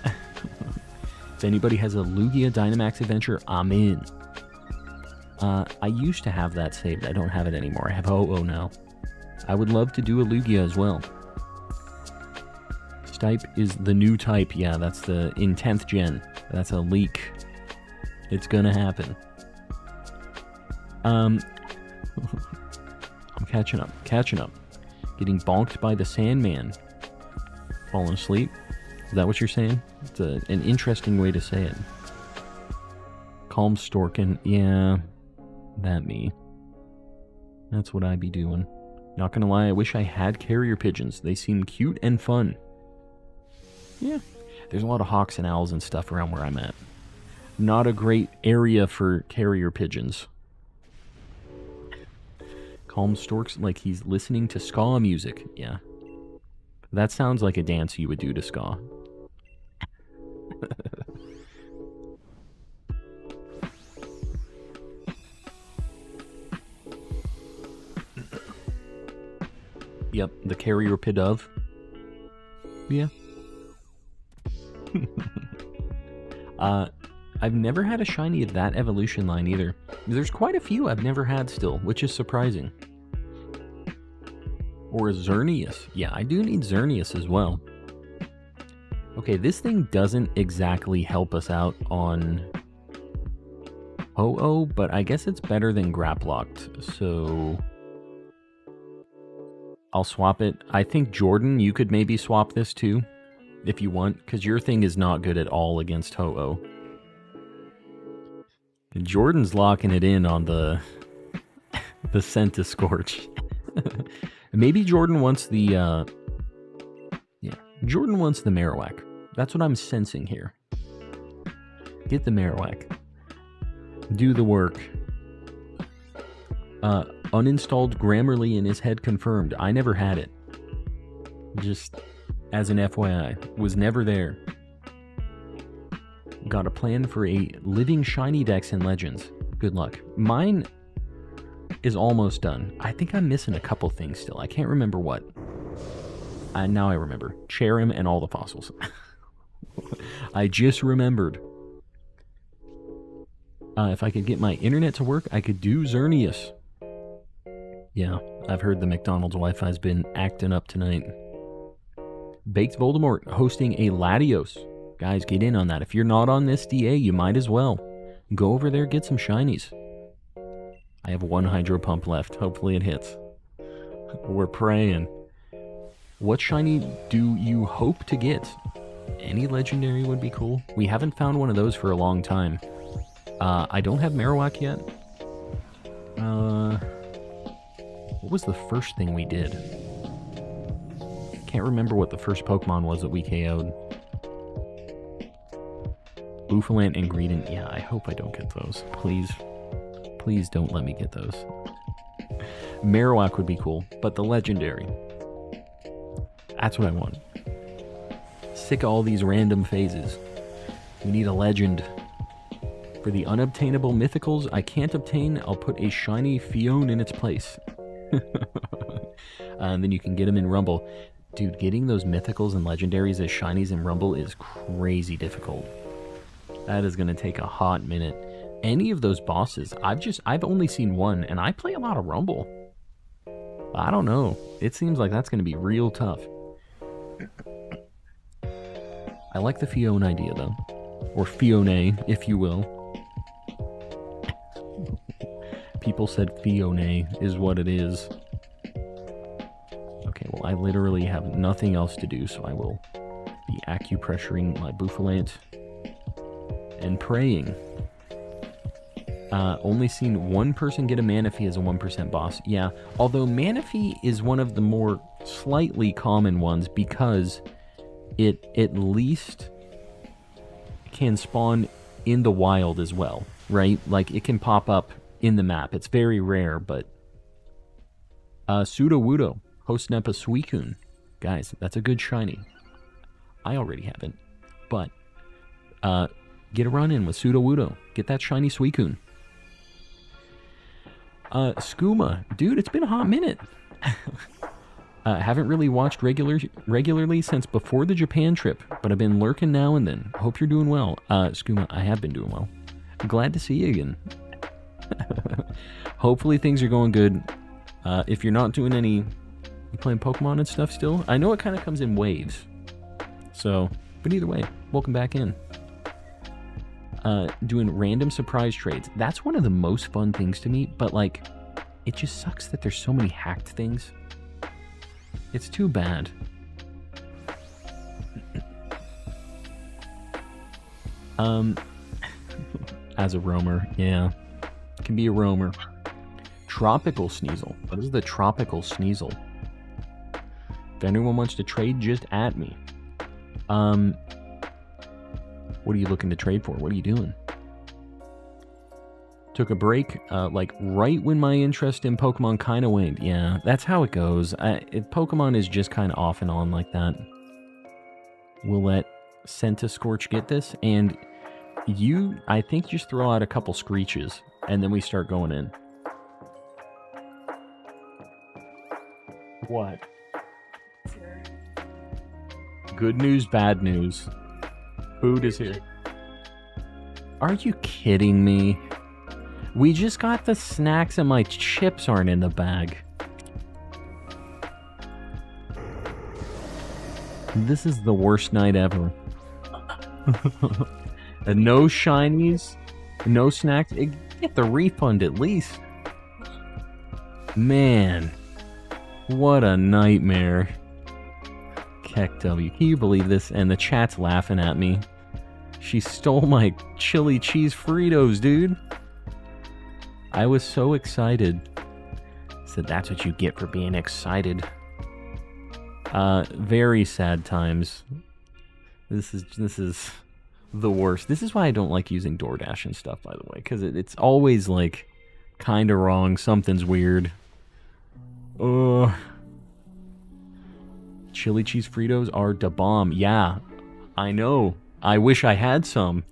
If anybody has a Lugia Dynamax Adventure, I'm in. I used to have that saved. I don't have it anymore. I have Ho-Oh now. I would love to do a Lugia as well. Stipe is the new type. Yeah, that's in 10th gen. That's a leak. It's gonna happen. I'm catching up. Getting bonked by the Sandman. Falling asleep. Is that what you're saying? It's an interesting way to say it. Calm Storkin. Yeah, that me. That's what I'd be doing. Not gonna lie, I wish I had carrier pigeons. They seem cute and fun. Yeah, there's a lot of hawks and owls and stuff around where I'm at. Not a great area for carrier pigeons. Calm Storks like he's listening to ska music. Yeah. That sounds like a dance you would do to ska. Yep, the carrier pit of. Yeah. I've never had a shiny of that evolution line either. There's quite a few I've never had still, which is surprising. Or a Xerneas. Yeah, I do need Xerneas as well. Okay, this thing doesn't exactly help us out on Ho-Oh, but I guess it's better than Graplocked, so... I'll swap it. I think, Jordan, you could maybe swap this too, if you want, because your thing is not good at all against Ho-Oh. Jordan's locking it in on the Scorch. Maybe Jordan wants the Jordan wants the Marowak. That's what I'm sensing here. Get the Marowak. Do the work. Uninstalled Grammarly in his head confirmed. I never had it. Just as an FYI. Was never there. Got a plan for a living shiny Dex in Legends. Good luck. Mine is almost done. I think I'm missing a couple things still. I can't remember what. Now I remember. Cherim and all the fossils. I just remembered. If I could get my internet to work, I could do Xerneas. Yeah, I've heard the McDonald's Wi-Fi's been acting up tonight. Baked Voldemort hosting a Latios. Guys, get in on that. If you're not on this DA, you might as well. Go over there, get some shinies. I have one Hydro Pump left. Hopefully it hits. We're praying. What shiny do you hope to get? Any legendary would be cool. We haven't found one of those for a long time. I don't have Marowak yet. What was the first thing we did? Can't remember what the first Pokemon was that we KO'd. Bouffalant and Greedent. Yeah, I hope I don't get those. Please. Please don't let me get those. Marowak would be cool, but the legendary. That's what I want. Sick of all these random phases. We need a legend. For the unobtainable mythicals I can't obtain, I'll put a shiny Fione in its place. And then you can get them in Rumble. Dude, getting those mythicals and legendaries as shinies in Rumble is crazy difficult. That is going to take a hot minute. Any of those bosses, I've only seen one, and I play a lot of Rumble. I don't know. It seems like that's going to be real tough. I like the Fione idea, though. Or Fione, if you will. People said Fione is what it is. Okay, well, I literally have nothing else to do, so I will be acupressuring my Bouffalant and praying. Only seen one person get a Manaphy as a 1% boss. Yeah, although Manaphy is one of the more slightly common ones because it at least can spawn in the wild as well, right? Like, it can pop up in the map. It's very rare, but... Sudowoodo, hosting up a Suicune. Guys, that's a good shiny. I already have it, but... get a run in with Sudowoodo. Get that shiny Suicune. Skooma. Dude, it's been a hot minute. Haven't really watched regularly since before the Japan trip, but I've been lurking now and then. Hope you're doing well. Skooma, I have been doing well. Glad to see you again. Hopefully things are going good. If you're not doing any... You playing Pokemon and stuff still? I know it kind of comes in waves. So, but either way, welcome back in. Doing random surprise trades. That's one of the most fun things to me, but like, it just sucks that there's so many hacked things. It's too bad. As a roamer, yeah. Can be a roamer. Tropical Sneasel. What is the Tropical Sneasel? If anyone wants to trade, just at me. What are you looking to trade for? What are you doing? Took a break, like right when my interest in Pokemon kind of waned. Yeah, that's how it goes. Pokemon is just kind of off and on like that. We'll let Scorch get this, and you, I think, just throw out a couple screeches, and then we start going in. What? Good news, bad news. Food is here. Are you kidding me? We just got the snacks and my chips aren't in the bag. This is the worst night ever. And no shinies, no snacks. Get the refund at least. Man. What a nightmare. Keck W. Can you believe this? And the chat's laughing at me. She stole my chili cheese Fritos, dude. I was so excited. Said that's what you get for being excited. Very sad times. This is the worst. This is why I don't like using DoorDash and stuff, by the way, because it's always like kind of wrong. Something's weird. Ugh. Chili cheese Fritos are da bomb. Yeah, I know. I wish I had some.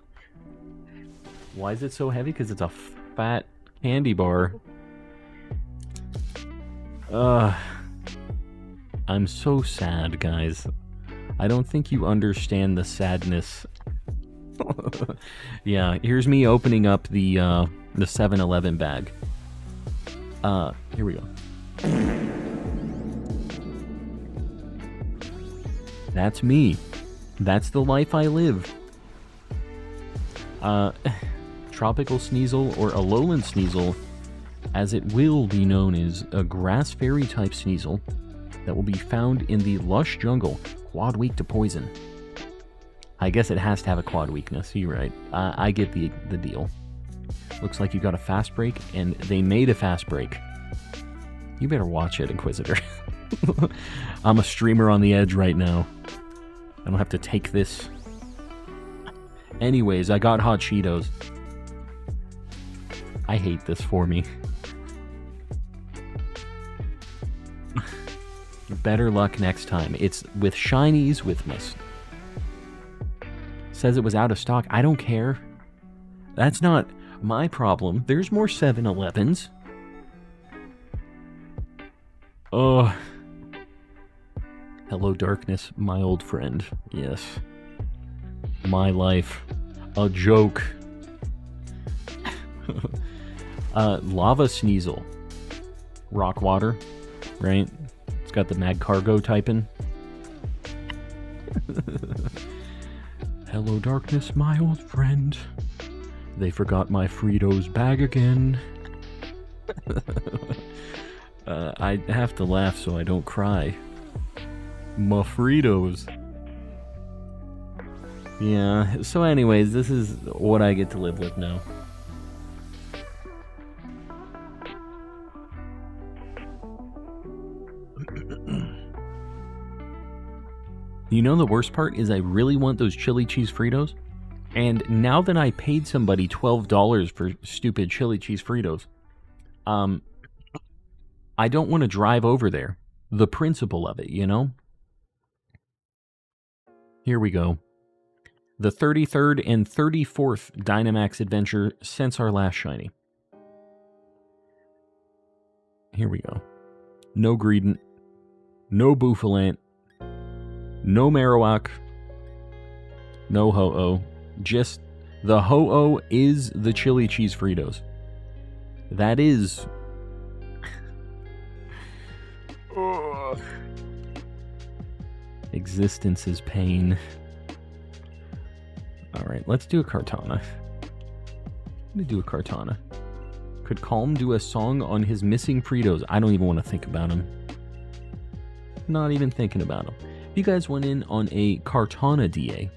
Why is it so heavy? Because it's a fat candy bar. I'm so sad, guys. I don't think you understand the sadness. Yeah, here's me opening up the 7-Eleven bag. Here we go. That's me. That's the life I live. Tropical Sneasel, or a lowland Sneasel, as it will be known, is a grass fairy type Sneasel that will be found in the lush jungle, quad weak to poison. I guess it has to have a quad weakness, you're right. I get the deal. Looks like you got a fast break, and they made a fast break. You better watch it, Inquisitor. I'm a streamer on the edge right now. I don't have to take this. Anyways, I got hot Cheetos. I hate this for me. Better luck next time. It's with shinies with mist. Says it was out of stock. I don't care. That's not my problem. There's more 7-Elevens. Oh. Hello, darkness, my old friend. Yes. My life. A joke. Lava Sneasel. Rock water, right? It's got the Mag Cargo typing. Hello, darkness, my old friend. They forgot my Fritos bag again. I have to laugh so I don't cry. My Fritos. Yeah, so anyways, this is what I get to live with now. You know the worst part is I really want those chili cheese Fritos, and now that I paid somebody $12 for stupid chili cheese Fritos, I don't want to drive over there. The principle of it, you know? Here we go. The 33rd and 34th Dynamax Adventure since our last shiny. Here we go. No Greedent. No Bouffalant. No Marowak. No Ho-Oh. Just the Ho-Oh is the chili cheese Fritos. That is... Existence is pain. Alright, let's do a Kartana. I'm gonna do a Kartana. Could Calm do a song on his missing Fritos? I don't even want to think about him. Not even thinking about him. If you guys went in on a Kartana DA,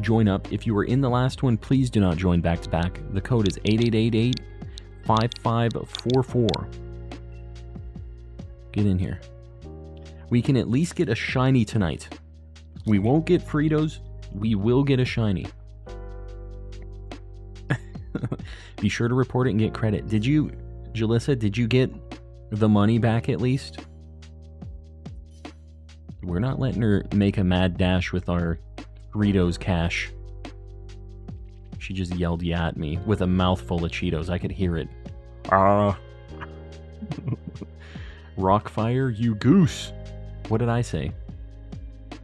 join up. If you were in the last one, please do not join back to back. The code is 8888-5544. Get in here. We can at least get a shiny tonight. We won't get Fritos. We will get a shiny. Be sure to report it and get credit. Did you, Jalissa, did you get the money back at least? We're not letting her make a mad dash with our Fritos cash. She just yelled yeah at me with a mouthful of Cheetos. I could hear it. Rockfire, you goose. What did I say?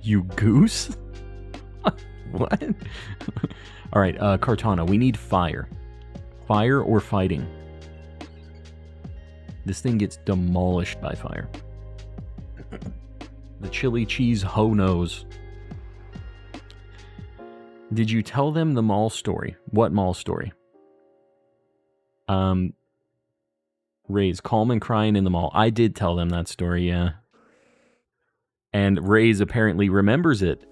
You goose? What? Alright, Kartana, we need fire. Fire or fighting. This thing gets demolished by fire. The chili cheese ho-nos. Did you tell them the mall story? What mall story? Ray's calm and crying in the mall. I did tell them that story, yeah. And Ray's apparently remembers it.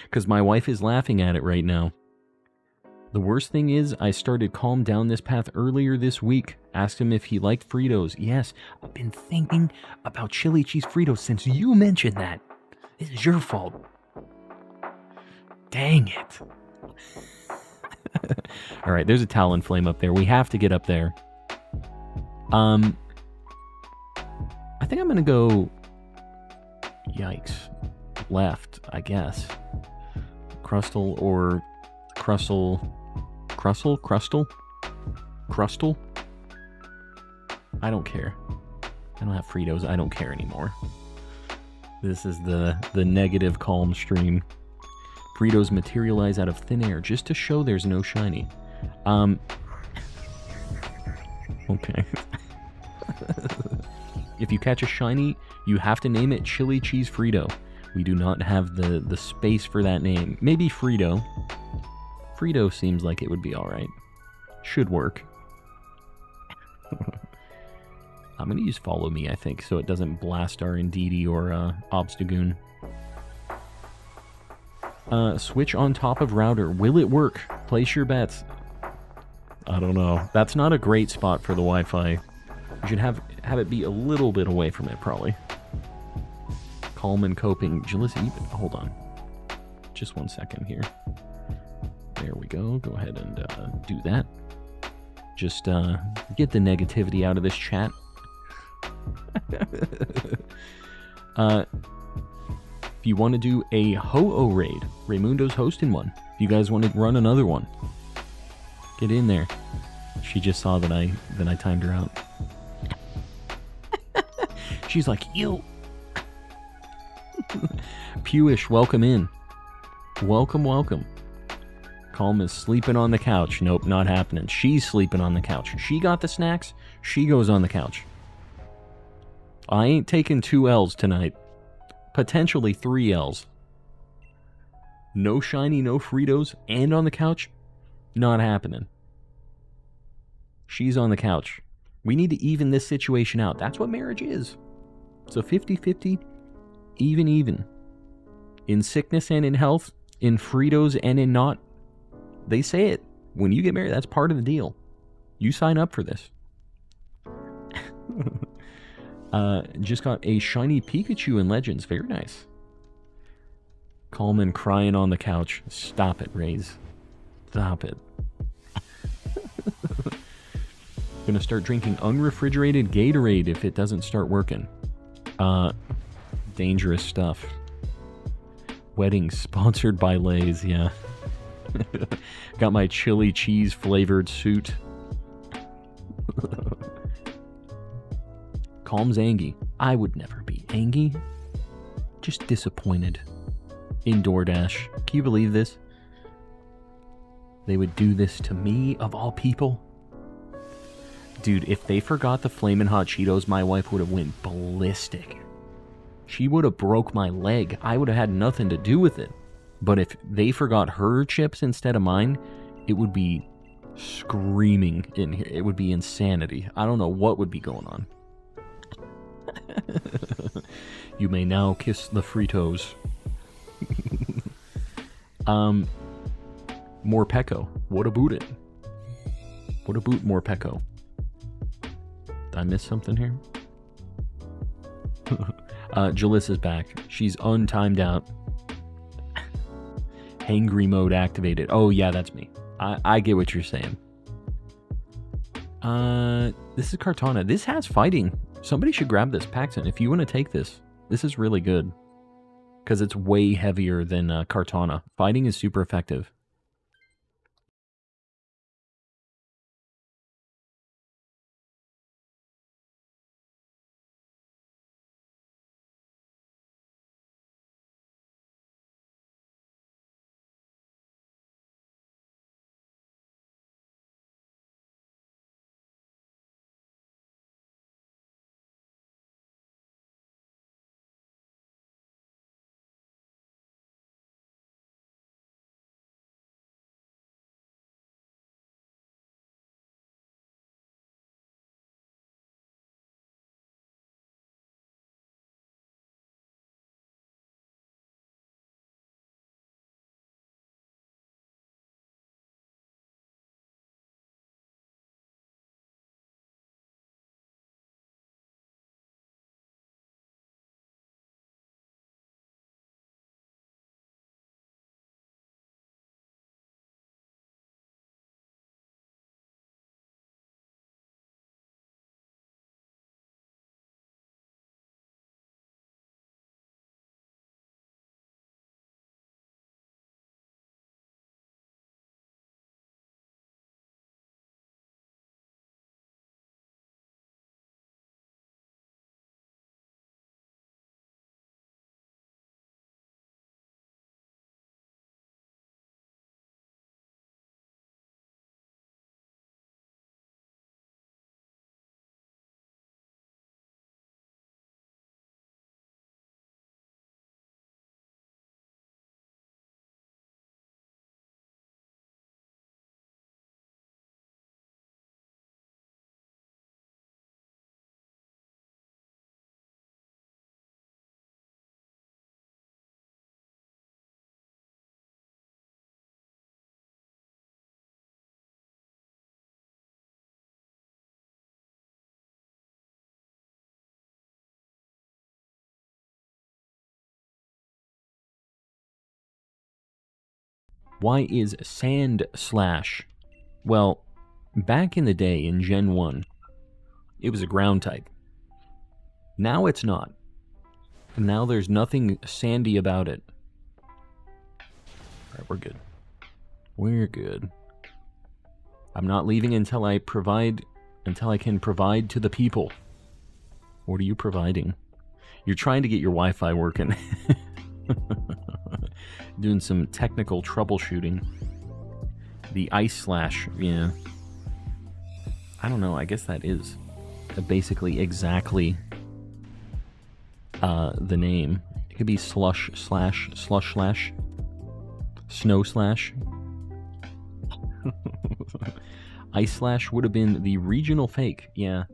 Because my wife is laughing at it right now. The worst thing is, I started calm down this path earlier this week. Asked him if he liked Fritos. Yes, I've been thinking about chili cheese Fritos since you mentioned that. This is your fault. Dang it. Alright, there's a Talon Flame up there. We have to get up there. I think I'm gonna go... Yikes. Left, I guess. Crustle or... Crustle... Crustle? I don't care. I don't have Fritos. I don't care anymore. This is the negative calm stream. Fritos materialize out of thin air just to show there's no shiny. Okay. If you catch a shiny, you have to name it Chili Cheese Frito. We do not have the space for that name. Maybe Frito. Frito seems like it would be alright. Should work. I'm going to use Follow Me, I think, so it doesn't blast our Indeedee or Obstagoon. Switch on top of router. Will it work? Place your bets. I don't know. That's not a great spot for the Wi-Fi. You should have it be a little bit away from it, probably. Calm and coping. Jalissa, hold on. Just 1 second here. There we go. Go ahead and do that. Just get the negativity out of this chat. If you want to do a Ho-Oh raid, Raymundo's hosting one. If you guys want to run another one, get in there. She just saw that I timed her out. She's like, you. Pewish, welcome in. Welcome, welcome. Calm is sleeping on the couch. Nope, not happening. She's sleeping on the couch. She got the snacks. She goes on the couch. I ain't taking 2 L's tonight. Potentially 3 L's. No shiny, no Fritos, and on the couch? Not happening. She's on the couch. We need to even this situation out. That's what marriage is. It's a 50-50, even. In sickness and in health, in Fritos and in not. They say it. When you get married, that's part of the deal. You sign up for this. Just got a shiny Pikachu in Legends. Very nice. Calm and crying on the couch. Stop it, Raze. Stop it. Gonna start drinking unrefrigerated Gatorade if it doesn't start working. Dangerous stuff. Wedding sponsored by Lay's, yeah. Got my chili cheese flavored suit. Calm's Angie. I would never be Angie. Just disappointed. In DoorDash. Can you believe this? They would do this to me, of all people? Dude, if they forgot the Flamin' Hot Cheetos, my wife would have went ballistic. She would have broke my leg. I would have had nothing to do with it. But if they forgot her chips instead of mine, it would be screaming in here. It would be insanity. I don't know what would be going on. You may now kiss the Fritos. More Pecco. What about it? What about more Pecco? Did I miss something here? Jalissa's back. She's untimed out. Hangry mode activated. Oh yeah, that's me. I get what you're saying. This is Kartana. This has fighting. Somebody should grab this. Paxton, if you want to take this, this is really good. Because it's way heavier than Kartana. Fighting is super effective. Why is Sand Slash? Well, back in the day in Gen 1, it was a ground type. Now it's not. Now there's nothing sandy about it. Alright, we're good. We're good. I'm not leaving until I can provide to the people. What are you providing? You're trying to get your Wi-Fi working. Doing some technical troubleshooting. The Ice Slash, yeah. I don't know, I guess that is basically exactly the name. It could be Slush Slash, Slush Slash, Snow Slash. Ice Slash would have been the regional fake, yeah.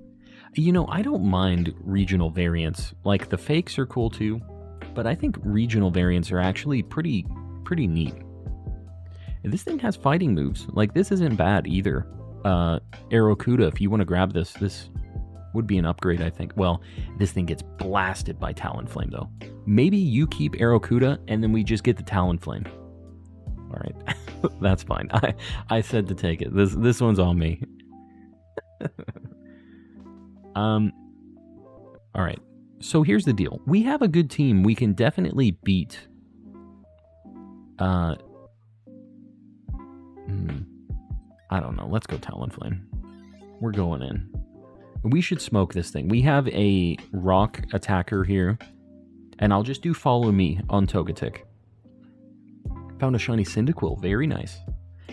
You know, I don't mind regional variants. Like, the fakes are cool too, but I think regional variants are actually pretty neat. And this thing has fighting moves. Like, this isn't bad either. Aerokuda, if you want to grab this would be an upgrade, I think. Well, this thing gets blasted by Talonflame, though. Maybe you keep Aerokuda, and then we just get the Talonflame. All right, that's fine. I said to take it. This one's on me. All right. So here's the deal. We have a good team. We can definitely beat. I don't know. Let's go Talonflame. We're going in. We should smoke this thing. We have a rock attacker here, and I'll just do follow me on Togetic. Found a shiny Cyndaquil. Very nice.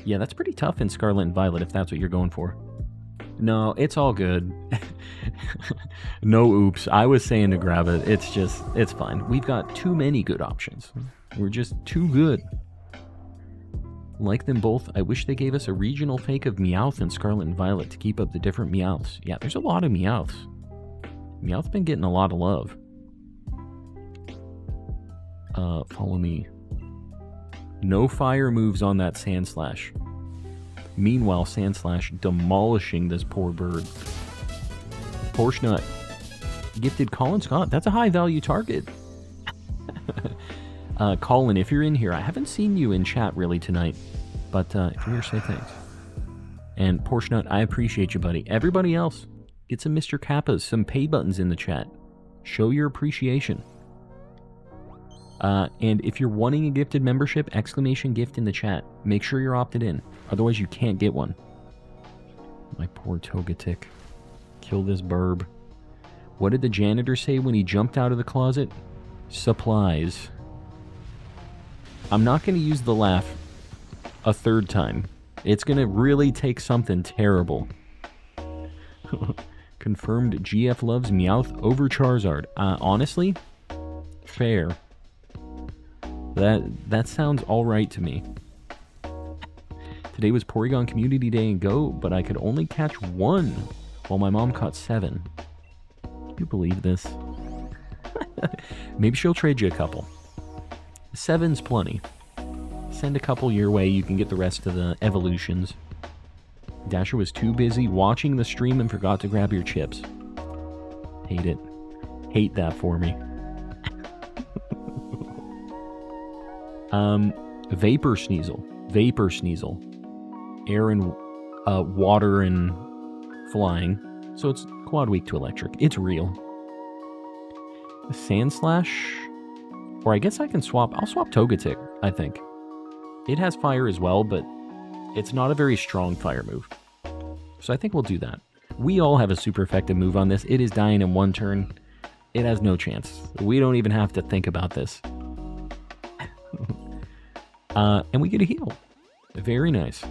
Yeah, that's pretty tough in Scarlet and Violet if that's what you're going for. No, it's all good. No oops. I was saying to grab it. It's fine. We've got too many good options. We're just too good. Like them both, I wish they gave us a regional fake of Meowth and Scarlet and Violet to keep up the different Meowths. Yeah, there's a lot of Meowths. Meowth's been getting a lot of love. Follow me. No fire moves on that Sandslash. Meanwhile, Sandslash demolishing this poor bird. Portionut. Gifted Colin Scott. That's a high value target. Colin, if you're in here, I haven't seen you in chat really tonight, but if you're here, say thanks. And Portionut, I appreciate you, buddy. Everybody else, get some Mr. Kappas, some pay buttons in the chat. Show your appreciation. And if you're wanting a gifted membership, exclamation gift in the chat. Make sure you're opted in. Otherwise, you can't get one. My poor Togetic. Kill this burb. What did the janitor say when he jumped out of the closet? Supplies. I'm not going to use the laugh a third time. It's going to really take something terrible. Confirmed GF loves Meowth over Charizard. Honestly, fair. That sounds alright to me. Today was Porygon Community Day in Go, but I could only catch one, while my mom caught 7. Do you believe this? Maybe she'll trade you a couple. 7's plenty. Send a couple your way, you can get the rest of the evolutions. Dasher was too busy watching the stream and forgot to grab your chips. Hate it. Hate that for me. Vapor Sneasel. Vapor Sneasel. Air and water and flying. So it's quad weak to electric. It's real. Sandslash. Or I guess I can swap. I'll swap Togetic, I think. It has fire as well, but it's not a very strong fire move. So I think we'll do that. We all have a super effective move on this. It is dying in one turn. It has no chance. We don't even have to think about this. And we get a heal. Very nice.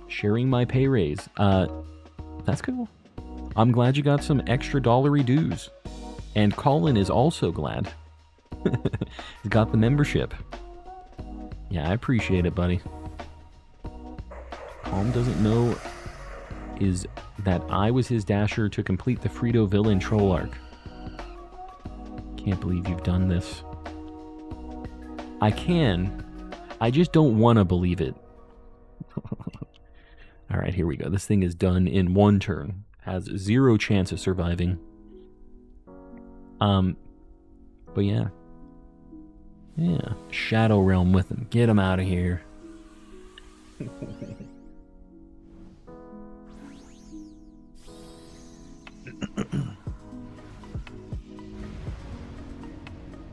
Sharing my pay raise. That's cool. I'm glad you got some extra dollary dues. And Colin is also glad. He's got the membership. Yeah, I appreciate it, buddy. Calm doesn't know is that I was his dasher to complete the Frito villain troll arc. Can't believe you've done this. I can. I just don't want to believe it. Alright, here we go. This thing is done in one turn. Has 0 chance of surviving. But yeah. Yeah, Shadow Realm with him. Get him out of here.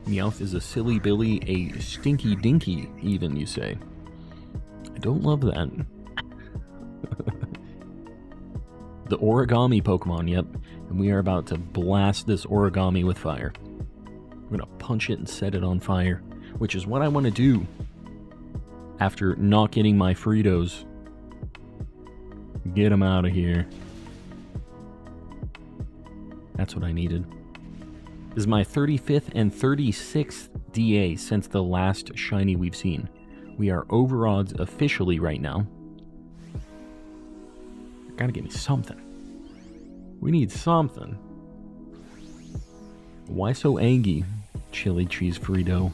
Meowth is a silly Billy, a stinky dinky, even, you say. I don't love that. The origami Pokemon, yep. And we are about to blast this origami with fire. We're gonna punch it and set it on fire, which is what I want to do after not getting my Fritos. Get them out of here. That's what I needed. This is my 35th and 36th DA since the last shiny we've seen. We are over odds officially right now. Gotta give me something. We need something. Why so angry? Chili cheese Frito.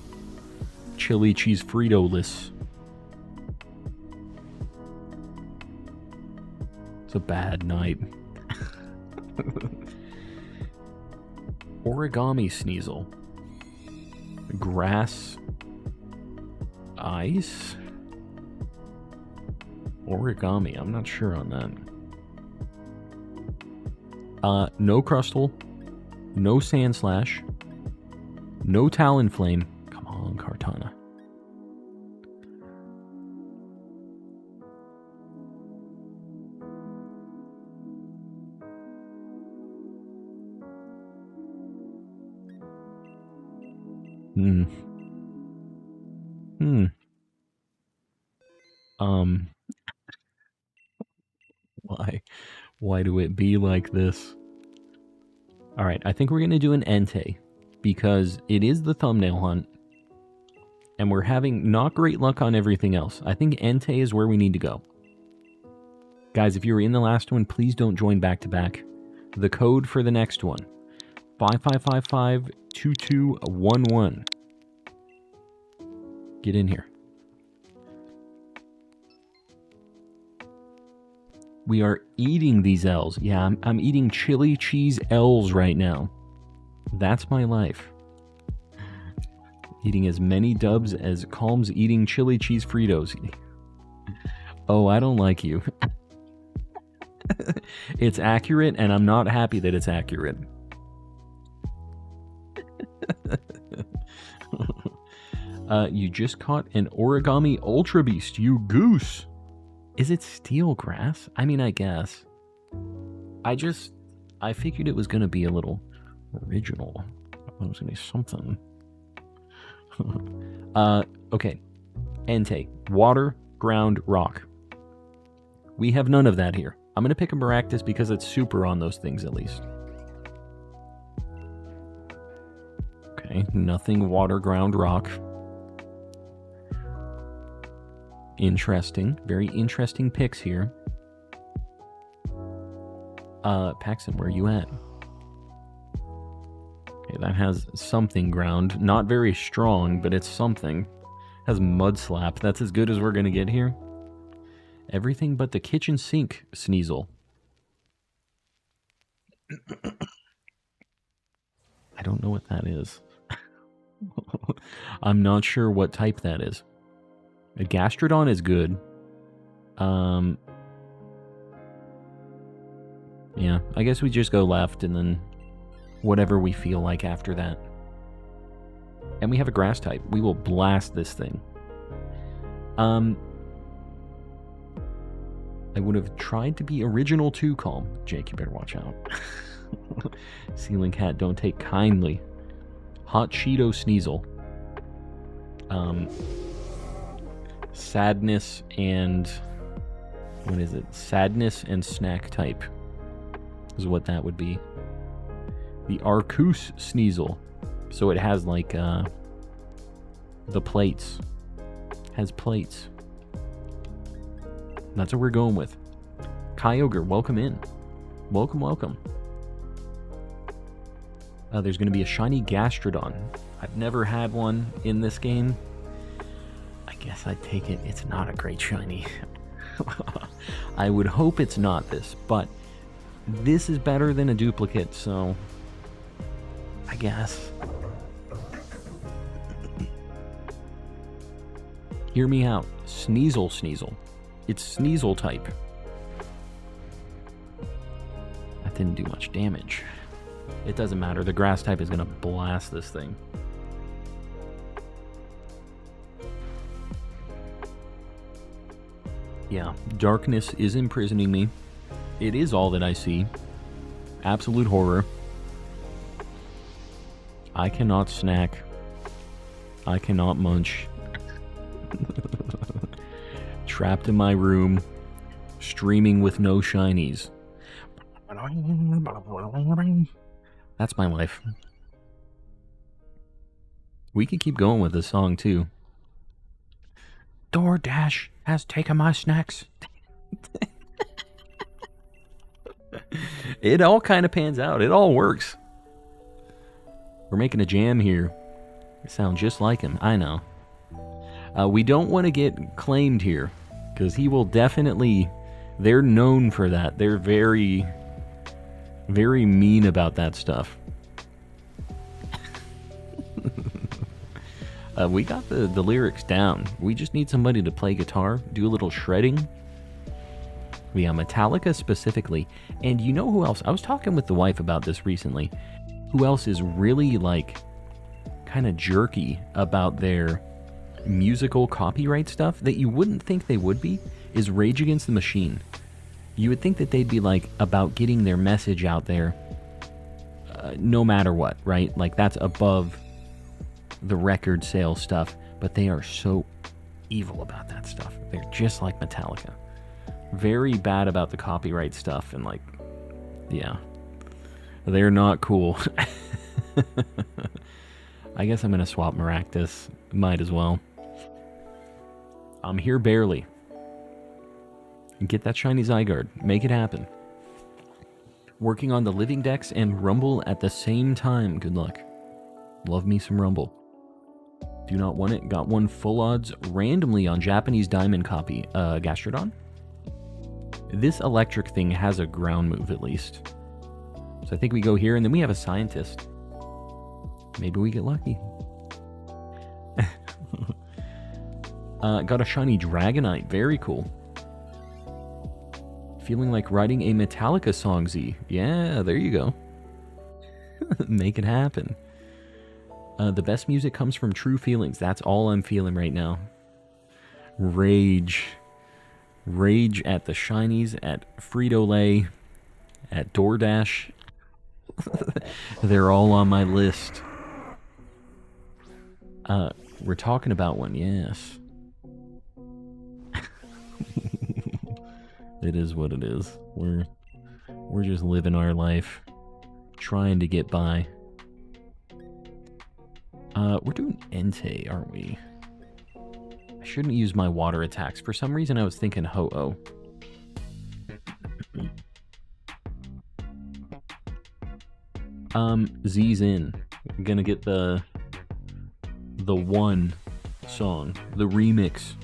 Chili cheese Frito-less. It's a bad night. Origami Sneasel. Grass. Ice? Origami, I'm not sure on that. No Crustle. No Sandslash. No Talonflame. Come on, Kartana. Why do it be like this? Alright, I think we're going to do an Entei, because it is the thumbnail hunt, and we're having not great luck on everything else. I think Entei is where we need to go. Guys, if you were in the last one, please don't join back-to-back. The code for the next one, 5555-2211. Get in here. We are eating these L's. Yeah, I'm eating chili cheese L's right now. That's my life. Eating as many dubs as Calm's eating chili cheese Fritos. Oh, I don't like you. It's accurate, and I'm not happy that it's accurate. You just caught an Origami Ultra Beast, you goose. Is it steel grass? I mean, I guess. I figured it was going to be a little original. I thought it was going to be something. Okay. Entei. Water, ground, rock. We have none of that here. I'm going to pick a Maractus because it's super on those things at least. Okay. Nothing water, ground, rock. Interesting. Very interesting picks here. Paxton, where are you at? Okay, that has something ground. Not very strong, but it's something. Has Mud Slap. That's as good as we're going to get here. Everything but the kitchen sink Sneasel. I don't know what that is. I'm not sure what type that is. A Gastrodon is good. Yeah, I guess we just go left and then whatever we feel like after that. And we have a grass type. We will blast this thing. I would have tried to be original too, Calm. Jake, you better watch out. Ceiling Cat, don't take kindly. Hot Cheeto Sneasel. Sadness and... what is it? Sadness and snack type is what that would be. The Arceus Sneasel. So it has like the plates. Has plates. That's what we're going with. Kyogre, welcome in. Welcome, welcome. There's going to be a shiny Gastrodon. I've never had one in this game. I guess I'd take it. It's not a great shiny. I would hope it's not this, but this is better than a duplicate, so I guess. Hear me out. Sneasel Sneasel. It's Sneasel type. That didn't do much damage. It doesn't matter. The grass type is going to blast this thing. Yeah, darkness is imprisoning me. It is all that I see. Absolute horror. I cannot snack. I cannot munch. Trapped in my room, streaming with no shinies. That's my life. We could keep going with this song too. DoorDash has taken my snacks. It all kind of pans out. It all works. We're making a jam here. It sounds just like him. I know. We don't want to get claimed here, because he will definitely... They're known for that. They're very, very mean about that stuff. We got the lyrics down. We just need somebody to play guitar, do a little shredding. Yeah, Metallica specifically. And you know who else? I was talking with the wife about this recently. Who else is really, like, kind of jerky about their musical copyright stuff that you wouldn't think they would be, is Rage Against the Machine. You would think that they'd be, like, about getting their message out there no matter what, right? Like, that's above the record sales stuff, but they are so evil about that stuff. They're just like Metallica. Very bad about the copyright stuff, and, like, yeah. They're not cool. I guess I'm going to swap Maractus. Might as well. I'm here barely. Get that shiny Zygarde. Make it happen. Working on the living decks and Rumble at the same time. Good luck. Love me some Rumble. Do not want it. Got one full odds randomly on Japanese Diamond copy. Gastrodon. This electric thing has a ground move at least. So I think we go here and then we have a scientist. Maybe we get lucky. Got a shiny Dragonite. Very cool. Feeling like writing a Metallica song, Z. Yeah, there you go. Make it happen. The best music comes from true feelings. That's all I'm feeling right now. Rage. Rage at the shinies, at Frito-Lay, at DoorDash. They're all on my list. We're talking about one, yes. It is what it is. We're just living our life, trying to get by. We're doing Entei, aren't we? I shouldn't use my water attacks. For some reason, I was thinking Ho-Oh. Z's in. I'm gonna get the one song, the remix.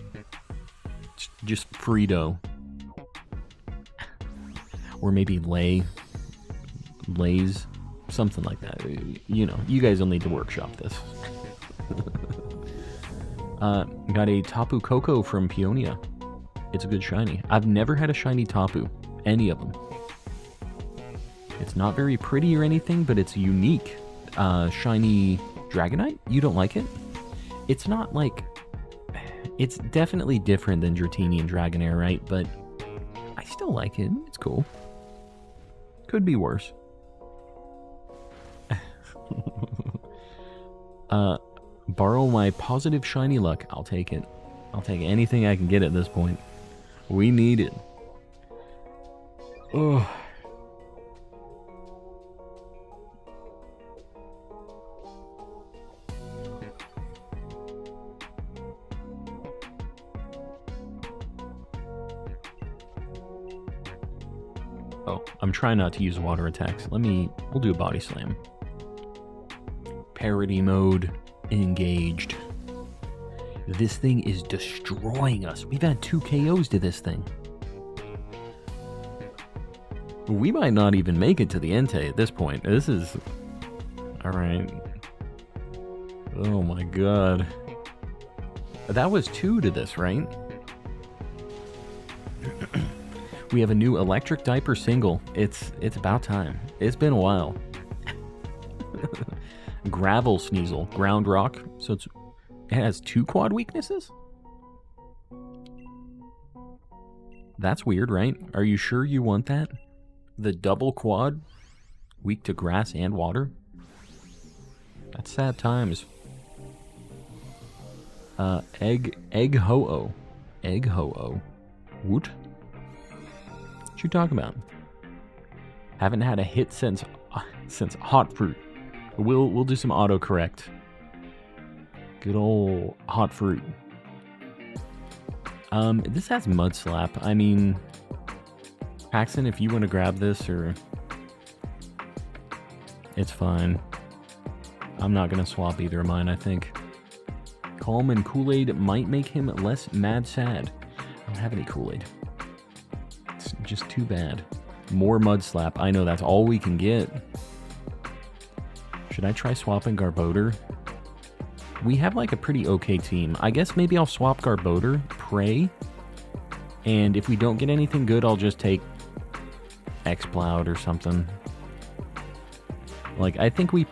It's just Frito. Or maybe Lay's, something like that. You know, you guys will need to workshop this. Got a Tapu Koko from Peonia. It's a good shiny. I've never had a shiny Tapu, any of them. It's not very pretty or anything, but it's unique. Shiny Dragonite? You don't like it? It's not like... It's definitely different than Dratini and Dragonair, right? But I still like it. It's cool. Could be worse. Borrow my positive shiny luck. I'll take it. I'll take anything I can get at this point. We need it. Ugh. Oh, I'm trying not to use water attacks. We'll do a body slam. Parody mode engaged. This thing is destroying us. We've had 2 KOs to this thing. We might not even make it to the Entei at this point. This is... Alright. Oh my god. That was 2 to this, right? We have a new electric diaper single. It's about time. It's been a while. Gravel Sneasel, ground rock. So it has 2 quad weaknesses? That's weird, right? Are you sure you want that? The double quad? Weak to grass and water? That's sad times. Egg ho-oh. Egg ho-oh. Woot? What you talking about? Haven't had a hit since hot fruit. We'll do some autocorrect. Good old hot fruit. This has mud slap. I mean, Paxton, if you want to grab this, or it's fine. I'm not gonna swap either of mine. I think Calm and Kool-Aid might make him less mad sad. I don't have any Kool-Aid. It's just too bad. More mud slap. I know that's all we can get. Should I try swapping Garbodor? We have like a pretty okay team. I guess maybe I'll swap Garbodor, Prey, and if we don't get anything good, I'll just take X-Plowed or something. Like, I think we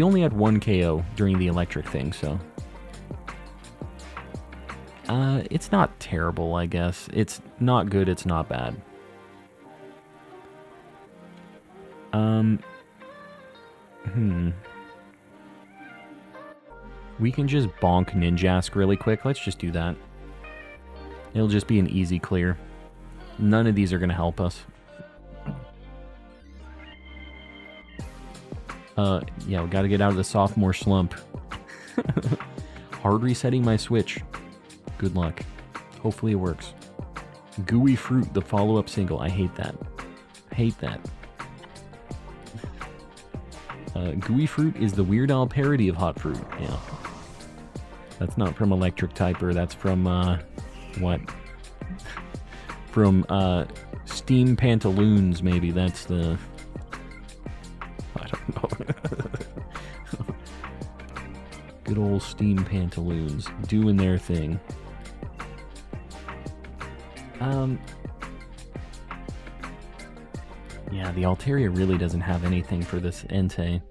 only had 1 KO during the electric thing, so. It's not terrible, I guess. It's not good, it's not bad. We can just bonk Ninjask really quick. Let's just do that. It'll just be an easy clear. None of these are going to help us. Yeah, we got to get out of the sophomore slump. Hard resetting my Switch. Good luck. Hopefully it works. Gooey Fruit, the follow-up single. I hate that. Hate that. Gooey Fruit is the Weird Al parody of Hot Fruit. Yeah. That's not from Electric Typer. That's from, what? From, Steam Pantaloons, maybe. That's the... I don't know. Good old Steam Pantaloons. Doing their thing. Yeah, the Altaria really doesn't have anything for this Entei.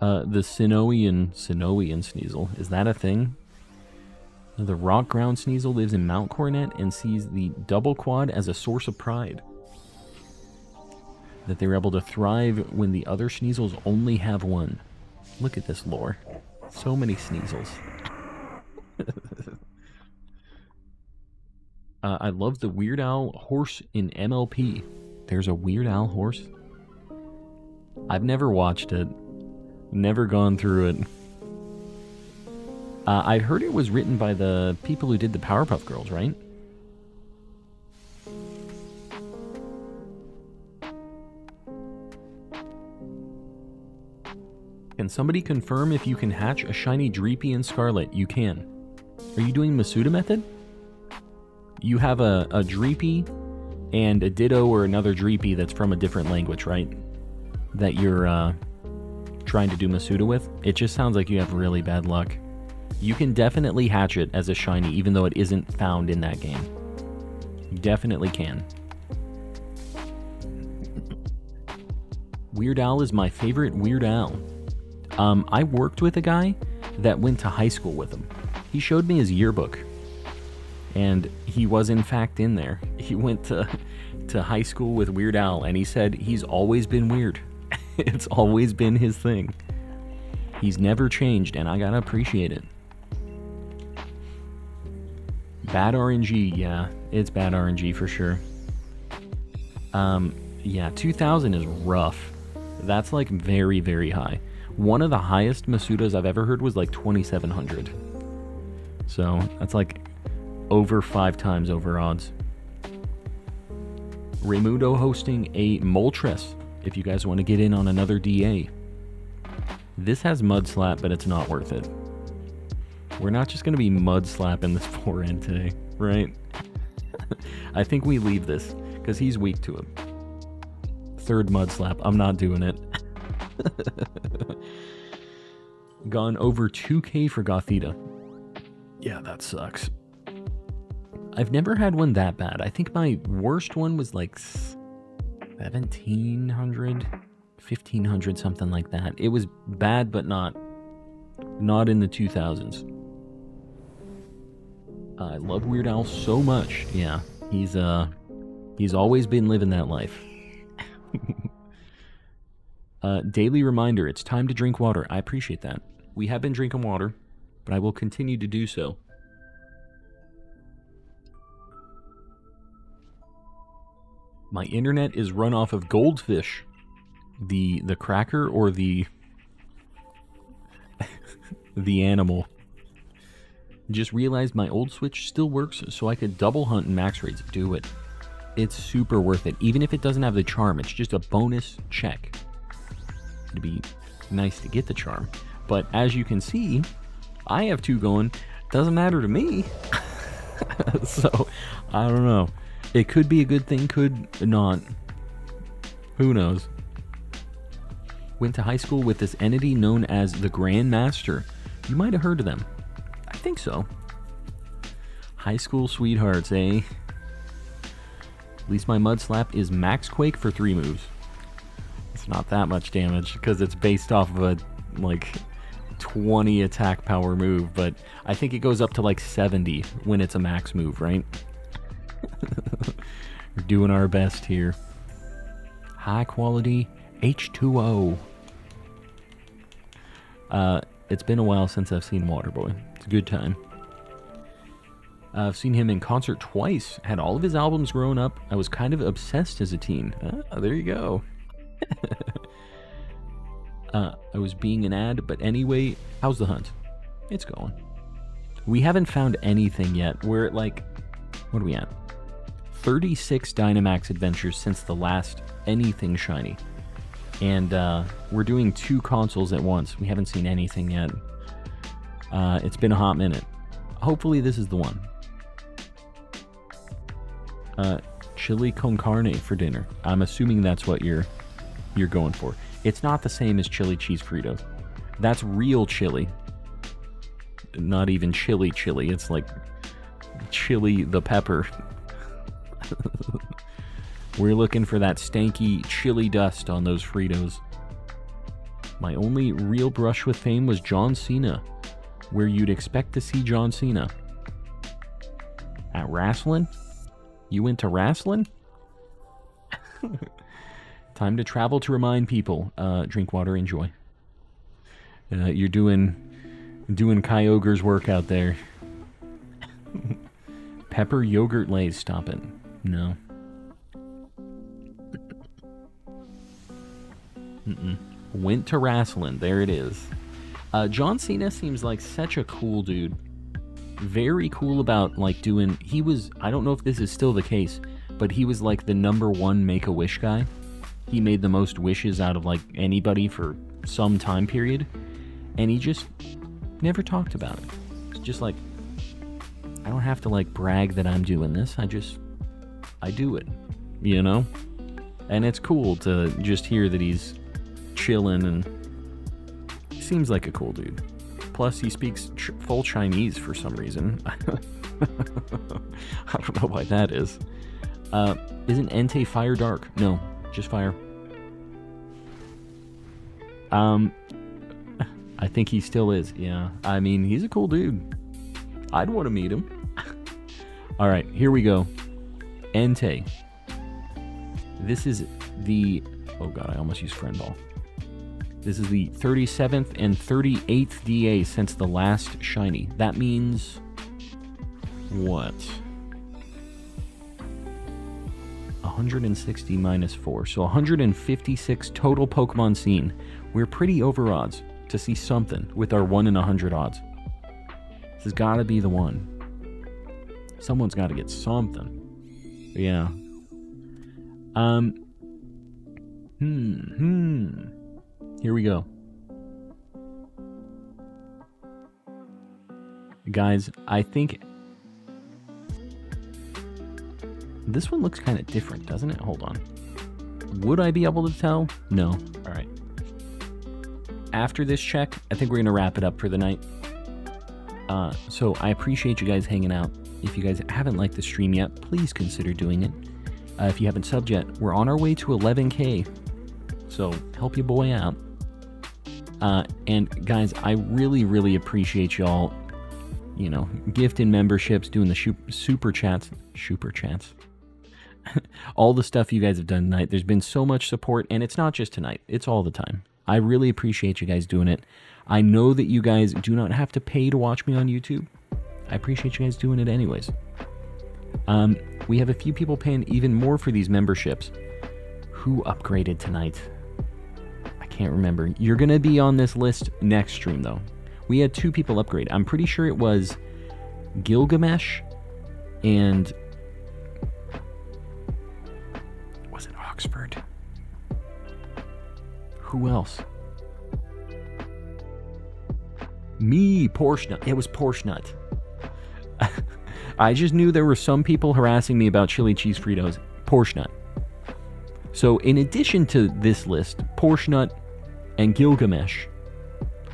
The Sinoian Sneasel. Is that a thing? The Rock Ground Sneasel lives in Mount Coronet and sees the double quad as a source of pride. That they were able to thrive when the other Sneasels only have one. Look at this lore. So many Sneasels. I love the Weird Al horse in MLP. There's a Weird Al horse? I've never watched it. Never gone through it. I heard it was written by the people who did the Powerpuff Girls, right? Can somebody confirm if you can hatch a shiny Dreepy in Scarlet? You can. Are you doing Masuda method? You have a Dreepy and a Ditto or another Dreepy that's from a different language, right? That you're trying to do Masuda with? It just sounds like you have really bad luck. You can definitely hatch it as a shiny, even though it isn't found in that game. You definitely can. Weird Al is my favorite Weird Al. I worked with a guy that went to high school with him. He showed me his yearbook. And he was in fact in there. He went to high school with Weird Al, and he said he's always been weird. It's always been his thing. He's never changed, and I gotta appreciate it. Bad RNG, yeah. It's bad RNG for sure. Yeah, 2,000 is rough. That's like very, very high. One of the highest Masudas I've ever heard was like 2,700. So, that's like over 5 times over odds. Raymundo hosting a Moltres, if you guys want to get in on another DA. This has Mud Slap, but it's not worth it. We're not just going to be Mud Slapping this poor Entei, right? I think we leave this, because he's weak to it. Third Mud Slap, I'm not doing it. gone over 2K for Gothita. Yeah, that sucks. I've never had one that bad. I think my worst one was like 1,700, 1,500, something like that. It was bad, but not in the 2000s. I love Weird Al so much. Yeah, he's always been living that life. Daily reminder, it's time to drink water. I appreciate that. We have been drinking water, but I will continue to do so. My internet is run off of Goldfish. The cracker or the the animal. Just realized my old Switch still works, so I could double hunt in max raids. Do it. It's super worth it. Even if it doesn't have the charm, it's just a bonus check. It'd be nice to get the charm. But as you can see, I have 2 going. Doesn't matter to me. So, I don't know. It could be a good thing, could not. Who knows? Went to high school with this entity known as the Grand Master. You might have heard of them. I think so. High school sweethearts, eh? At least my Mud Slap is Max Quake for 3 moves. It's not that much damage because it's based off of a, like, 20 attack power move, but I think it goes up to like 70 when it's a max move, right? We're doing our best here. High quality H2O. It's been a while since I've seen Waterboy. It's a good time. I've seen him in concert twice. Had all of his albums growing up. I was kind of obsessed as a teen. There you go. I was being an ad, but anyway, how's the hunt? It's going. We haven't found anything yet. We're at like, what are we at? 36 Dynamax Adventures since the last anything shiny. And we're doing 2 consoles at once. We haven't seen anything yet. It's been a hot minute. Hopefully this is the one. Chili con carne for dinner. I'm assuming that's what you're going for. It's not the same as chili cheese Fritos. That's real chili. Not even chili. It's like chili the pepper. We're looking for that stanky chili dust on those Fritos. My only real brush with fame was John Cena, where you'd expect to see John Cena. At wrestling? You went to wrestling? Time to travel to remind people. Drink water, enjoy. You're doing Kyogre's work out there. Pepper yogurt lays, stop it. No. Went to wrestling, there it is. John Cena seems like such a cool dude. Very cool about like doing, I don't know if this is still the case, but he was like the #1 Make-A-Wish guy. He made the most wishes out of like anybody for some time period, and he just never talked about it. It's just like, I don't have to like brag that I'm doing this. I do it, you know? And it's cool to just hear that he's chilling, and he seems like a cool dude. Plus, he speaks full Chinese for some reason. I don't know why that is. Isn't Entei Fire Dark? No, just fire. I think he still is, yeah. I mean, he's a cool dude. I'd want to meet him. Alright, here we go. Entei. This is the... Oh god, I almost used Friend Ball. This is the 37th and 38th DA since the last shiny. That means... what? 160 minus 4. So 156 total Pokemon seen. We're pretty over odds to see something with our 1 in 100 odds. This has got to be the one. Someone's got to get something. Yeah. Here we go. Guys, I think this one looks kind of different, doesn't it? Hold on. Would I be able to tell? No. All right. after this check, I think we're going to wrap it up for the night. So I appreciate you guys hanging out. If you guys haven't liked the stream yet, please consider doing it. If you haven't subbed yet, we're on our way to 11K. So help your boy out. And guys, I really, really appreciate y'all, you know, gifting memberships, doing the super chats, all the stuff you guys have done tonight. There's been so much support, and it's not just tonight. It's all the time. I really appreciate you guys doing it. I know that you guys do not have to pay to watch me on YouTube. I appreciate you guys doing it anyways. We have a few people paying even more for these memberships. Who upgraded tonight? I can't remember. You're going to be on this list next stream, though. We had 2 people upgrade. I'm pretty sure it was Gilgamesh and... was it Oxford? Who else? Me, Porsche Nut. It was Porsche Nut. I just knew there were some people harassing me about chili cheese Fritos. Porsche Nut. So in addition to this list, Porsche Nut and Gilgamesh,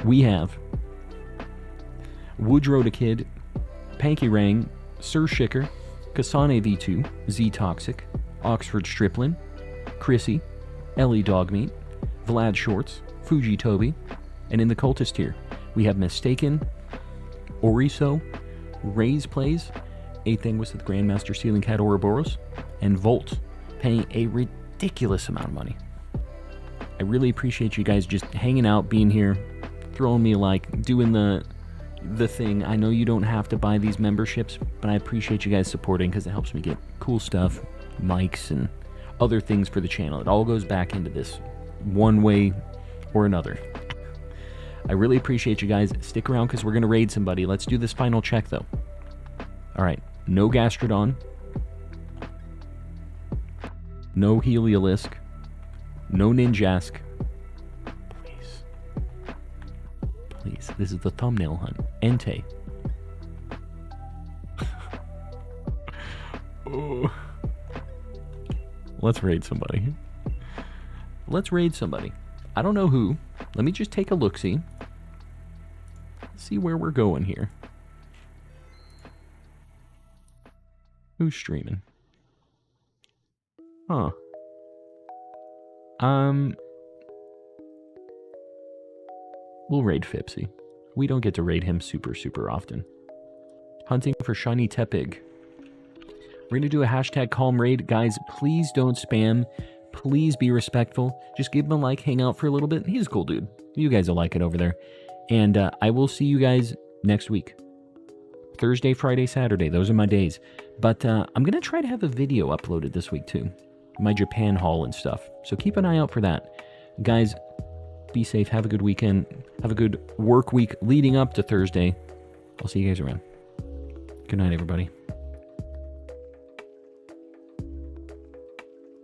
we have Woodrow the Kid, Panky Rang, Sir Shicker, Kasane V2, Z Toxic, Oxford Striplin, Chrissy, Ellie Dogmeat, Vlad Shorts, Fuji Toby, and in the cultist tier, we have Mistaken, Oriso, Ray's Plays, Athing with the Grandmaster Ceiling Cat Ouroboros, and Volt, paying a ridiculous amount of money. I really appreciate you guys just hanging out, being here, throwing me a like, doing the thing. I know you don't have to buy these memberships, but I appreciate you guys supporting because it helps me get cool stuff, mics, and other things for the channel. It all goes back into this one way or another. I really appreciate you guys. Stick around because we're going to raid somebody. Let's do this final check, though. All right. No Gastrodon. No Heliolisk. No Ninjask. Please. Please. This is the thumbnail hunt. Entei. Oh. Let's raid somebody. Let's raid somebody. I don't know who. Let me just take a look-see. See where we're going here. Who's streaming? Huh. We'll raid Fipsy. We don't get to raid him super often. Hunting for shiny Tepig. We're gonna do a hashtag calm raid. Guys, please don't spam. Please be respectful. Just give him a like, hang out for a little bit. He's a cool dude. You guys will like it over there. And I will see you guys next week. Thursday, Friday, Saturday. Those are my days. But I'm going to try to have a video uploaded this week too. My Japan haul and stuff. So keep an eye out for that. Guys, be safe. Have a good weekend. Have a good work week leading up to Thursday. I'll see you guys around. Good night, everybody.